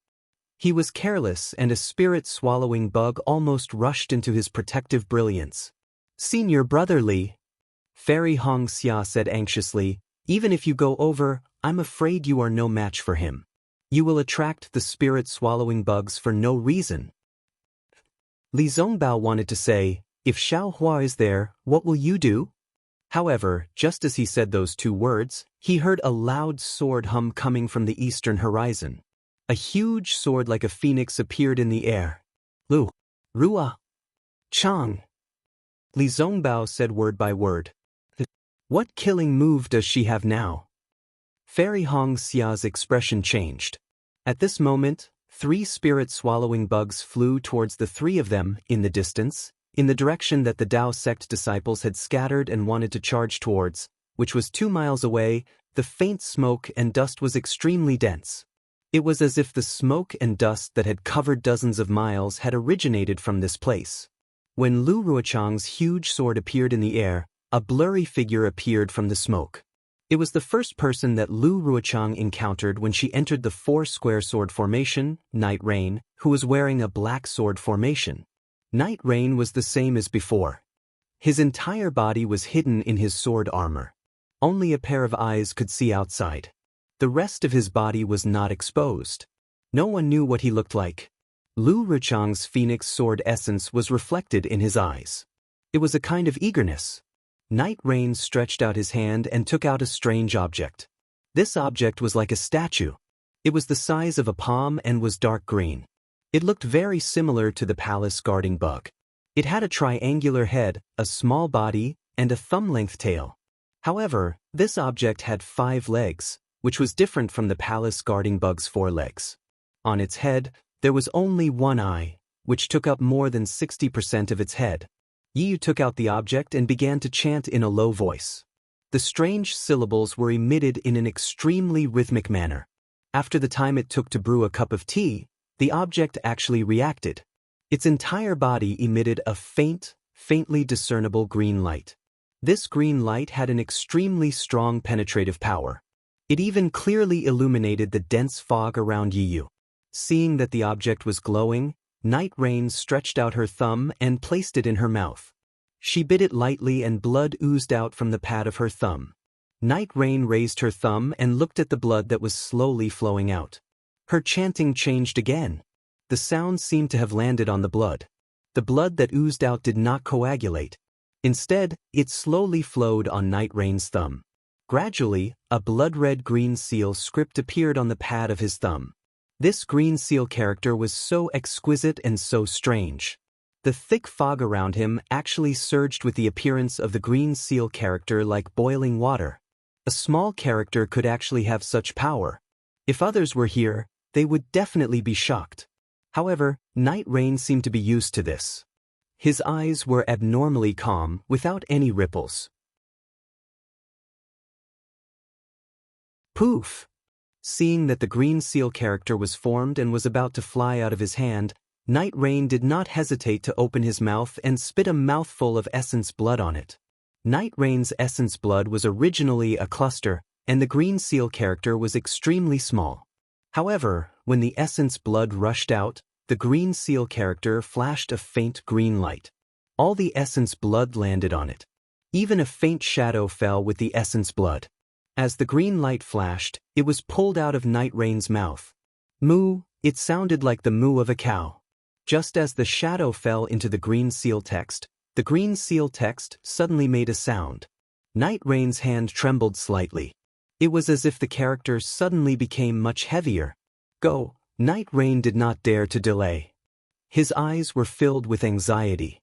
[SPEAKER 1] He was careless and a spirit-swallowing bug almost rushed into his protective brilliance. Senior brother Li, Fairy Hongxia said anxiously, even if you go over, I'm afraid you are no match for him. You will attract the spirit-swallowing bugs for no reason. Li Zongbao wanted to say, if Xiao Hua is there, what will you do? However, just as he said those two words, He heard a loud sword hum coming from the eastern horizon. A huge sword like a phoenix appeared in the air. Lu, Rua, Chang. Li Zongbao said word by word. What killing move does she have now? Fairy Hong Xia's expression changed. At this moment, 3 spirit-swallowing bugs flew towards the 3 of them, in the distance, in the direction that the Dao sect disciples had scattered and wanted to charge towards, which was 2 miles away. The faint smoke and dust was extremely dense. It was as if the smoke and dust that had covered dozens of miles had originated from this place. When Lu Ruochang's huge sword appeared in the air, a blurry figure appeared from the smoke. It was the first person that Lu Ruochang encountered when she entered the 4-square sword formation, Night Rain, who was wearing a black sword formation. Night Rain was the same as before. His entire body was hidden in his sword armor. Only a pair of eyes could see outside. The rest of his body was not exposed. No one knew what he looked like. Lu Ruochang's phoenix sword essence was reflected in his eyes. It was a kind of eagerness. Night Rain stretched out his hand and took out a strange object. This object was like a statue. It was the size of a palm and was dark green. It looked very similar to the palace guarding bug. It had a triangular head, a small body, and a thumb-length tail. However, this object had 5 legs, which was different from the palace guarding bug's 4 legs. On its head, there was only 1 eye, which took up more than 60% of its head. Yiyu took out the object and began to chant in a low voice. The strange syllables were emitted in an extremely rhythmic manner. After the time it took to brew a cup of tea, the object actually reacted. Its entire body emitted a faintly discernible green light. This green light had an extremely strong penetrative power. It even clearly illuminated the dense fog around Yiyu. Seeing that the object was glowing, Night Rain stretched out her thumb and placed it in her mouth. She bit it lightly and blood oozed out from the pad of her thumb. Night Rain raised her thumb and looked at the blood that was slowly flowing out. Her chanting changed again. The sound seemed to have landed on the blood. The blood that oozed out did not coagulate. Instead, it slowly flowed on Night Rain's thumb. Gradually, a blood-red-green seal script appeared on the pad of his thumb. This green seal character was so exquisite and so strange. The thick fog around him actually surged with the appearance of the green seal character like boiling water. A small character could actually have such power. If others were here, they would definitely be shocked. However, Night Rain seemed to be used to this. His eyes were abnormally calm, without any ripples. Poof! Seeing that the green seal character was formed and was about to fly out of his hand, Night Rain did not hesitate to open his mouth and spit a mouthful of essence blood on it. Night Rain's essence blood was originally a cluster, and the green seal character was extremely small. However, when the essence blood rushed out, the green seal character flashed a faint green light. All the essence blood landed on it. Even a faint shadow fell with the essence blood. As the green light flashed, it was pulled out of Night Rain's mouth. Moo, it sounded like the moo of a cow. Just as the shadow fell into the green seal text, the green seal text suddenly made a sound. Night Rain's hand trembled slightly. It was as if the character suddenly became much heavier. Go! Night Rain did not dare to delay. His eyes were filled with anxiety.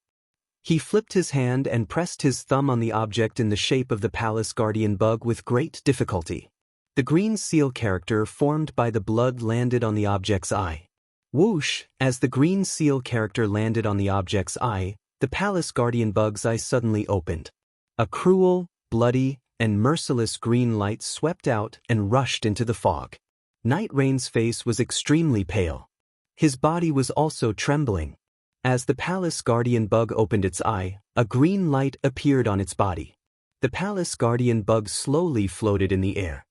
[SPEAKER 1] He flipped his hand and pressed his thumb on the object in the shape of the palace guardian bug with great difficulty. The green seal character formed by the blood landed on the object's eye. Whoosh! As the green seal character landed on the object's eye, the palace guardian bug's eye suddenly opened. A cruel, bloody, and merciless green light swept out and rushed into the fog. Night Rain's face was extremely pale. His body was also trembling. As the palace guardian bug opened its eye, a green light appeared on its body. The palace guardian bug slowly floated in the air.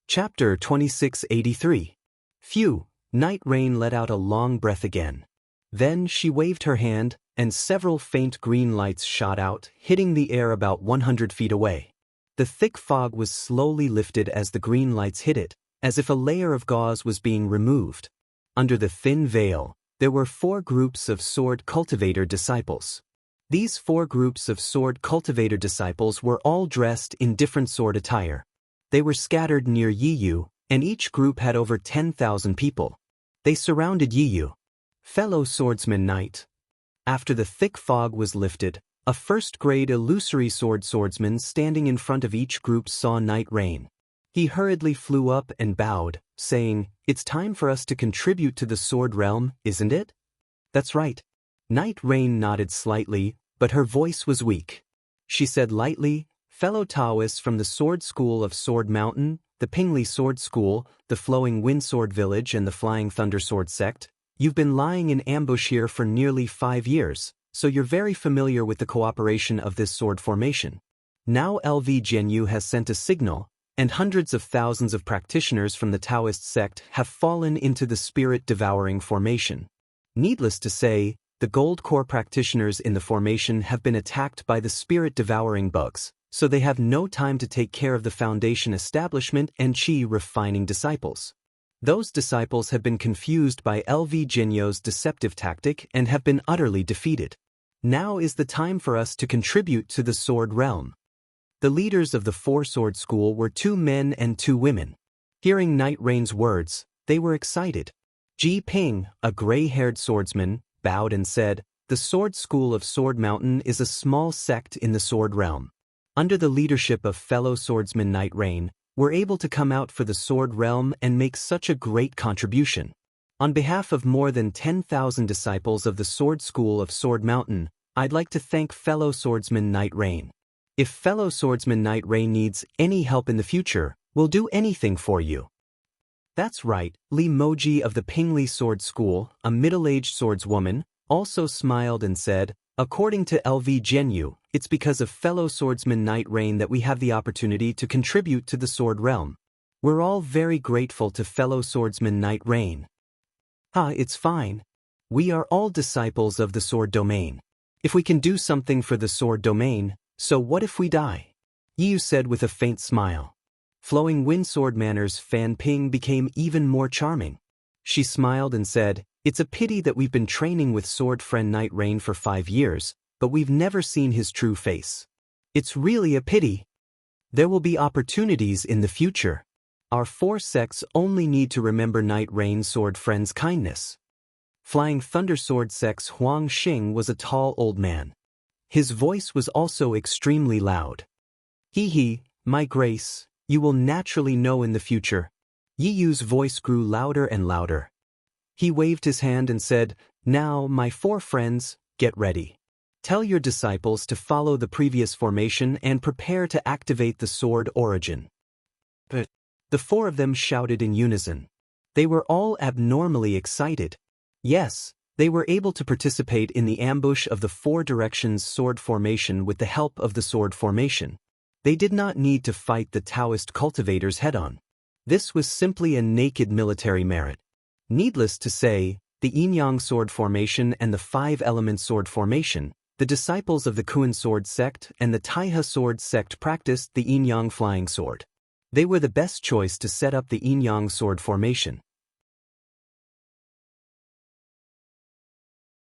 [SPEAKER 1] Chapter 2683. Phew! Night Rain let out a long breath again. Then she waved her hand, and several faint green lights shot out, hitting the air about 100 feet away. The thick fog was slowly lifted as the green lights hit it, as if a layer of gauze was being removed. Under the thin veil, There were 4 groups of sword cultivator disciples. These 4 groups of sword cultivator disciples were all dressed in different sword attire. They were scattered near Yiyu, and each group had over 10,000 people. They surrounded Yiyu. Fellow swordsman knight. After the thick fog was lifted, a first-grade illusory swordsman standing in front of each group saw Knight Rain. He hurriedly flew up and bowed, saying, "It's time for us to contribute to the sword realm, isn't it?" "That's right." Knight Rain nodded slightly, but her voice was weak. She said lightly, "Fellow Taoists from the Sword School of Sword Mountain, the Pingli Sword School, the Flowing Wind Sword Village and the Flying Thunder Sword Sect, you've been lying in ambush here for nearly 5 years, so you're very familiar with the cooperation of this sword formation. Now LV Jianghu has sent a signal, and hundreds of thousands of practitioners from the Taoist sect have fallen into the spirit-devouring formation. Needless to say, the gold core practitioners in the formation have been attacked by the spirit-devouring bugs, so they have no time to take care of the foundation establishment and chi-refining disciples. Those disciples have been confused by LV Jianghu's deceptive tactic and have been utterly defeated. Now is the time for us to contribute to the sword realm." The leaders of the 4-sword school were 2 men and 2 women. Hearing Knight Rain's words, they were excited. Ji Ping, a gray-haired swordsman, bowed and said, "The Sword School of Sword Mountain is a small sect in the sword realm. Under the leadership of fellow swordsman Knight Rain, we're able to come out for the sword realm and make such a great contribution. On behalf of more than 10,000 disciples of the Sword School of Sword Mountain, I'd like to thank fellow swordsman Knight Rain. If fellow swordsman Knight Rain needs any help in the future, we'll do anything for you." That's right, Li Moji of the Pingli Sword School, a middle-aged swordswoman, also smiled and said, "According to LV Jianghu, it's because of fellow swordsman Knight Rain that we have the opportunity to contribute to the sword realm. We're all very grateful to fellow swordsman Knight Rain." It's fine. We are all disciples of the sword domain. If we can do something for the sword domain, so what if we die? Yiyu said with a faint smile. Flowing Wind Sword Manner's Fan Ping became even more charming. She smiled and said, "It's a pity that we've been training with sword friend Knight Rain for 5 years, but we've never seen his true face. It's really a pity. There will be opportunities in the future. Our 4 sects only need to remember Knight Rain's sword friend's kindness." Flying Thunder Sword Sect's Huang Xing was a tall old man. His voice was also extremely loud. "He, my grace, you will naturally know in the future." Yiyu's voice grew louder and louder. He waved his hand and said, "Now, my 4 friends, get ready. Tell your disciples to follow the previous formation and prepare to activate the sword origin." But the 4 of them shouted in unison. They were all abnormally excited. Yes, they were able to participate in the ambush of the 4 directions sword formation with the help of the sword formation. They did not need to fight the Taoist cultivators head-on. This was simply a naked military merit. Needless to say, the Yin-Yang sword formation and the 5-element sword formation, the disciples of the Kuan sword sect and the Taihe sword sect practiced the Yin-Yang flying sword. They were the best choice to set up the Yin-Yang sword formation.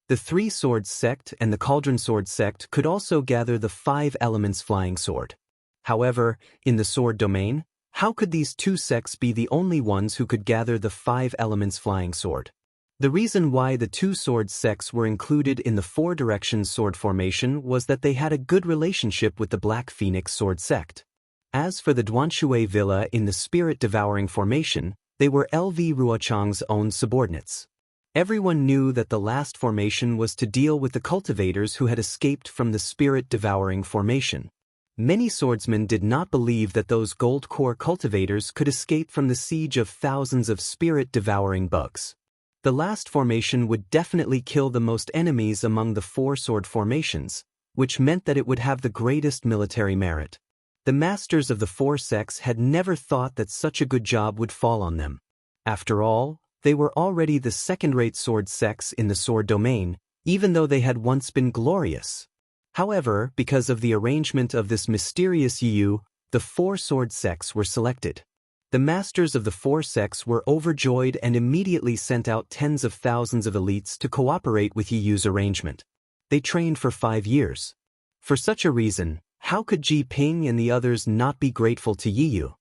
[SPEAKER 1] The 3 Swords sect and the Cauldron Sword sect could also gather the 5 elements flying sword. However, in the sword domain, how could these 2 sects be the only ones who could gather the 5 elements flying sword? The reason why the 2 sword sects were included in the 4 directions sword formation was that they had a good relationship with the Black Phoenix sword sect. As for the Duanshui Villa in the spirit-devouring formation, they were LV Ruochang's own subordinates. Everyone knew that the last formation was to deal with the cultivators who had escaped from the spirit-devouring formation. Many swordsmen did not believe that those gold core cultivators could escape from the siege of thousands of spirit-devouring bugs. The last formation would definitely kill the most enemies among the 4 sword formations, which meant that it would have the greatest military merit. The masters of the 4 sects had never thought that such a good job would fall on them. After all, they were already the second-rate sword sects in the sword domain, even though they had once been glorious. However, because of the arrangement of this mysterious Yiyu, the 4 sword sects were selected. The masters of the four sects were overjoyed and immediately sent out tens of thousands of elites to cooperate with Yi Yu's arrangement. They trained for 5 years. For such a reason, how could Ji Ping and the others not be grateful to Yi Yu?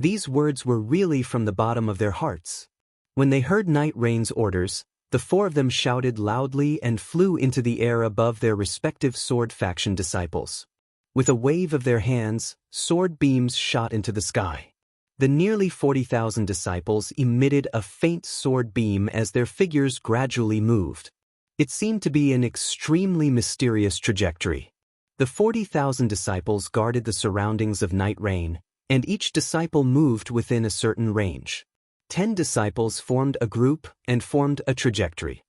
[SPEAKER 1] These words were really from the bottom of their hearts. When they heard Night Rain's orders, the 4 of them shouted loudly and flew into the air above their respective sword faction disciples. With a wave of their hands, sword beams shot into the sky. The nearly 40,000 disciples emitted a faint sword beam as their figures gradually moved. It seemed to be an extremely mysterious trajectory. The 40,000 disciples guarded the surroundings of Night Rain, and each disciple moved within a certain range. 10 disciples formed a group and formed a trajectory.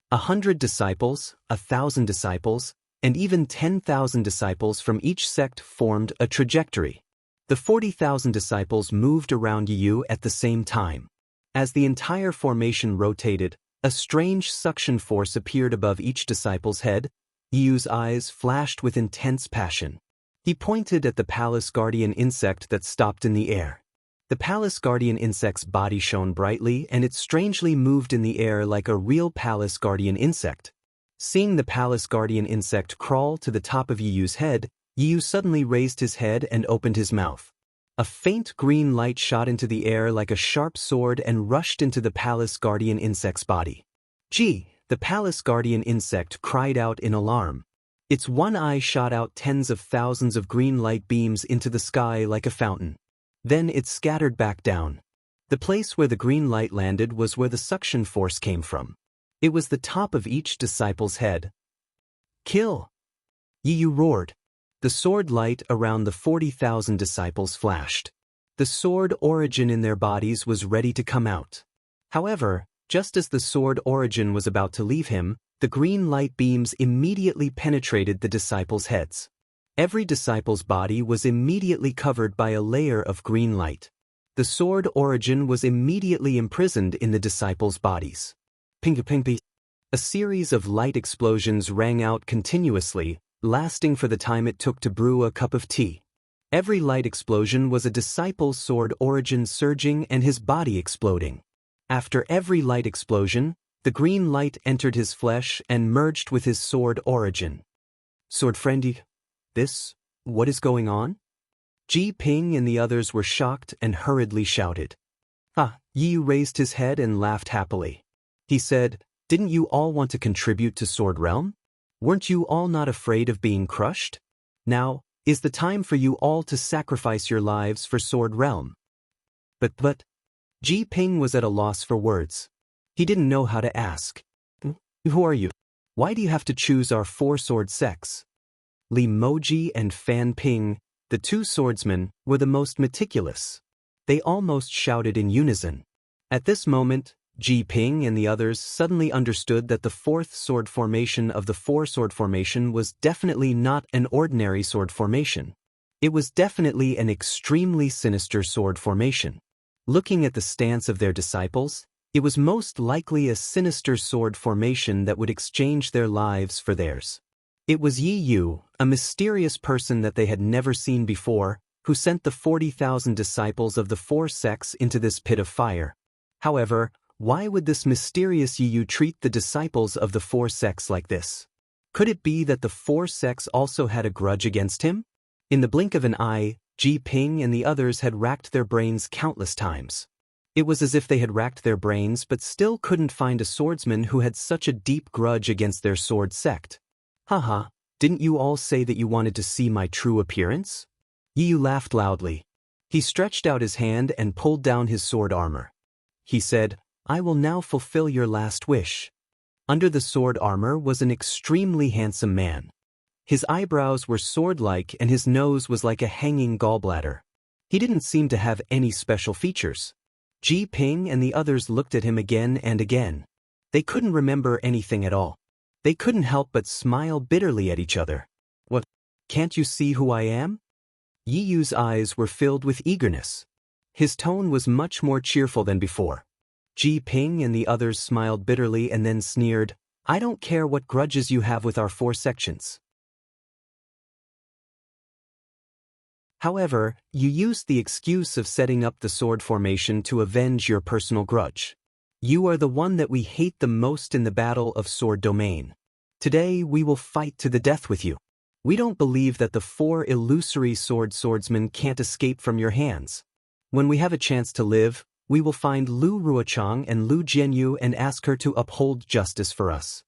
[SPEAKER 1] 100 disciples, 1,000 disciples, and even 10,000 disciples from each sect formed a trajectory. The 40,000 disciples moved around Yi Yu at the same time. As the entire formation rotated, a strange suction force appeared above each disciple's head. Yi Yu's eyes flashed with intense passion. He pointed at the palace guardian insect that stopped in the air. The palace guardian insect's body shone brightly and it strangely moved in the air like a real palace guardian insect. Seeing the palace guardian insect crawl to the top of Yi Yu's head, Yi Yu suddenly raised his head and opened his mouth. A faint green light shot into the air like a sharp sword and rushed into the palace guardian insect's body. Gee! The palace guardian insect cried out in alarm. Its one eye shot out tens of thousands of green light beams into the sky like a fountain. Then it scattered back down. The place where the green light landed was where the suction force came from. It was the top of each disciple's head. Kill! Yi Yu roared. The sword light around the 40,000 disciples flashed. The sword origin in their bodies was ready to come out. However, just as the sword origin was about to leave him, the green light beams immediately penetrated the disciples' heads. Every disciple's body was immediately covered by a layer of green light. The sword origin was immediately imprisoned in the disciples' bodies. Ping ping ping. A series of light explosions rang out continuously, lasting for the time it took to brew a cup of tea. Every light explosion was a disciple's sword origin surging and his body exploding. After every light explosion, the green light entered his flesh and merged with his sword origin. Sword friendy, what is going on? Ji Ping and the others were shocked and hurriedly shouted. Yi Yu raised his head and laughed happily. He said, "Didn't you all want to contribute to Sword Realm? Weren't you all not afraid of being crushed? Now, is the time for you all to sacrifice your lives for Sword Realm." But, Ji Ping was at a loss for words. He didn't know how to ask. Who are you? Why do you have to choose our 4 sword sects? Li Moji and Fan Ping, the 2 swordsmen, were the most meticulous. They almost shouted in unison. At this moment, Ji Ping and the others suddenly understood that the 4th sword formation of the 4-sword formation was definitely not an ordinary sword formation. It was definitely an extremely sinister sword formation. Looking at the stance of their disciples, it was most likely a sinister sword formation that would exchange their lives for theirs. It was Yi Yu, a mysterious person that they had never seen before, who sent the 40,000 disciples of the 4 sects into this pit of fire. However, why would this mysterious Yi Yu treat the disciples of the 4 sects like this? Could it be that the 4 sects also had a grudge against him? In the blink of an eye, Ji Ping and the others had racked their brains countless times. It was as if they had racked their brains but still couldn't find a swordsman who had such a deep grudge against their sword sect. Haha, didn't you all say that you wanted to see my true appearance? Yi Yu laughed loudly. He stretched out his hand and pulled down his sword armor. He said, "I will now fulfill your last wish." Under the sword armor was an extremely handsome man. His eyebrows were sword-like and his nose was like a hanging gallbladder. He didn't seem to have any special features. Ji Ping and the others looked at him again and again. They couldn't remember anything at all. They couldn't help but smile bitterly at each other. What? Can't you see who I am? Yi Yu's eyes were filled with eagerness. His tone was much more cheerful than before. Ji Ping and the others smiled bitterly and then sneered, "I don't care what grudges you have with our 4 sections. However, you used the excuse of setting up the sword formation to avenge your personal grudge. You are the one that we hate the most in the battle of sword domain. Today we will fight to the death with you. We don't believe that the 4 illusory swordsmen can't escape from your hands. When we have a chance to live, we will find Lu Ruochang and Lu Jianyu and ask her to uphold justice for us.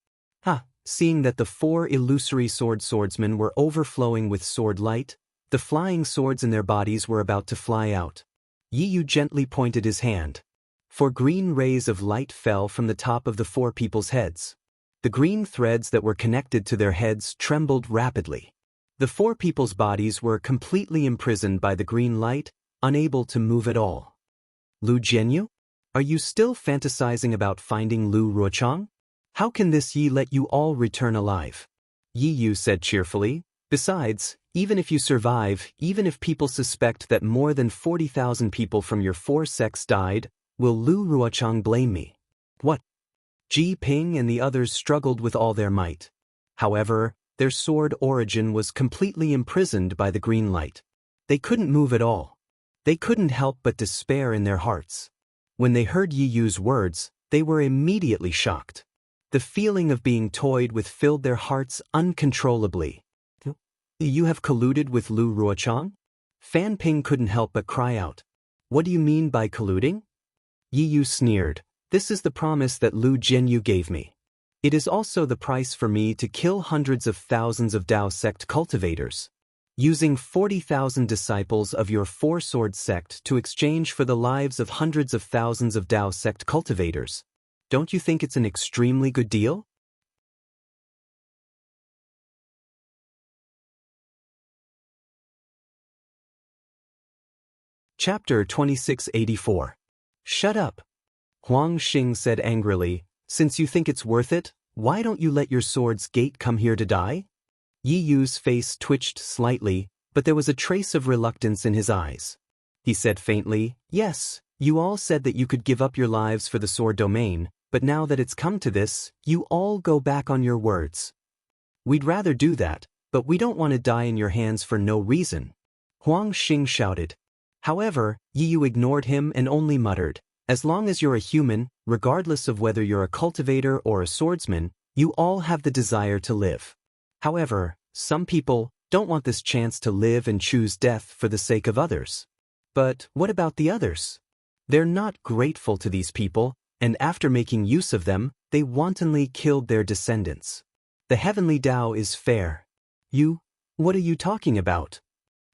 [SPEAKER 1] Seeing that the 4 illusory swordsmen were overflowing with sword light, the flying swords in their bodies were about to fly out. Yi Yu gently pointed his hand. 4 green rays of light fell from the top of the 4 people's heads. The green threads that were connected to their heads trembled rapidly. The 4 people's bodies were completely imprisoned by the green light, unable to move at all. Lu Jianyu? Are you still fantasizing about finding Lu Ruochang? How can this Yi let you all return alive? Yi Yu said cheerfully. Besides, even if you survive, even if people suspect that more than 40,000 people from your 4 sects died, will Lu Ruochang blame me? What? Ji Ping and the others struggled with all their might. However, their sword origin was completely imprisoned by the green light. They couldn't move at all. They couldn't help but despair in their hearts. When they heard Yi Yu's words, they were immediately shocked. The feeling of being toyed with filled their hearts uncontrollably. You have colluded with Lu Ruochang? Fan Ping couldn't help but cry out. What do you mean by colluding? Yi Yu sneered. This is the promise that Lu Jianyu gave me. It is also the price for me to kill hundreds of thousands of Dao sect cultivators. Using 40,000 disciples of your 4-sword sect to exchange for the lives of hundreds of thousands of Dao sect cultivators. Don't you think it's an extremely good deal? Chapter 2684. Shut up. Huang Xing said angrily, since you think it's worth it, why don't you let your sword's gate come here to die? Yi Yu's face twitched slightly, but there was a trace of reluctance in his eyes. He said faintly, yes, you all said that you could give up your lives for the sword domain, but now that it's come to this, you all go back on your words. We'd rather do that, but we don't want to die in your hands for no reason. Huang Xing shouted. However, Yi Yu ignored him and only muttered, as long as you're a human, regardless of whether you're a cultivator or a swordsman, you all have the desire to live. However, some people don't want this chance to live and choose death for the sake of others. But what about the others? They're not grateful to these people, and after making use of them, they wantonly killed their descendants. The heavenly Tao is fair. What are you talking about?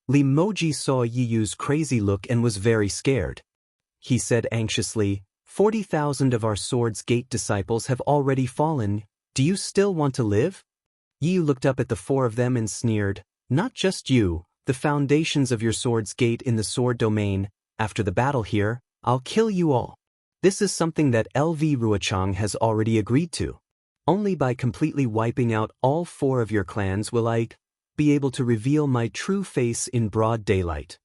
[SPEAKER 1] Li Moji saw Yi Yu's crazy look and was very scared. He said anxiously, 40,000 of our sword's gate disciples have already fallen. Do you still want to live? Yi Yu looked up at the 4 of them and sneered, not just you, the foundations of your sword's gate in the sword domain. After the battle here, I'll kill you all. This is something that LV Ruochang has already agreed to. Only by completely wiping out all 4 of your clans will I be able to reveal my true face in broad daylight.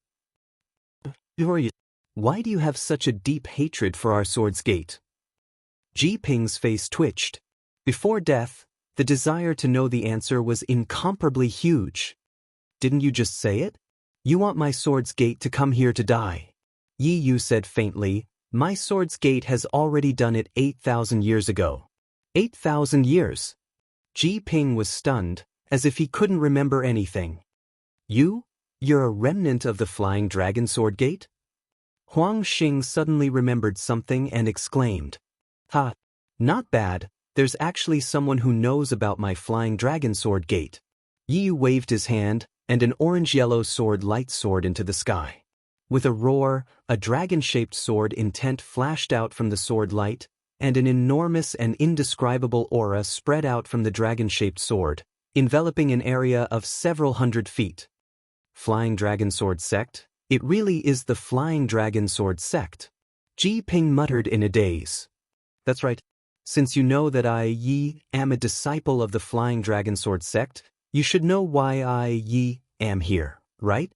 [SPEAKER 1] Why do you have such a deep hatred for our sword's gate? Ji Ping's face twitched. Before death, the desire to know the answer was incomparably huge. Didn't you just say it? You want my sword's gate to come here to die. Yi Yu said faintly, my sword's gate has already done it 8,000 years ago. 8,000 years? Ji Ping was stunned, as if he couldn't remember anything. You're a remnant of the Flying Dragon Sword Gate? Huang Xing suddenly remembered something and exclaimed. Not bad, there's actually someone who knows about my Flying Dragon Sword Gate. Yi Yu waved his hand, and an orange-yellow sword light soared into the sky. With a roar, a dragon-shaped sword intent flashed out from the sword light, and an enormous and indescribable aura spread out from the dragon-shaped sword, enveloping an area of several hundred feet. Flying Dragon Sword Sect? It really is the Flying Dragon Sword Sect. Ji Ping muttered in a daze. That's right. Since you know that I am a disciple of the Flying Dragon Sword Sect, you should know why I am here, right?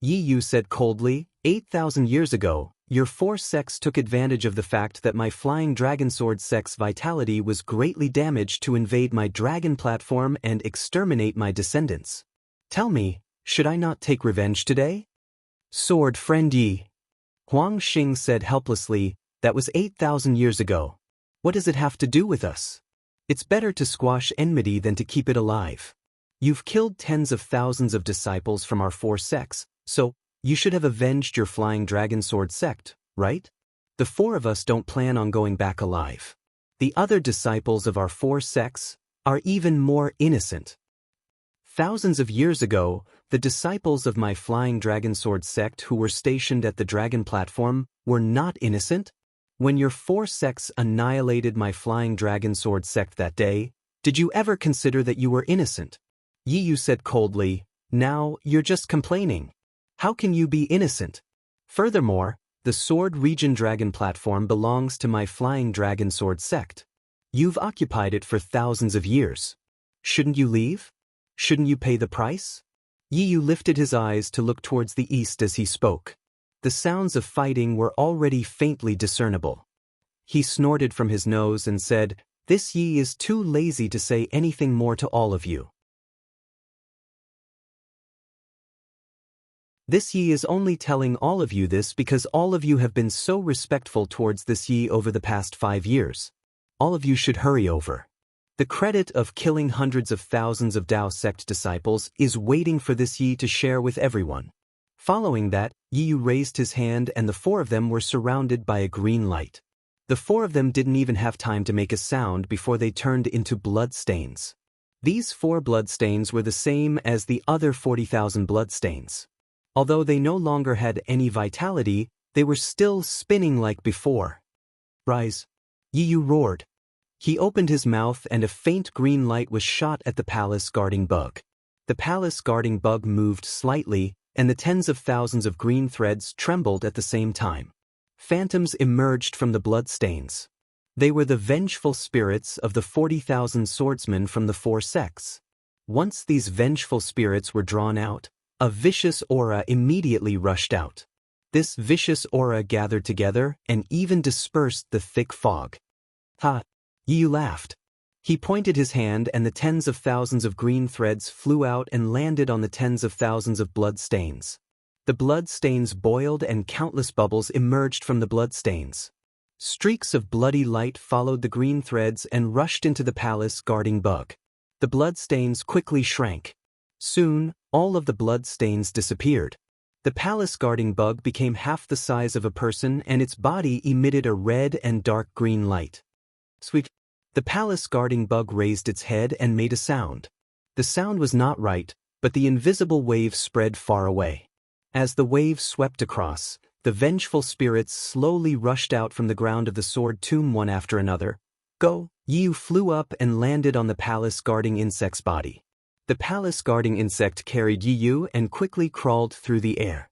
[SPEAKER 1] Yi Yu said coldly, 8,000 years ago, your 4 sects took advantage of the fact that my Flying Dragon Sword Sect's vitality was greatly damaged to invade my dragon platform and exterminate my descendants. Tell me, should I not take revenge today? Sword friend Yi. Huang Xing said helplessly, that was 8,000 years ago. What does it have to do with us? It's better to squash enmity than to keep it alive. You've killed tens of thousands of disciples from our 4 sects, so you should have avenged your flying dragon sword sect, right? The 4 of us don't plan on going back alive. The other disciples of our 4 sects are even more innocent. Thousands of years ago, the disciples of my flying dragon sword sect who were stationed at the dragon platform were not innocent? When your 4 sects annihilated my flying dragon sword sect that day, did you ever consider that you were innocent? Yi Yu said coldly, now you're just complaining. How can you be innocent? Furthermore, the Sword Region Dragon platform belongs to my flying dragon sword sect. You've occupied it for thousands of years. Shouldn't you leave? Shouldn't you pay the price? Yi Yu lifted his eyes to look towards the east as he spoke. The sounds of fighting were already faintly discernible. He snorted from his nose and said, this Yi is too lazy to say anything more to all of you. This Yi is only telling all of you this because all of you have been so respectful towards this Yi over the past 5 years. All of you should hurry over. The credit of killing hundreds of thousands of Dao sect disciples is waiting for this Yi to share with everyone. Following that, Yi Yu raised his hand and the 4 of them were surrounded by a green light. The 4 of them didn't even have time to make a sound before they turned into blood stains. These 4 blood stains were the same as the other 40,000 blood stains. Although they no longer had any vitality, they were still spinning like before. Rise! Yi Yu roared. He opened his mouth and a faint green light was shot at the palace guarding bug. The palace guarding bug moved slightly, and the tens of thousands of green threads trembled at the same time. Phantoms emerged from the bloodstains. They were the vengeful spirits of the 40,000 swordsmen from the 4 sects. Once these vengeful spirits were drawn out, a vicious aura immediately rushed out. This vicious aura gathered together and even dispersed the thick fog. Ha! Yi Yu laughed. He pointed his hand and the tens of thousands of green threads flew out and landed on the tens of thousands of blood stains. The blood stains boiled and countless bubbles emerged from the blood stains. Streaks of bloody light followed the green threads and rushed into the palace guarding bug. The blood stains quickly shrank. Soon, all of the blood stains disappeared. The palace guarding bug became half the size of a person and its body emitted a red and dark green light. Sweet. The palace guarding bug raised its head and made a sound. The sound was not right, but the invisible wave spread far away. As the wave swept across, the vengeful spirits slowly rushed out from the ground of the sword tomb one after another. Go! Yi Yu flew up and landed on the palace guarding insect's body. The palace guarding insect carried Yi Yu and quickly crawled through the air.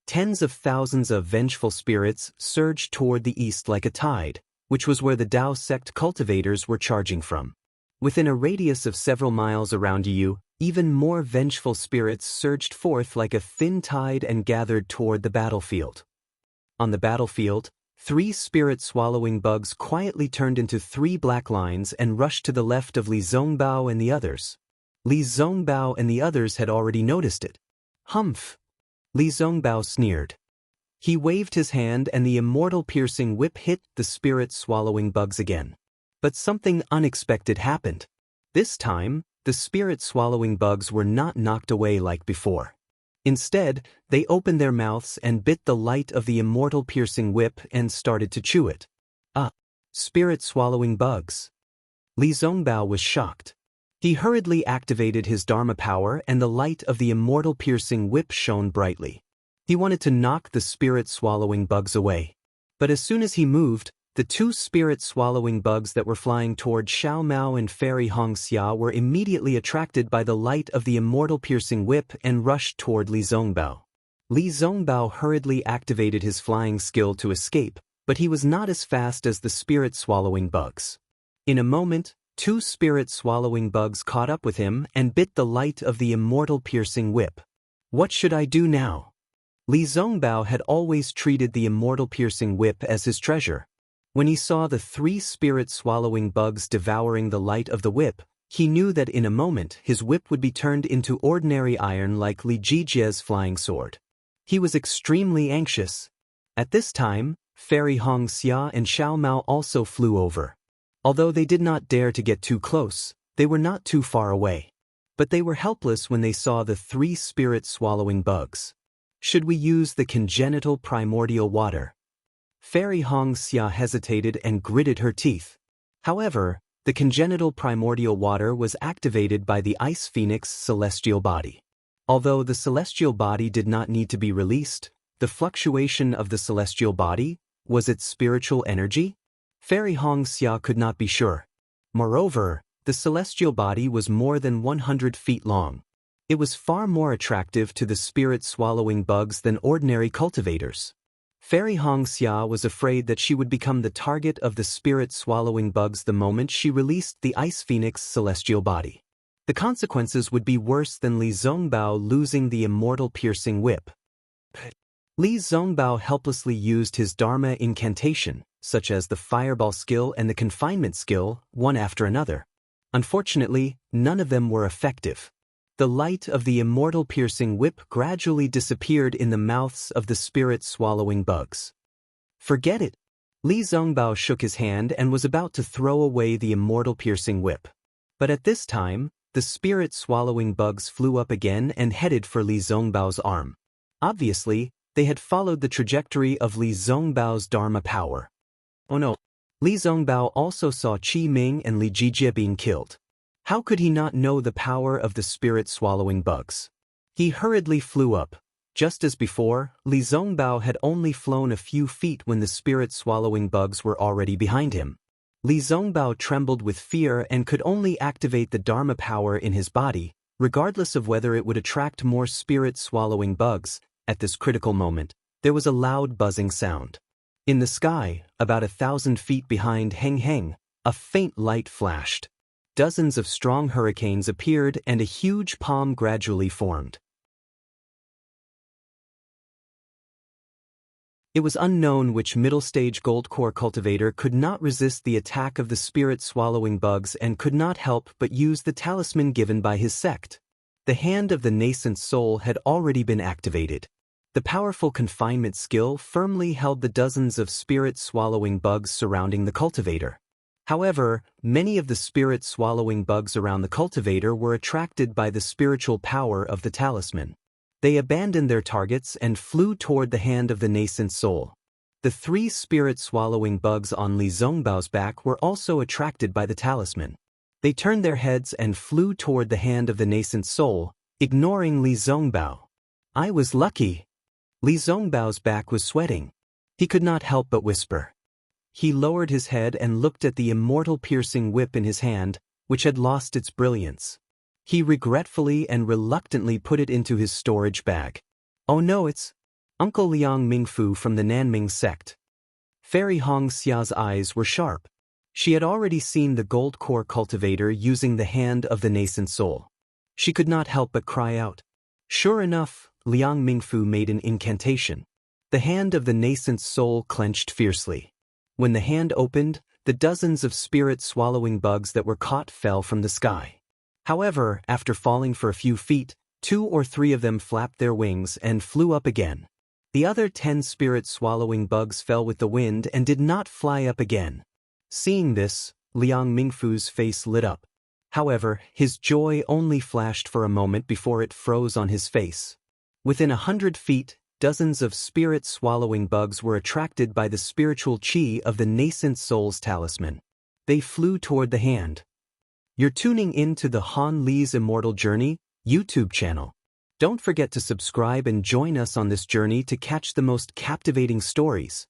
[SPEAKER 1] Tens of thousands of vengeful spirits surged toward the east like a tide, which was where the Dao sect cultivators were charging from. Within a radius of several miles around Yi Yu, even more vengeful spirits surged forth like a thin tide and gathered toward the battlefield. On the battlefield, 3 spirit-swallowing bugs quietly turned into 3 black lines and rushed to the left of Li Zongbao and the others. Li Zongbao and the others had already noticed it. Humph! Li Zongbao sneered. He waved his hand and the immortal piercing whip hit the spirit-swallowing bugs again. But something unexpected happened. This time, the spirit-swallowing bugs were not knocked away like before. Instead, they opened their mouths and bit the light of the immortal piercing whip and started to chew it. Ah! Spirit-swallowing bugs. Li Zongbao was shocked. He hurriedly activated his Dharma power and the light of the immortal piercing whip shone brightly. He wanted to knock the spirit-swallowing bugs away. But as soon as he moved, the 2 spirit-swallowing bugs that were flying toward Xiao Mao and Fairy Hong Xia were immediately attracted by the light of the immortal piercing whip and rushed toward Li Zongbao. Li Zongbao hurriedly activated his flying skill to escape, but he was not as fast as the spirit-swallowing bugs. In a moment, 2 spirit-swallowing bugs caught up with him and bit the light of the immortal piercing whip. What should I do now? Li Zongbao had always treated the immortal piercing whip as his treasure. When he saw the 3 spirit-swallowing bugs devouring the light of the whip, He knew that in a moment his whip would be turned into ordinary iron like Li Jijie's flying sword. He was extremely anxious. At this time, Fairy Hong Xia and Xiao Mao also flew over. Although they did not dare to get too close, they were not too far away. But they were helpless when they saw the 3 spirit-swallowing bugs. Should we use the congenital primordial water? Fairy Hong Xia hesitated and gritted her teeth. However, the congenital primordial water was activated by the Ice Phoenix celestial body. Although the celestial body did not need to be released, the fluctuation of the celestial body, was its spiritual energy? Fairy Hong Xia could not be sure. Moreover, the celestial body was more than 100 feet long. It was far more attractive to the spirit-swallowing bugs than ordinary cultivators. Fairy Hong Xia was afraid that she would become the target of the spirit-swallowing bugs the moment she released the Ice Phoenix celestial body. The consequences would be worse than Li Zongbao losing the immortal piercing whip. Li Zongbao helplessly used his Dharma incantation, such as the fireball skill and the confinement skill, one after another. Unfortunately, none of them were effective. The light of the immortal piercing whip gradually disappeared in the mouths of the spirit-swallowing bugs. Forget it. Li Zongbao shook his hand and was about to throw away the immortal piercing whip. But at this time, the spirit-swallowing bugs flew up again and headed for Li Zongbao's arm. Obviously, they had followed the trajectory of Li Zongbao's Dharma power. Oh no! Li Zongbao also saw Qi Ming and Li Jijie being killed. How could he not know the power of the spirit-swallowing bugs? He hurriedly flew up. Just as before, Li Zongbao had only flown a few feet when the spirit-swallowing bugs were already behind him. Li Zongbao trembled with fear and could only activate the Dharma power in his body, regardless of whether it would attract more spirit-swallowing bugs. At this critical moment, there was a loud buzzing sound. In the sky, about 1,000 feet behind Heng Heng, a faint light flashed. Dozens of strong hurricanes appeared and a huge palm gradually formed. It was unknown which middle-stage gold-core cultivator could not resist the attack of the spirit-swallowing bugs and could not help but use the talisman given by his sect. The hand of the nascent soul had already been activated. The powerful confinement skill firmly held the dozens of spirit-swallowing bugs surrounding the cultivator. However, many of the spirit-swallowing bugs around the cultivator were attracted by the spiritual power of the talisman. They abandoned their targets and flew toward the hand of the nascent soul. The 3 spirit-swallowing bugs on Li Zongbao's back were also attracted by the talisman. They turned their heads and flew toward the hand of the nascent soul, ignoring Li Zongbao. I was lucky. Li Zongbao's back was sweating. He could not help but whisper. He lowered his head and looked at the immortal piercing whip in his hand, which had lost its brilliance. He regretfully and reluctantly put it into his storage bag. Oh no, it's Uncle Liang Mingfu from the Nanming sect. Fairy Hong Xia's eyes were sharp. She had already seen the gold core cultivator using the hand of the nascent soul. She could not help but cry out. Sure enough, Liang Mingfu made an incantation. The hand of the nascent soul clenched fiercely. When the hand opened, the dozens of spirit-swallowing bugs that were caught fell from the sky. However, after falling for a few feet, 2 or 3 of them flapped their wings and flew up again. The other 10 spirit-swallowing bugs fell with the wind and did not fly up again. Seeing this, Liang Mingfu's face lit up. However, his joy only flashed for a moment before it froze on his face. Within 100 feet, dozens of spirit-swallowing bugs were attracted by the spiritual qi of the nascent soul's talisman. They flew toward the hand. You're tuning in to the Han Li's Immortal Journey YouTube channel. Don't forget to subscribe and join us on this journey to catch the most captivating stories.